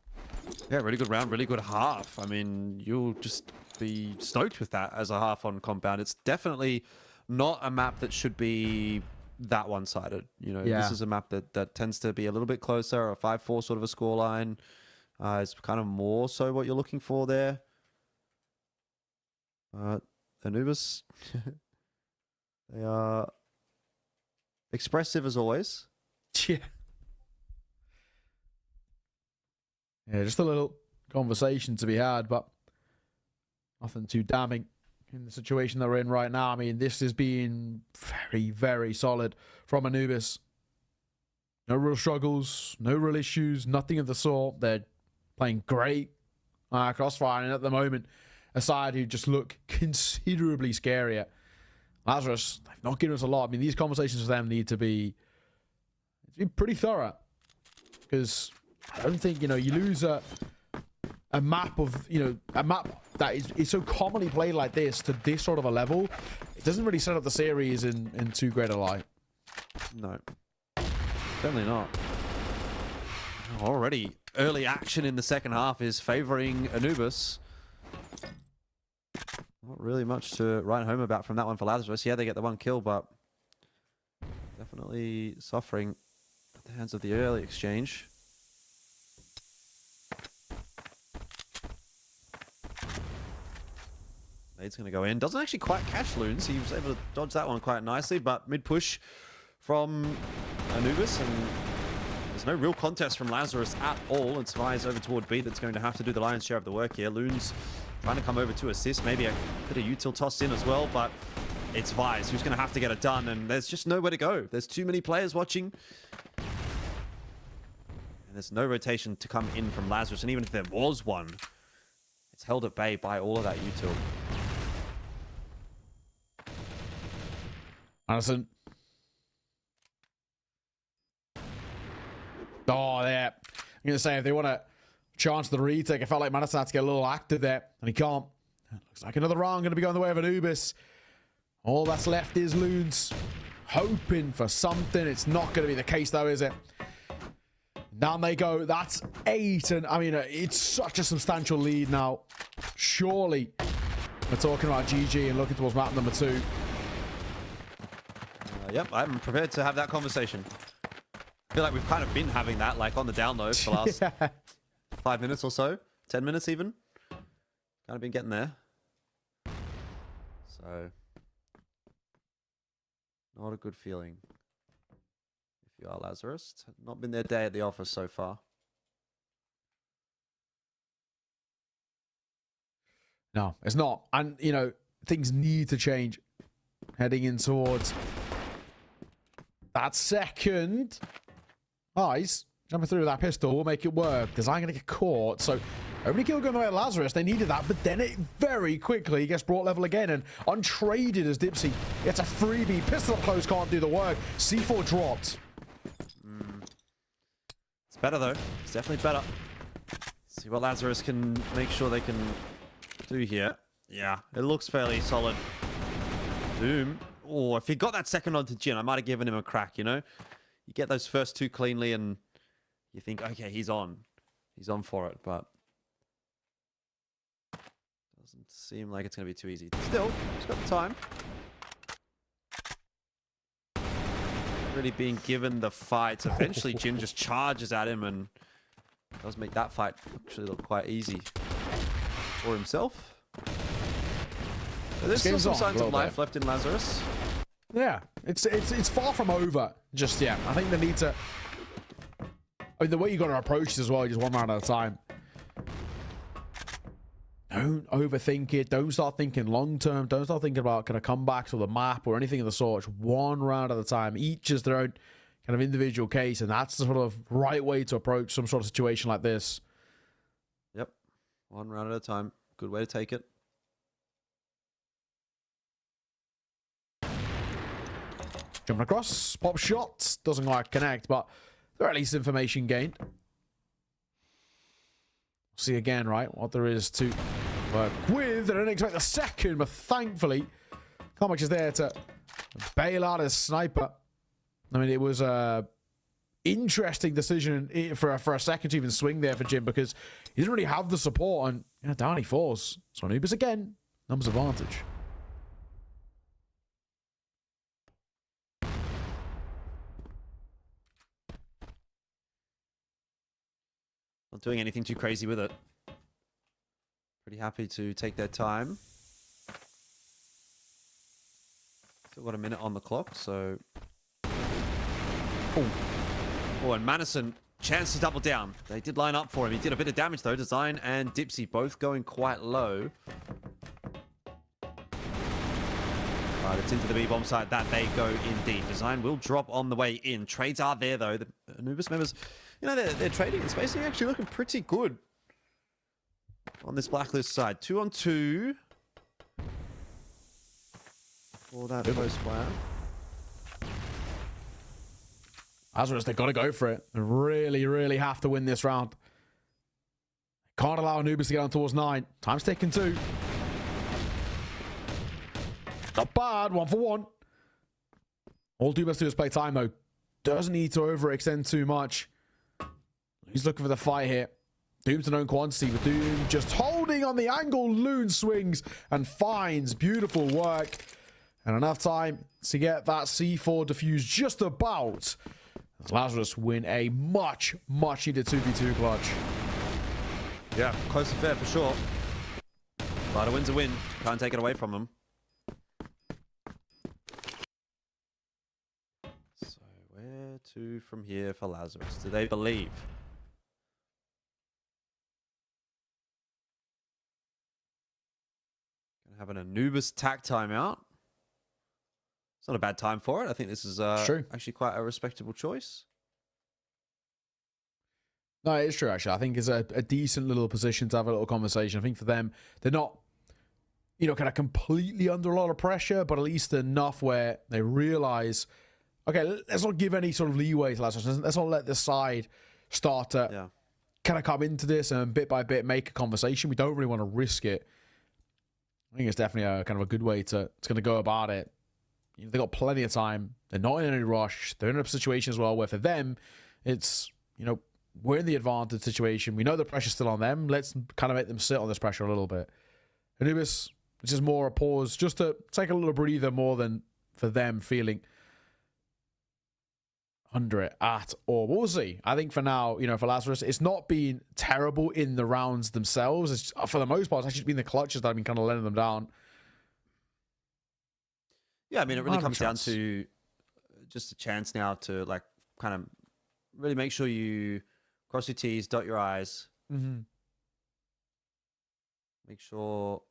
Yeah, really good round, really good half. I mean, you'll just be stoked with that as a half on compound. It's definitely not a map that should be that one-sided. This is a map that tends to be a little bit closer, a 5-4 sort of a scoreline. It's kind of more so what you're looking for there. Anubis, they are expressive as always. Yeah. Yeah, just a little conversation to be had, but nothing too damning in the situation that we're in right now. I mean, this is being very, very solid from Anubis. No real struggles, no real issues, nothing of the sort. They're playing great Crossfire, and at the moment, a side who just look considerably scarier. Lazarus, they've not given us a lot. I mean, these conversations with them need to be pretty thorough, because I don't think, you know, you lose a map of, you know, a map that is so commonly played like this to this sort of a level. It doesn't really set up the series in too great a light. No. Certainly not. Already, early action in the second half is favoring Anubis. Not really much to write home about from that one for Lazarus. Yeah, they get the one kill, but definitely suffering at the hands of the early exchange. Nade's going to go in. Doesn't actually quite catch Loons. He was able to dodge that one quite nicely, but mid-push from Anubis, and there's no real contest from Lazarus at all. It's Vi's over toward B that's going to have to do the lion's share of the work here. Loons trying to come over to assist. Maybe a bit of util tossed in as well, but it's Vi's who's going to have to get it done, and there's just nowhere to go. There's too many players watching, and there's no rotation to come in from Lazarus, and even if there was one, it's held at bay by all of that util. Anderson. Oh, yeah. I'm going to say, if they want to chance the retake, I felt like Madison had to get a little active there, and he can't. Looks like another round going to be going the way of Anubis. All that's left is Loons, hoping for something. It's not going to be the case, though, is it? Down they go. That's 8, and I mean, it's such a substantial lead now. Surely we're talking about GG and looking towards map number 2. Yep, I'm prepared to have that conversation. I feel like we've kind of been having that, like, on the download for the last 5 minutes or so. 10 minutes even. Kind of been getting there. So, not a good feeling. If you are Lazarus. Not been their day at the office so far. No, it's not. And, you know, things need to change heading in towards that second. Eyes jumping through that pistol will make it work. Design going to get caught. So only kill going away at Lazarus. They needed that, but then it very quickly gets brought level again, and untraded as Dipsy gets a freebie. Pistol up close can't do the work. C4 dropped. It's better though. It's definitely better. See what Lazarus can make sure they can do here. Yeah, it looks fairly solid. Doom. Oh, if he got that second onto Jin, I might have given him a crack, you know? You get those first 2 cleanly and you think, okay, he's on. He's on for it, but doesn't seem like it's going to be too easy. Still, he's got the time. Really being given the fight. Eventually, Jin just charges at him and does make that fight actually look quite easy for himself. But there's still some signs of life left in Lazarus. Yeah, it's far from over just yet. I think they need to. I mean, the way you got to approach it as well, just one round at a time. Don't overthink it. Don't start thinking long term. Don't start thinking about kind of comebacks or the map or anything of the sort. Just one round at a time. Each is their own kind of individual case, and that's the sort of right way to approach some sort of situation like this. Yep, one round at a time. Good way to take it. Jumping across, pop shot, doesn't quite connect, but there are at least information gained. See again, right, what there is to work with. I didn't expect a second, but thankfully, Comics is there to bail out his sniper. I mean, it was a interesting decision for a second to even swing there for Jim, because he didn't really have the support, and yeah, down he falls. So Anubis again, numbers advantage. Not doing anything too crazy with it. Pretty happy to take their time. Still got a minute on the clock, so... Oh, and Madison, chance to double down. They did line up for him. He did a bit of damage, though. Design and Dipsy both going quite low. Right, it's into the B-bomb side. That they go indeed. Design will drop on the way in. Trades are there, though. The Anubis members, you know, they're trading in space. They're actually looking pretty good on this blacklist side. 2-on-2 for that close player. Lazarus, they got to go for it. They really, really have to win this round. Can't allow Anubis to get on towards 9. Time's ticking too. Not bad. 1 for 1. All Doom has to do is play time, though. Doesn't need to overextend too much. He's looking for the fight here. Doom's a known quantity, but Doom just holding on the angle. Loon swings and finds beautiful work. And enough time to get that C4 defused just about. As Lazarus win a much needed 2v2 clutch. Yeah, close and fair for sure. But a win's a win. Can't take it away from them. So where to from here for Lazarus? Do they believe? Gonna have an Anubis tack timeout. It's not a bad time for it. I think this is actually quite a respectable choice. No, it's true, actually. I think it's a decent little position to have a little conversation. I think for them, they're not, you know, kind of completely under a lot of pressure, but at least enough where they realize, okay, let's not give any sort of leeway to Lazarus. Let's not let this side start to kind of come into this and bit by bit make a conversation. We don't really want to risk it. I think it's definitely a kind of a good way to go about it. You know, they've got plenty of time. They're not in any rush. They're in a situation as well where for them, it's, you know, we're in the advantage situation. We know the pressure's still on them. Let's kind of make them sit on this pressure a little bit. Anubis, it's just more a pause, just to take a little breather more than for them feeling under it at all. We'll see. I think for now, you know, for Lazarus, it's not been terrible in the rounds themselves. It's, for the most part, it's actually been the clutches that have been kind of letting them down. Yeah, I mean, it really comes down to just a chance now to, like, kind of really make sure you cross your T's, dot your I's. Make sure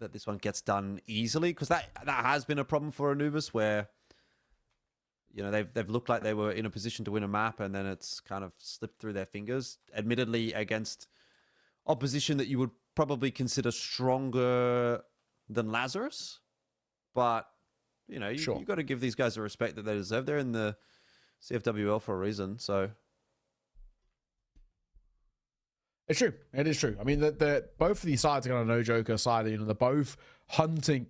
that this one gets done easily, because that has been a problem for Anubis, where, you know, they've looked like they were in a position to win a map, and then it's kind of slipped through their fingers. Admittedly, against opposition that you would probably consider stronger than Lazarus, but you know, you got to give these guys the respect that they deserve. They're in the CFWL for a reason, so. It's true. It is true. I mean, both of these sides are kind of no joker side. You know, they're both hunting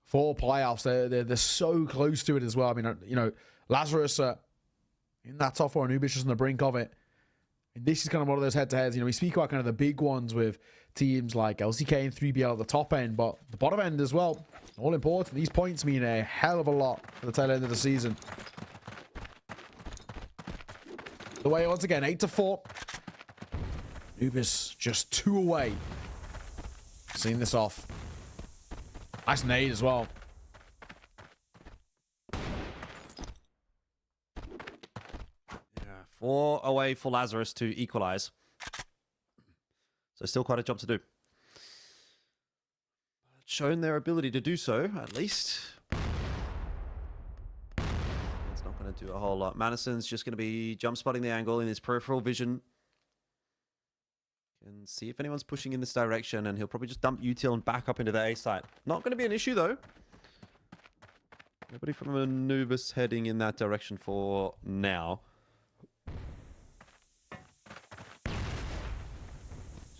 for playoffs. They're so close to it as well. I mean, you know, Lazarus in that top 4, Anubis just on the brink of it. And this is kind of one of those head-to-heads. You know, we speak about kind of the big ones with teams like LCK and 3BL at the top end, but the bottom end as well. All important. These points mean a hell of a lot for the tail end of the season. The way once again, 8-4. Anubis just 2 away. Seeing this off. Nice nade as well. Yeah, 4 away for Lazarus to equalize. So still quite a job to do. Shown their ability to do so, at least. It's not going to do a whole lot. Madison's just going to be jump spotting the angle in his peripheral vision. And see if anyone's pushing in this direction, and he'll probably just dump util and back up into the A site. Not going to be an issue, though. Nobody from Anubis heading in that direction for now.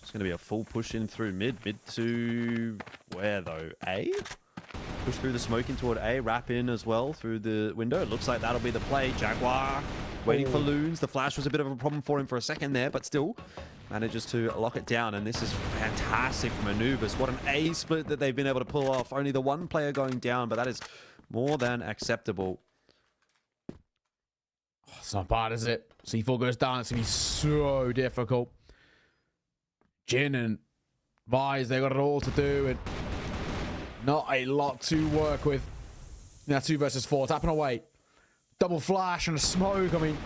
It's going to be a full push in through mid. Mid to where, though? A? Push through the smoke in toward A. Wrap in as well through the window. It looks like that'll be the play. Jaguar waiting for loons. The flash was a bit of a problem for him for a second there, but still manages to lock it down. And this is fantastic from Anubis. What an A split that they've been able to pull off. Only the one player going down, but that is more than acceptable. Oh, it's not bad, is it? C4 goes down. It's going to be so difficult. Jin and Vise, they got it all to do, and not a lot to work with. Now 2 versus 4, tapping away. Double flash and a smoke. I mean,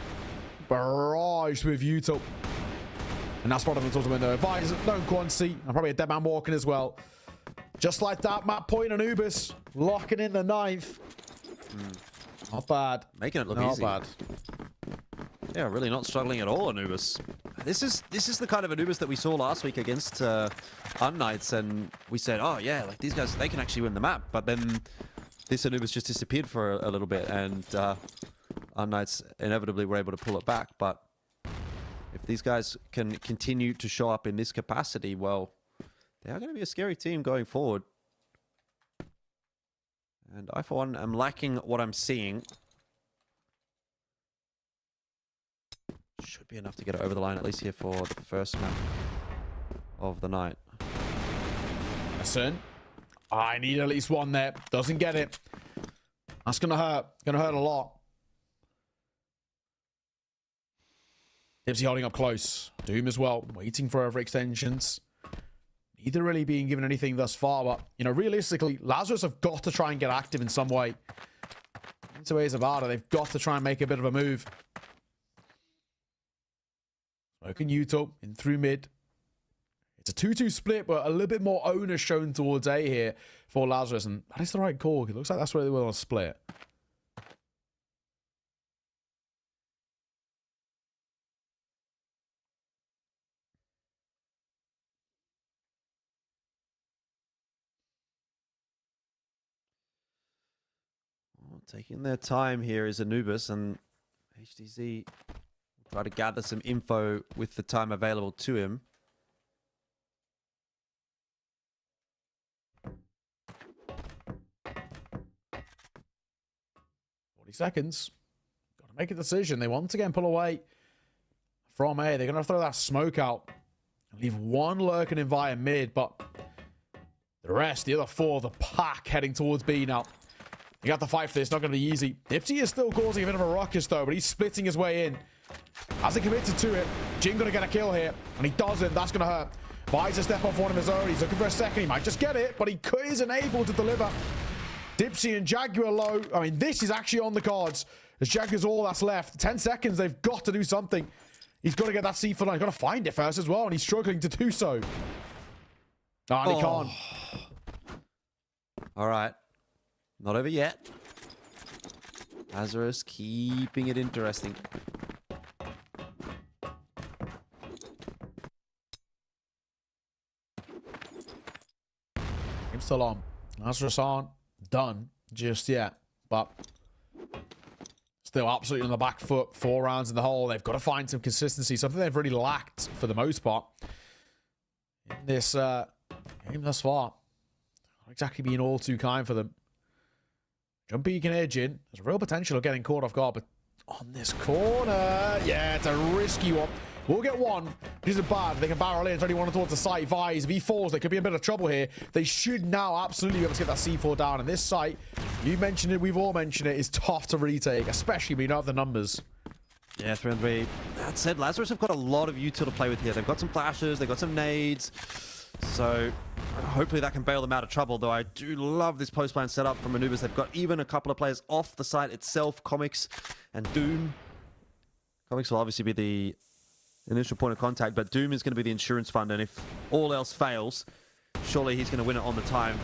barrage with util. And that's spotted on the window. Vise, known quantity, and probably a dead man walking as well. Just like that, map point Anubis locking in the 9th. Not bad. Making it look not easy. Not bad. Yeah, really not struggling at all, Anubis. This is the kind of Anubis that we saw last week against unKnights, and we said, oh yeah, like these guys, they can actually win the map. But then this Anubis just disappeared for a little bit, and unKnights inevitably were able to pull it back. But if these guys can continue to show up in this capacity, well, they are going to be a scary team going forward. And I, for one, am liking what I'm seeing. Should be enough to get it over the line, at least here for the first map of the night. Listen, I need at least one there. Doesn't get it. That's going to hurt. Going to hurt a lot. Dipsy holding up close. Doom as well. Waiting for overextensions. Neither really being given anything thus far, but, you know, realistically, Lazarus have got to try and get active in some way. In two ways about it, they've got to try and make a bit of a move. Smoking Utah in through mid. It's a 2-2 split, but a little bit more onus shown towards A here for Lazarus, and that is the right call. It looks like that's where they will on split. Taking their time here is Anubis, and HDZ will try to gather some info with the time available to him. Seconds. Got to make a decision. They once again pull away from A. They're going to throw that smoke out and leave one lurking in via mid, but the rest, the other four, the pack heading towards B now. You got to fight for this. Not going to be easy. Dipsy is still causing a bit of a ruckus though, but he's splitting his way in. Hasn't committed to it. Jin going to get a kill here, and he doesn't. That's going to hurt. Buys a step off one of his own. He's looking for a second. He might just get it, but he isn't able to deliver. Dipsy and Jaguar low. I mean, this is actually on the cards. As Jaguar's all that's left. 10 seconds. They've got to do something. He's got to get that C4 line. He's got to find it first as well, and he's struggling to do so. Oh, and he can't. All right. Not over yet. Lazarus keeping it interesting. Game's still on. Lazarus aren't done just yet, but still absolutely on the back foot. 4 rounds in the hole. They've got to find some consistency, something they've really lacked for the most part in this game thus far. Not exactly being all too kind for them. Jumpy can edge in. There's a real potential of getting caught off guard, but on this corner, yeah, it's a risky one. We'll get one. This isn't bad. They can barrel in. It's only one towards the site. Vies. If he falls, they could be in a bit of trouble here. They should now absolutely be able to get that C4 down. And this site, you mentioned it, we've all mentioned it, is tough to retake, especially when you don't have the numbers. Yeah, 3-3. That said, Lazarus have got a lot of util to play with here. They've got some flashes, they've got some nades. So hopefully that can bail them out of trouble, though I do love this post-plan setup from Anubis. They've got even a couple of players off the site itself, Comics and Doom. Comics will obviously be the initial point of contact, but Doom is going to be the insurance fund, and if all else fails, surely he's going to win it on the time.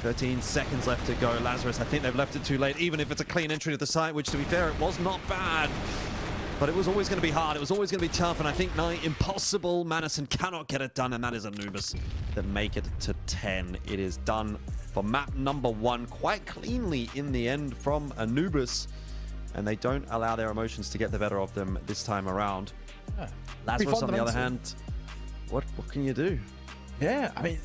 13 seconds left to go. Lazarus, I think they've left it too late, even if it's a clean entry to the site, which, to be fair, it was not bad. But it was always going to be hard. It was always going to be tough, and I think now impossible. Madison cannot get it done, and that is Anubis that make it to 10. It is done for map number 1 quite cleanly in the end from Anubis, and they don't allow their emotions to get the better of them this time around. Yeah. Lazarus, on the other hand, what can you do? Yeah, I mean,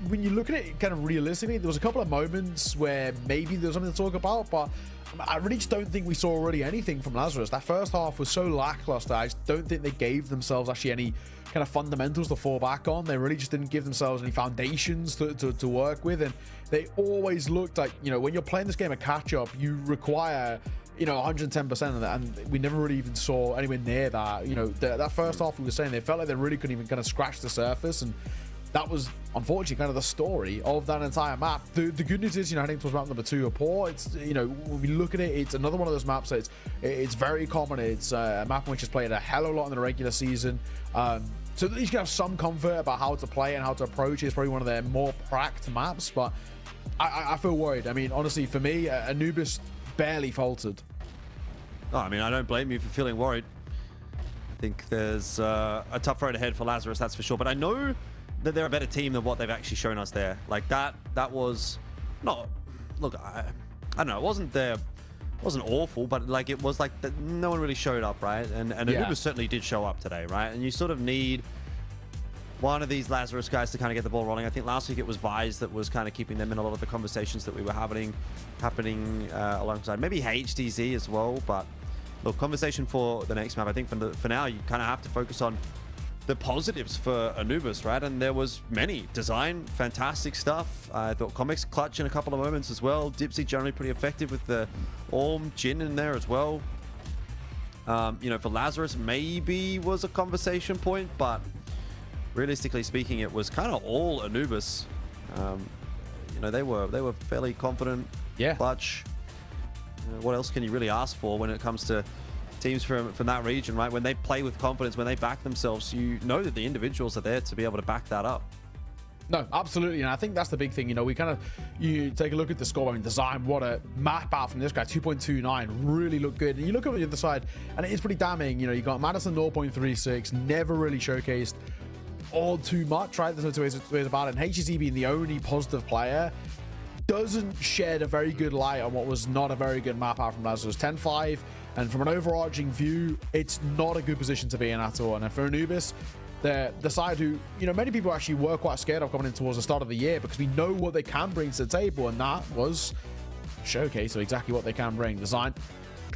when you look at it kind of realistically, there was a couple of moments where maybe there's something to talk about, but I really just don't think we saw really anything from Lazarus. That first half was so lackluster. I just don't think they gave themselves actually any kind of fundamentals to fall back on. They really just didn't give themselves any foundations to work with, and they always looked like, you know, when you're playing this game of catch-up, you require, you know, 110% of that, and we never really even saw anywhere near that. You know, that first half, we were saying they felt like they really couldn't even kind of scratch the surface, and that was unfortunately kind of the story of that entire map. The good news is, you know, heading towards map number 2 or Port, it's, you know, when we look at it, it's another one of those maps that it's very common. It's a map which is played a hell of a lot in the regular season. So at least you have some comfort about how to play and how to approach it. It's probably one of their more cracked maps, but I feel worried. I mean, honestly, for me, Anubis barely faltered. Oh, I mean, I don't blame you for feeling worried. I think there's a tough road ahead for Lazarus, that's for sure. But I know that they're a better team than what they've actually shown us there. Like that was not. Look, I don't know. It wasn't awful, but like it was like that. No one really showed up, right? And Anubis certainly did show up today, right? And you sort of need one of these Lazarus guys to kind of get the ball rolling. I think last week it was Vise that was kind of keeping them in a lot of the conversations that we were happening alongside maybe HDZ as well. But look, conversation for the next map. I think for now you kind of have to focus on the positives for Anubis, right? And there was many. Design, fantastic stuff. I thought Comics clutch in a couple of moments as well. Dipsy generally pretty effective with the Orm, Jin in there as well. You know, for Lazarus maybe was a conversation point, but realistically speaking, it was kind of all Anubis. You know, they were fairly confident. Yeah. Clutch. What else can you really ask for when it comes to teams from that region, right? When they play with confidence, when they back themselves, you know that the individuals are there to be able to back that up. No, absolutely, and I think that's the big thing. You know, you take a look at the score. I mean, design, what a map out from this guy, 2.29, really looked good. And you look over the other side, and it is pretty damning. You know, you got Madison 0.36, never really showcased all too much, right? There's no two ways about it. And HGZ being the only positive player doesn't shed a very good light on what was not a very good map out from Lazarus. 10-5, and from an overarching view, it's not a good position to be in at all. And for Anubis, they're the side who, you know, many people actually were quite scared of coming in towards the start of the year because we know what they can bring to the table, and that was showcase of exactly what they can bring. Design,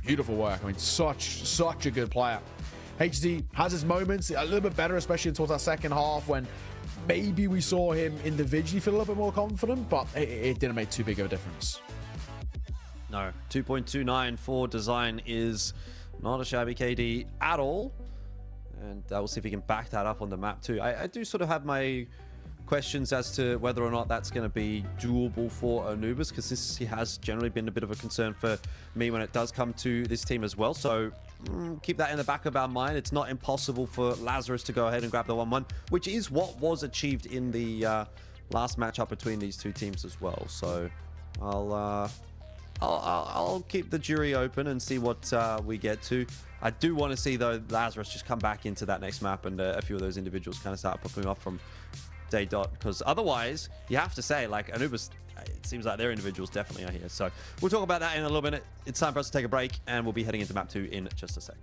beautiful work. I mean, such a good player. HZ has his moments, a little bit better, especially towards that second half when maybe we saw him individually feel a little bit more confident, but it didn't make too big of a difference. No, 2.29 for Design is not a shabby KD at all. And we'll see if we can back that up on the map too. I do sort of have my questions as to whether or not that's going to be doable for Anubis, because this has generally been a bit of a concern for me when it does come to this team as well. So keep that in the back of our mind. It's not impossible for Lazarus to go ahead and grab the 1-1, which is what was achieved in the last matchup between these two teams as well. So I'll keep the jury open and see what we get to. I do want to see, though, Lazarus just come back into that next map and a few of those individuals kind of start popping up from day dot, because otherwise you have to say, like, Anubis, it seems like their individuals definitely are here. So we'll talk about that in a little minute. It's time for us to take a break, and we'll be heading into map 2 in just a sec.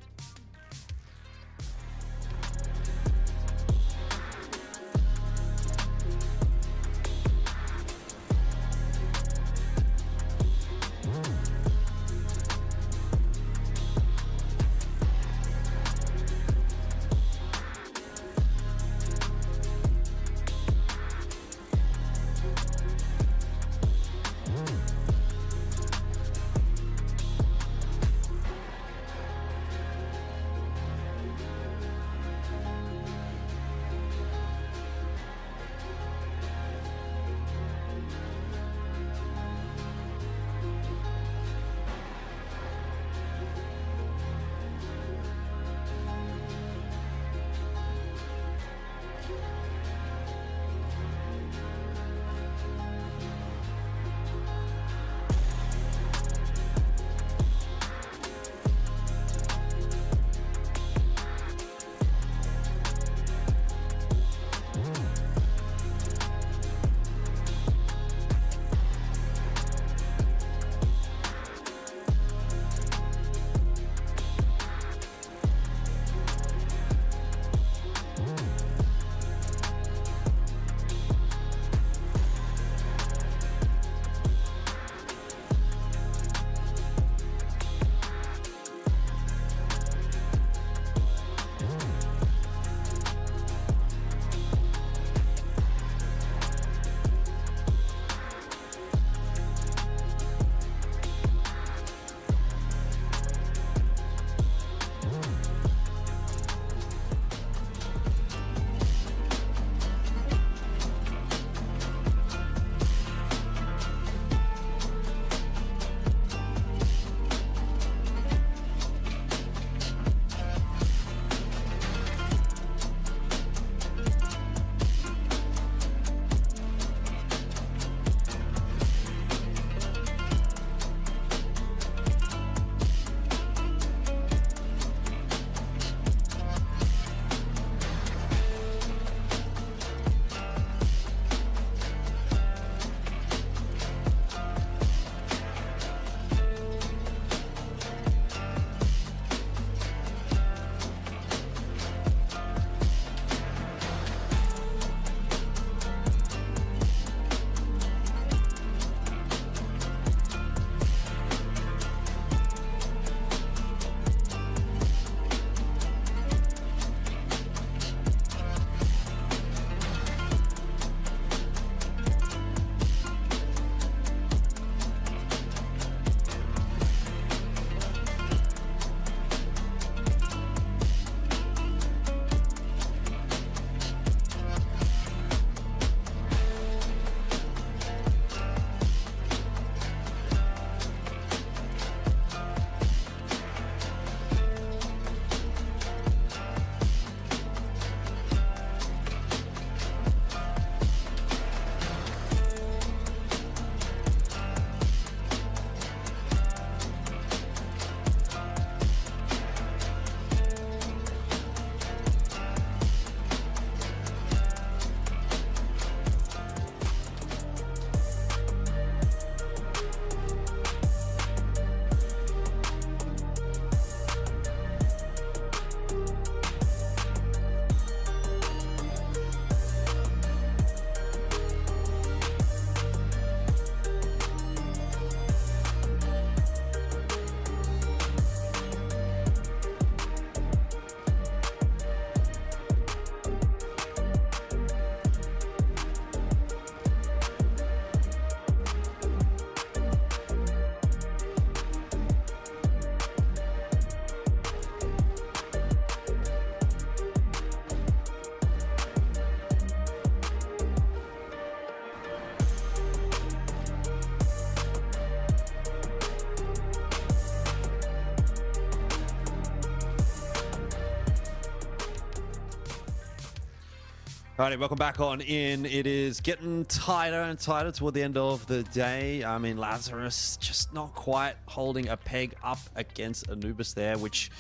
Alrighty, welcome back on in. It is getting tighter and tighter toward the end of the day. I mean, Lazarus just not quite holding a peg up against Anubis there, which,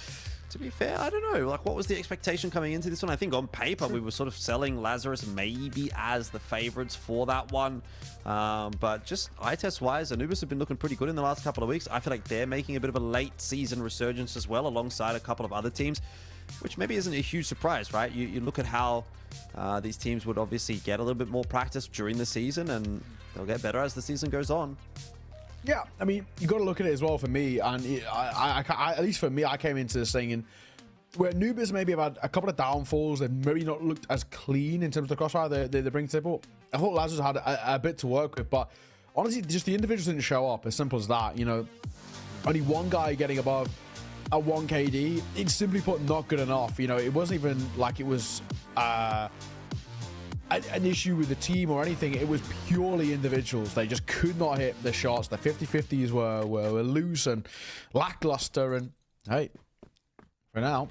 to be fair, I don't know. Like, what was the expectation coming into this one? I think on paper, we were sort of selling Lazarus maybe as the favorites for that one. But just eye test-wise, Anubis have been looking pretty good in the last couple of weeks. I feel like they're making a bit of a late season resurgence as well, alongside a couple of other teams, which maybe isn't a huge surprise, right? You look at how these teams would obviously get a little bit more practice during the season, and they'll get better as the season goes on. Yeah, I mean, you got to look at it as well for me, and I at least for me, I came into this thing and where Anubis maybe have had a couple of downfalls and maybe not looked as clean in terms of the crossfire they bring to the table. I thought Lazarus had a bit to work with, but honestly, just the individuals didn't show up. As simple as that, you know. Only one guy getting above a 1 KD, it's simply put not good enough. You know, it wasn't even like it was an issue with the team or anything. It was purely individuals. They just could not hit the shots. The 50-50s were loose and lackluster. And hey, for now,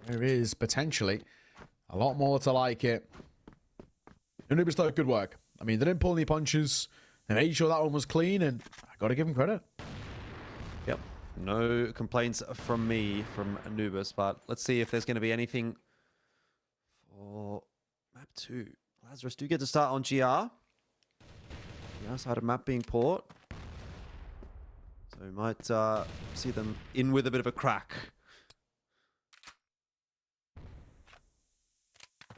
there is potentially a lot more to like it. Anubis did good work. I mean, they didn't pull any punches. They made sure that one was clean, and I got to give them credit. Yep. No complaints from me, from Anubis, but let's see if there's going to be anything for map 2. Lazarus do get to start on GR. The other side of map being port. So we might see them in with a bit of a crack.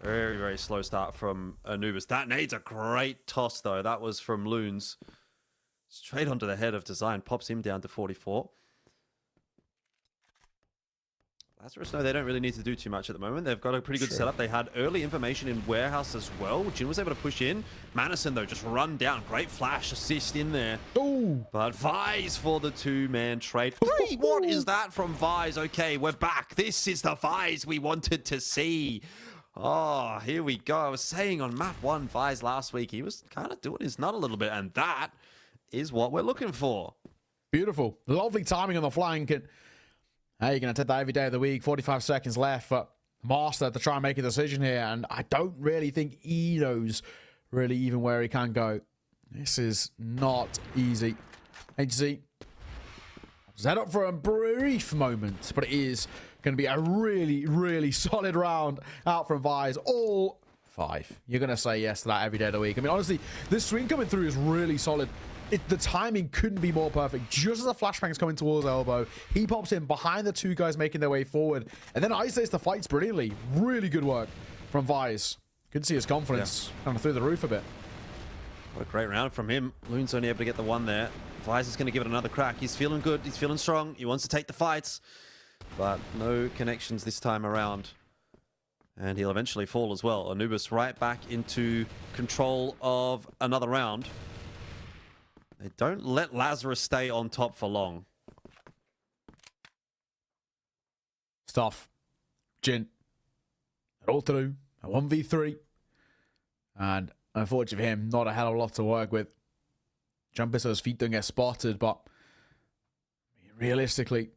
Very, very slow start from Anubis. That needs a great toss, though. That was from Loons. Straight onto the head of Design. Pops him down to 44. Lazarus, no, they don't really need to do too much at the moment. They've got a pretty good setup. They had early information in Warehouse as well. Jin was able to push in. Madison, though, just run down. Great flash assist in there. Ooh. But Vise for the two-man trade. Hey, what is that from Vise? Okay, we're back. This is the Vise we wanted to see. Oh, here we go. I was saying on map 1, Vise last week, he was kind of doing his nut a little bit, and that is what we're looking for. Beautiful. Lovely timing on the flank. And hey, you're going to take that every day of the week. 45 seconds left for Master to try and make a decision here. And I don't really think he knows really even where he can go. This is not easy. HZ set up for a brief moment, but it is going to be a really, really solid round out from Vise. All 5. You're going to say yes to that every day of the week. I mean, honestly, this swing coming through is really solid. The timing couldn't be more perfect. Just as the flashbang's coming towards Elbow, he pops in behind the 2 guys making their way forward. And then isolates the fights brilliantly. Really good work from Vise. Good to see his confidence kind of through the roof a bit. What a great round from him. Loon's only able to get the 1 there. Vise is going to give it another crack. He's feeling good. He's feeling strong. He wants to take the fights. But no connections this time around. And he'll eventually fall as well. Anubis right back into control of another round. They don't let Lazarus stay on top for long. Stuff. Jin. All through. A 1v3. And unfortunately for him, not a hell of a lot to work with. Jumping so his feet don't get spotted, but realistically,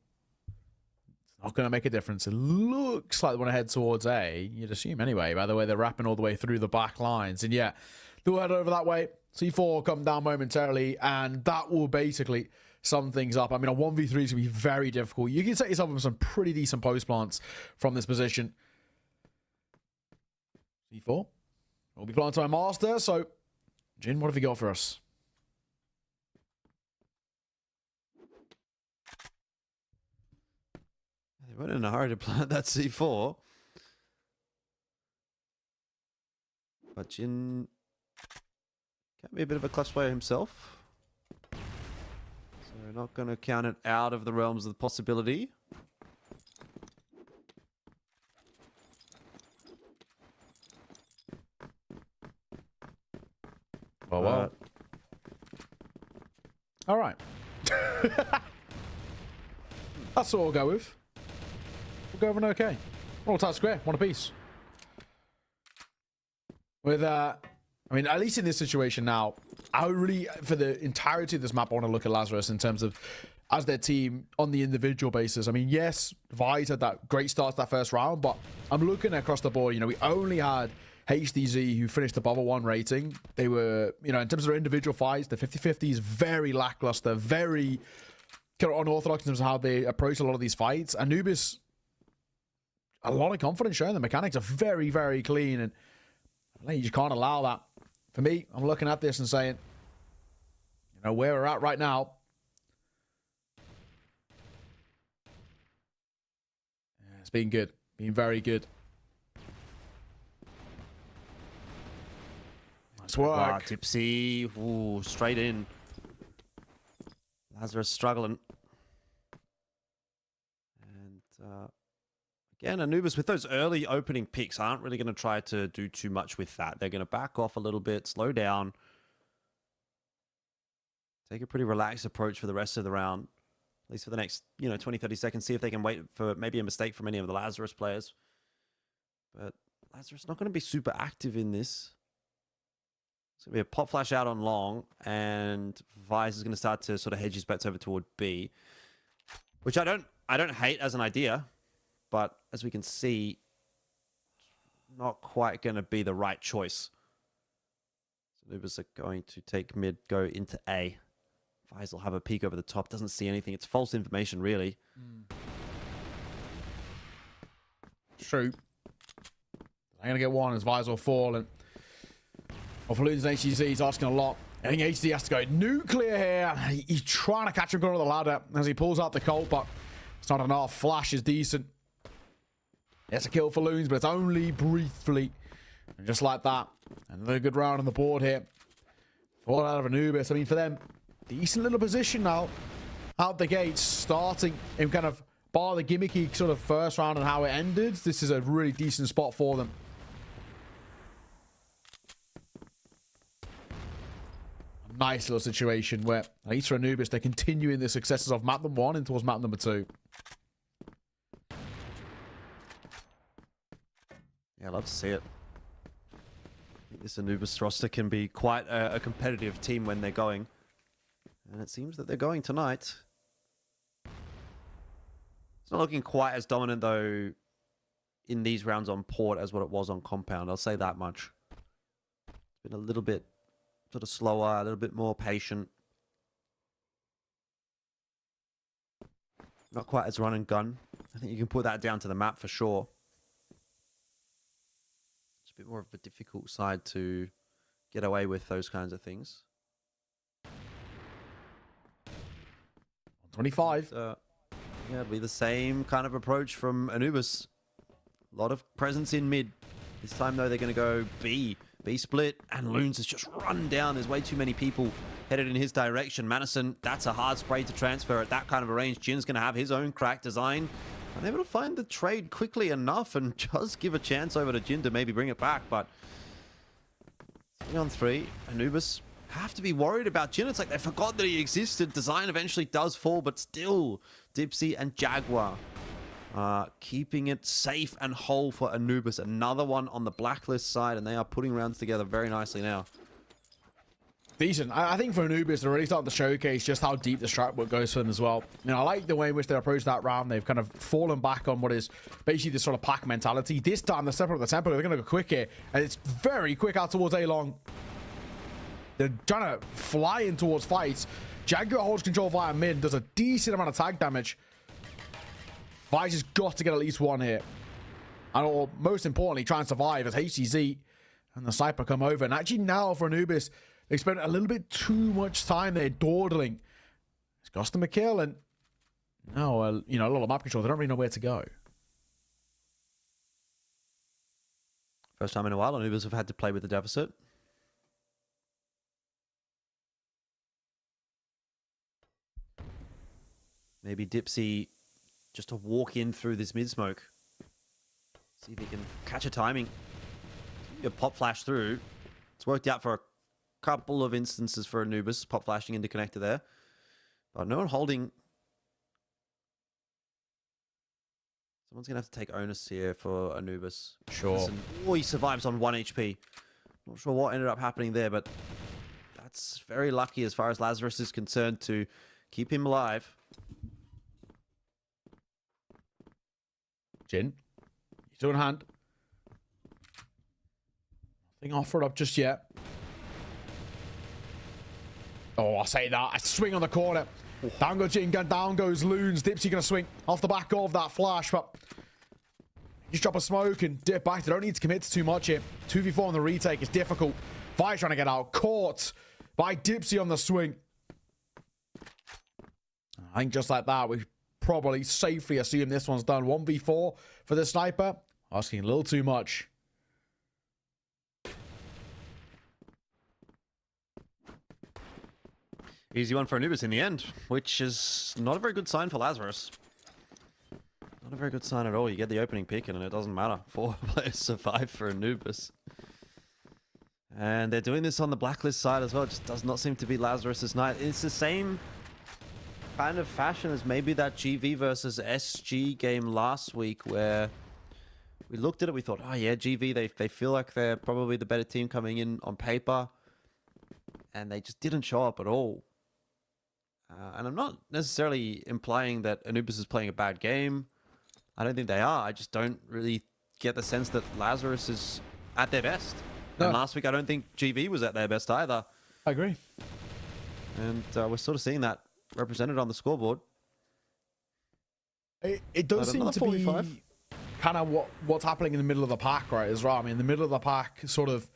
it's not going to make a difference. It looks like they want to head towards A. You'd assume anyway, by the way they're wrapping all the way through the back lines. And yeah, they'll head over that way. C4 come down momentarily, and that will basically sum things up. I mean, a 1v3 is going to be very difficult. You can set yourself up with some pretty decent post plants from this position. C4 will be planted by Master. So, Jin, what have you got for us? They weren't in a hurry to plant that C4. But Jin can be a bit of a clutch player himself. So we're not going to count it out of the realms of the possibility. Oh, wow. All right. That's what we'll go with. We'll go with an okay. All tight square, 1 apiece. With, I mean, at least in this situation now, I really, for the entirety of this map, I want to look at Lazarus in terms of, as their team on the individual basis. I mean, yes, Vice had that great start to that first round, but I'm looking across the board. You know, we only had HDZ who finished above a 1 rating. They were, you know, in terms of their individual fights, the 50-50 is very lackluster, very kind of unorthodox in terms of how they approach a lot of these fights. Anubis, a lot of confidence showing. The mechanics are very, very clean, and you just can't allow that. For me, I'm looking at this and saying, you know, where we're at right now, it's been good. Been very good. Nice work. Wow, Tipsy. Ooh, straight in. Lazarus struggling. And again, Anubis with those early opening picks aren't really going to try to do too much with that. They're going to back off a little bit, slow down. Take a pretty relaxed approach for the rest of the round. At least for the next, 20, 30 seconds. See if they can wait for maybe a mistake from any of the Lazarus players. But Lazarus not going to be super active in this. It's going to be a pop flash out on long. And Vice is going to start to sort of hedge his bets over toward B. Which I don't hate as an idea. But as we can see, not quite going to be the right choice. So Anubis are going to take mid, go into A. Vice will have a peek over the top. Doesn't see anything. It's false information, really. True. I'm going to get one as Vice will fall. And for Balloons and HTC, he's asking a lot. I think HTC has to go nuclear here. He's trying to catch him going on the ladder as he pulls out the Colt, but it's not enough. Flash is decent. It's a kill for Loons, but it's only briefly. And just like that, another good round on the board here. Fall out of Anubis. I mean, for them, decent little position now. Out the gates, starting in kind of bar the gimmicky sort of first round and how it ended. This is a really decent spot for them. A nice little situation where, at least for Anubis, they're continuing the successes of map number 1 and towards map number 2. Yeah, I love to see it. I think this Anubis roster can be quite a competitive team when they're going. And it seems that they're going tonight. It's not looking quite as dominant, though, in these rounds on port as what it was on compound. I'll say that much. It's been a little bit sort of slower, a little bit more patient. Not quite as run and gun. I think you can put that down to the map for sure. It's a bit more of a difficult side to get away with those kinds of things. 25. Yeah, it'll be the same kind of approach from Anubis. A lot of presence in mid. This time, though, they're going to go B. B split, and Loons has just run down. There's way too many people headed in his direction. Madison, that's a hard spray to transfer at that kind of a range. Jin's going to have his own crack design. Unable to find the trade quickly enough and just give a chance over to Jin to maybe bring it back, but 3 on 3. Anubis have to be worried about Jin. It's like they forgot that he existed. Design eventually does fall, but still, Dipsy and Jaguar keeping it safe and whole for Anubis. Another one on the blacklist side, and they are putting rounds together very nicely now. Decent. I think for Anubis, they're really starting to showcase just how deep the strat work goes for them as well. You know, I like the way in which they approach that round. They've kind of fallen back on what is basically this sort of pack mentality. This time, they're stepping up the tempo. They're going to go quick here, and it's very quick out towards A-Long. They're trying to fly in towards fights. Jaguar holds control via mid, does a decent amount of tag damage. Vice has got to get at least one here. And or most importantly, try and survive as HTZ and the Sniper come over. And actually now for Anubis, they spent a little bit too much time there dawdling. It's cost them a kill, and now, you know, a lot of map control. They don't really know where to go. First time in a while, Anubis have had to play with the deficit. Maybe Dipsy just to walk in through this mid smoke. See if he can catch a timing. A pop flash through. It's worked out for a couple of instances for Anubis. Pop flashing into connector there. But no one holding. Someone's going to have to take onus here for Anubis. Sure. Oh, he survives on 1 HP. Not sure what ended up happening there, but that's very lucky as far as Lazarus is concerned to Keep him alive. Jin. He's doing hand. Nothing offered up just yet. Oh, I'll say that. A swing on the corner. Down goes Jin, down goes Loons. Dipsy gonna swing off the back of that flash, but just drop a smoke and dip back. They don't need to commit to too much here. 2v4 on the retake is difficult. Fire's trying to get out. Caught by Dipsy on the swing. I think just like that, we probably safely assume this one's done. 1v4 for the sniper. Asking a little too much. Easy one for Anubis in the end, which is not a very good sign for Lazarus. Not a very good sign at all. You get the opening pick and it doesn't matter. 4 players survive for Anubis. And they're doing this on the blacklist side as well. It just does not seem to be Lazarus's night. It's the same kind of fashion as maybe that GV versus SG game last week where we looked at it, we thought, oh yeah, GV, they feel like they're probably the better team coming in on paper. And they just didn't show up at all. And I'm not necessarily implying that Anubis is playing a bad game. I don't think they are. I just don't really get the sense that Lazarus is at their best. No. And last week, I don't think GV was at their best either. I agree. And we're sort of seeing that represented on the scoreboard. It does seem to 45. Be kind of what's happening in the middle of the pack, right, as well. I mean, the middle of the pack sort of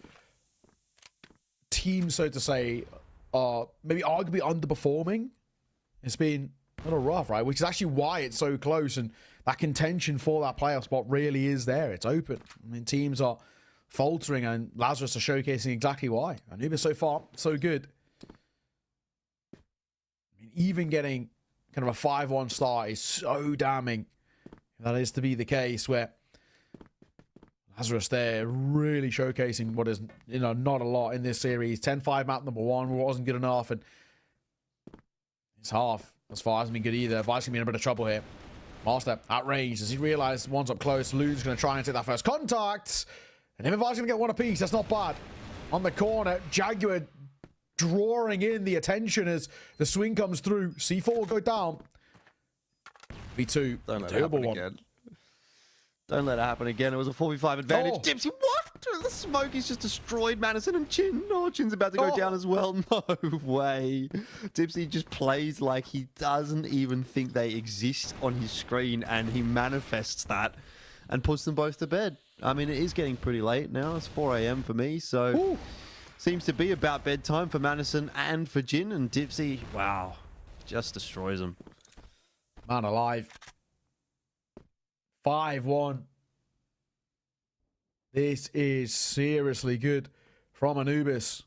teams, so to say, are maybe arguably underperforming. It's been a little rough, right? Which is actually why it's so close, and that contention for that playoff spot really is there. It's open. I mean, teams are faltering, and Lazarus are showcasing exactly why. Anubis so far, so good. I mean, even getting kind of a 5-1 start is so damning. That is to be the case where Lazarus there really showcasing what is, you know, not a lot in this series. 10-5 map number 1 wasn't good enough, and it's half as far hasn't been good either. Vice gonna be in a bit of trouble here. Master at range. Does he realize one's up close? Loon's gonna try and take that first contact. And him and Vice gonna get one apiece. That's not bad. On the corner, Jaguar drawing in the attention as the swing comes through. C4 will go down. V2. Don't let it happen again. Don't let it happen again. It was a 4v5 advantage. Oh. Dipsy, what? The smoke is just destroyed Madison and Chin. Oh, Chin's about to go down as well. No way. Dipsy just plays like he doesn't even think they exist on his screen, and he manifests that and puts them both to bed. I mean, it is getting pretty late now. It's 4 a.m. for me, so ooh, seems to be about bedtime for Madison and for Jin, and Dipsy, wow, just destroys them. Man alive. 5-1. This is seriously good from Anubis.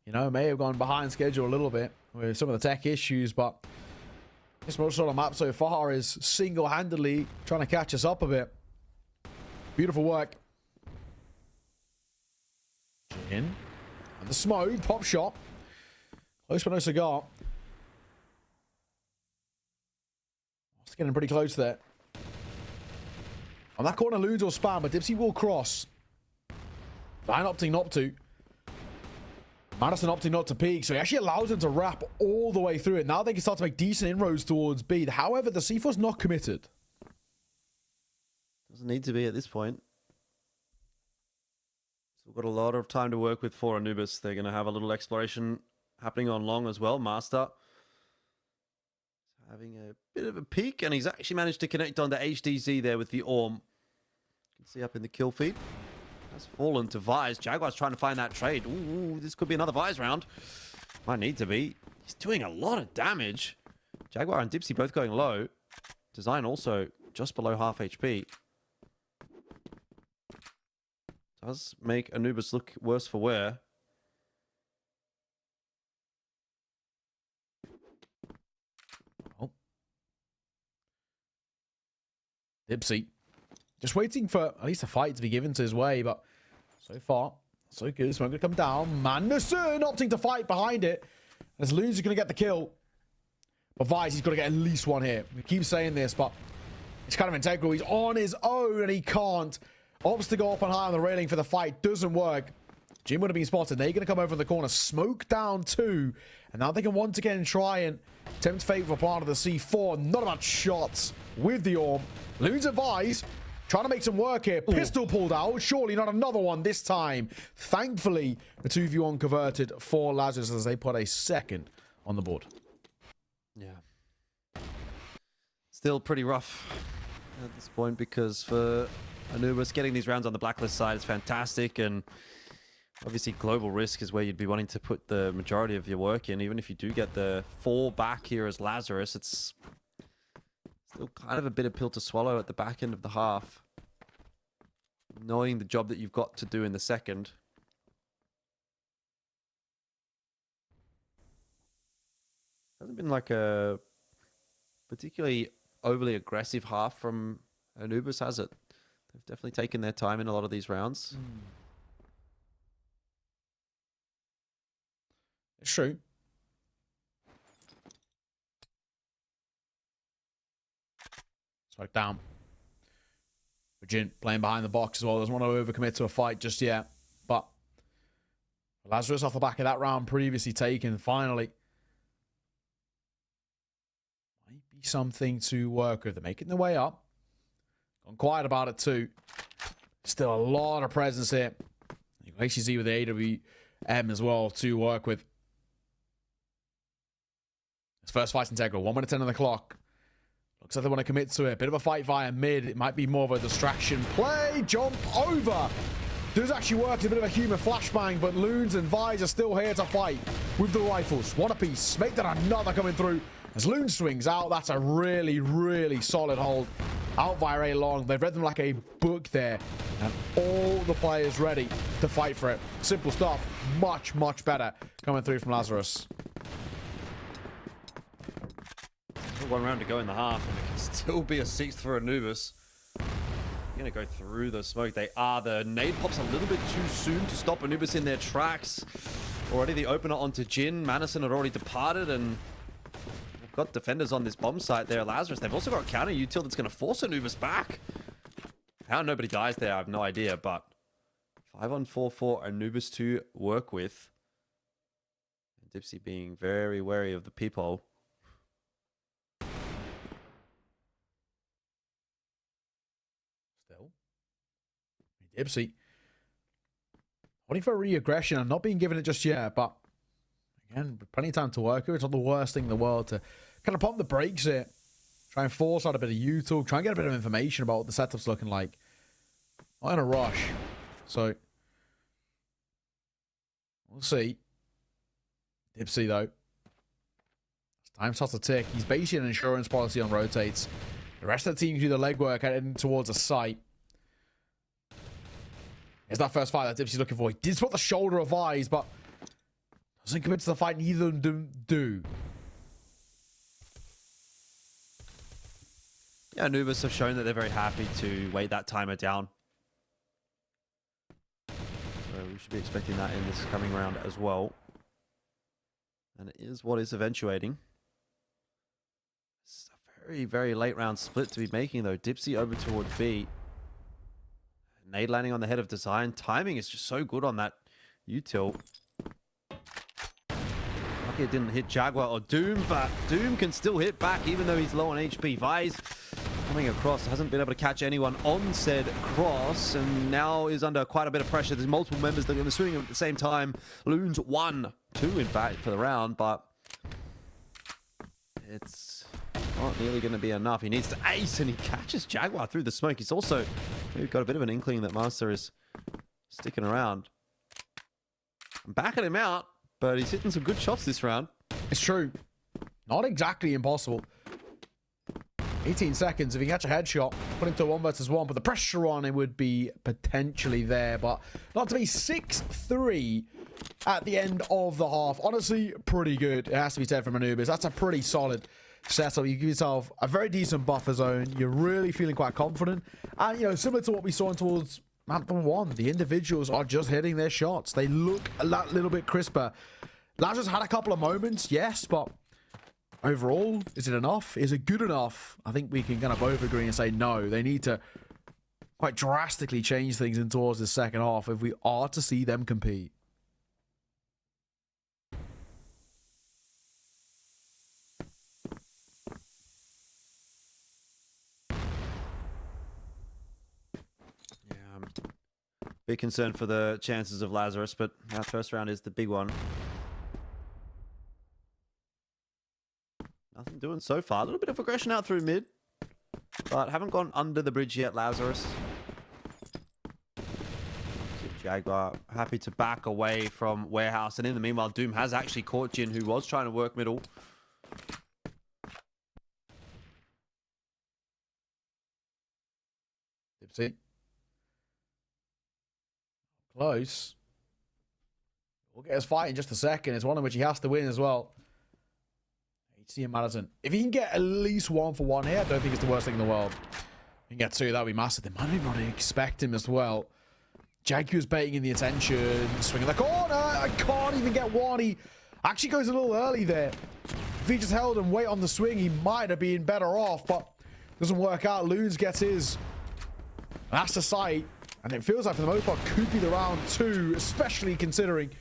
You know, may have gone behind schedule a little bit with some of the tech issues, but this most sort of map so far is single-handedly trying to catch us up a bit. Beautiful work. In. And the smoke, pop shot. Close but no cigar. It's getting pretty close there. On that corner, Loons will spam, but Dipsy will cross. Ryan opting not to. Madison opting not to peek, so he actually allows him to wrap all the way through it. Now they can start to make decent inroads towards B. However, the C4's not committed. Doesn't need to be at this point. So we've got a lot of time to work with for Anubis. They're going to have a little exploration happening on long as well. Master having a bit of a peek, and he's actually managed to connect onto HDZ there with the Orm. You can see up in the kill feed. Has fallen to Vise. Jaguar's trying to find that trade. Ooh, this could be another Vise round. Might need to be. He's doing a lot of damage. Jaguar and Dipsy both going low. Design also just below half HP. Does make Anubis look worse for wear. Dipsy just waiting for at least a fight to be given to his way, but so far, so good. Smoke gonna come down. Manderson opting to fight behind it. As Loons is gonna get the kill. But Vice, he's got to get at least one here. We keep saying this, but it's kind of integral. He's on his own and he can't. Opts to go up and high on the railing for the fight. Doesn't work. Jin would have been spotted. They're going to come over in the corner. Smoke down 2. And now they can once again try and tempt fate for part of the C4. Not about shots with the orb. Loons advise. Trying to make some work here. Pistol pulled out. Surely not another one this time. Thankfully, the 2v1 converted for Lazarus as they put a second on the board. Yeah. Still pretty rough at this point because for Anubis, getting these rounds on the blacklist side is fantastic, and obviously global risk is where you'd be wanting to put the majority of your work in. Even if you do get the 4 back here as Lazarus, it's still kind of a bitter pill to swallow at the back end of the half, knowing the job that you've got to do in the second. Hasn't been like a particularly overly aggressive half from Anubis, has it? They've definitely taken their time in a lot of these rounds. It's true. Smoke down. Jin playing behind the box as well. Doesn't want to overcommit to a fight just yet. But Lazarus off the back of that round previously taken, finally. Might be something to work with. They're making their way up. Gone quiet about it too. Still a lot of presence here. You can actually see with the AWM as well to work with. His first fight's integral. 1 minute 10 on the clock. Looks like they want to commit to it. Bit of a fight via mid. It might be more of a distraction play. Jump over. Does actually work. It's a bit of a human flashbang, but Loons and Vise are still here to fight with the rifles. One apiece. Make that another coming through. As Loon swings out, that's a really, really solid hold. Out via A long. They've read them like a book there. And all the players ready to fight for it. Simple stuff. Much, much better coming through from Lazarus. 1 round to go in the half, and it can still be a 6th for Anubis. Going to go through the smoke. They are. The nade pops a little bit too soon to stop Anubis in their tracks. Already the opener onto Jin. Madison had already departed, and we've got defenders on this bomb site there. Lazarus. They've also got a counter util that's going to force Anubis back. How nobody dies there, I have no idea, but 5-on-4 for Anubis to work with. Dipsy being very wary of the peephole. Dipsy waiting for a re-aggression and not being given it just yet, but again, plenty of time to work with. It's not the worst thing in the world to kind of pump the brakes here, try and force out a bit of util, try and get a bit of information about what the setup's looking like. Not in a rush, so we'll see. Dipsy though, as time starts to tick, he's basing an insurance policy on rotates. The rest of the team can do the legwork heading towards a site. It's that first fight that Dipsy's looking for. He did spot the shoulder of Eyes, but doesn't commit to the fight. Neither of them do. Yeah, Anubis have shown that they're very happy to wait that timer down. So we should be expecting that in this coming round as well. And it is what is eventuating. It's a very, very late round split to be making, though. Dipsy over toward B. Nade landing on the head of Design. Timing is just so good on that util. Lucky it didn't hit Jaguar or Doom, but Doom can still hit back even though he's low on HP. Vise coming across, hasn't been able to catch anyone on said cross, and now is under quite a bit of pressure. There's multiple members that are pursuing him at the same time. Loons 1-2 in fact for the round, but it's not nearly going to be enough. He needs to ace, and he catches Jaguar through the smoke. He's also got a bit of an inkling that Master is sticking around. I'm backing him out, but he's hitting some good shots this round. It's true. Not exactly impossible. 18 seconds. If he catch a headshot, put him to 1 versus 1, but the pressure on him would be potentially there, but not to be 6-3 at the end of the half. Honestly, pretty good. It has to be said from Anubis. That's a pretty solid setup. You give yourself a very decent buffer zone. You're really feeling quite confident. And, you know, similar to what we saw towards Anthem 1, the individuals are just hitting their shots. They look a little bit crisper. Lazarus had a couple of moments, yes, but overall, is it enough? Is it good enough? I think we can kind of both agree and say no. They need to quite drastically change things in towards the second half if we are to see them compete. Big concern for the chances of Lazarus, but that first round is the big one. Nothing doing so far. A little bit of aggression out through mid, but haven't gone under the bridge yet, Lazarus. Jaguar happy to back away from Warehouse, and in the meanwhile, Doom has actually caught Jin, who was trying to work middle. Dipsy. Close. We'll get his fight in just a second. It's one in which he has to win as well. HC and Madison. If he can get at least 1-for-1 here, I don't think it's the worst thing in the world. He can get 2, that would be massive. They might not expect him as well. Jaguar's baiting in the attention. Swinging the corner. I can't even get one. He actually goes a little early there. If he just held and wait on the swing, he might have been better off, but doesn't work out. Loons gets his. That's the sight. And it feels like, for the most part, could be the round 2, especially considering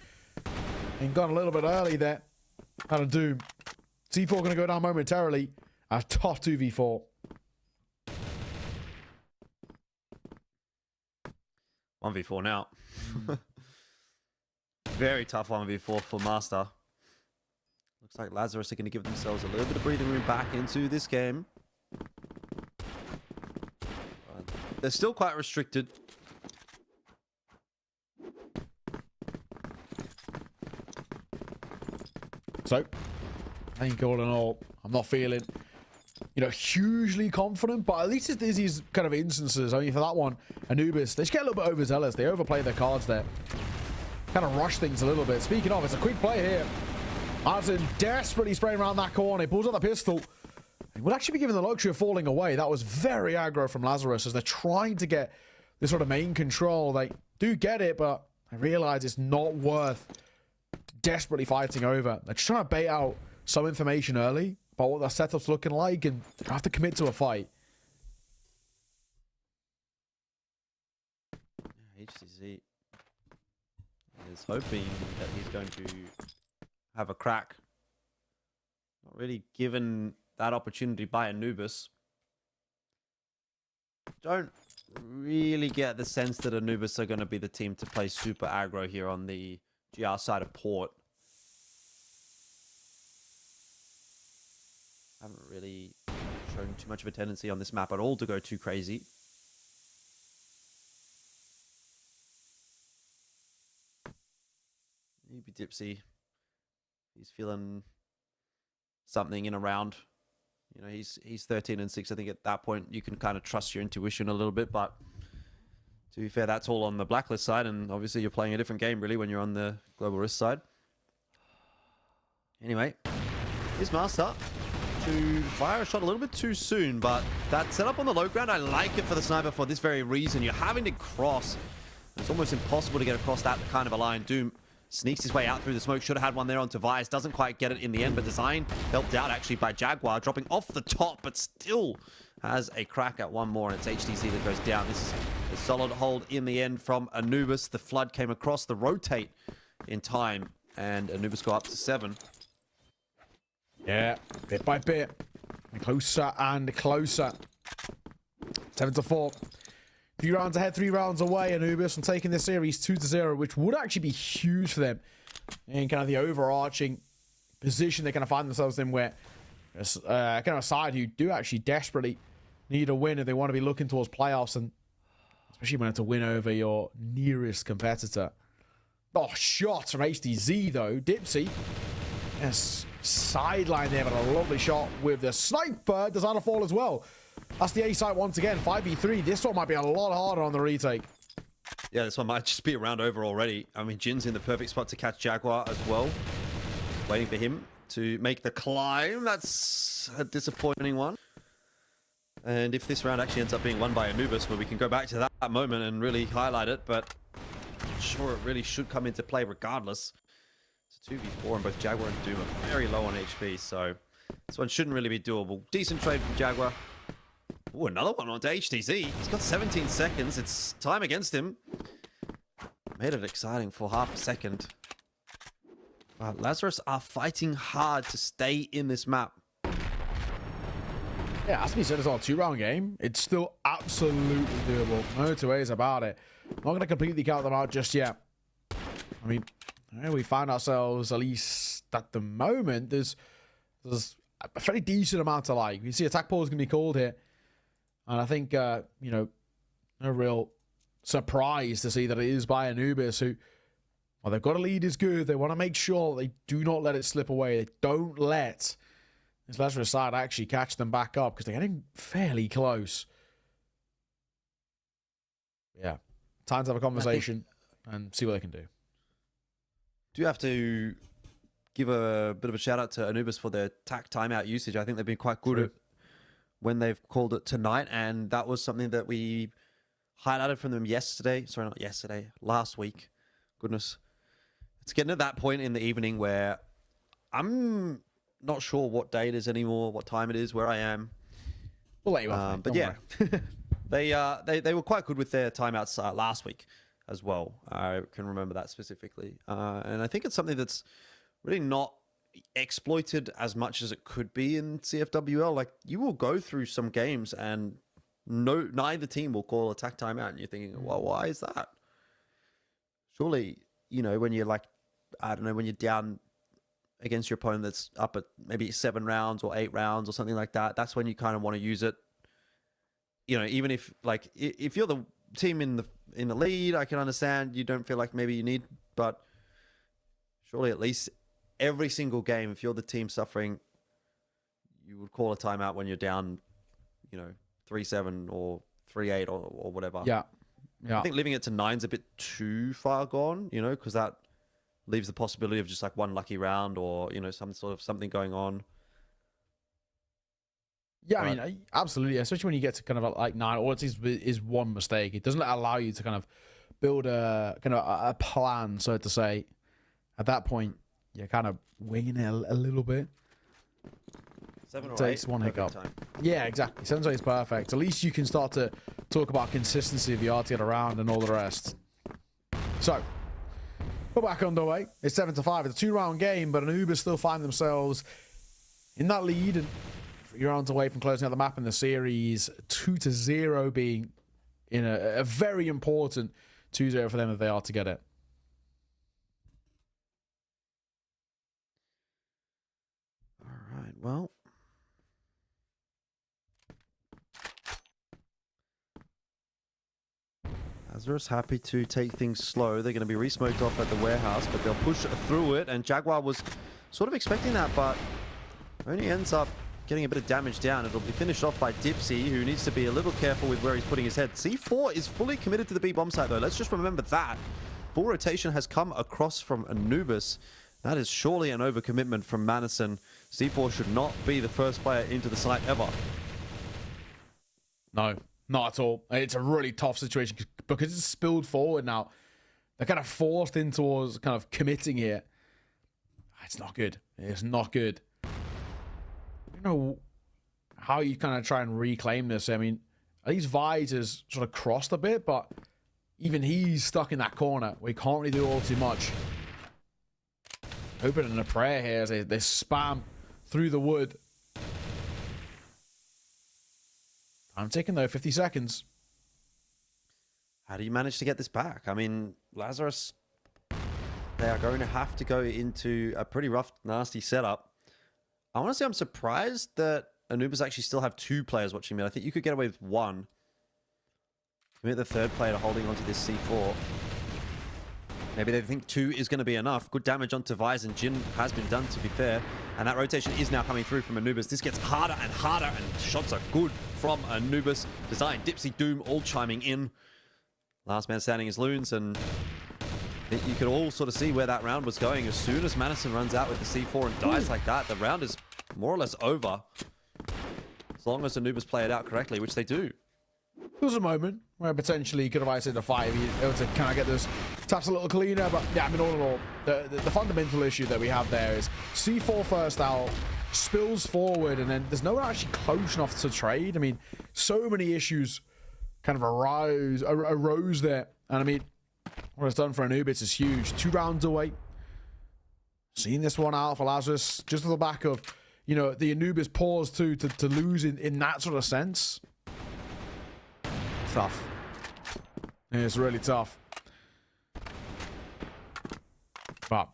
and gone a little bit early there. Out of Doom. C4 going to go down momentarily. A tough 2v4. 1v4 now. Very tough 1v4 for Master. Looks like Lazarus are going to give themselves a little bit of breathing room back into this game. They're still quite restricted. So, I think all in all, I'm not feeling, hugely confident, but at least it's these kind of instances. I mean, for that one, Anubis, they just get a little bit overzealous. They overplay their cards there. Kind of rush things a little bit. Speaking of, it's a quick play here. Martin desperately spraying around that corner. He pulls out the pistol. He would actually be given the luxury of falling away. That was very aggro from Lazarus as they're trying to get this sort of main control. They do get it, but I realize it's not worth desperately fighting over. They're just trying to bait out some information early about what their setup's looking like, and they have to commit to a fight. HCZ is hoping that he's going to have a crack. Not really given that opportunity by Anubis. Don't really get the sense that Anubis are going to be the team to play super aggro here on the GR side of Port. Haven't really shown too much of a tendency on this map at all to go too crazy. Maybe Dipsy. He's feeling something in a round. He's 13-6. I think at that point you can kind of trust your intuition a little bit, but to be fair, that's all on the Blacklist side, and obviously you're playing a different game really when you're on the Global Risk side. Anyway, here's Master to fire a shot a little bit too soon, but that setup on the low ground, I like it for the sniper for this very reason. You're having to cross. It's almost impossible to get across that kind of a line. Doom sneaks his way out through the smoke. Should have had one there on Tobias. Doesn't quite get it in the end, but Design helped out actually by Jaguar, dropping off the top, but still has a crack at one more, and it's HTC that goes down. This is a solid hold in the end from Anubis. The flood came across the rotate in time, and Anubis go up to 7. Yeah, bit by bit. Closer and closer. 7-4. 3 rounds ahead, 3 rounds away. Anubis from taking this series 2-0, which would actually be huge for them. And kind of the overarching position they kind of find themselves in, where kind of a side who do actually desperately need a win if they want to be looking towards playoffs, and especially when it's a win over your nearest competitor. Oh, shots from HDZ though. Dipsy. Yes, sideline there, but a lovely shot with the sniper. Design to fall as well. That's the A site once again. 5v3. This one might be a lot harder on the retake. Yeah, this one might just be a round over already. I mean, Jin's in the perfect spot to catch Jaguar as well. Waiting for him to make the climb. That's a disappointing one. And if this round actually ends up being won by Anubis, where we can go back to that moment and really highlight it, but I'm sure it really should come into play regardless. It's a 2v4, and both Jaguar and Doom are very low on HP, so this one shouldn't really be doable. Decent trade from Jaguar. Ooh, another one onto HTZ. He's got 17 seconds. It's time against him. Made it exciting for half a second. Lazarus are fighting hard to stay in this map. Yeah, as we said, it's not a 2-round game. It's still absolutely doable. No two ways about it. Not going to completely count them out just yet. I mean, we find ourselves, at least at the moment, there's a fairly decent amount to like. You see attack pause is going to be called here. And I think, you know, no real surprise to see that it is by Anubis, who, well, they've got a lead is good. They want to make sure they do not let it slip away. They don't let this Lazarus side actually catch them back up because they're getting fairly close. Yeah. Time to have a conversation and see what they can do. Do you have to give a bit of a shout out to Anubis for their tack timeout usage? I think they've been quite good at when they've called it tonight, and that was something that we highlighted from them yesterday. Sorry, not yesterday, last week. Goodness. It's getting to that point in the evening where I'm not sure what day it is anymore, what time it is, where I am. We'll let you off, but yeah, they were quite good with their timeouts last week as well. I can remember that specifically. And I think it's something that's really not exploited as much as it could be in CFWL. Like, you will go through some games and neither team will call attack timeout, and you're thinking, well, why is that? Surely, you know, when you're like, I don't know, when you're down against your opponent that's up at maybe 7 rounds or 8 rounds or something like that, that's when you kind of want to use it. You know, even if, like, if you're the team in the lead, I can understand you don't feel like maybe you need, but surely at least every single game, if you're the team suffering, you would call a timeout when you're down, you know, 3-7 or 3-8 or whatever. Yeah. I think leaving it to 9's a bit too far gone, you know, because that leaves the possibility of just like one lucky round or, you know, some sort of something going on. Yeah, I mean, absolutely. Especially when you get to kind of like 9, all it is one mistake. It doesn't allow you to kind of build a kind of a plan, so to say. At that point, you're kind of winging it a little bit. 7 or takes 8, one hiccup. time. Yeah, exactly. 7 or 8 is perfect. At least you can start to talk about consistency of the RTL around and all the rest. So, we're back underway. It's 7-5. It's a 2-round game, but Anubis still find themselves in that lead and 3 rounds away from closing out the map in the series. 2-0 being in a very important 2-0 for them if they are to get it. All right, well. Lazarus happy to take things slow. They're going to be re-smoked off at the warehouse, but they'll push through it. And Jaguar was sort of expecting that, but only ends up getting a bit of damage down. It'll be finished off by Dipsy, who needs to be a little careful with where he's putting his head. C4 is fully committed to the B bomb site, though. Let's just remember that. Full rotation has come across from Anubis. That is surely an overcommitment from Madison. C4 should not be the first player into the site ever. No, not at all. It's a really tough situation because it's spilled forward now. They're kind of forced in towards kind of committing here. It's not good. It's not good. I don't know how you kind of try and reclaim this. I mean, at least Vise has sort of crossed a bit, but even he's stuck in that corner. We can't really do all too much. Opening a prayer here as they spam through the wood. I'm ticking though, 50 seconds. How do you manage to get this back? I mean, Lazarus, they are going to have to go into a pretty rough, nasty setup. I want to say I'm surprised that Anubis actually still have 2 players watching me. I think you could get away with 1. Maybe the 3rd player holding onto this C4. Maybe they think 2 is going to be enough. Good damage onto Vise and Jin has been done, to be fair. And that rotation is now coming through from Anubis. This gets harder and harder, and shots are good from Anubis. Design, Dipsy, Doom, all chiming in. Last man standing is Loons, and you could all sort of see where that round was going. As soon as Madison runs out with the C4 and dies like that, the round is more or less over. As long as Anubis play it out correctly, which they do. There was a moment where potentially you could have iced a 5, able to kind of get those taps a little cleaner, but yeah, I mean, all in all, the fundamental issue that we have there is C4 first out, spills forward, and then there's no one actually close enough to trade. I mean, so many issues kind of arose there. And I mean, what it's done for Anubis is huge. 2 rounds away. Seeing this one out for Lazarus, just on the back of, you know, the Anubis pause too, to lose in that sort of sense. Tough. It's really tough. But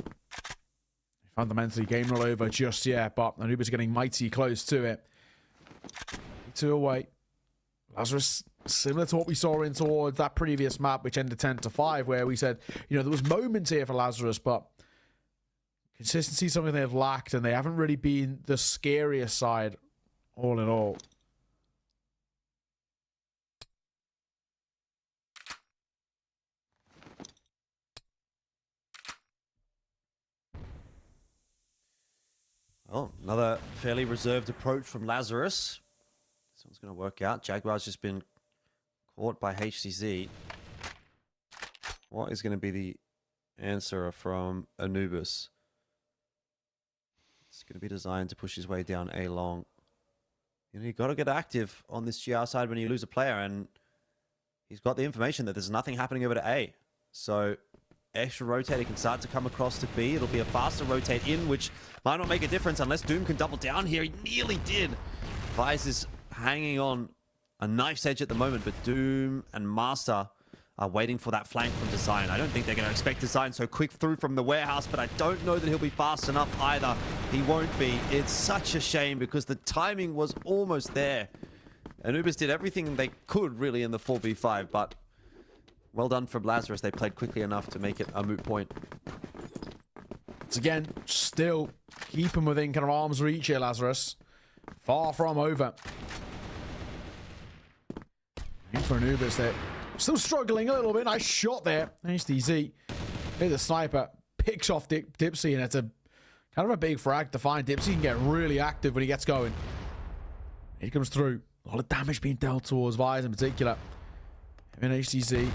fundamentally, game not over just yet, but Anubis are getting mighty close to it. 2 away. Lazarus, similar to what we saw in towards that previous map, which ended 10-5, where we said, you know, there was moments here for Lazarus, but consistency is something they've lacked, and they haven't really been the scariest side, all in all. Well, another fairly reserved approach from Lazarus. This one's going to work out. Jaguar's just been caught by HCZ. What is going to be the answer from Anubis? It's going to be designed to push his way down A long. You know, you've got to get active on this GR side when you lose a player, and he's got the information that there's nothing happening over to A. So extra rotator can start to come across to B. It'll be a faster rotate in, which might not make a difference unless Doom can double down here. He nearly did. Vice is hanging on a knife's edge at the moment, but Doom and Master are waiting for that flank from Design. I don't think they're going to expect Design so quick through from the warehouse, but I don't know that he'll be fast enough either. He won't be. It's such a shame because the timing was almost there. Anubis did everything they could really in the 4v5, but well done from Lazarus. They played quickly enough to make it a moot point. Once again, still keep him within kind of arm's reach here, Lazarus. Far from over. And for Anubis, they're still struggling a little bit. Nice shot there. HDZ. Here's the sniper. Picks off Dipsy, and it's a kind of a big frag to find. Dipsy can get really active when he gets going. He comes through. A lot of damage being dealt towards Vise in particular. And HTZ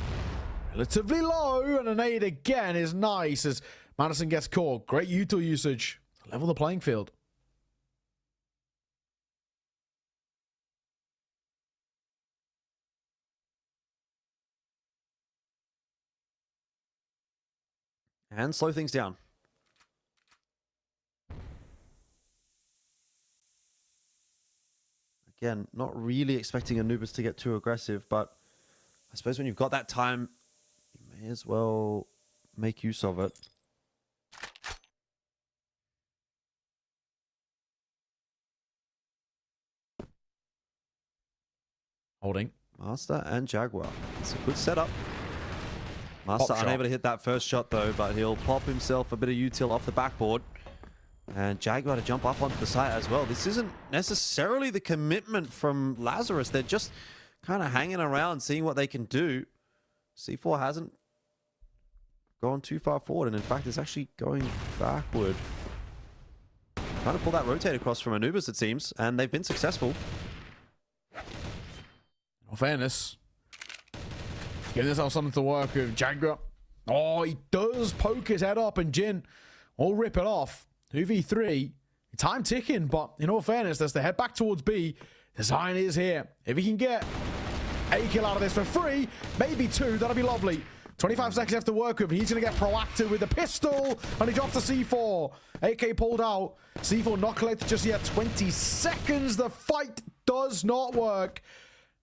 relatively low, and a nade again is nice as Madison gets caught. Great util usage. Level the playing field. And slow things down. Again, not really expecting Anubis to get too aggressive, but I suppose when you've got that time, you may as well make use of it. Holding. Master and Jaguar. It's a good setup. Master unable to hit that first shot though, but he'll pop himself a bit of util off the backboard. And Jaguar to jump up onto the site as well. This isn't necessarily the commitment from Lazarus. They're just kind of hanging around, seeing what they can do. C4 hasn't gone too far forward, and in fact, it's actually going backward. Trying to pull that rotate across from Anubis, it seems, and they've been successful. In fairness, giving himself something to work with. Jaguar. Oh, he does poke his head up, and Jin will rip it off. 2v3. Time ticking, but in all fairness, as they head back towards B, Design is here. If he can get a kill out of this for free, maybe 2, that'll be lovely. 25 seconds left to work with. He's going to get proactive with the pistol, and he drops the C4. AK pulled out. C4 not collected just yet. 20 seconds. The fight does not work.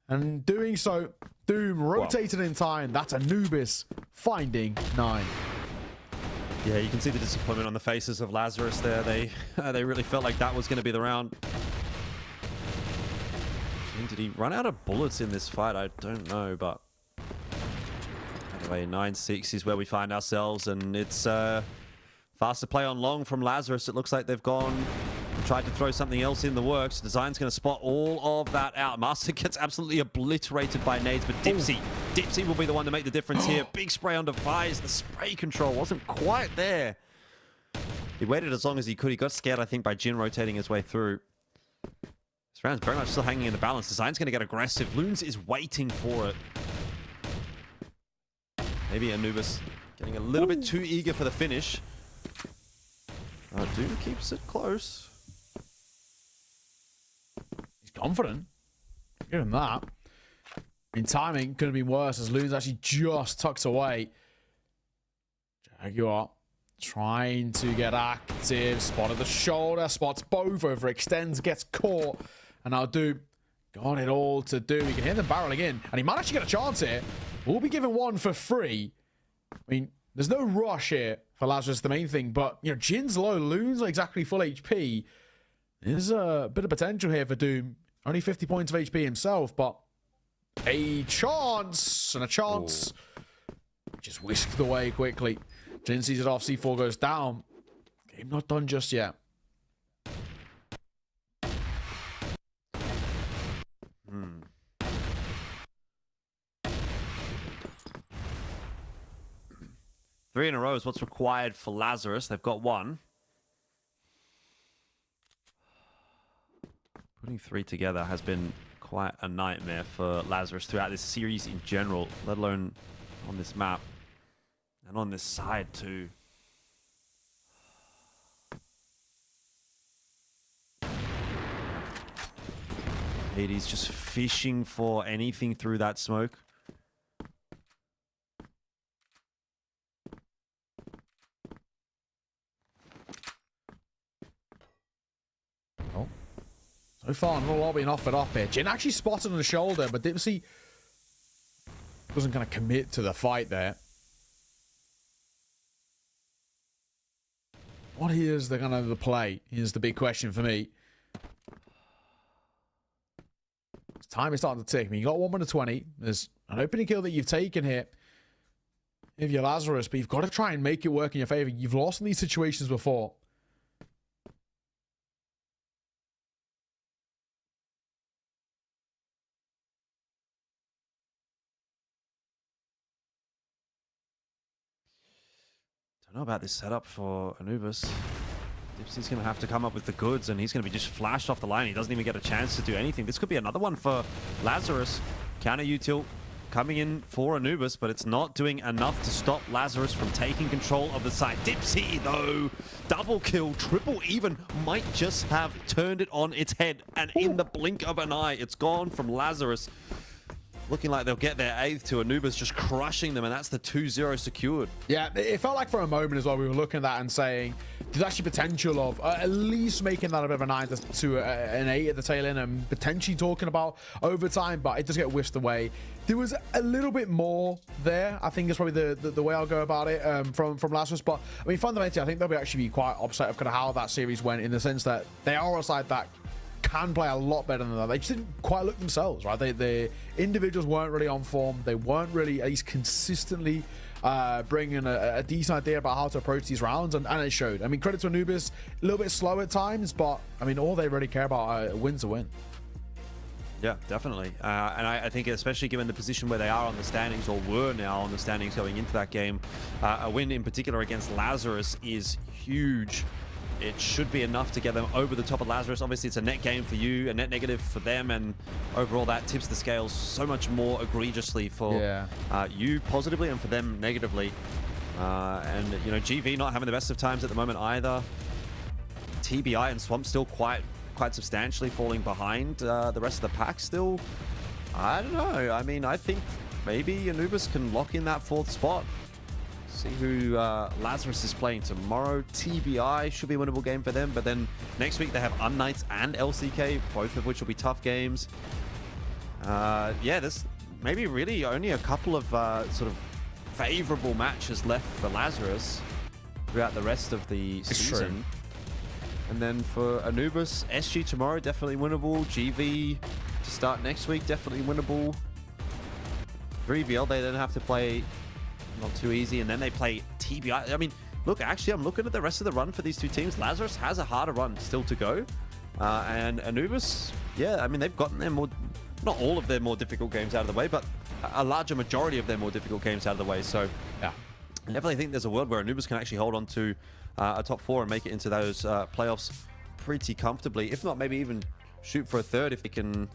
And doing so, Doom rotated in time. That's Anubis finding 9. Yeah, you can see the disappointment on the faces of Lazarus there. They really felt like that was going to be the round. Did he run out of bullets in this fight? I don't know, but anyway, 9-6 is where we find ourselves, and it's faster play on long from Lazarus. It looks like they've gone and tried to throw something else in the works. Design's going to spot all of that out. Master gets absolutely obliterated by nades, but Dipsy will be the one to make the difference here. Big spray on Defies. The spray control wasn't quite there. He waited as long as he could. He got scared, I think, by Jin rotating his way through. This round's very much still hanging in the balance. Design's going to get aggressive. Loons is waiting for it. Maybe Anubis getting a little bit too eager for the finish. Doom keeps it close. confident. Give him that. I mean, timing could have been worse as Loon's actually just tucks away. Jaguar trying to get active. Spotted the shoulder. Spots both. Overextends. Gets caught. And now Doom got it all to do. He can hear them barreling in. And he might actually get a chance here. We'll be given one for free. I mean, there's no rush here for Lazarus, the main thing. But, you know, Jin's low. Loon's not exactly full HP. There's a bit of potential here for Doom. Only 50 points of HP himself, but a chance. And a chance. Just whisked away quickly. Jin sees it off. C4 goes down. Game not done just yet. Three in a row is what's required for Lazarus. They've got one. Putting three together has been quite a nightmare for Lazarus throughout this series in general, let alone on this map. And on this side too. Hades just fishing for anything through that smoke. Oh. So far, not a lot being offered up here. Jin actually spotted on the shoulder, but Dipsy wasn't going to commit to the fight there. What is the kind of the play? Here's the big question for me. Time is starting to tick. I mean, you got 1 minute 20. There's an opening kill that you've taken here if you're Lazarus, but you've got to try and make it work in your favor. You've lost in these situations before. Don't know about this setup for Anubis. Dipsy's going to have to come up with the goods, and he's going to be just flashed off the line. He doesn't even get a chance to do anything. This could be another one for Lazarus. Counter util coming in for Anubis, but it's not doing enough to stop Lazarus from taking control of the side. Dipsy, though, double kill, triple even, might just have turned it on its head, and in the blink of an eye, it's gone from Lazarus. Looking like they'll get their 8th to Anubis just crushing them, and that's the 2-0 secured. Yeah, it felt like for a moment as well, we were looking at that and saying there's actually potential of at least making that a bit of a 9 to an 8 at the tail end and potentially talking about overtime, but it does get whisked away. There was a little bit more there. I think it's probably the way I'll go about it from Lazarus. But I mean, fundamentally, I think they'll actually be quite upset of kind of how that series went, in the sense that they are a side that can play a lot better than that. They just didn't quite look themselves, right? The individuals weren't really on form. They weren't really at least consistently bringing a decent idea about how to approach these rounds, and it showed. I mean, credit to Anubis, a little bit slow at times, but I mean, all they really care about win's a win. Yeah, definitely. And I think especially given the position where they are on the standings, or were now on the standings going into that game, a win in particular against Lazarus is huge. It should be enough to get them over the top of Lazarus. Obviously, it's a net gain for you, a net negative for them, and overall that tips the scales so much more egregiously for you positively and for them negatively. And, you know, GV not having the best of times at the moment either. TBI and Swamp still quite substantially falling behind the rest of the pack still. I don't know. I mean, I think maybe Anubis can lock in that 4th spot. See who Lazarus is playing tomorrow. TBI should be a winnable game for them, but then next week they have unKnights and LCK, both of which will be tough games. Yeah, there's maybe really only a couple of sort of favorable matches left for Lazarus throughout the rest of the season. And then for Anubis, SG tomorrow, definitely winnable. GV to start next week, definitely winnable. 3BL, they then have to play not too easy, and then they play TBI. I mean, look, actually, I'm looking at the rest of the run for these two teams. Lazarus has a harder run still to go. And Anubis, yeah, I mean, they've gotten their more, not all of their more difficult games out of the way, but a larger majority of their more difficult games out of the way. So, yeah, I definitely think there's a world where Anubis can actually hold on to a top 4 and make it into those playoffs pretty comfortably. If not, maybe even shoot for a 3rd if they can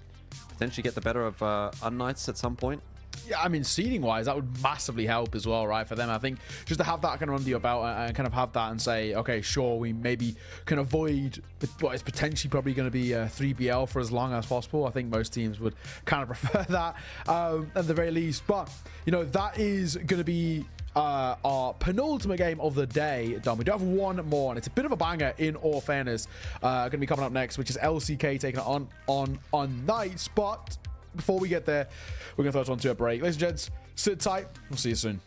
potentially get the better of unKnights at some point. yeah, I mean, seeding wise, that would massively help as well, right? For them, I think just to have that kind of under your belt and kind of have that and say, okay, sure, we maybe can avoid what is potentially probably going to be a 3BL for as long as possible. I think most teams would kind of prefer that at the very least. But, you know, that is going to be our penultimate game of the day done. We do have one more, and it's a bit of a banger in all fairness. Going to be coming up next, which is LCK taking it on unKnights. But before we get there, we're going to throw this one to a break. Ladies and gents, sit tight. We'll see you soon.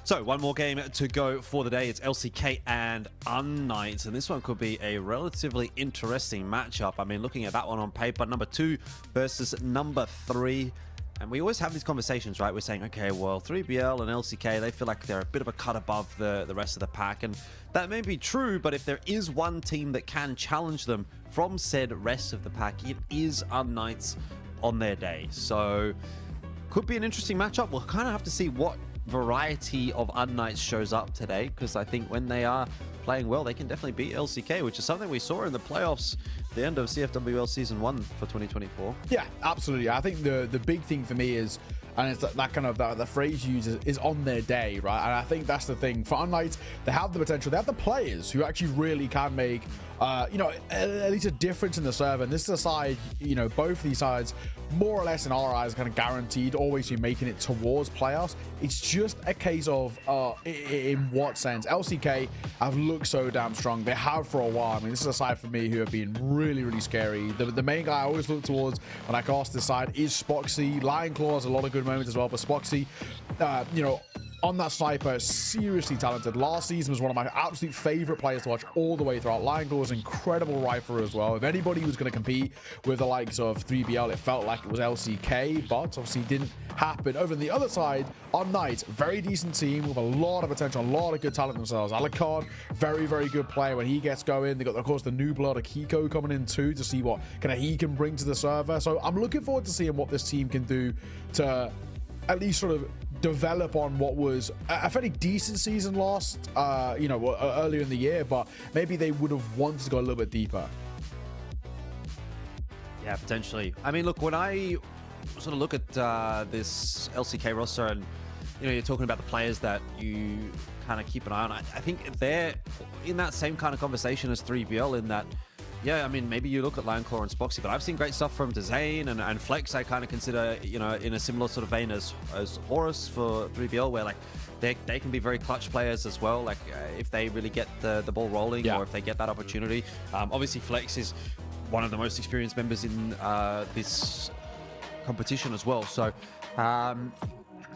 So one more game to go for the day. It's LCK and unKnights, and this one could be a relatively interesting matchup. I mean, looking at that one on paper, number 2 versus number 3. And we always have these conversations, right? We're saying, okay, well, 3BL and LCK, they feel like they're a bit of a cut above the rest of the pack. And that may be true, but if there is one team that can challenge them from said rest of the pack, it is unKnights on their day. So could be an interesting matchup. We'll kind of have to see what variety of unKnights shows up today, because I think when they are playing well, they can definitely beat LCK, which is something we saw in the playoffs, the end of CFWL Season 1 for 2024. Yeah, absolutely. I think the big thing for me is, and it's that kind of the phrase used is on their day, right? And I think that's the thing. For unKnights, they have the potential. They have the players who actually really can make, you know, at least a difference in the server. And this is a side, you know, both of these sides, more or less in our eyes, kind of guaranteed always be making it towards playoffs. It's just a case of, in what sense? LCK have looked so damn strong. They have for a while. I mean, this is a side for me who have been really, really scary. The main guy I always look towards when I cast this side is Spoxy. Lionclaw has a lot of good moments as well, but Spoxy, you know, on that sniper, seriously talented. Last season was one of my absolute favorite players to watch all the way throughout. Lionclaw was an incredible rifler as well. If anybody was going to compete with the likes of 3BL, it felt like it was LCK, but obviously didn't happen. Over on the other side, unKnights, very decent team with a lot of potential, a lot of good talent themselves. Alucard, very, very good player when he gets going. They got, of course, the new blood Akiko coming in too to see what kind of he can bring to the server. So I'm looking forward to seeing what this team can do to at least sort of develop on what was a fairly decent season last, you know, earlier in the year, but maybe they would have wanted to go a little bit deeper. Yeah, potentially. I mean, look, when I sort of look at this LCK roster and, you know, you're talking about the players that you kind of keep an eye on, I think they're in that same kind of conversation as 3BL in that, yeah, I mean, maybe you look at Lionclaw and Spoxy, but I've seen great stuff from Dezane and Flex. I kind of consider, you know, in a similar sort of vein as Horus for 3BL, where like they can be very clutch players as well. Like if they really get the ball rolling, or if they get that opportunity. Obviously, Flex is one of the most experienced members in this competition as well. So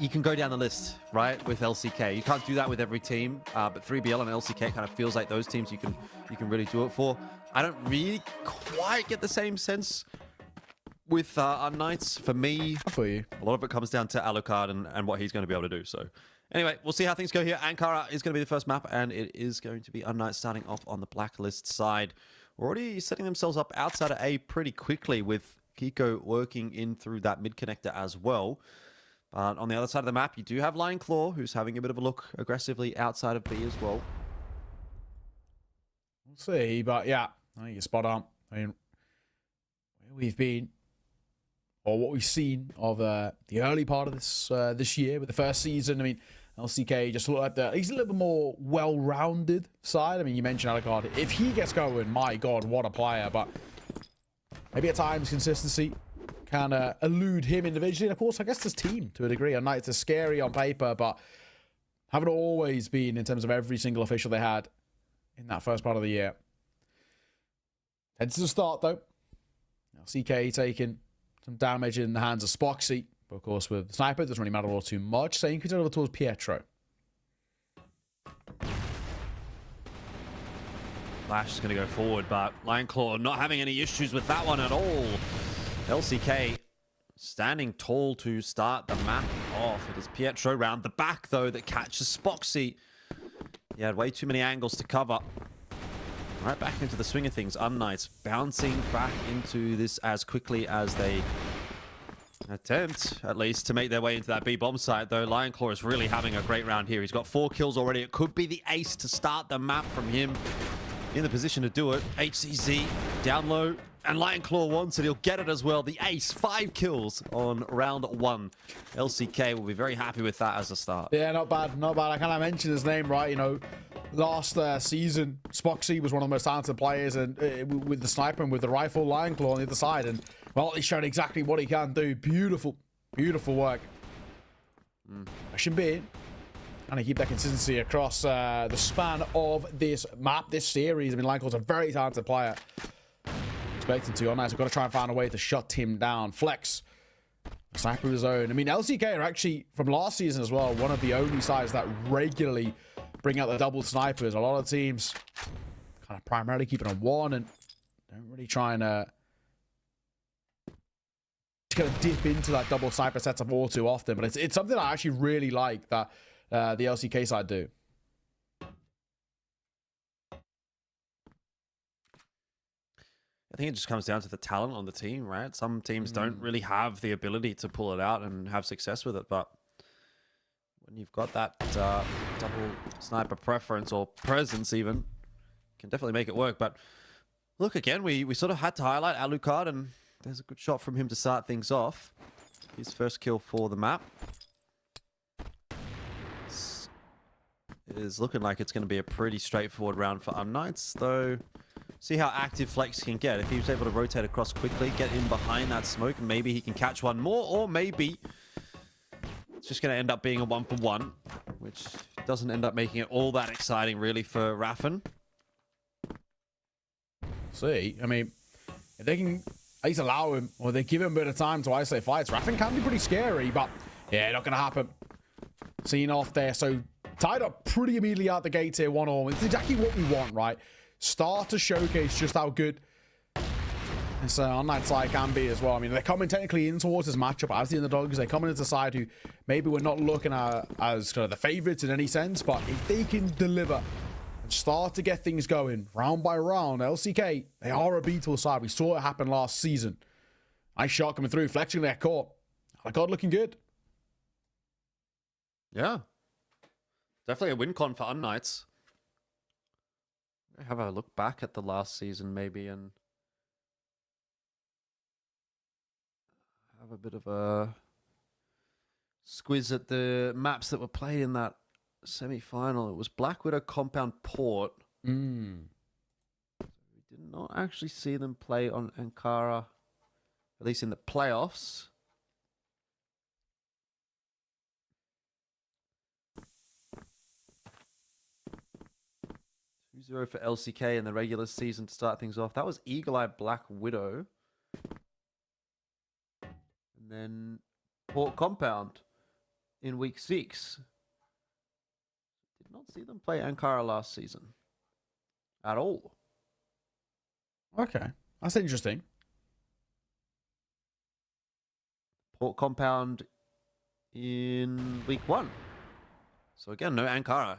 you can go down the list, right, with LCK. You can't do that with every team, but 3BL and LCK kind of feels like those teams you can really do it for. I don't really quite get the same sense with unKnights. For me, a lot of it comes down to Alucard and what he's going to be able to do. So anyway, we'll see how things go here. Ankara is going to be the first map, and it is going to be unKnights starting off on the blacklist side. Already setting themselves up outside of A pretty quickly, with Kiko working in through that mid connector as well. But on the other side of the map, you do have Lionclaw, who's having a bit of a look aggressively outside of B as well. We'll see, but yeah, I think you're spot on. I mean, where we've been, or what we've seen of the early part of this year with the first season. I mean, LCK just looked like he's a little bit more well-rounded side. I mean, you mentioned Alucard. If he gets going, my God, what a player. But maybe at times consistency can elude him individually. And of course, I guess this team to a degree. unKnights are scary on paper, but haven't always been in terms of every single official they had in that first part of the year. Heads to the start, though. LCK taking some damage in the hands of Spoxy. But of course, with the sniper, it doesn't really matter all too much. So you can turn over towards Pietro. Flash is going to go forward, but Lionclaw not having any issues with that one at all. LCK standing tall to start the map off. It is Pietro round the back, though, that catches Spoxy. He had way too many angles to cover. Right back into the swing of things. unKnights bouncing back into this as quickly as they attempt, at least, to make their way into that B bomb site, though. Lionclaw is really having a great round here. He's got 4 kills already. It could be the ace to start the map from him. In the position to do it. HCZ down low, and Lionclaw wants it. He'll get it as well. The ace, 5 kills on round 1. LCK will be very happy with that as a start. Yeah, not bad, not bad. I kind of mentioned his name, right? You know, last season, Spoxy was one of the most talented players, and with the sniper and with the rifle, Lionclaw on the other side, and well, he showed exactly what he can do. Beautiful, beautiful work. Question being, and I keep that consistency across the span of this map, this series. I mean, Lionclaw's a very talented player. Expecting to. unKnights have got to try and find a way to shut him down. Flex Sniper zone. I mean, LCK are actually, from last season as well, one of the only sides that regularly bring out the double snipers. A lot of teams kind of primarily keep it on one and don't really try and kind of dip into that double sniper setup all too often. But it's something I actually really like that the LCK side do. I think it just comes down to the talent on the team, right? Some teams don't really have the ability to pull it out and have success with it, but when you've got that double sniper preference or presence even, can definitely make it work. But look, again, we sort of had to highlight Alucard, and there's a good shot from him to start things off. His first kill for the map. It is looking like it's going to be a pretty straightforward round for unKnights, though. See how active Flex can get. If he was able to rotate across quickly, get in behind that smoke, maybe he can catch one more, or maybe it's just going to end up being a 1-for-1, which doesn't end up making it all that exciting, really, for Raffen. See, I mean, if they can at least allow him, or they give him a bit of time to isolate fights, Raffen can be pretty scary, but yeah, not going to happen. Seen off there, so tied up pretty immediately out the gate here, 1-1. It's exactly what we want, right? Start to showcase just how good this unKnights side can be as well. I mean, they're coming technically in towards this matchup as the underdogs. They're coming into the side who maybe we're not looking at as kind of the favorites in any sense, but if they can deliver and start to get things going round by round, LCK, they are a beatable side. We saw it happen last season. Nice shot coming through, flexing their court. Oh, God, looking good. Yeah. Definitely a win con for unKnights. Have a look back at the last season maybe and have a bit of a squiz at the maps that were played in that semi-final. It was Black Widow Compound Port. We did not actually see them play on Ankara, at least in the playoffs. 2-0 for LCK in the regular season to start things off. That was Eagle Eye Black Widow. And then Port Compound in week 6. Did not see them play Ankara last season at all. Okay, that's interesting. Port Compound in week 1. So again, no Ankara.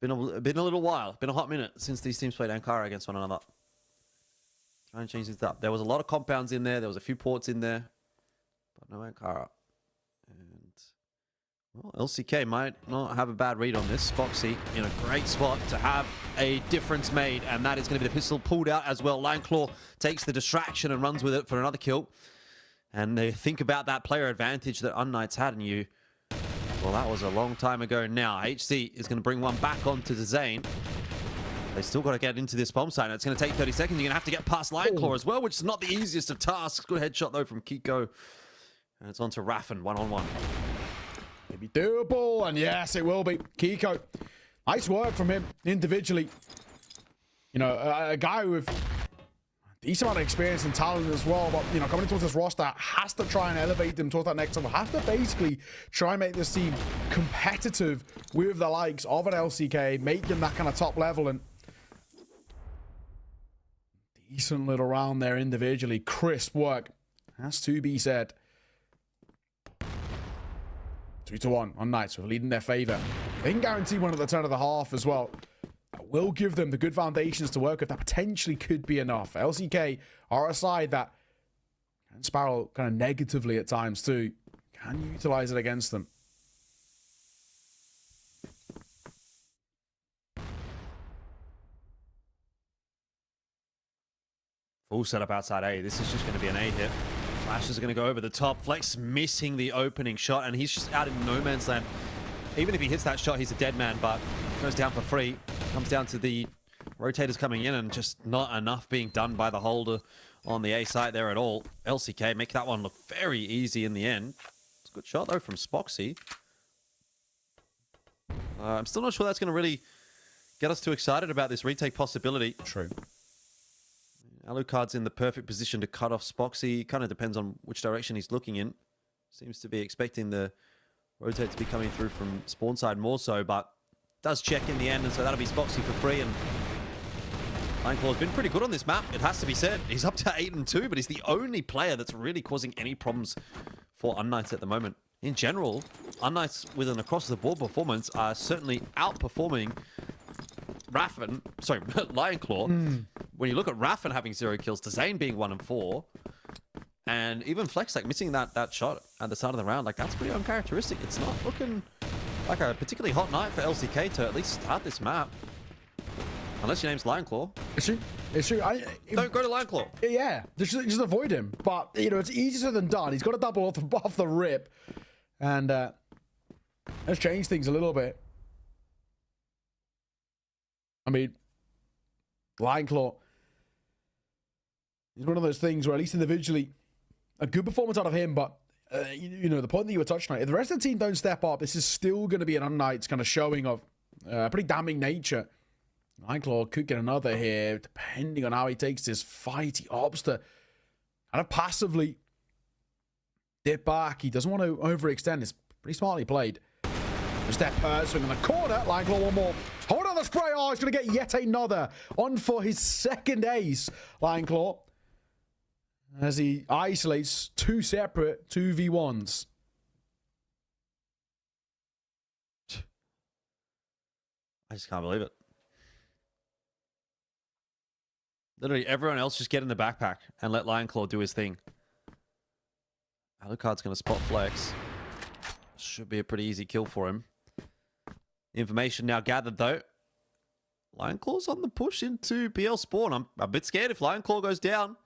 Been a little while, been a hot minute since these teams played Ankara against one another. Trying to change this up. There was a lot of compounds in there. There was a few ports in there, but no Ankara. And well, LCK might not have a bad read on this. Spoxy in a great spot to have a difference made, and that is going to be the pistol pulled out as well. Lineclaw takes the distraction and runs with it for another kill. And they think about that player advantage that unKnights had, and well, that was a long time ago now. HC is going to bring one back onto the Zane. They still got to get into this bomb site. It's going to take 30 seconds. You're going to have to get past Lineclaw as well, which is not the easiest of tasks. Good headshot, though, from Kiko. And it's on to Raffen, 1-on-1. Maybe doable, and yes, it will be. Kiko, nice work from him individually. You know, a guy with decent amount of experience and talent as well, but you know, coming towards this roster has to try and elevate them towards that next level, has to basically try and make this team competitive with the likes of an LCK, make them that kind of top level. And decent little round there individually, crisp work, has to be said. 2-1 unKnights with a lead in their favor. They can guarantee one at the turn of the half as well. Will give them the good foundations to work with. That potentially could be enough. LCK are a side that can spiral kind of negatively at times too. Can you utilize it against them? Full setup outside A. This is just going to be an A hit. Flashes are going to go over the top. Flex missing the opening shot, and he's just out in no man's land. Even if he hits that shot, he's a dead man, but goes down for free. Comes down to the rotators coming in and just not enough being done by the holder on the A site there at all. LCK make that one look very easy in the end. It's a good shot, though, from Spoxy. I'm still not sure that's going to really get us too excited about this retake possibility. True. Alucard's in the perfect position to cut off Spoxy. Kind of depends on which direction he's looking in. Seems to be expecting the rotate to be coming through from spawn side more so, but does check in the end, and so that'll be Spoxy for free. And Lineclaw's been pretty good on this map, it has to be said. He's up to 8-2, but he's the only player that's really causing any problems for UnKnights at the moment. In general, UnKnights with an across-the-board performance are certainly outperforming Lineclaw. When you look at Raffen having 0 kills, to Zane being 1-4, and even Flex like missing that shot at the start of the round, like that's pretty uncharacteristic. It's not looking like a particularly hot night for LCK to at least start this map. Unless your name's Lineclaw. It's true. It's true. Don't go to Lineclaw. Yeah, just avoid him. But, you know, it's easier than done. He's got to double off the rip. And let's change things a little bit. I mean, Lineclaw is one of those things where, at least individually, a good performance out of him, but you know, the point that you were touching on, if the rest of the team don't step up, this is still going to be an UnKnights kind of showing of pretty damning nature. Lineclaw could get another here, depending on how he takes this fight. He opts to kind of passively dip back. He doesn't want to overextend. It's pretty smartly played. Step swing in the corner. Lineclaw one more. Hold on the spray. Oh, he's going to get yet another. On for his second ace, Lineclaw, as he isolates 2 separate 2v1s. I just can't believe it. Literally everyone else just get in the backpack and let Lineclaw do his thing. Alucard's going to spot Flex. Should be a pretty easy kill for him. Information now gathered though. Lineclaw's on the push into BL spawn. I'm a bit scared if Lineclaw goes down.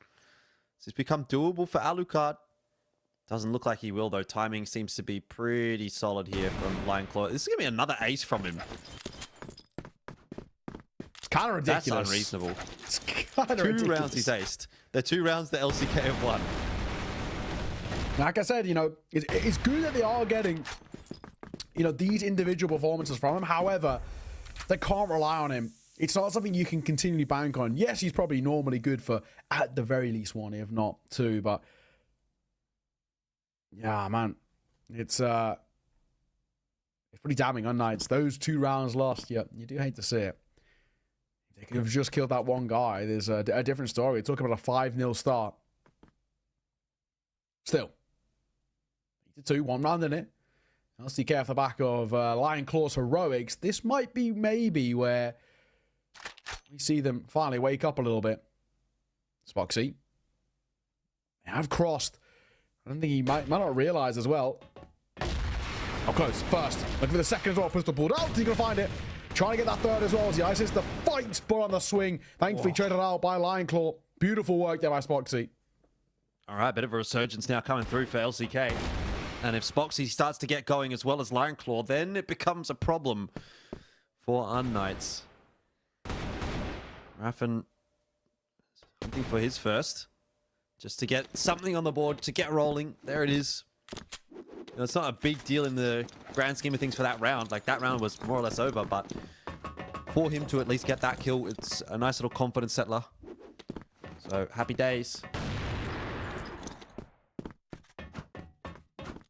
This has become doable for Alucard. Doesn't look like he will though. Timing seems to be pretty solid here from Lineclaw. This is going to be another ace from him. It's kind of ridiculous. That's unreasonable. It's kind of ridiculous. 2 rounds he's aced. The 2 rounds the LCK have won. Like I said, you know, it's good that they are getting, you know, these individual performances from him. However, they can't rely on him. It's not something you can continually bank on. Yes, he's probably normally good for at the very least 1, if not 2. But yeah, man, it's pretty damning UnKnights. Those 2 rounds lost, yeah, you do hate to see it. They could have just killed that one guy. There's a different story. We're talking about a 5-0 start. Still. 2, 1 round in it. LCK off the back of Lineclaw's heroics. This might be maybe where we see them finally wake up a little bit. Spoxy. They have crossed. I don't think he might not realize as well. Oh, close. First. Looking for the second as well. Pistol pulled out. He's going to find it. Trying to get that third as well as he isolates the fight spot on the swing. Thankfully traded out by Lineclaw. Beautiful work there by Spoxy. All right, bit of a resurgence now coming through for LCK. And if Spoxy starts to get going as well as Lineclaw, then it becomes a problem for UnKnights. Raffen hunting for his first. Just to get something on the board, to get rolling. There it is. You know, it's not a big deal in the grand scheme of things for that round. Like, that round was more or less over, but for him to at least get that kill, it's a nice little confidence settler. So, happy days.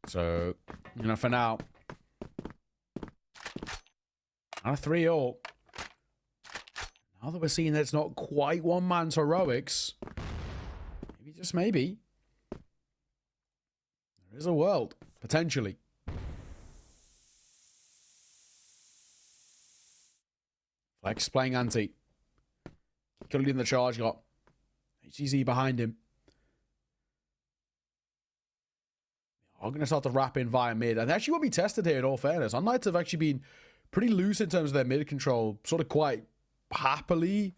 So, you know, for now, on a 3-0. Now that we're seeing that it's not quite one man's heroics, maybe, just maybe, there is a world, potentially. Flex playing anti. Killed in the charge, got HGZ behind him. I'm going to start to wrap in via mid. And they actually will be tested here, in all fairness. UnKnights have actually been pretty loose in terms of their mid control. Sort of quite happily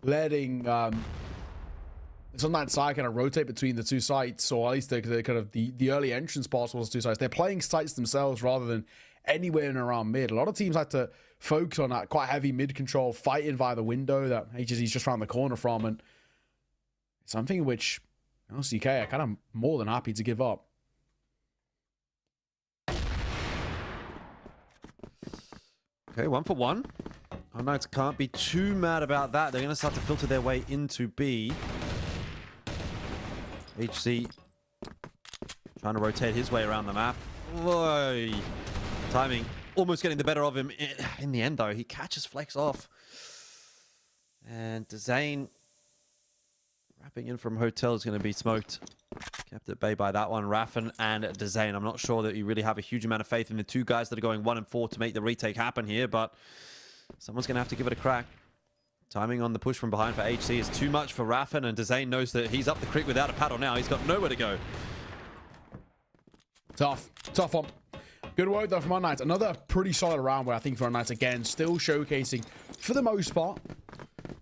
letting this UnKnights side kind of rotate between the 2 sites, or at least the kind of the early entrance possible to 2 sites. They're playing sites themselves rather than anywhere in and around mid. A lot of teams like to focus on that quite heavy mid control, fighting via the window that HGZ's just around the corner from. And it's something which LCK are kind of more than happy to give up. Okay, 1 for 1. UnKnights can't be too mad about that. They're going to start to filter their way into B. HC trying to rotate his way around the map. Whoa. Timing almost getting the better of him. In the end, though, he catches Flex off. And Zane wrapping in from Hotel is going to be smoked. Kept at bay by that one. Raffin and Dezane. I'm not sure that you really have a huge amount of faith in the two guys that are going 1 and 4 to make the retake happen here, but someone's going to have to give it a crack. Timing on the push from behind for HC is too much for Raffin, and Dezane knows that he's up the creek without a paddle now. He's got nowhere to go. Tough one. Good work though from unKnights. Another pretty solid round where I think for unKnights again, still showcasing for the most part.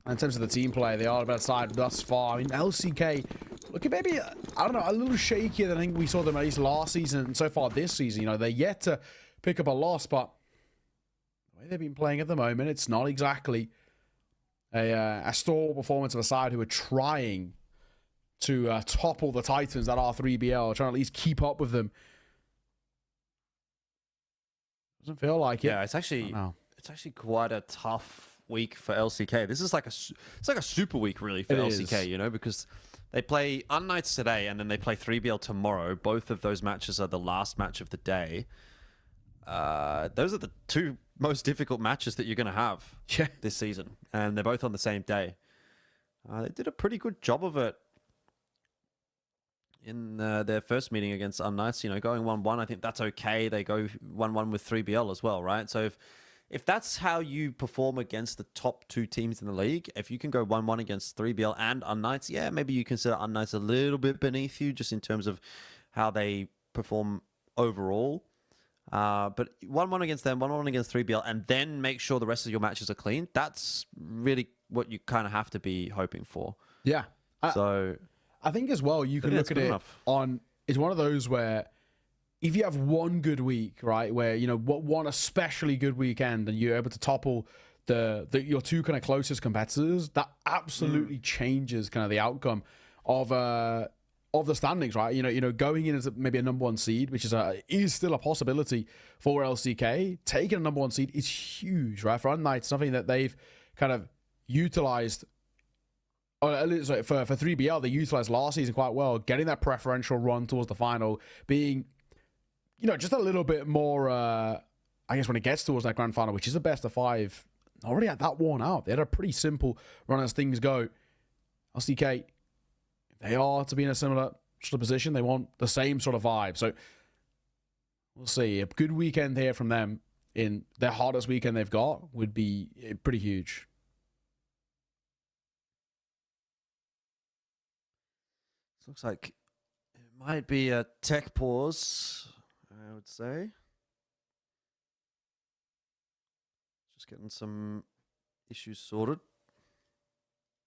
And in terms of the team play, they are a better side thus far. I mean, LCK, looking maybe, I don't know, a little shakier than I think we saw them at least last season and so far this season. You know, they're yet to pick up a loss, but the way they've been playing at the moment, it's not exactly a stalwart performance of a side who are trying to topple the Titans that are 3BL, trying to at least keep up with them. Doesn't feel like it. Yeah, it's actually quite a tough week for LCK. This is like it's like a super week really for LCK, you know, because they play unKnights today and then they play 3BL tomorrow. Both of those matches are the last match of the day. Those are the two most difficult matches that you're going to have this season, and they're both on the same day. They did a pretty good job of it in their first meeting against unKnights, you know, going 1-1. I think that's okay. They go 1-1 with 3BL as well, right? So if that's how you perform against the top two teams in the league, if you can go 1-1 against 3BL and unKnights, yeah, maybe you consider unKnights a little bit beneath you just in terms of how they perform overall. But 1-1 against them, 1-1 against 3BL, and then make sure the rest of your matches are clean. That's really what you kind of have to be hoping for. Yeah. I think as well, you can look at it on, it's one of those where if you have one good week, right, where, you know, one especially good weekend and you're able to topple your two kind of closest competitors, that absolutely changes kind of the outcome of the standings, right? You know, going in as maybe a number 1 seed, which is still a possibility for LCK. Taking a number 1 seed is huge, right? For unKnights, something that they've kind of utilized. Sorry, for 3BL, they utilized last season quite well, getting that preferential run towards the final, being, you know, just a little bit more, I guess, when it gets towards that grand final, which is a best of 5, already had that worn out. They had a pretty simple run as things go. LCK, if they are to be in a similar sort of position, they want the same sort of vibe. So we'll see. A good weekend here from them in their hardest weekend they've got would be pretty huge. Looks like it might be a tech pause, I would say. Just getting some issues sorted.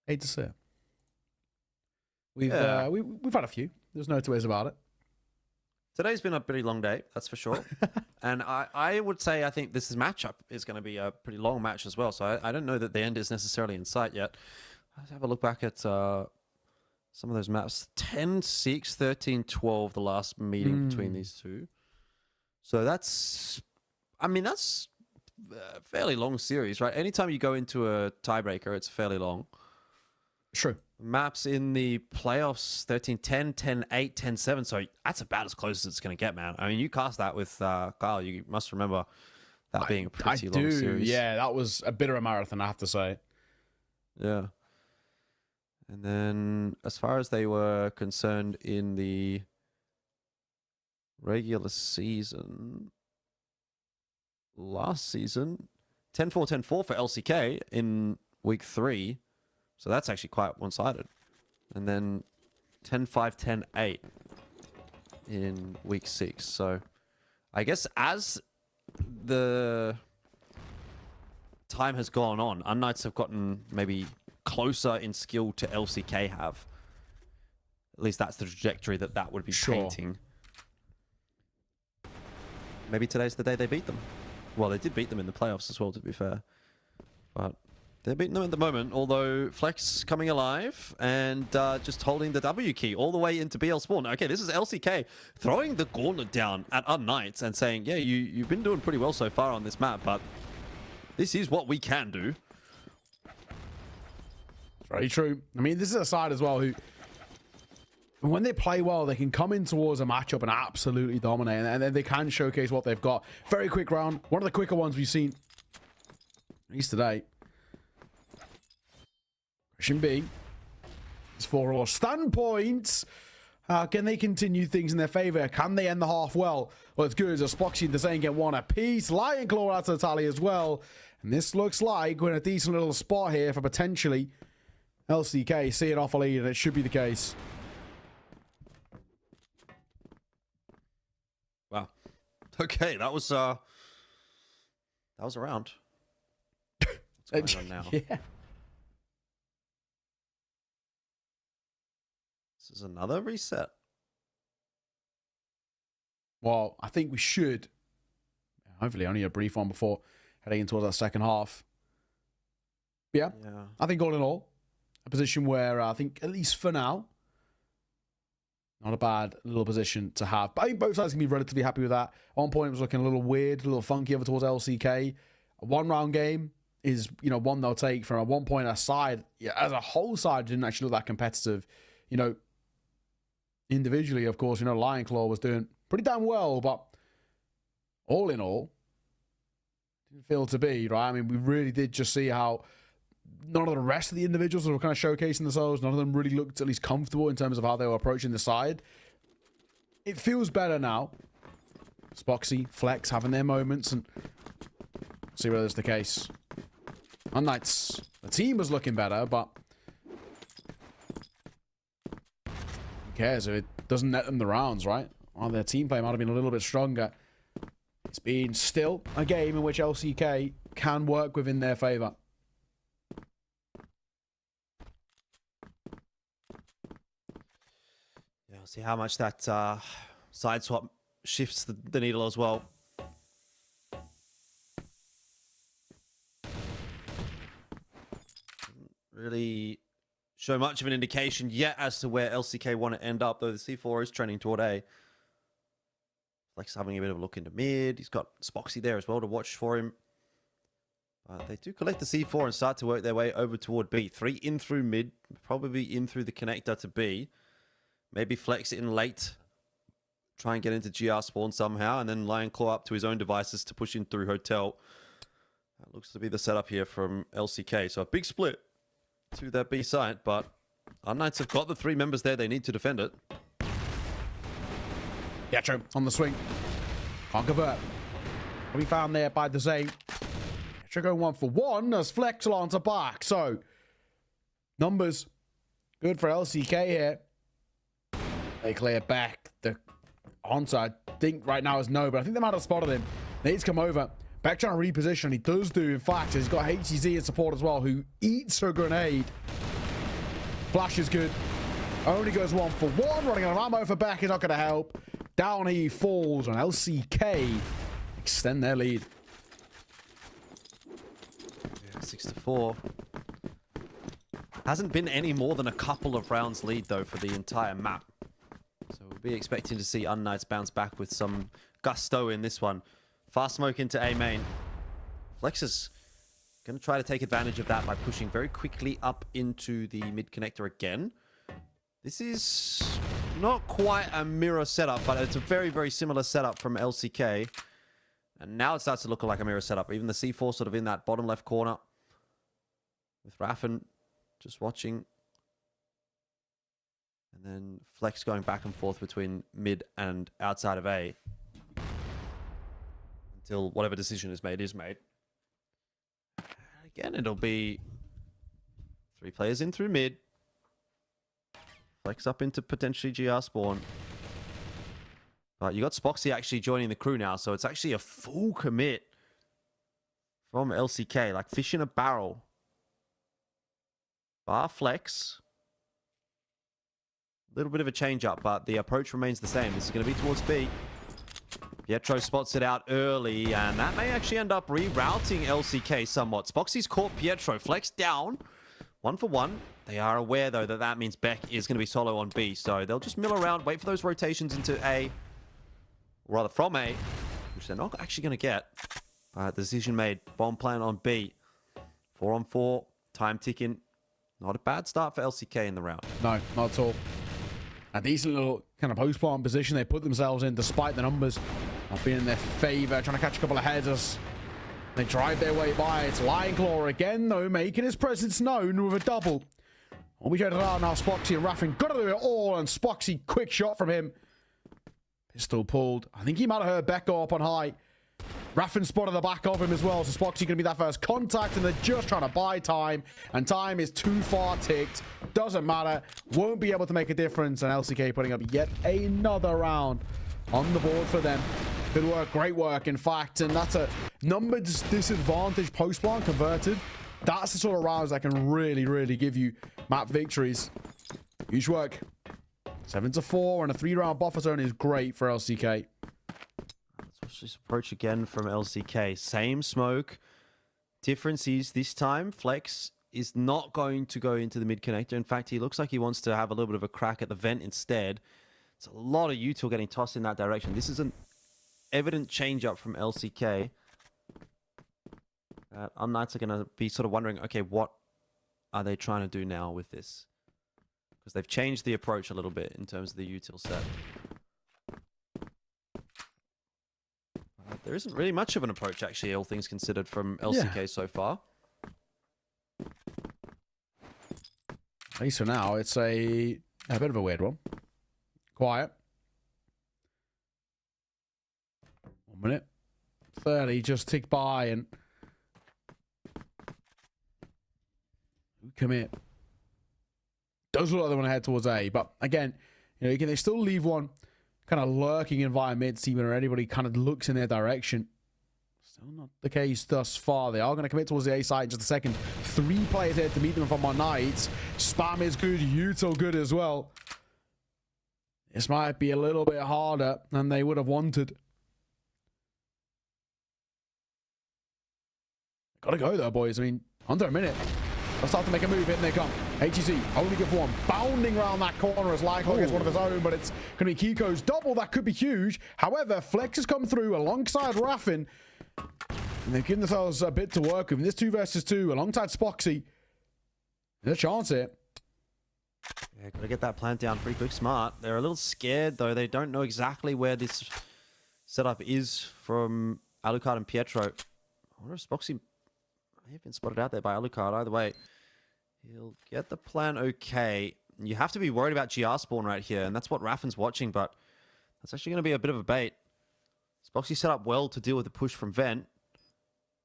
Hate to see it. We've had a few. There's no two ways about it. Today's been a pretty long day, that's for sure. And I would say I think this matchup is going to be a pretty long match as well. So I don't know that the end is necessarily in sight yet. Let's have a look back at some of those maps. 10-6, 13-12, the last meeting between these two. So that's a fairly long series, right? Anytime you go into a tiebreaker, it's fairly long. True. Maps in the playoffs, 13-10, 10-8, 10-7. So that's about as close as it's going to get, man. I mean, you cast that with Kyle. You must remember that being a pretty long series. Yeah, that was a bit of a marathon, I have to say. Yeah. And then, as far as they were concerned in the regular season, last season, 10-4, 10-4 for LCK in week 3. So that's actually quite one-sided. And then 10-5, 10-8 in week 6. So I guess as the time has gone on, unKnights have gotten maybe closer in skill to LCK have. At least that's the trajectory that would be painting. Maybe today's the day they beat them. Well, they did beat them in the playoffs as well, to be fair. But they're beating them at the moment, although Flex coming alive and just holding the W key all the way into BL spawn. Okay, this is LCK throwing the gauntlet down at unKnights and saying, yeah, you've been doing pretty well so far on this map, but this is what we can do. Very true. I mean, this is a side as well who And when they play well, they can come in towards a matchup and absolutely dominate, and then they can showcase what they've got. Very quick round. One of the quicker ones we've seen, at least today. Question B. It's for all standpoints. How can they continue things in their favor? Can they end the half well? Well, it's good as Spoxy and Desane get one apiece. Lion Claw out to the tally as well. And this looks like we're in a decent little spot here for potentially LCK seeing off a lead, and it should be the case. Wow. Okay, that was a round. What's going on now? Yeah. This is another reset. Well, I think we should. Hopefully only a brief one before heading in towards our second half. Yeah. I think all in all, a position where I think, at least for now, not a bad little position to have. But I think both sides can be relatively happy with that. At one point, it was looking a little weird, a little funky over towards LCK. A one-round game is, one they'll take from. At one point, a side, as a whole side, didn't actually look that competitive. Individually, of course, Lion Claw was doing pretty damn well, but all in all, didn't feel to be, right? I mean, we really did just see how none of the rest of the individuals were kind of showcasing themselves. None of them really looked at least comfortable in terms of how they were approaching the side. It feels better now. Spoxy, Flex having their moments, and see whether that's the case. unKnights, the team was looking better, but who cares if it doesn't net them the rounds, right? Well, their team play might have been a little bit stronger. It's been still a game in which LCK can work within their favor. Yeah, we'll see how much that side swap shifts the needle as well. Really show much of an indication yet as to where LCK want to end up, though the C4 is trending toward A. Flex having a bit of a look into mid. He's got Spoxy there as well to watch for him. They do collect the C4 and start to work their way over toward B. 3 in through mid, probably in through the connector to B. Maybe Flex it in late. Try and get into GR spawn somehow, and then Lion Claw up to his own devices to push in through Hotel. That looks to be the setup here from LCK. So a big split to that B site, but unKnights have got the 3 members there. They need to defend it. Pietro on the swing. Can't convert. Will be found there by the Zane. Pietro going 1 for 1 as Flex lands back. So, numbers good for LCK here. They clear back. The answer, I think, right now is no, but I think they might have spotted him. They need to come over. Back trying to reposition. He does do, in fact. He's got HCZ in support as well, who eats her grenade. Flash is good. Only goes 1 for 1. Running out of ammo for Beck is not going to help. Down he falls on LCK. Extend their lead. Yeah, 6-4. Hasn't been any more than a couple of rounds lead, though, for the entire map. So we'll be expecting to see unKnights bounce back with some gusto in this one. Fast smoke into A main. Flex is going to try to take advantage of that by pushing very quickly up into the mid connector again. This is not quite a mirror setup, but it's a very, very similar setup from LCK. And now it starts to look like a mirror setup. Even the C4 sort of in that bottom left corner. With Raffen just watching. And then Flex going back and forth between mid and outside of A. Until whatever decision is made is made. Again, it'll be 3 players in through mid. Flex up into potentially GR spawn. But you got Spoxy actually joining the crew now, so it's actually a full commit from LCK. Like fish in a barrel. Bar Flex. A little bit of a change up, but the approach remains the same. This is going to be towards B. Pietro spots it out early, and that may actually end up rerouting LCK somewhat. Spoxy's caught Pietro. Flex down. 1 for 1. They are aware, though, that that means Beck is going to be solo on B. So they'll just mill around, wait for those rotations into A. Or rather, from A, which they're not actually going to get. Decision made. Bomb plan on B. 4 on 4. Time ticking. Not a bad start for LCK in the round. No, not at all. a decent little kind of post-plant position they put themselves in, despite the numbers not being in their favor. Trying to catch a couple of headers. They drive their way by. It's Lion Claw again, though, making his presence known with a double. Well, we checked it out now. Spoxy and Raffin got to do it all, and Spoxy, quick shot from him. Pistol pulled. I think he might have heard Becco up on high. Raffin spotted the back of him as well, so Spoxy going to be that first contact, and they're just trying to buy time, and time is too far ticked. Doesn't matter. Won't be able to make a difference, and LCK putting up yet another round on the board for them. Good work, great work, in fact, and that's a numbered disadvantage post-plant converted. That's the sort of rounds that can really, really give you map victories. Huge work. 7-4 and a 3-round buffer zone is great for LCK. Let's watch this approach again from LCK. Same smoke. Difference is this time Flex is not going to go into the mid connector. In fact, he looks like he wants to have a little bit of a crack at the vent instead. It's a lot of util getting tossed in that direction. This is an evident change up from LCK. unKnights are going to be sort of wondering, okay, what are they trying to do now with this? Because they've changed the approach a little bit in terms of the util set. There isn't really much of an approach, actually, all things considered, from LCK so far. At least for now, it's a bit of a weird one. Quiet. 1 minute. 30 just ticked by, and commit. Does look like they want to head towards A, but again, you know, they still leave one kind of lurking in via mid team, or anybody kind of looks in their direction. Still not the case thus far. They are going to commit towards the A side in just a second. 3 players here to meet them from unKnights. Spam is good, util good as well. This might be a little bit harder than they would have wanted. Gotta go though, boys. I mean, under a minute. They'll start to make a move. In they come. HEC only give one. Bounding around that corner as Lycon gets one of his own, but it's going to be Kiko's double. That could be huge. However, Flex has come through alongside Raffin, and they've given themselves a bit to work with. In this 2 versus 2 alongside Spoxy. There's a chance here. Yeah, gotta get that plant down pretty quick. Smart. They're a little scared, though. They don't know exactly where this setup is from Alucard and Pietro. I wonder if Spoxy may have been spotted out there by Alucard. Either way, he'll get the plan okay. You have to be worried about GR spawn right here, and that's what Raffin's watching, but that's actually going to be a bit of a bait. Spoxy set up well to deal with the push from Vent,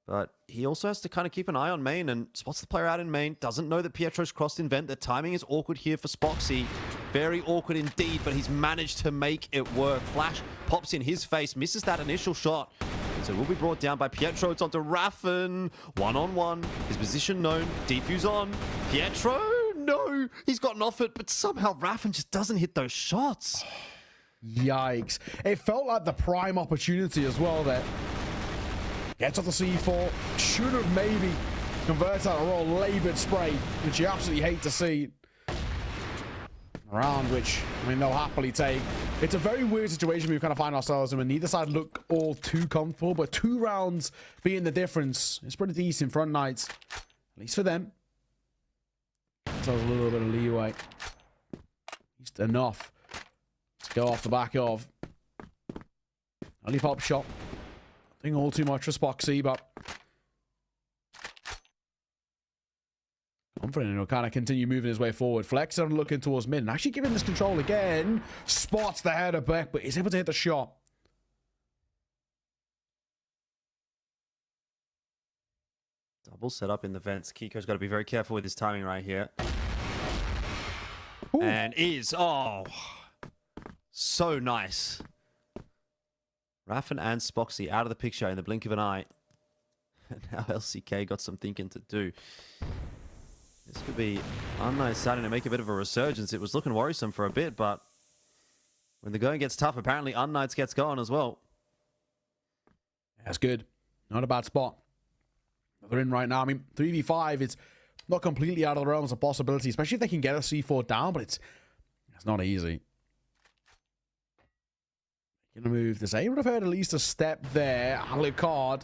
but he also has to kind of keep an eye on main, and spots the player out in main. Doesn't know that Pietro's crossed in Vent. The timing is awkward here for Spoxy. Very awkward indeed, but he's managed to make it work. Flash pops in his face, misses that initial shot. So will be brought down by Pietro. It's onto Raffin. 1-on-1. His position known. Defuse on. Pietro? No. He's gotten off it, but somehow Raffin just doesn't hit those shots. Yikes. It felt like the prime opportunity as well there. Gets off the C4. Should have maybe converted that a raw laboured spray, which you absolutely hate to see. Round which, I mean, they'll happily take. It's a very weird situation we kind of find ourselves in, when neither side look all too comfortable, but 2 rounds being the difference. It's pretty decent for unKnights, at least for them. So a little bit of leeway. At least enough to go off the back of. Only pop shot. Doing all too much for Spoxy, but confident he'll kind of continue moving his way forward. Flex on looking towards mid and actually giving this control again. Spots the header back, but he's able to hit the shot. Double set up in the vents. Kiko's got to be very careful with his timing right here. Ooh. And is, oh, so nice. Raffin and Spoxy out of the picture in the blink of an eye. And now LCK got some thinking to do. This could be unKnights starting to make a bit of a resurgence. It was looking worrisome for a bit, but when the going gets tough, apparently unKnights gets going as well. That's good. Not a bad spot. They're in right now. I mean, 3v5 is not completely out of the realms of possibility, especially if they can get a C4 down, but it's not easy. Gonna move this. I would have heard at least a step there. Alucard,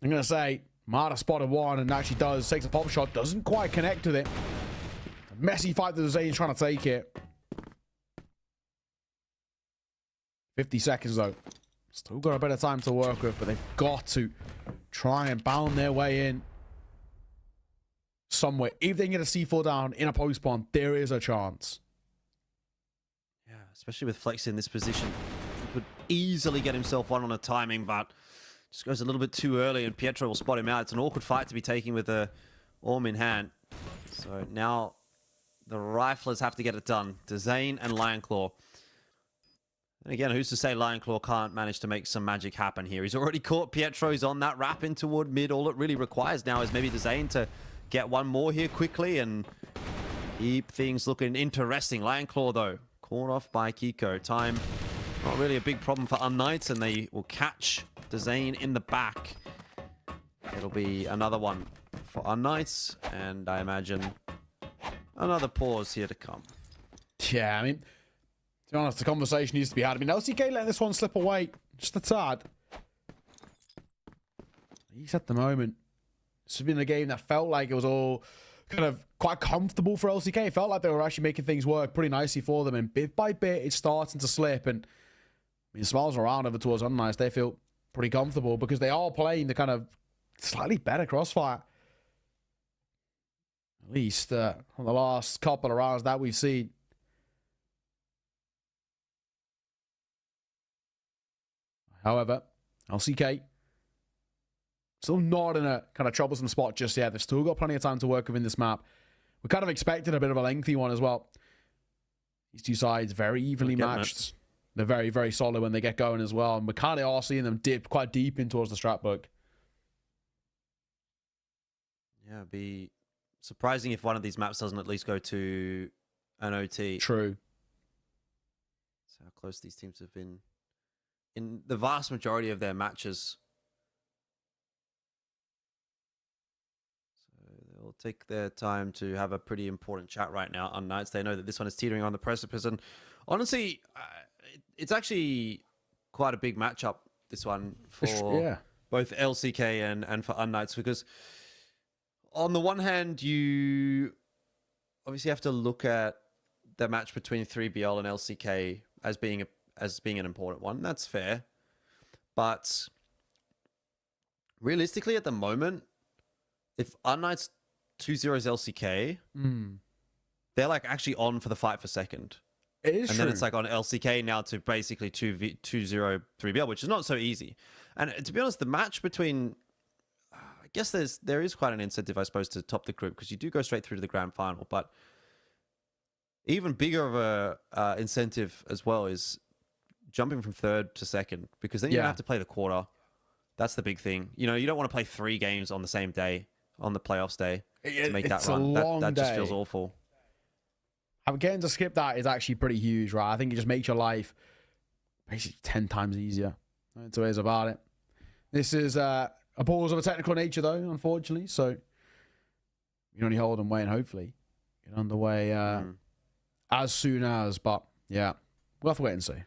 I'm gonna say, might have spotted one, and actually does. Takes a pop shot, doesn't quite connect with it. A messy fight that Zane's trying to take it. 50 seconds though. Still got a bit of time to work with, but they've got to try and bound their way in somewhere. If they can get a C4 down in a post spawn, there is a chance. Yeah, especially with Flex in this position. He could easily get himself one on a timing, but just goes a little bit too early, and Pietro will spot him out. It's an awkward fight to be taking with a Orm in hand. So now the Riflers have to get it done. Dezane and Lionclaw. And again, who's to say Lionclaw can't manage to make some magic happen here? He's already caught Pietro. He's on that wrap in toward mid. All it really requires now is maybe Dezane to get one more here quickly and keep things looking interesting. Lionclaw, though, caught off by Kiko. Time, not really a big problem for unKnights, and they will catch Dezane in the back. It'll be another one for unKnights, and I imagine another pause here to come. Yeah, I mean, to be honest, the conversation needs to be had. I mean, LCK letting this one slip away just a tad. At least at the moment, this has been a game that felt like it was all kind of quite comfortable for LCK. It felt like they were actually making things work pretty nicely for them, and bit by bit, it's starting to slip. And I mean, smiles around over towards unKnights. They feel pretty comfortable because they are playing the kind of slightly better Crossfire. At least on the last couple of rounds that we've seen. However, LCK still not in a kind of troublesome spot just yet. They've still got plenty of time to work within this map. We kind of expected a bit of a lengthy one as well. These two sides very evenly matched. They're very, very solid when they get going as well. And we kind of are seeing them dip quite deep in towards the strat book. Yeah, it'd be surprising if one of these maps doesn't at least go to an OT. True. That's how close these teams have been in the vast majority of their matches. So they'll take their time to have a pretty important chat right now on unKnights. They know that this one is teetering on the precipice. And honestly, it's actually quite a big matchup, this one, for both LCK and for unKnights, because on the one hand, you obviously have to look at the match between 3BL and LCK as being an important one. That's fair. But realistically, at the moment, if unKnights 2-0's LCK, they're like actually on for the fight for second. It is and true. then it's like on LCK now to basically 2-0 3BL, which is not so easy. And to be honest, the match between, I guess there is quite an incentive, I suppose, to top the group, because you do go straight through to the grand final. But even bigger of a incentive as well is jumping from third to second, because then you don't have to play the quarter. That's the big thing. You know, you don't want to play 3 games on the same day, on the playoffs day, to make that run. That just feels awful. Getting to skip that is actually pretty huge, right? I think it just makes your life basically 10 times easier. That's ways about it. This is a pause of a technical nature, though, unfortunately. So you can only hold and wait and hopefully get underway as soon as. But yeah, we'll have to wait and see.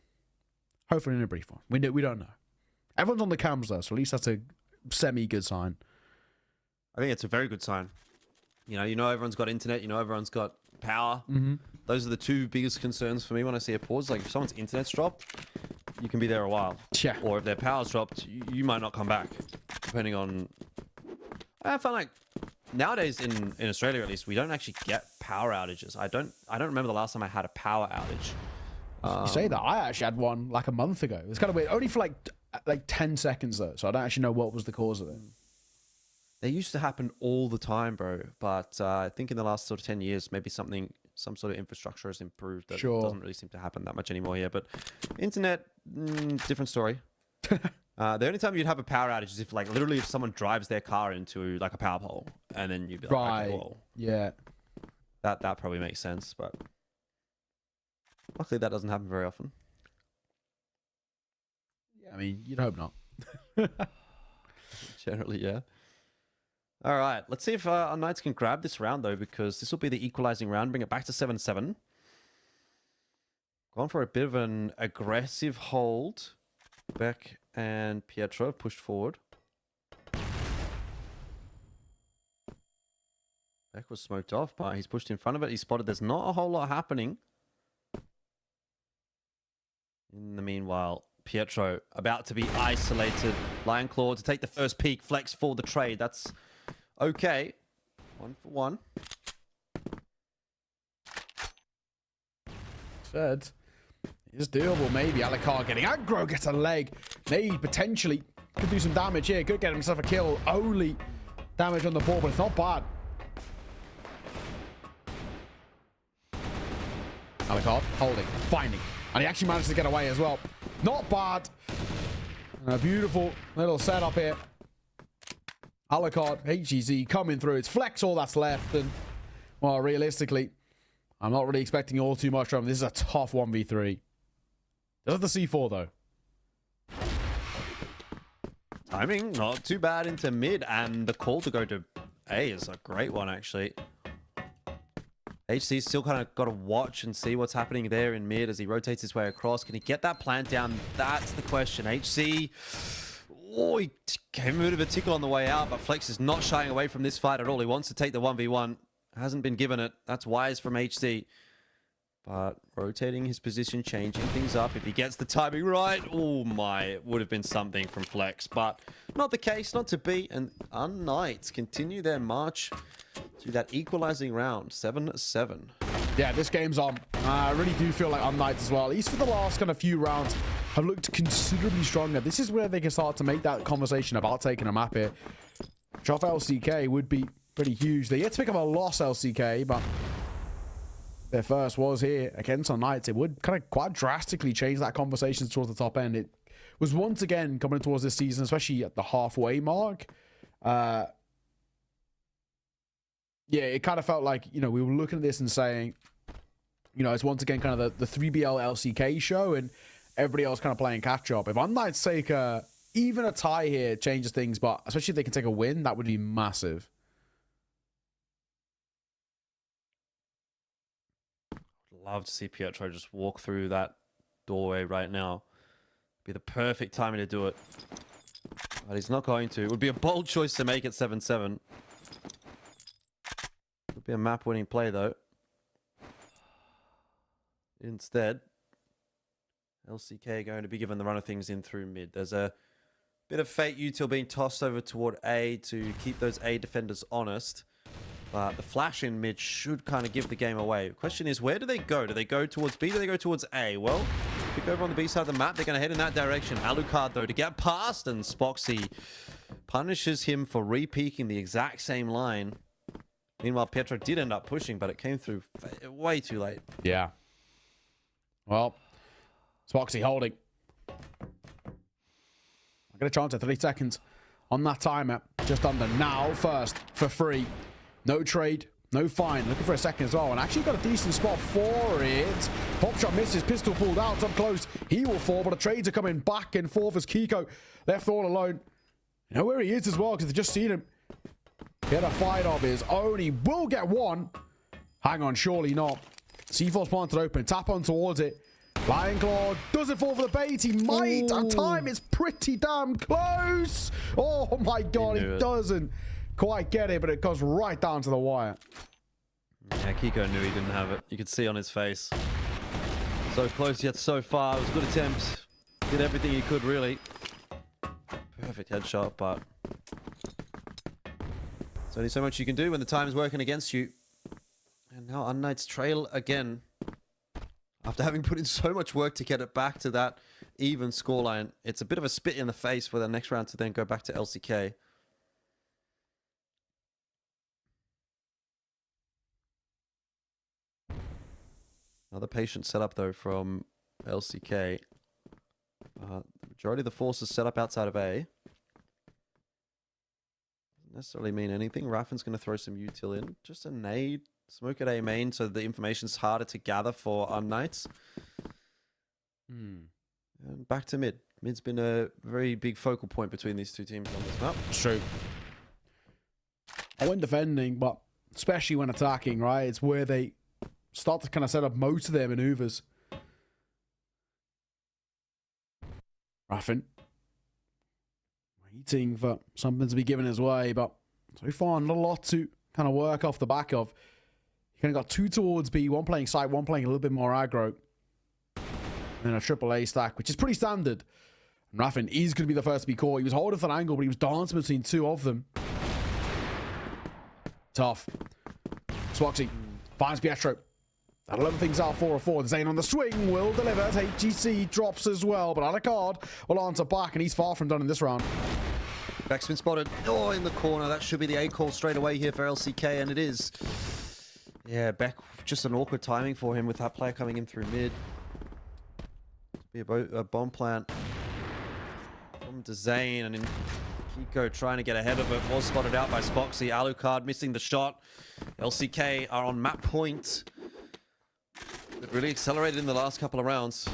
Hopefully in a brief one. We don't know. Everyone's on the cams, though, so at least that's a semi-good sign. I think it's a very good sign. You know everyone's got internet. You know everyone's got power. Those are the 2 biggest concerns for me when I see a pause. Like, if someone's internet's dropped, you can be there a while. Yeah. Or if their power's dropped, you might not come back, depending on... I find like nowadays in Australia, at least, we don't actually get power outages. I don't remember the last time I had a power outage. You say that. I actually had one like a month ago. It was kind of weird. Only for like 10 seconds, though, so I don't actually know what was the cause of it. They used to happen all the time, bro. But I think in the last sort of 10 years, maybe some sort of infrastructure has improved. That doesn't really seem to happen that much anymore here. But internet, different story. The only time you'd have a power outage is if, like, literally if someone drives their car into, like, a power pole. And then you'd be like, okay, well, yeah. That probably makes sense. But luckily that doesn't happen very often. Yeah, I mean, you'd hope not. Generally, yeah. All right, let's see if unKnights can grab this round, though, because this will be the equalizing round. Bring it back to 7-7. Gone for a bit of an aggressive hold. Beck and Pietro pushed forward. Beck was smoked off, but he's pushed in front of it. He spotted there's not a whole lot happening. In the meanwhile, Pietro about to be isolated. Lion Claw to take the first peek. Flex for the trade. That's okay. 1 for 1. Third. It's doable, maybe. Alucard getting aggro, gets a leg. Maybe potentially could do some damage here. Could get himself a kill. Only damage on the board, but it's not bad. Alucard holding, finding, and he actually managed to get away as well. Not bad. And a beautiful little setup here. Alucard, HEZ coming through. It's Flex all that's left, and well, realistically, I'm not really expecting all too much from him. This is a tough 1v3. Does have the C4 though. Timing not too bad into mid, and the call to go to A is a great one actually. HC's still kind of got to watch and see what's happening there in mid as he rotates his way across. Can he get that plant down? That's the question. HC, oh, he gave him a bit of a tickle on the way out, but Flex is not shying away from this fight at all. He wants to take the 1v1. Hasn't been given it. That's wise from HC. But rotating his position, changing things up. If he gets the timing right, oh my, it would have been something from Flex. But not the case, not to be. And unKnights continue their march to that equalizing round, 7-7. Yeah, this game's on. I really do feel like unKnights as well, at least for the last kind of few rounds, have looked considerably stronger. This is where they can start to make that conversation about taking a map here. Drop LCK would be pretty huge. They yet to pick up a loss LCK, but their first was here against unKnights. It would kind of quite drastically change that conversation towards the top end. It was once again coming towards this season, especially at the halfway mark. Yeah, it kind of felt like, you know, we were looking at this and saying, you know, it's once again kind of the 3BL LCK show and everybody else kind of playing catch up. If unKnights take even a tie here, it changes things, but especially if they can take a win, that would be massive. Love to see Pietro just walk through that doorway right now. Be the perfect timing to do it. But he's not going to. It would be a bold choice to make it 7-7. Would be a map-winning play, though. Instead, LCK going to be given the run of things in through mid. There's a bit of fate util being tossed over toward A to keep those A defenders honest. But the flash in mid should kind of give the game away. The question is, where do they go? Do they go towards B? Do they go towards A? Well, pick over on the B side of the map. They're going to head in that direction. Alucard, though, to get past, and Spoxy punishes him for re-peeking the exact same line. Meanwhile, Pietro did end up pushing, but it came through way too late. Yeah. Well, Spoxy holding. I'm going to chance it 3 seconds on that timer. Just under now. First, for free. No trade, no fine. Looking for a second as well. And actually got a decent spot for it. Pop shot misses. Pistol pulled out. Up close. He will fall, but the trades are coming back and forth as Kiko left all alone. You know where he is as well, because they've just seen him get a fight of his own. He will get one. Hang on, surely not. C4's planted open. Tap on towards it. Lion Claw doesn't fall for the bait. He might. At time, it's pretty damn close. Oh my God, he doesn't quite get it, but it goes right down to the wire. Yeah, Kiko knew he didn't have it. You could see on his face. So close yet so far. It was a good attempt. Did everything he could, really. Perfect headshot, but there's only so much you can do when the time is working against you. And now unKnights trail again. After having put in so much work to get it back to that even scoreline, it's a bit of a spit in the face for the next round to then go back to LCK. Another patient setup, though, from LCK. The majority of the forces set up outside of A. Doesn't necessarily mean anything. Raffin's going to throw some util in. Just a nade. Smoke at A main, so the information's harder to gather for unKnights. And back to mid. Mid's been a very big focal point between these two teams on this map. True. I went defending, but especially when attacking, right? It's where they start to kind of set up most of their maneuvers. Raffin waiting for something to be given his way, but so far not a lot to kind of work off the back of. You kind of got 2 towards B, one playing side, one playing a little bit more aggro. then a triple A stack, which is pretty standard. And Raffin is going to be the first to be caught. He was holding for an angle, but he was dancing between two of them. Tough. Swoxy finds Pietro. That'll level things out 4-4. Zane on the swing will deliver. HGC drops as well, but Alucard will answer back, and he's far from done in this round. Beck's been spotted. Oh, in the corner. That should be the A call straight away here for LCK, and it is. Yeah, Beck, just an awkward timing for him with that player coming in through mid. Be a bomb plant from Zane, and in Kiko trying to get ahead of it. Was spotted out by Spoxy. Alucard missing the shot. LCK are on map point. It really accelerated in the last couple of rounds.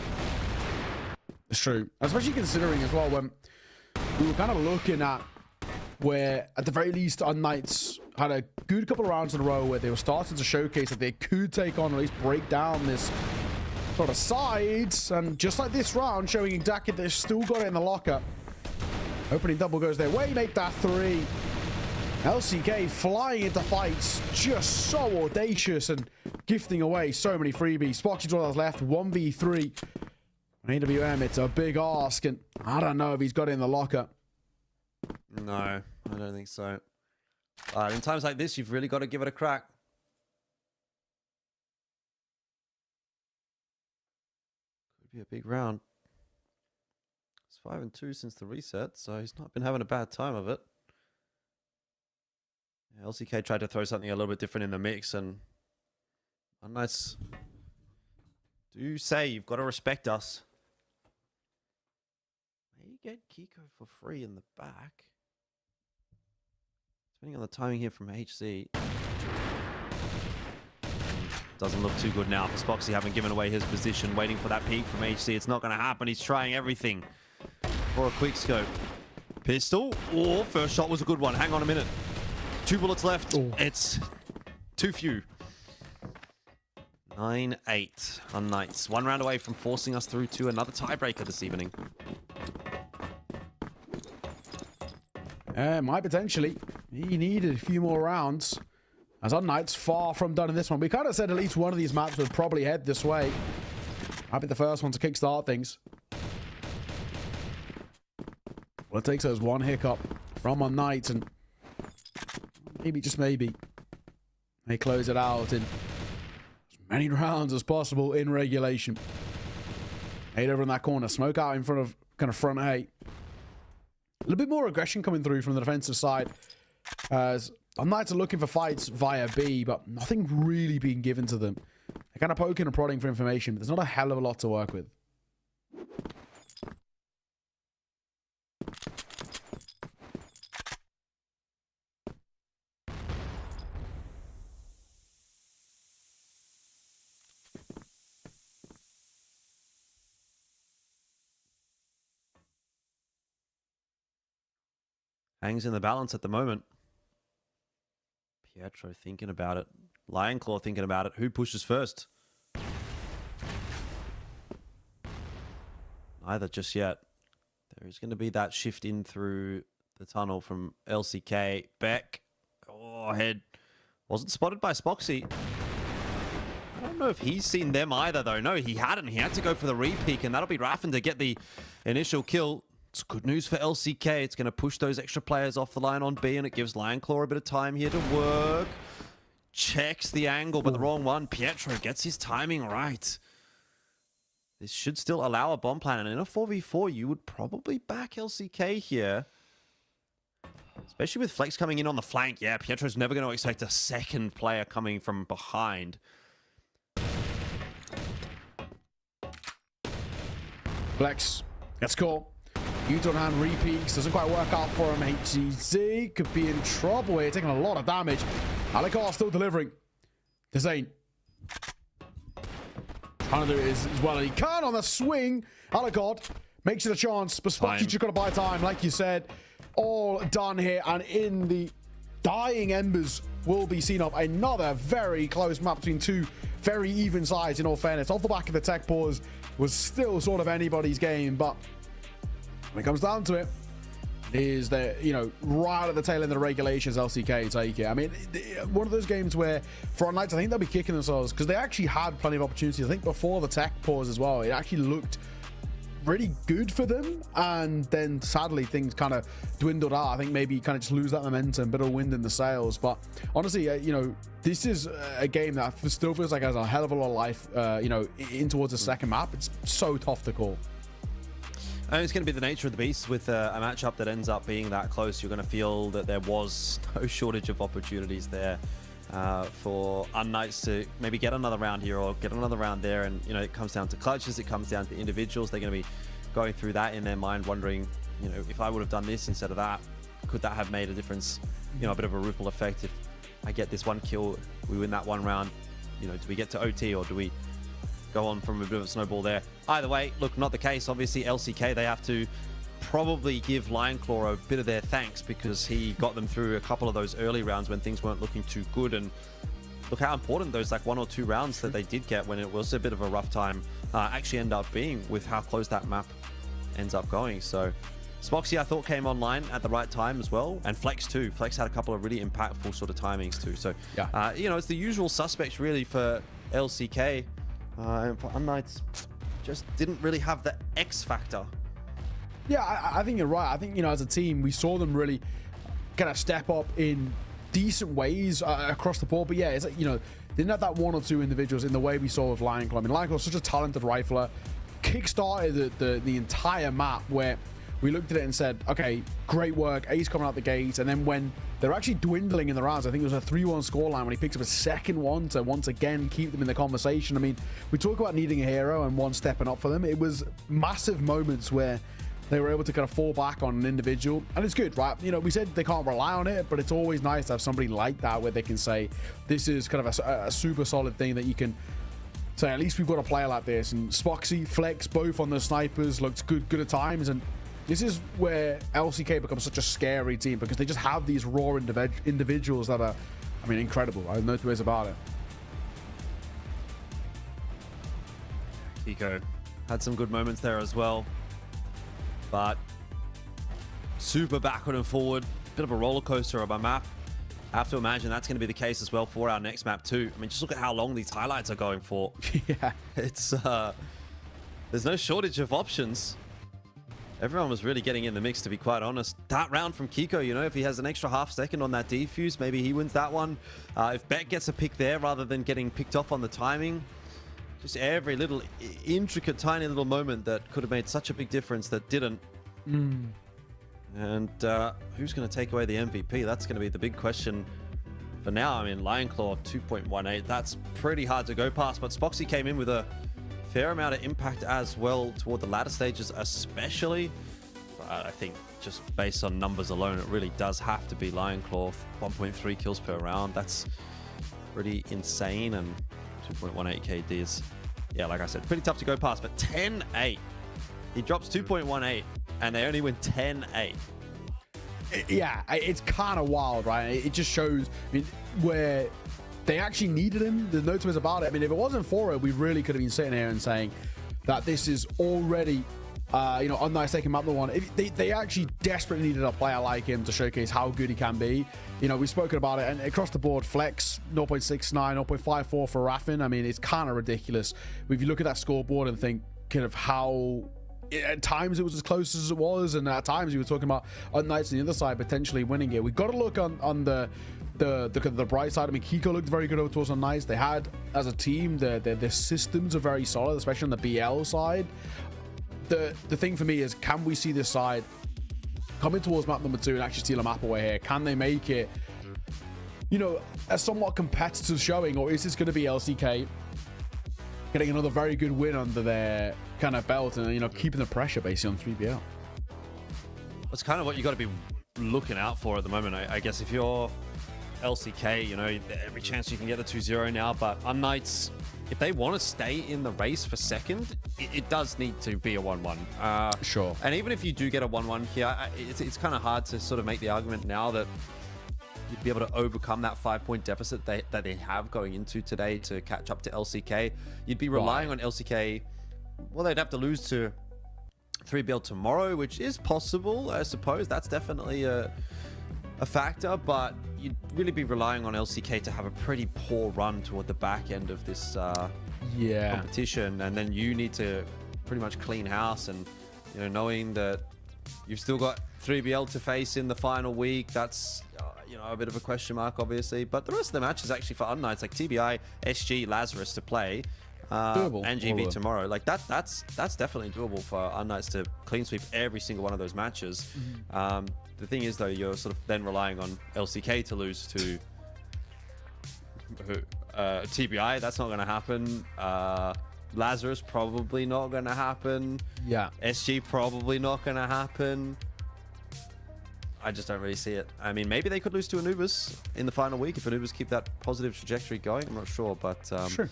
It's true. Especially considering as well when we were kind of looking at where, at the very least, unKnights had a good couple of rounds in a row where they were starting to showcase that they could take on, or at least break down this sort of sides. And just like this round, showing exactly they've still got it in the locker. Opening double goes their way, make that 3. LCK flying into fights, just so audacious and gifting away so many freebies. Spoxy's all that's left, 1v3. On AWM, it's a big ask, and I don't know if he's got it in the locker. No, I don't think so. In times like this, you've really got to give it a crack. Could be a big round. It's 5-2 since the reset, so he's not been having a bad time of it. Yeah, LCK tried to throw something a little bit different in the mix, and unKnights do say you've got to respect us. Maybe get Kiko for free in the back. Depending on the timing here from HC. Doesn't look too good now for Spoxy, having given away his position, waiting for that peek from HC. It's not going to happen. He's trying everything for a quick scope. Pistol. Oh, first shot was a good one. Hang on a minute. 2 bullets left. Ooh. It's too few. 9-8 unKnights. 1 round away from forcing us through to another tiebreaker this evening. Might potentially. He needed a few more rounds. As unKnights far from done in this one. We kind of said at least one of these maps would probably head this way. Might be the first one to kickstart things. Well, it takes us one hiccup from unKnights, and maybe, just maybe, they close it out in as many rounds as possible in regulation. 8 over in that corner. Smoke out in front of kind of front 8. A little bit more aggression coming through from the defensive side, as unKnights are looking for fights via B, but nothing really being given to them. They're kind of poking and prodding for information, but there's not a hell of a lot to work with. Hangs in the balance at the moment. Pietro thinking about it. Lionclaw thinking about it. Who pushes first? Neither just yet. There is going to be that shift in through the tunnel from LCK. Beck. Oh, head. Wasn't spotted by Spoxy. I don't know if he's seen them either, though. No, he hadn't. He had to go for the re-peek, and that'll be Raffin to get the initial kill. It's good news for LCK. It's going to push those extra players off the line on B, and it gives Lionclaw a bit of time here to work. Checks the angle, but the wrong one. Pietro gets his timing right. This should still allow a bomb plan, and in a 4v4, you would probably back LCK here. Especially with Flex coming in on the flank. Yeah, Pietro's never going to expect a second player coming from behind. Flex, let's go. Utonhan repeats, doesn't quite work out for him. HGZ could be in trouble here, taking a lot of damage. Alucard still delivering. Zane trying to do it as well as he can on the swing. Alucard makes it a chance, but Spoxy just got to buy time, like you said. All done here, and in the dying embers will be seen of another very close map between two very even sides, in all fairness. Off the back of the tech pause was still sort of anybody's game, but when it comes down to it, is that, you know, right at the tail end of the regulations, LCK take it. I mean, one of those games where for unKnights, I think they'll be kicking themselves because they actually had plenty of opportunities. I think before the tech pause as well, it actually looked really good for them, and then sadly things kind of dwindled out. I think maybe you kind of just lose that momentum, bit of wind in the sails. But honestly, you know, this is a game that still feels like has a hell of a lot of life, you know, in towards the second map. It's so tough to call. And it's going to be the nature of the beast with a matchup that ends up being that close. You're going to feel that there was no shortage of opportunities there for unKnights to maybe get another round here or get another round there. And, you know, it comes down to clutches, it comes down to individuals. They're going to be going through that in their mind, wondering, you know, if I would have done this instead of that, could that have made a difference? You know, a bit of a ripple effect. If I get this one kill, we win that one round, you know, do we get to OT or do we go on from a bit of a snowball there? Either way, look, not the case. Obviously, LCK, they have to probably give Lionclaw a bit of their thanks because he got them through a couple of those early rounds when things weren't looking too good. And look how important those like 1 or 2 rounds that they did get when it was a bit of a rough time actually end up being with how close that map ends up going. So Spoxy, I thought, came online at the right time as well, and Flex too. Flex had a couple of really impactful sort of timings too. So yeah, you know, it's the usual suspects really for LCK. And for unKnights, just didn't really have the X factor. Yeah, I think you're right. I think, you know, as a team, we saw them really kind of step up in decent ways across the board. But yeah, it's like, you know, didn't have that 1 or 2 individuals in the way we saw with Lionclaw. I mean, Lionclaw is such a talented rifler, kickstarted the entire map where we looked at it and said, okay, great work, Ace coming out the gate. And then when they're actually dwindling in the rounds, I think it was a 3-1 scoreline when he picks up a second one to once again keep them in the conversation. I mean, we talk about needing a hero and one stepping up for them. It was massive moments where they were able to kind of fall back on an individual, and it's good, right? You know, we said they can't rely on it, but it's always nice to have somebody like that where they can say, this is kind of a super solid thing that you can say, at least we've got a player like this. And Spoxy, Flex, both on the snipers looked good at times. And this is where LCK becomes such a scary team because they just have these raw individuals that are, I mean, incredible. I have no two ways about it. Kiko had some good moments there as well, but super backward and forward, bit of a roller coaster of a map. I have to imagine that's going to be the case as well for our next map too. I mean, just look at how long these highlights are going for. Yeah, it's there's no shortage of options. Everyone was really getting in the mix, to be quite honest. That round from Kiko, you know, if he has an extra half second on that defuse, maybe he wins that one. If Bet gets a pick there rather than getting picked off on the timing, just every little intricate, tiny little moment that could have made such a big difference that didn't. And who's going to take away the MVP? That's going to be the big question for now. I mean, Lionclaw 2.18, that's pretty hard to go past, but Spoxy came in with a fair amount of impact as well toward the latter stages, especially. I think just based on numbers alone, it really does have to be Lionclaw. 1.3 kills per round. That's pretty insane, and 2.18 KD is, yeah, like I said, pretty tough to go past. But 10-8, he drops 2.18, and they only win 10-8. Yeah, it's kind of wild, right? It just shows, I mean, where they actually needed him. There's no two ways about it. I mean, if it wasn't for it, we really could have been sitting here and saying that this is already, you know, unKnights taking map the one. They actually desperately needed a player like him to showcase how good he can be. You know, we've spoken about it, and across the board, Flex 0.69, 0.54 for Raffin. I mean, it's kind of ridiculous. If you look at that scoreboard and think kind of how at times it was as close as it was, and at times you were talking about unKnights on the other side potentially winning it. We've got to look on the bright side. I mean, Kiko looked very good over towards unKnights. They had, as a team, their systems are very solid, especially on the BL side. The thing for me is, can we see this side coming towards map number 2 and actually steal a map away here? Can they make it, you know, a somewhat competitive showing, or is this going to be LCK getting another very good win under their kind of belt and, you know, keeping the pressure basically on 3BL? That's kind of what you got to be looking out for at the moment. I guess if you're LCK, you know, every chance you can get a 2-0 now, but unKnights, if they want to stay in the race for second, it does need to be a 1-1. Sure. And even if you do get a 1-1 here, it's kind of hard to sort of make the argument now that you'd be able to overcome that 5-point deficit that they have going into today to catch up to LCK. You'd be relying on LCK. Well, they'd have to lose to 3BL tomorrow, which is possible, I suppose. That's definitely a factor, but you'd really be relying on LCK to have a pretty poor run toward the back end of this competition, and then you need to pretty much clean house. And knowing that you've still got 3BL to face in the final week, that's a bit of a question mark, obviously. But the rest of the matches actually for unKnights, like TBI, SG, Lazarus to play, and GV tomorrow, like that's definitely doable for unKnights to clean sweep every single one of those matches. The thing is, though, you're sort of then relying on LCK to lose to TBI. That's not going to happen. Lazarus probably not going to happen. Yeah. SG probably not going to happen. I just don't really see it. I mean, maybe they could lose to Anubis in the final week if Anubis keep that positive trajectory going. I'm not sure, but sure.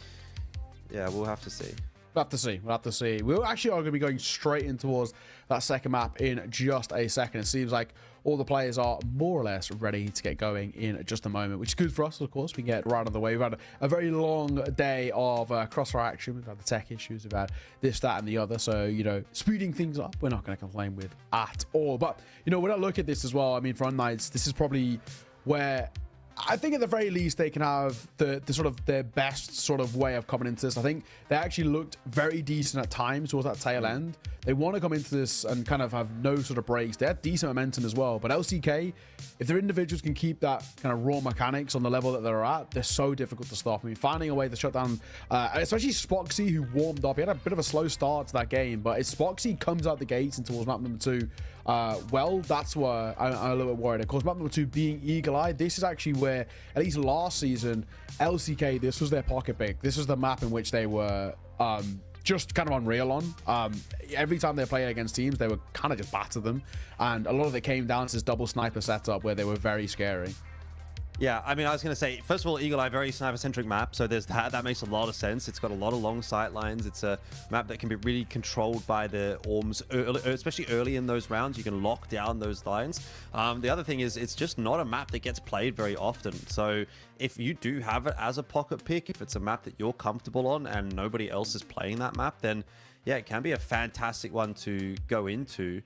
Yeah, we'll have to see. We'll have to see. We actually are going to be going straight in towards that second map in just a second. It seems like all the players are more or less ready to get going in just a moment, which is good for us, of course. We can get right on the way. We've had a very long day of crossfire action. We've had the tech issues. We've had this, that, and the other. So, speeding things up, we're not going to complain with at all. But, when I look at this as well, I mean, for unKnights, this is probably where I think at the very least they can have the sort of their best sort of way of coming into this. I think they actually looked very decent at times towards that tail end. They want to come into this and kind of have no sort of breaks. They have decent momentum as well. But LCK, if their individuals can keep that kind of raw mechanics on the level that they're at, they're so difficult to stop. I mean, finding a way to shut down, especially Spoxy, who warmed up. He had a bit of a slow start to that game, but if Spoxy comes out the gates and towards map number 2, that's where I'm a little bit worried. Of course, map number 2 being Eagle Eye, this is actually where, at least last season, LCK, this was their pocket pick. This was the map in which they were just kind of unreal on. Every time they played against teams, they would kind of just batter them. And a lot of it came down to this double sniper setup where they were very scary. Yeah, I mean, I was going to say, first of all, Eagle Eye, very sniper-centric map, so there's that makes a lot of sense. It's got a lot of long sight lines. It's a map that can be really controlled by the Orms, especially early in those rounds. You can lock down those lines. The other thing is, it's just not a map that gets played very often. So if you do have it as a pocket pick, if it's a map that you're comfortable on and nobody else is playing that map, then yeah, it can be a fantastic one to go into.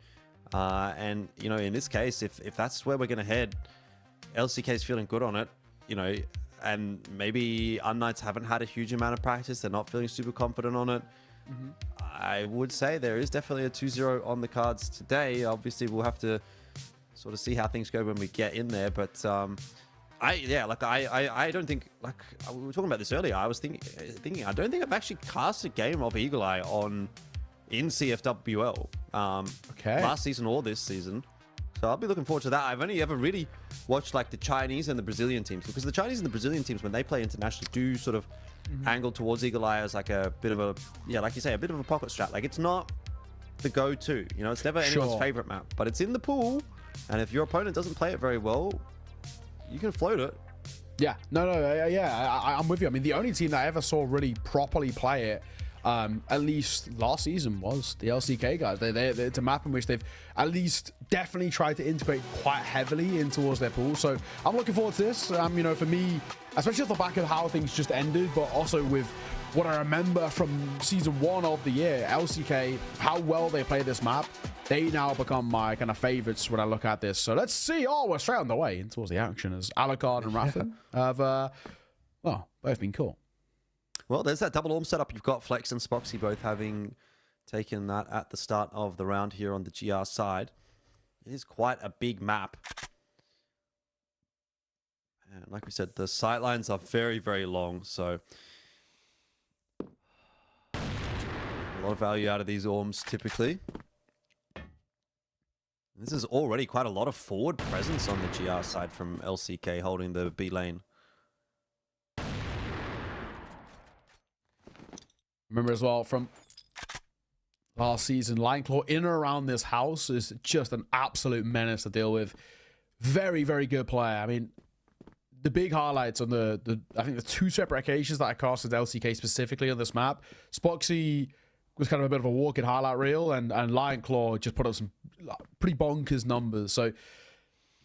And, in this case, if that's where we're going to head, LCK is feeling good on it, and maybe unKnights haven't had a huge amount of practice. They're not feeling super confident on it. I would say there is definitely a 2-0 on the cards today. Obviously, we'll have to sort of see how things go when we get in there. But I don't think, like we were talking about this earlier. I was thinking I don't think I've actually cast a game of Eagle Eye in CFWL last season or this season. So I'll be looking forward to that. I've only ever really watched like the Chinese and the Brazilian teams, because the Chinese and the Brazilian teams, when they play internationally, do sort of angle towards Eagle Eye as like a bit of a, like you say, a bit of a pocket strat. Like it's not the go-to, it's never anyone's favorite map, but it's in the pool. And if your opponent doesn't play it very well, you can float it. Yeah, I'm with you. I mean, the only team that I ever saw really properly play it, at least last season, was the LCK guys. It's a map in which they've at least definitely tried to integrate quite heavily in towards their pool. So I'm looking forward to this. For me, especially off the back of how things just ended, but also with what I remember from season 1 of the year, LCK, how well they play this map, they now become my kind of favorites when I look at this. So let's see. Oh, we're straight on the way in towards the action as Alucard and Raffin have, both been cool. Well, there's that double Orm setup. You've got Flex and Spoxy both having taken that at the start of the round here on the GR side. It is quite a big map. And like we said, the sight lines are very, very long. So a lot of value out of these Orms typically. This is already quite a lot of forward presence on the GR side from LCK holding the B lane. Remember as well from last season, Lineclaw in and around this house is just an absolute menace to deal with. Very, very good player. I mean, the big highlights on I think the 2 separate occasions that I casted LCK specifically on this map, Spoxy was kind of a bit of a walking highlight reel, and Lineclaw just put up some pretty bonkers numbers. So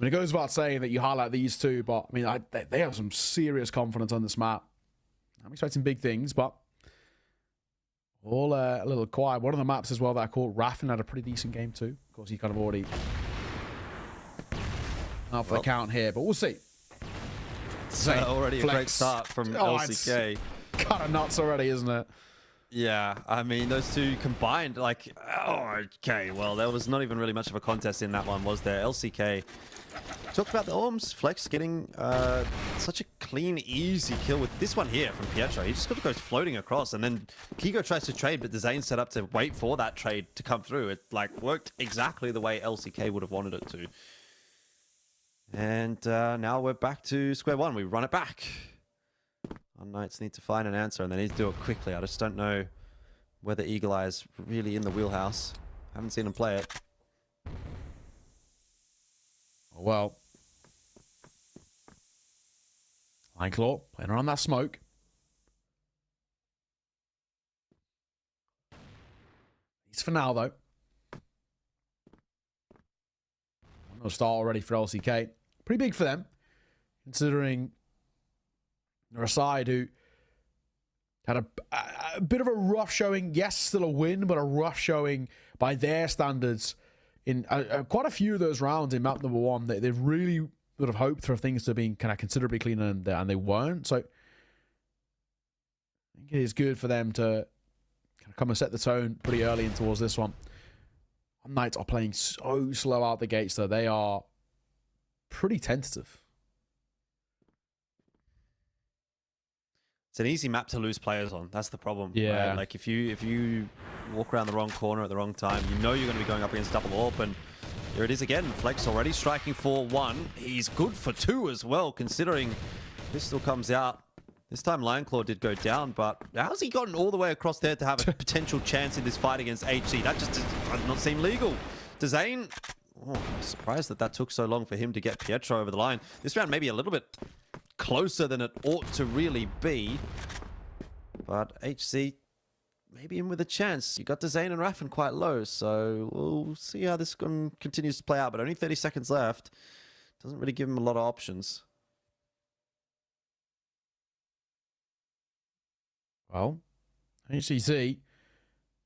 it goes without saying that you highlight these two, but I mean, they have some serious confidence on this map. I'm expecting big things, but all a little quiet. One of the maps as well that I caught, Raffin had a pretty decent game too. Of course, he kind of already out for the count here, but we'll see. Already a great start from LCK. Kind of nuts already, isn't it? Yeah, I mean, those two combined, like, oh, okay, well, there was not even really much of a contest in that one, was there? LCK talked about the Orms, Flex getting such a clean, easy kill with this one here from Pietro. He just got to go floating across, and then Kigo tries to trade, but Zane set up to wait for that trade to come through. It, like, worked exactly the way LCK would have wanted it to. And now we're back to square one. We run it back. unKnights need to find an answer, and they need to do it quickly. I just don't know whether Eagle Eye is really in the wheelhouse. Haven't seen him play it. Well, Lineclaw playing around that smoke. He's for now, though. No start already for LCK. Pretty big for them, considering they're a side who had a bit of a rough showing. Yes, still a win, but a rough showing by their standards in quite a few of those rounds in map number one. They really would have hoped for things to be kind of considerably cleaner, and they weren't. So I think it is good for them to kind of come and set the tone pretty early in towards this one. unKnights are playing so slow out the gates, though. They are pretty tentative. It's an easy map to lose players on. That's the problem. Yeah. Right? Like if you walk around the wrong corner at the wrong time, you know you're going to be going up against double AWP, and there it is again. Flex already striking for 1. He's good for 2 as well, considering this still comes out. This time Lineclaw did go down, but how's he gotten all the way across there to have a potential chance in this fight against HC? That just does not seem legal. To Zane, oh, I'm surprised that took so long for him to get Pietro over the line. This round maybe a little bit closer than it ought to really be, but HC maybe in with a chance. You got Zane and Raffin quite low, so we'll see how this continues to play out, but only 30 seconds left. Doesn't really give him a lot of options. Well, HCC,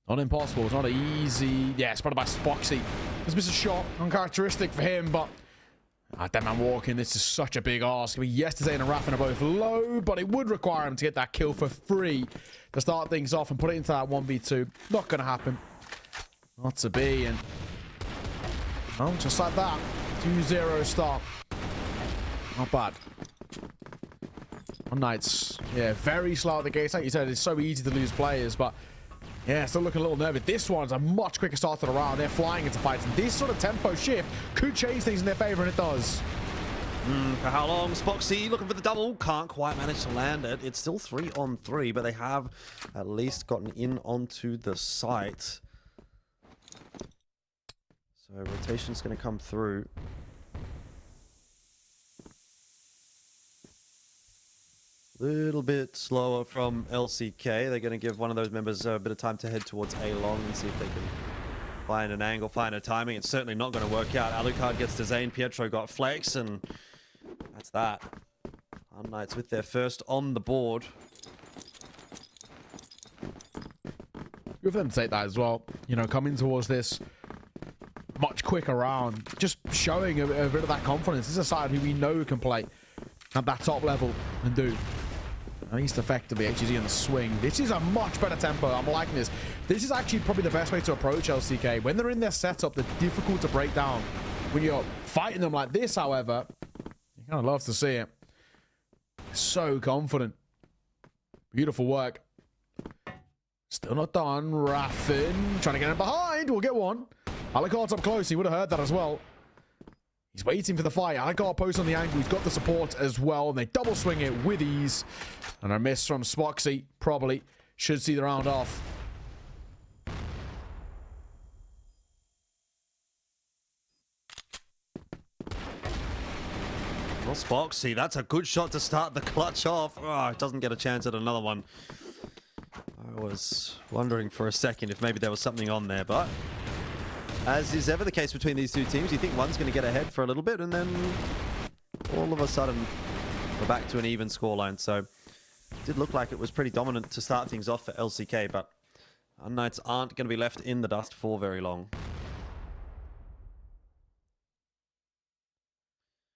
not impossible. It's not easy. Yeah, spotted by Spoxy. This was a shot, uncharacteristic for him, but Dead Man walking. This is such a big ask. Yesterday and Raffin are both low, but it would require him to get that kill for free to start things off and put it into that 1v2. Not going to happen. Not to be, and well, just like that, 2-0 start. Not bad. unKnights, yeah, very slow at the gates. Like you said, it's so easy to lose players, but yeah, still looking a little nervous. This one's a much quicker start to the round. They're flying into fights, and this sort of tempo shift could change things in their favor, and it does. For how long? Spoxy looking for the double. Can't quite manage to land it. It's still 3-on-3, but they have at least gotten in onto the site. So rotation's going to come through. Little bit slower from LCK. They're going to give one of those members a bit of time to head towards A long and see if they can find an angle, find a timing. It's certainly not going to work out. Alucard gets to Zane. Pietro got Flex, and that's that. unKnights with their first on the board. Good for them to take that as well. You know, coming towards this much quicker round, just showing a bit of that confidence. This is a side who we know can play at that top level and do. At least effectively, HGZ on the swing. This is a much better tempo. I'm liking this. This is actually probably the best way to approach LCK. When they're in their setup, they're difficult to break down. When you're fighting them like this, however, you kind of love to see it. So confident. Beautiful work. Still not done. Raffin trying to get him behind. We'll get one. Alucard's up close. He would have heard that as well. He's waiting for the fight. Alucard posts on the angle. He's got the support as well. And they double swing it with ease. And a miss from Spoxy. Probably should see the round off. Well, Spoxy, that's a good shot to start the clutch off. Oh, it doesn't get a chance at another one. I was wondering for a second if maybe there was something on there, but as is ever the case between these two teams, you think one's going to get ahead for a little bit, and then all of a sudden we're back to an even scoreline. So it did look like it was pretty dominant to start things off for LCK, but unKnights aren't going to be left in the dust for very long.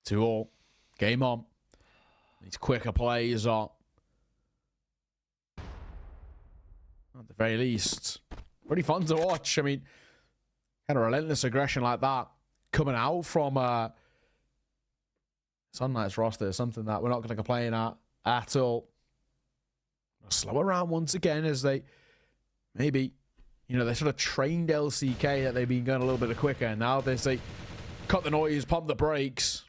2-all. Game on. These quicker plays are, at the very least, pretty fun to watch. I mean, kind of relentless aggression like that coming out from unKnights roster is something that we're not going to complain at all. Slow around once again as they maybe, they sort of trained LCK that they've been going a little bit quicker, and now they say cut the noise, pump the brakes.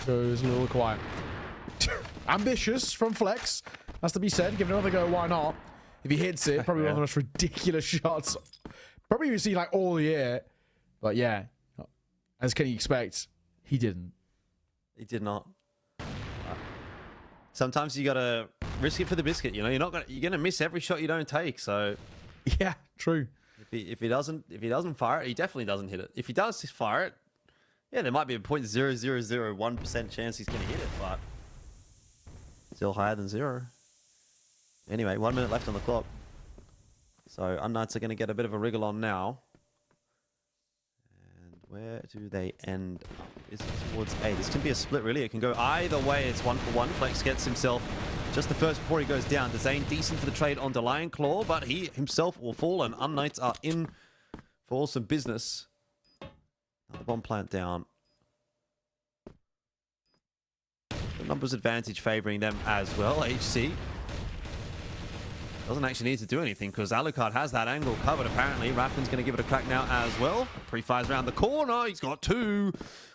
Goes a little quiet. Ambitious from Flex, has to be said. Give it another go, why not? If he hits it, probably one of the most ridiculous shots probably we've seen like all year. But yeah, as can you expect, he didn't. He did not. Sometimes you gotta risk it for the biscuit. You're gonna miss every shot you don't take. So yeah, true. If he doesn't fire it, he definitely doesn't hit it. If he does fire it, yeah, there might be a 0.0001% chance he's gonna hit it, but still higher than 0. Anyway, 1 minute left on the clock. So unKnights are gonna get a bit of a wriggle on now. Where do they end up? Is it towards A? This can be a split, really. It can go either way. It's 1-for-1. Flex gets himself just the first before he goes down. Dezane decent for the trade onto Lion Claw, but he himself will fall, and unKnights are in for some business. Another bomb plant down. The numbers advantage favoring them as well. HC doesn't actually need to do anything because Alucard has that angle covered apparently. Raffin's going to give it a crack now as well. Pre-fires around the corner. He's got 2.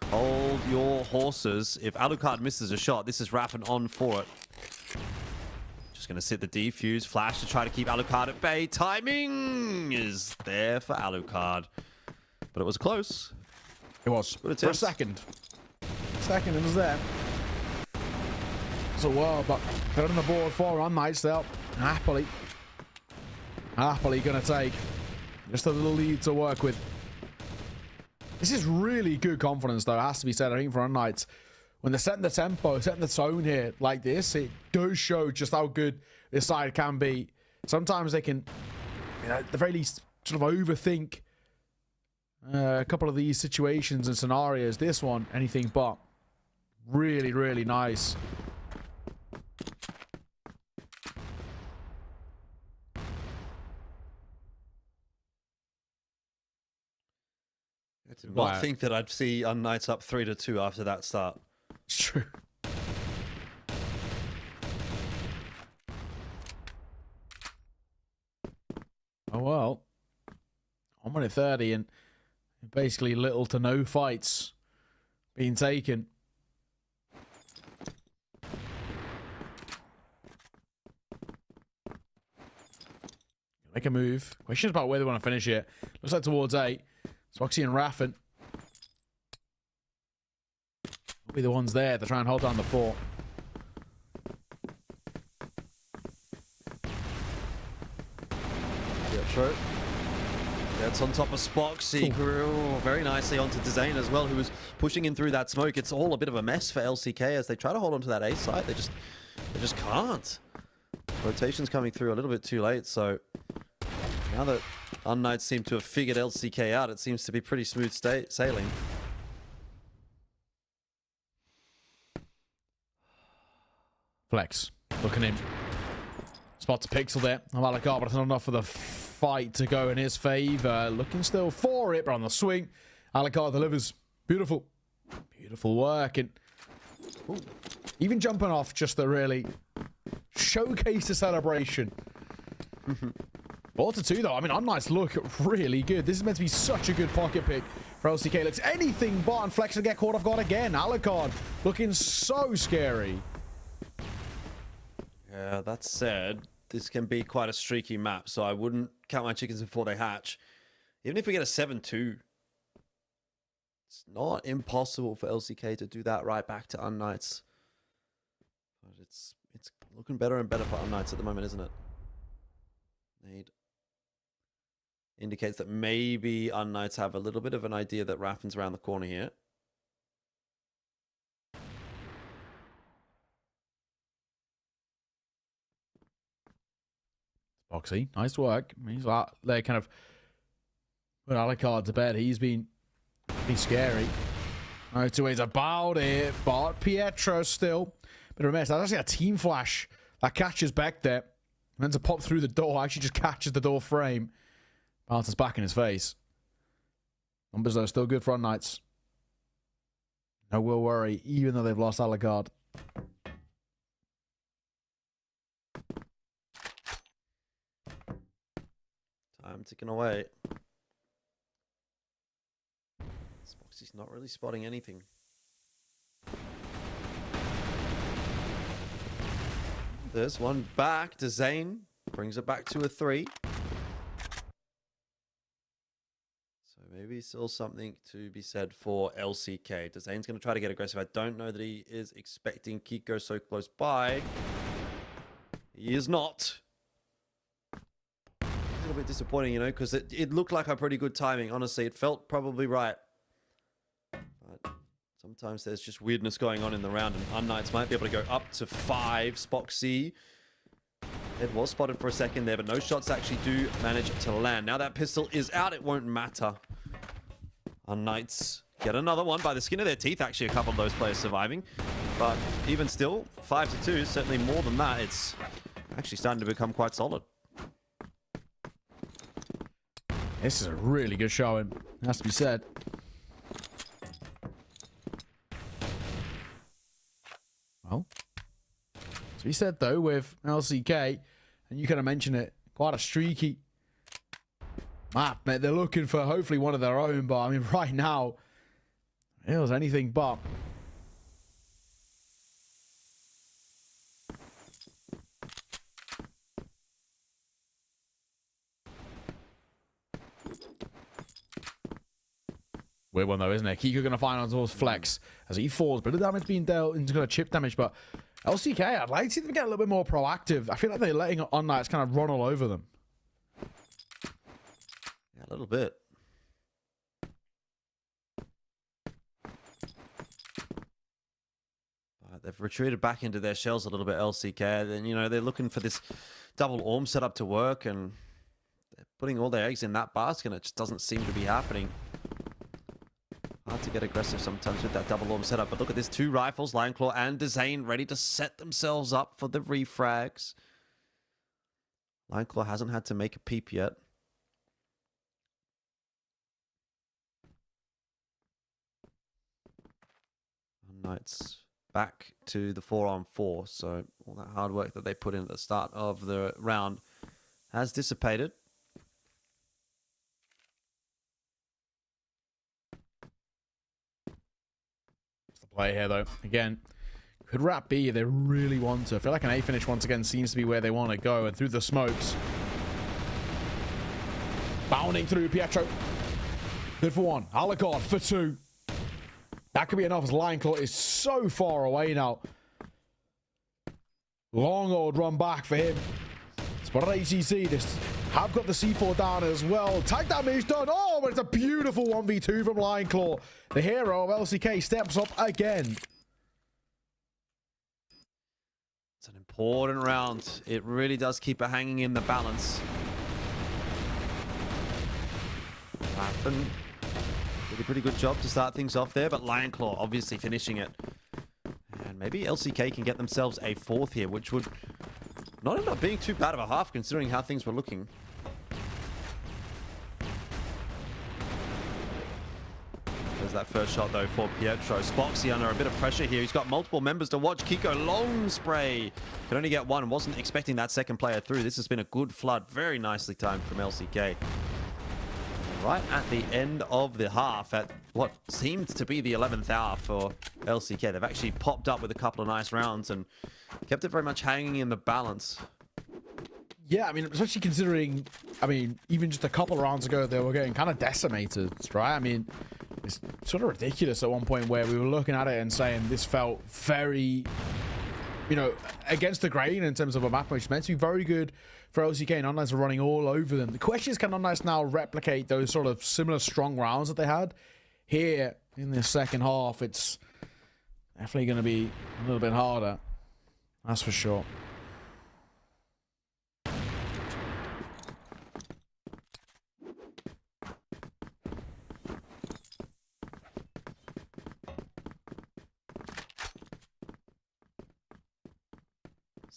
Hold your horses. If Alucard misses a shot, this is Raffin on for it. Just going to sit the defuse. Flash to try to keep Alucard at bay. Timing is there for Alucard. But it was close. It was. For a second. Second, it was there. So well, but they're on the board for unKnights. They'll happily going to take just a little lead to work with. This is really good confidence, though, it has to be said, I think, for unKnights. When they're setting the tempo, setting the tone here like this, it does show just how good this side can be. Sometimes they can, at the very least, sort of overthink a couple of these situations and scenarios. This one, anything but. Really, really nice. I did not think that I'd see unKnights up 3-2 after that start. It's true. Oh well. 1 minute 30 and basically little to no fights being taken. Make a move. Questions about where they want to finish it. Looks like towards 8. Swoxy and Raffin will be the ones there to try and hold down the fort. Yeah, true. That's on top of Spoxy. Very nicely onto Dezane as well, who was pushing in through that smoke. It's all a bit of a mess for LCK as they try to hold on to that A side. They just can't. Rotation's coming through a little bit too late, so now that unKnights seem to have figured LCK out, it seems to be pretty smooth sailing. Flex, looking in. Spots a pixel there. Alucard, but it's not enough for the fight to go in his favor. Looking still for it, but on the swing, Alucard delivers. Beautiful. Beautiful work. And even jumping off just to really showcase the celebration. 4-2 though. I mean, unKnights look really good. This is meant to be such a good pocket pick for LCK. Looks anything but, and Flex will get caught off guard again. Alucard looking so scary. Yeah, that said, this can be quite a streaky map, so I wouldn't count my chickens before they hatch. Even if we get a 7-2, it's not impossible for LCK to do that right back to unKnights. But it's looking better and better for unKnights at the moment, isn't it? Need indicates that maybe unKnights have a little bit of an idea that Raffin's around the corner here. Boxy, nice work. He's like, they kind of put Alucard to bed. He's been scary. No two ways about it, but Pietro still. But remember, that's actually a team flash that catches back there. Meant to pop through the door, actually just catches the door frame. Bounces back in his face. Numbers though still good for unKnights. No will worry, even though they've lost Alucard. Time ticking away. Spoxy's not really spotting anything. There's one back to Zane. Brings it back to a 3. So maybe still something to be said for LCK. Zane's going to try to get aggressive. I don't know that he is expecting Kiko so close by. He is not. A little bit disappointing, you know, because it looked like a pretty good timing. Honestly, it felt probably right. But sometimes there's just weirdness going on in the round, and unKnights might be able to go up to 5. Spoxy. It was spotted for a second there, but no shots actually do manage to land. Now that pistol is out, it won't matter. unKnights get another one by the skin of their teeth. Actually, a couple of those players surviving. But even still, 5-2, certainly more than that. It's actually starting to become quite solid. This is a really good showing, has to be said. Well, as we said though, with LCK, and you kind of mentioned it, quite a streaky map. They're looking for hopefully one of their own, but I mean, right now, it was anything but. Weird one though, isn't it? Kiko going to find on towards Flex as he falls. Bit of damage being dealt into kind of chip damage, but LCK, I'd like to see them get a little bit more proactive. I feel like they're letting unKnights kind of run all over them. Yeah, a little bit. They've retreated back into their shells a little bit, LCK. Then, you know, they're looking for this double orm setup to work, and they're putting all their eggs in that basket, and it just doesn't seem to be happening. Hard to get aggressive sometimes with that double orm setup, but look at this. 2 rifles, Lineclaw and Zane ready to set themselves up for the refrags. Lineclaw hasn't had to make a peep yet. unKnights back to the 4-on-4, so all that hard work that they put in at the start of the round has dissipated. It's the play here though. Again, could wrap B if they really want to. I feel like an A finish once again seems to be where they want to go, and through the smokes. Bounding through Pietro. Good for 1. Alucard for 2. That could be enough as Lineclaw is so far away now. Long old run back for him. Spotted ACC. This have got the C4 down as well. Tag damage done. Oh, but it's a beautiful 1v2 from Lineclaw. The hero of LCK steps up again. It's an important round. It really does keep it hanging in the balance. Raffen did a pretty good job to start things off there, but Lineclaw obviously finishing it. And maybe LCK can get themselves a 4th here, which would not end up being too bad of a half considering how things were looking. There's that first shot though for Pietro. Spoxy under a bit of pressure here. He's got multiple members to watch. Kiko, long spray. Could only get 1. Wasn't expecting that second player through. This has been a good flood. Very nicely timed from LCK. Right at the end of the half, at what seemed to be the 11th hour for LCK. They've actually popped up with a couple of nice rounds and kept it very much hanging in the balance. Yeah, I mean, especially considering, I mean, even just a couple of rounds ago, they were getting kind of decimated, right? I mean, it's sort of ridiculous at one point where we were looking at it and saying this felt very, you know, against the grain in terms of a map which is meant to be very good for LCK, and unKnights are running all over them. The question is, can unKnights now replicate those sort of similar strong rounds that they had? Here in the second half, it's definitely going to be a little bit harder. That's for sure.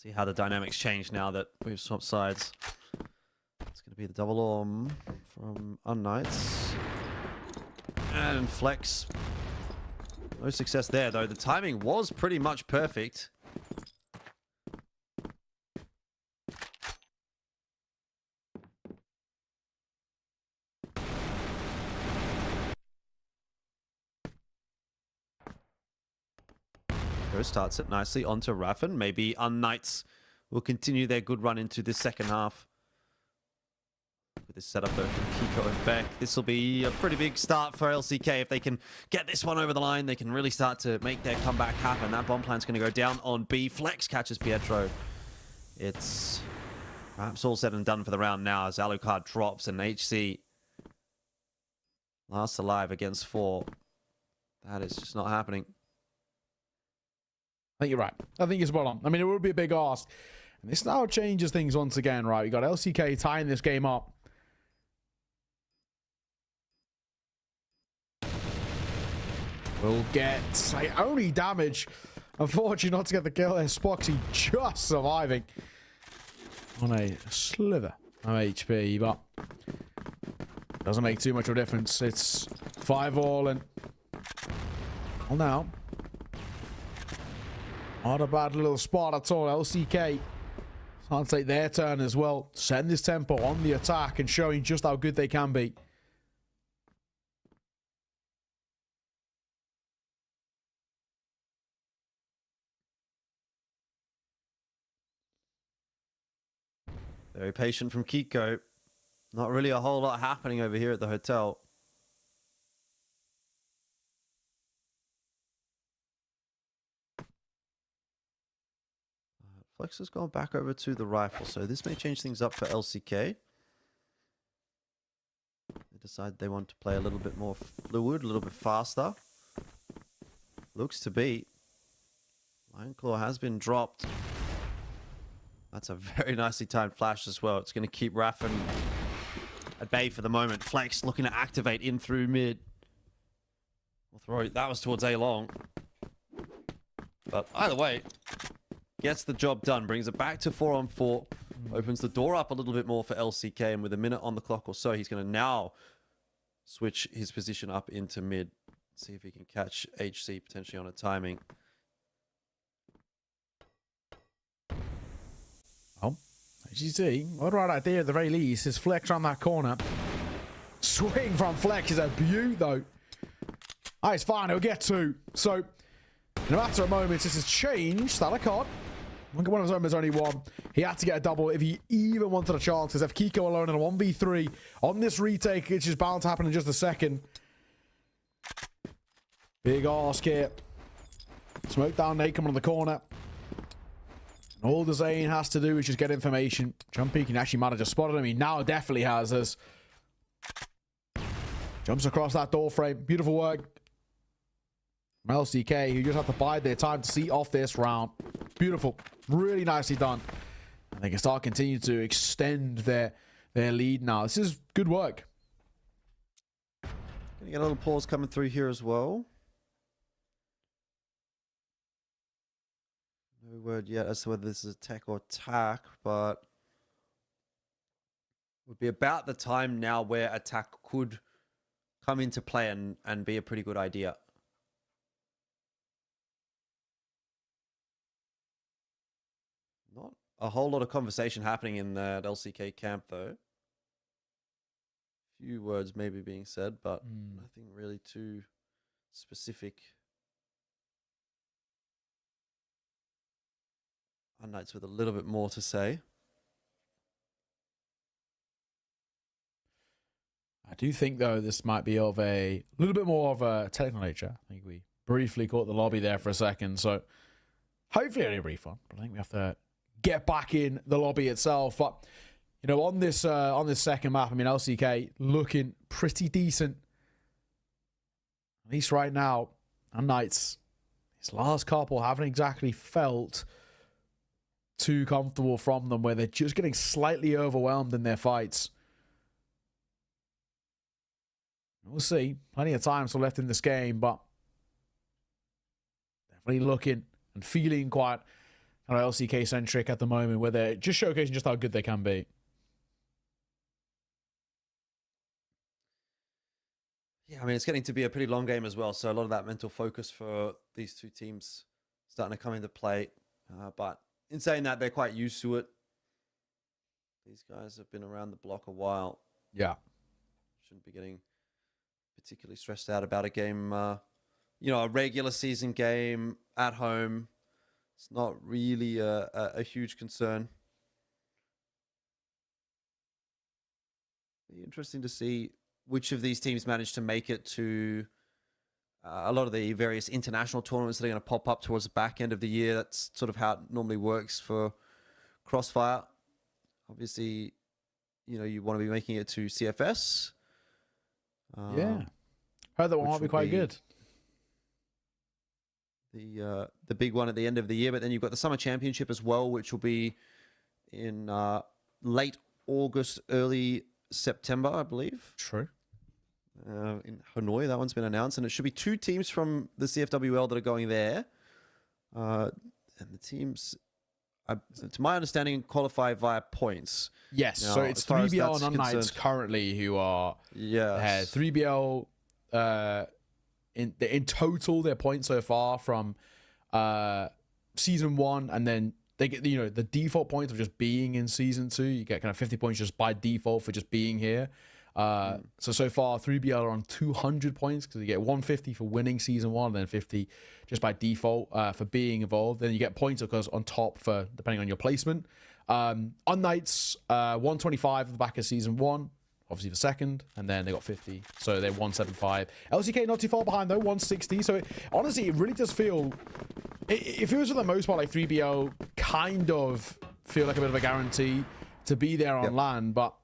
See how the dynamics change now that we've swapped sides. It's going to be the double orm from unKnights. And Flex. No success there, though. The timing was pretty much perfect. Starts it nicely onto Raffen. Maybe unKnights will continue their good run into this second half. With this setup though from Kiko and Beck, this will be a pretty big start for LCK. If they can get this one over the line, they can really start to make their comeback happen. That bomb plan's going to go down on B. Flex catches Pietro. It's perhaps all said and done for the round now as Alucard drops and HC last alive against 4. That is just not happening. I think you're right. I think you're spot on. I mean, it would be a big ask. And this now changes things once again, right? We got LCK tying this game up. We'll get only damage. Unfortunately, not to get the kill there. Spoxy just surviving on a sliver of HP, but doesn't make too much of a difference. It's 5-all and well now. Not a bad little spot at all. LCK can't take their turn as well. Setting this tempo on the attack and showing just how good they can be. Very patient from Kiko. Not really a whole lot happening over here at the hotel. Flex has gone back over to the rifle, so this may change things up for LCK. They decide they want to play a little bit more fluid, a little bit faster. Looks to be. Lion Claw has been dropped. That's a very nicely timed flash as well. It's going to keep Raffen at bay for the moment. Flex looking to activate in through mid. We'll throw it. That was towards A long. But either way, gets the job done. Brings it back to 4-on-4. Opens the door up a little bit more for LCK. And with a minute on the clock or so, he's going to now switch his position up into mid. See if he can catch HC potentially on a timing. Oh, HC, what the right idea at the very least is Flex around that corner. Swing from Flex is a beaut though. Oh, it's fine, he'll get 2. So, in a matter of moments, this has changed. Alucard, one of his own, there's only 1. He had to get a double if he even wanted a chance. Because if Kiko alone in a 1v3 on this retake, which is bound to happen in just a second. Big ask here. Smoke down Nate coming on the corner. And all the Zane has to do is just get information. Jumpy can actually manage to spot him. He now definitely has this. Jumps across that door frame. Beautiful work. From LCK, who just have to bide their time to see off this round. Beautiful. Really nicely done. And they can start continue to extend their lead now. This is good work. Gonna get a little pause coming through here as well. No word yet as to whether this is attack or attack, but it would be about the time now where attack could come into play and be a pretty good idea. Not a whole lot of conversation happening in that LCK camp, though. Few words maybe being said, but nothing really too specific. unKnights with a little bit more to say. I do think, though, this might be of a little bit more of a technical nature. I think we briefly caught the lobby there for a second, so hopefully only a brief one. But I think we have to get back in the lobby itself. But you know, on this second map, I mean, LCK looking pretty decent, at least right now. unKnights, his last couple haven't exactly felt too comfortable from them, where they're just getting slightly overwhelmed in their fights. We'll see. Plenty of time still left in this game, but definitely looking and feeling quite kind of LCK centric at the moment, where they're just showcasing just how good they can be. Yeah, I mean, it's getting to be a pretty long game as well, so a lot of that mental focus for these two teams starting to come into play. But in saying that, they're quite used to it. These guys have been around the block a while. Yeah. Shouldn't be getting particularly stressed out about a game, a regular season game at home. It's not really a huge concern. Be interesting to see which of these teams manage to make it to a lot of the various international tournaments that are going to pop up towards the back end of the year. That's sort of how it normally works for CrossFire. Obviously, you want to be making it to CFS. Yeah. Heard that one might be quite good. The big one at the end of the year, but then you've got the Summer Championship as well, which will be in late August, early September, I believe. True. In Hanoi, that one's been announced, and it should be 2 teams from the CFWL that are going there. And the teams, to my understanding, qualify via points. Yes, now, so it's 3BL and unKnights currently who are ahead. 3BL, in total, their points so far from Season 1, and then they get the default points of just being in Season 2. You get kind of 50 points just by default for just being here. So far 3BL are on 200 points because you get 150 for winning Season 1 and then 50 just by default for being involved. Then you get points, of course, on top for depending on your placement. unKnights 125 at the back of Season 1, obviously the second, and then they got 50, so they're 175. LCK not too far behind though, 160. So honestly, it really does feel, it feels for the most part like 3BL kind of feel like a bit of a guarantee to be there on land, but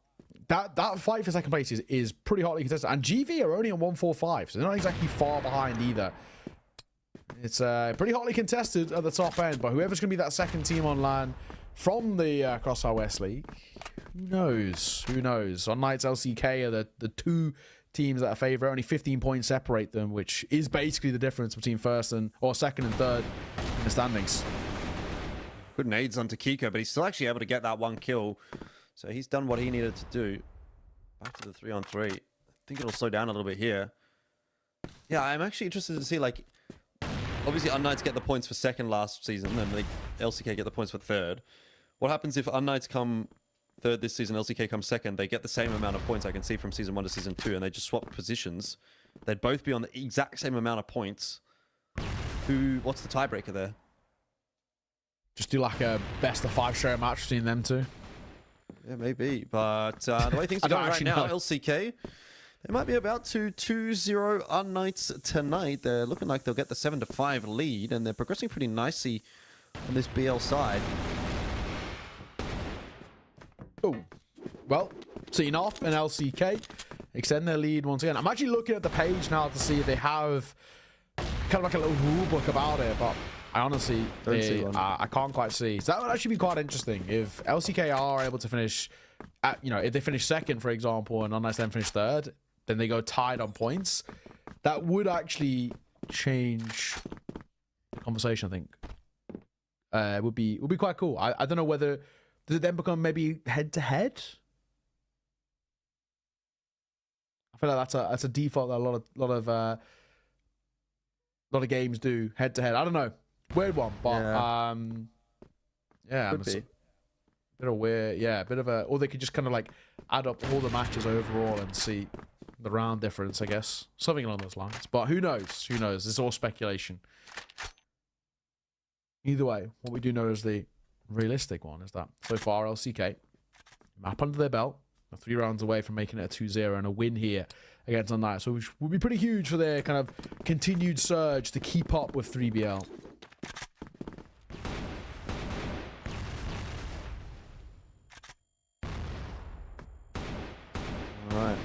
that fight for second place is pretty hotly contested. And GV are only on 145, so they're not exactly far behind either. It's pretty hotly contested at the top end, but whoever's going to be that second team on LAN from the CrossFire West League, who knows? Who knows? unKnights, LCK are the 2 teams that are favourite. Only 15 points separate them, which is basically the difference between second and third in the standings. Good nades onto Kiko, but he's still actually able to get that 1 kill. So he's done what he needed to do. Back to the 3-on-3. I think it'll slow down a little bit here. Yeah, I'm actually interested to see, like, obviously unKnights get the points for second last season, and the LCK get the points for third. What happens if unKnights come third this season, LCK comes second? They get the same amount of points I can see from Season 1 to Season 2, and they just swap positions. They'd both be on the exact same amount of points. What's the tiebreaker there? Just do like a best of 5 straight match between them two. Yeah, maybe. But the way things are going right now, LCK, they might be about to 2-0 unKnights tonight. They're looking like they'll get the 7-5 lead, and they're progressing pretty nicely on this BL side. Oh, well, seen off and LCK extend their lead once again. I'm actually looking at the page now to see if they have kind of like a little rule book about it, but I honestly I can't quite see. So that would actually be quite interesting if LCK are able to finish at, if they finish second, for example, and unKnights then finish third, then they go tied on points. That would actually change the conversation, I think. It would be quite cool. I don't know whether does it then become maybe head to head. I feel like that's a default that a lot of games do, head to head. I don't know, weird one, but yeah, could be. Bit of weird, yeah, bit of a, or they could just kind of like add up all the matches overall and see the round difference, I guess, something along those lines. But who knows? Who knows? It's all speculation. Either way, what we do know is the realistic one is that so far LCK map under their belt, are 3 rounds away from making it a 2-0 and a win here against unKnights, so which will be pretty huge for their kind of continued surge to keep up with 3BL. Alright.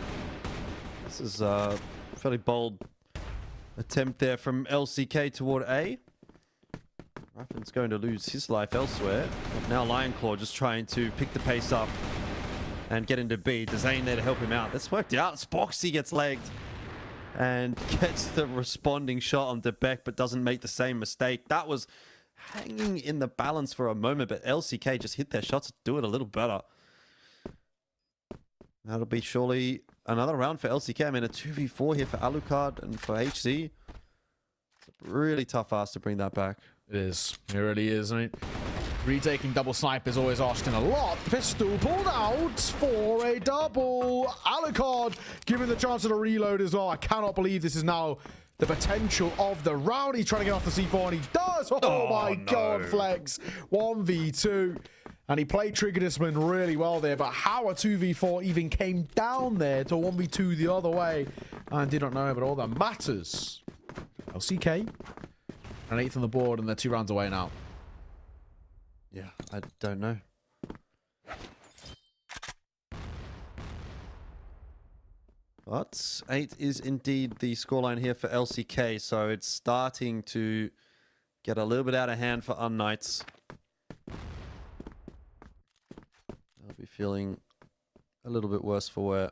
This is a fairly bold attempt there from LCK toward A. Raffin's going to lose his life elsewhere. But now Lionclaw just trying to pick the pace up and get into B. Dezane there to help him out. That's worked out. Spoxy gets legged and gets the responding shot onto Beck, but doesn't make the same mistake. That was hanging in the balance for a moment, but LCK just hit their shots to do it a little better. That'll be surely another round for LCK. I mean, a 2v4 here for Alucard and for HZ. It's a really tough ask to bring that back. It is. It really is. I mean, retaking double snipe is always asking a lot. Pistol pulled out for a double. Alucard given the chance of a reload as well. I cannot believe this is now the potential of the round. He's trying to get off the C4 and he does. Oh my God, Flex. 1v2. And he played Triggerisman really well there, but how a 2v4 even came down there to 1v2 the other way, I did not know, but all that matters. LCK, an 8th on the board, and they're 2 rounds away now. Yeah, I don't know. But 8 is indeed the scoreline here for LCK, so it's starting to get a little bit out of hand for unKnights. I'll be feeling a little bit worse for wear.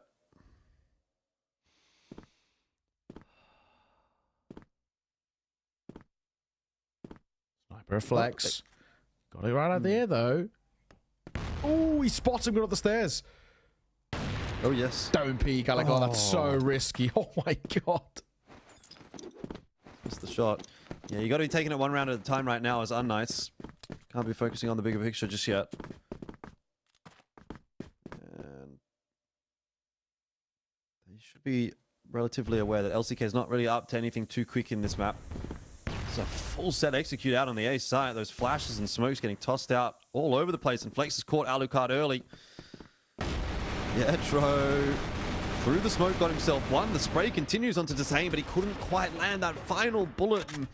Sniper flex. Got it right out there, though. Oh, he spots him going up the stairs. Oh, yes. Don't peek, Alucard. That's so risky. Oh, my God. Missed the shot. Yeah, you got to be taking it 1 round at a time right now as unKnights. Can't be focusing on the bigger picture just yet. And they should be relatively aware that LCK is not really up to anything too quick in this map. It's a full set execute out on the A side. Those flashes and smokes getting tossed out all over the place. And Flex has caught Alucard early. Yeah, Tro through the smoke got himself one. The spray continues onto Desain, but he couldn't quite land that final bullet. And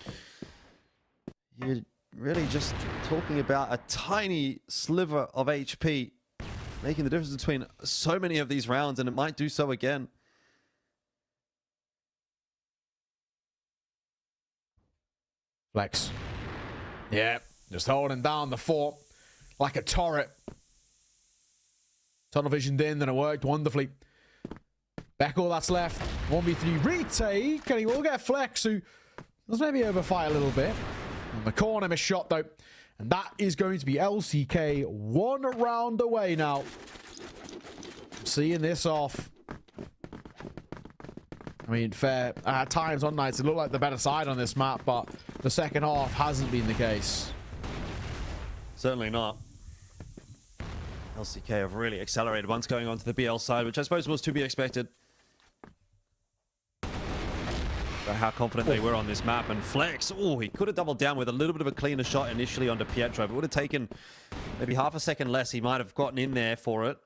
you're really just talking about a tiny sliver of HP making the difference between so many of these rounds, and it might do so again. Flex. Yeah, just holding down the fort like a turret. Tunnel visioned in, then it worked wonderfully. Back all that's left. 1v3 retake, and he will get Flex, who does maybe overfire a little bit. On the corner, missed shot though. And that is going to be LCK 1 round away now. Seeing this off. I mean, fair. At times on nights, it looked like the better side on this map, but the second half hasn't been the case. Certainly not. LCK have really accelerated once going on to the BL side, which I suppose was to be expected. But how confident they were on this map. And Flex, oh, he could have doubled down with a little bit of a cleaner shot initially onto Pietro. If it would have taken maybe half a second less, he might have gotten in there for it.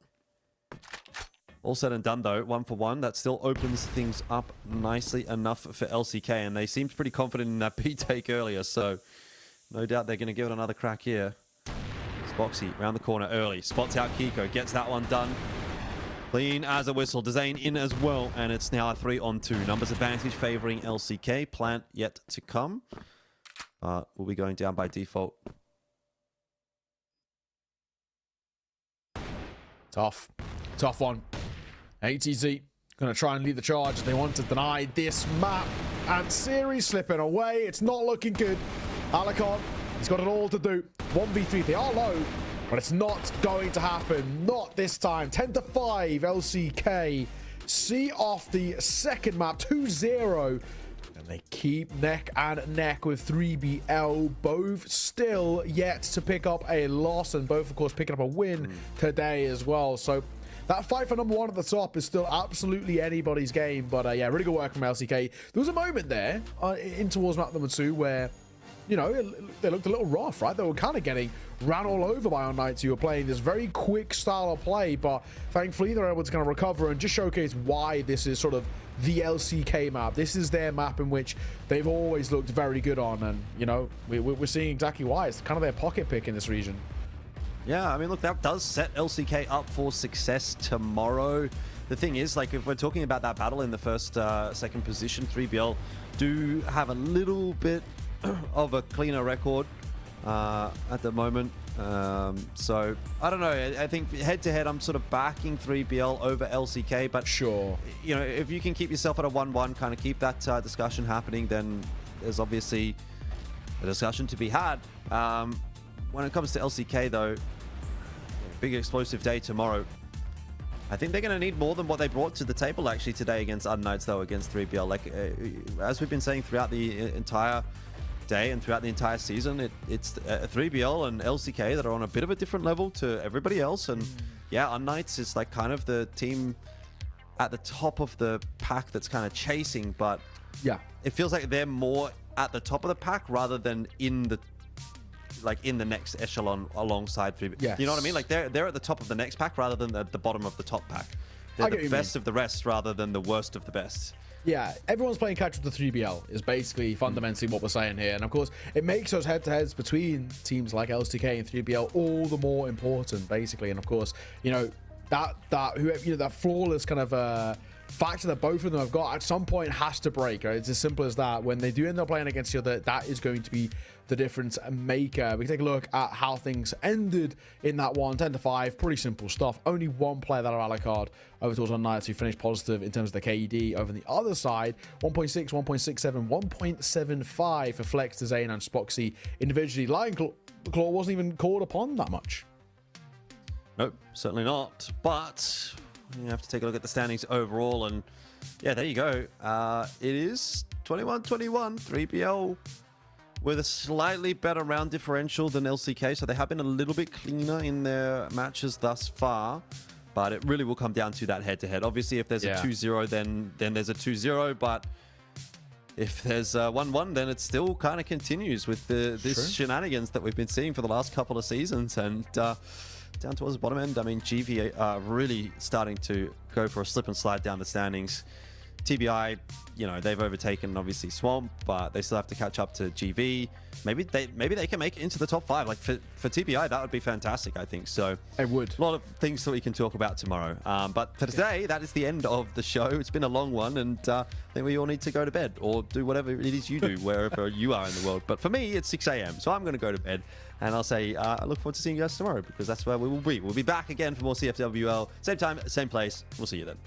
All said and done, though, 1 for 1. That still opens things up nicely enough for LCK, and they seemed pretty confident in that B take earlier, so no doubt they're going to give it another crack here. Spoxy around the corner early, spots out Kiko, gets that one done. Clean as a whistle. Desain in as well, and it's now a 3-on-2. Numbers advantage favoring LCK. Plant yet to come. We'll be going down by default. Tough one. ATZ gonna try and lead the charge. They want to deny this map, and series slipping away. It's not looking good. Alucard, he's got it all to do. 1v3, they are low, but it's not going to happen. Not this time. 10-5, LCK see off the second map, 2-0. And they keep neck and neck with 3BL, both still yet to pick up a loss, and both, of course, picking up a win today as well. So that fight for number 1 at the top is still absolutely anybody's game. But yeah, really good work from LCK. There was a moment there in towards map number 2 where, you know, they looked a little rough, right? They were kind of getting ran all over by unKnights, who were playing this very quick style of play, but thankfully they're able to kind of recover and just showcase why this is sort of the LCK map. This is their map in which they've always looked very good on, and, you know, we're seeing exactly why. It's kind of their pocket pick in this region. Yeah, I mean, look, that does set LCK up for success tomorrow. The thing is, like, if we're talking about that battle in the first, second position, 3BL do have a little bit of a cleaner record at the moment. So, I don't know. I think head-to-head, I'm sort of backing 3BL over LCK, but sure, you know, if you can keep yourself at a 1-1, kind of keep that discussion happening, then there's obviously a discussion to be had. When it comes to LCK, though, big explosive day tomorrow. I think they're going to need more than what they brought to the table actually today against unKnights, though, against 3BL. Like, as we've been saying throughout the entire day and throughout the entire season, it's 3BL and LCK that are on a bit of a different level to everybody else. And yeah, unKnights is like kind of the team at the top of the pack that's kind of chasing, but yeah, it feels like they're more at the top of the pack rather than in the next echelon alongside 3BL. Yes. You know what I mean? Like they're at the top of the next pack rather than at the bottom of the top pack. They're the best of the rest rather than the worst of the best. Yeah, everyone's playing catch with the 3BL is basically fundamentally what we're saying here. And of course, it makes those head-to-heads between teams like LCK and 3BL all the more important, basically. And of course, you know, that flawless kind of factor that both of them have got at some point has to break, right? It's as simple as that. When they do end up playing against each other, that is going to be the difference maker. We can take a look at how things ended in that one, 10-5, pretty simple stuff. Only one player that are a la carte over towards unKnights who finished positive in terms of the KD. Over on the other side, 1.6, 1.67, 1.75 for Flex, Zane, and Spoxy individually. Lion Claw wasn't even called upon that much. Nope, certainly not. But you have to take a look at the standings overall, and yeah, there you go. It is 21-21, 3BL with a slightly better round differential than LCK, so they have been a little bit cleaner in their matches thus far, but it really will come down to that head-to-head. Obviously, if there's a 2-0, then there's a 2-0, but if there's 1-1, then it still kind of continues with this shenanigans that we've been seeing for the last couple of seasons, and down towards the bottom end, I mean, GV are really starting to go for a slip and slide down the standings. TBI, you know, they've overtaken obviously Swamp, but they still have to catch up to GV. Maybe they can make it into the top 5. Like for TBI, that would be fantastic, I think. So it would. A lot of things that we can talk about tomorrow. But for today, that is the end of the show. It's been a long one, and I think we all need to go to bed or do whatever it is you do wherever you are in the world. But for me, it's 6 a.m, so I'm going to go to bed. And I'll say, I look forward to seeing you guys tomorrow, because that's where we will be. We'll be back again for more CFWL. Same time, same place. We'll see you then.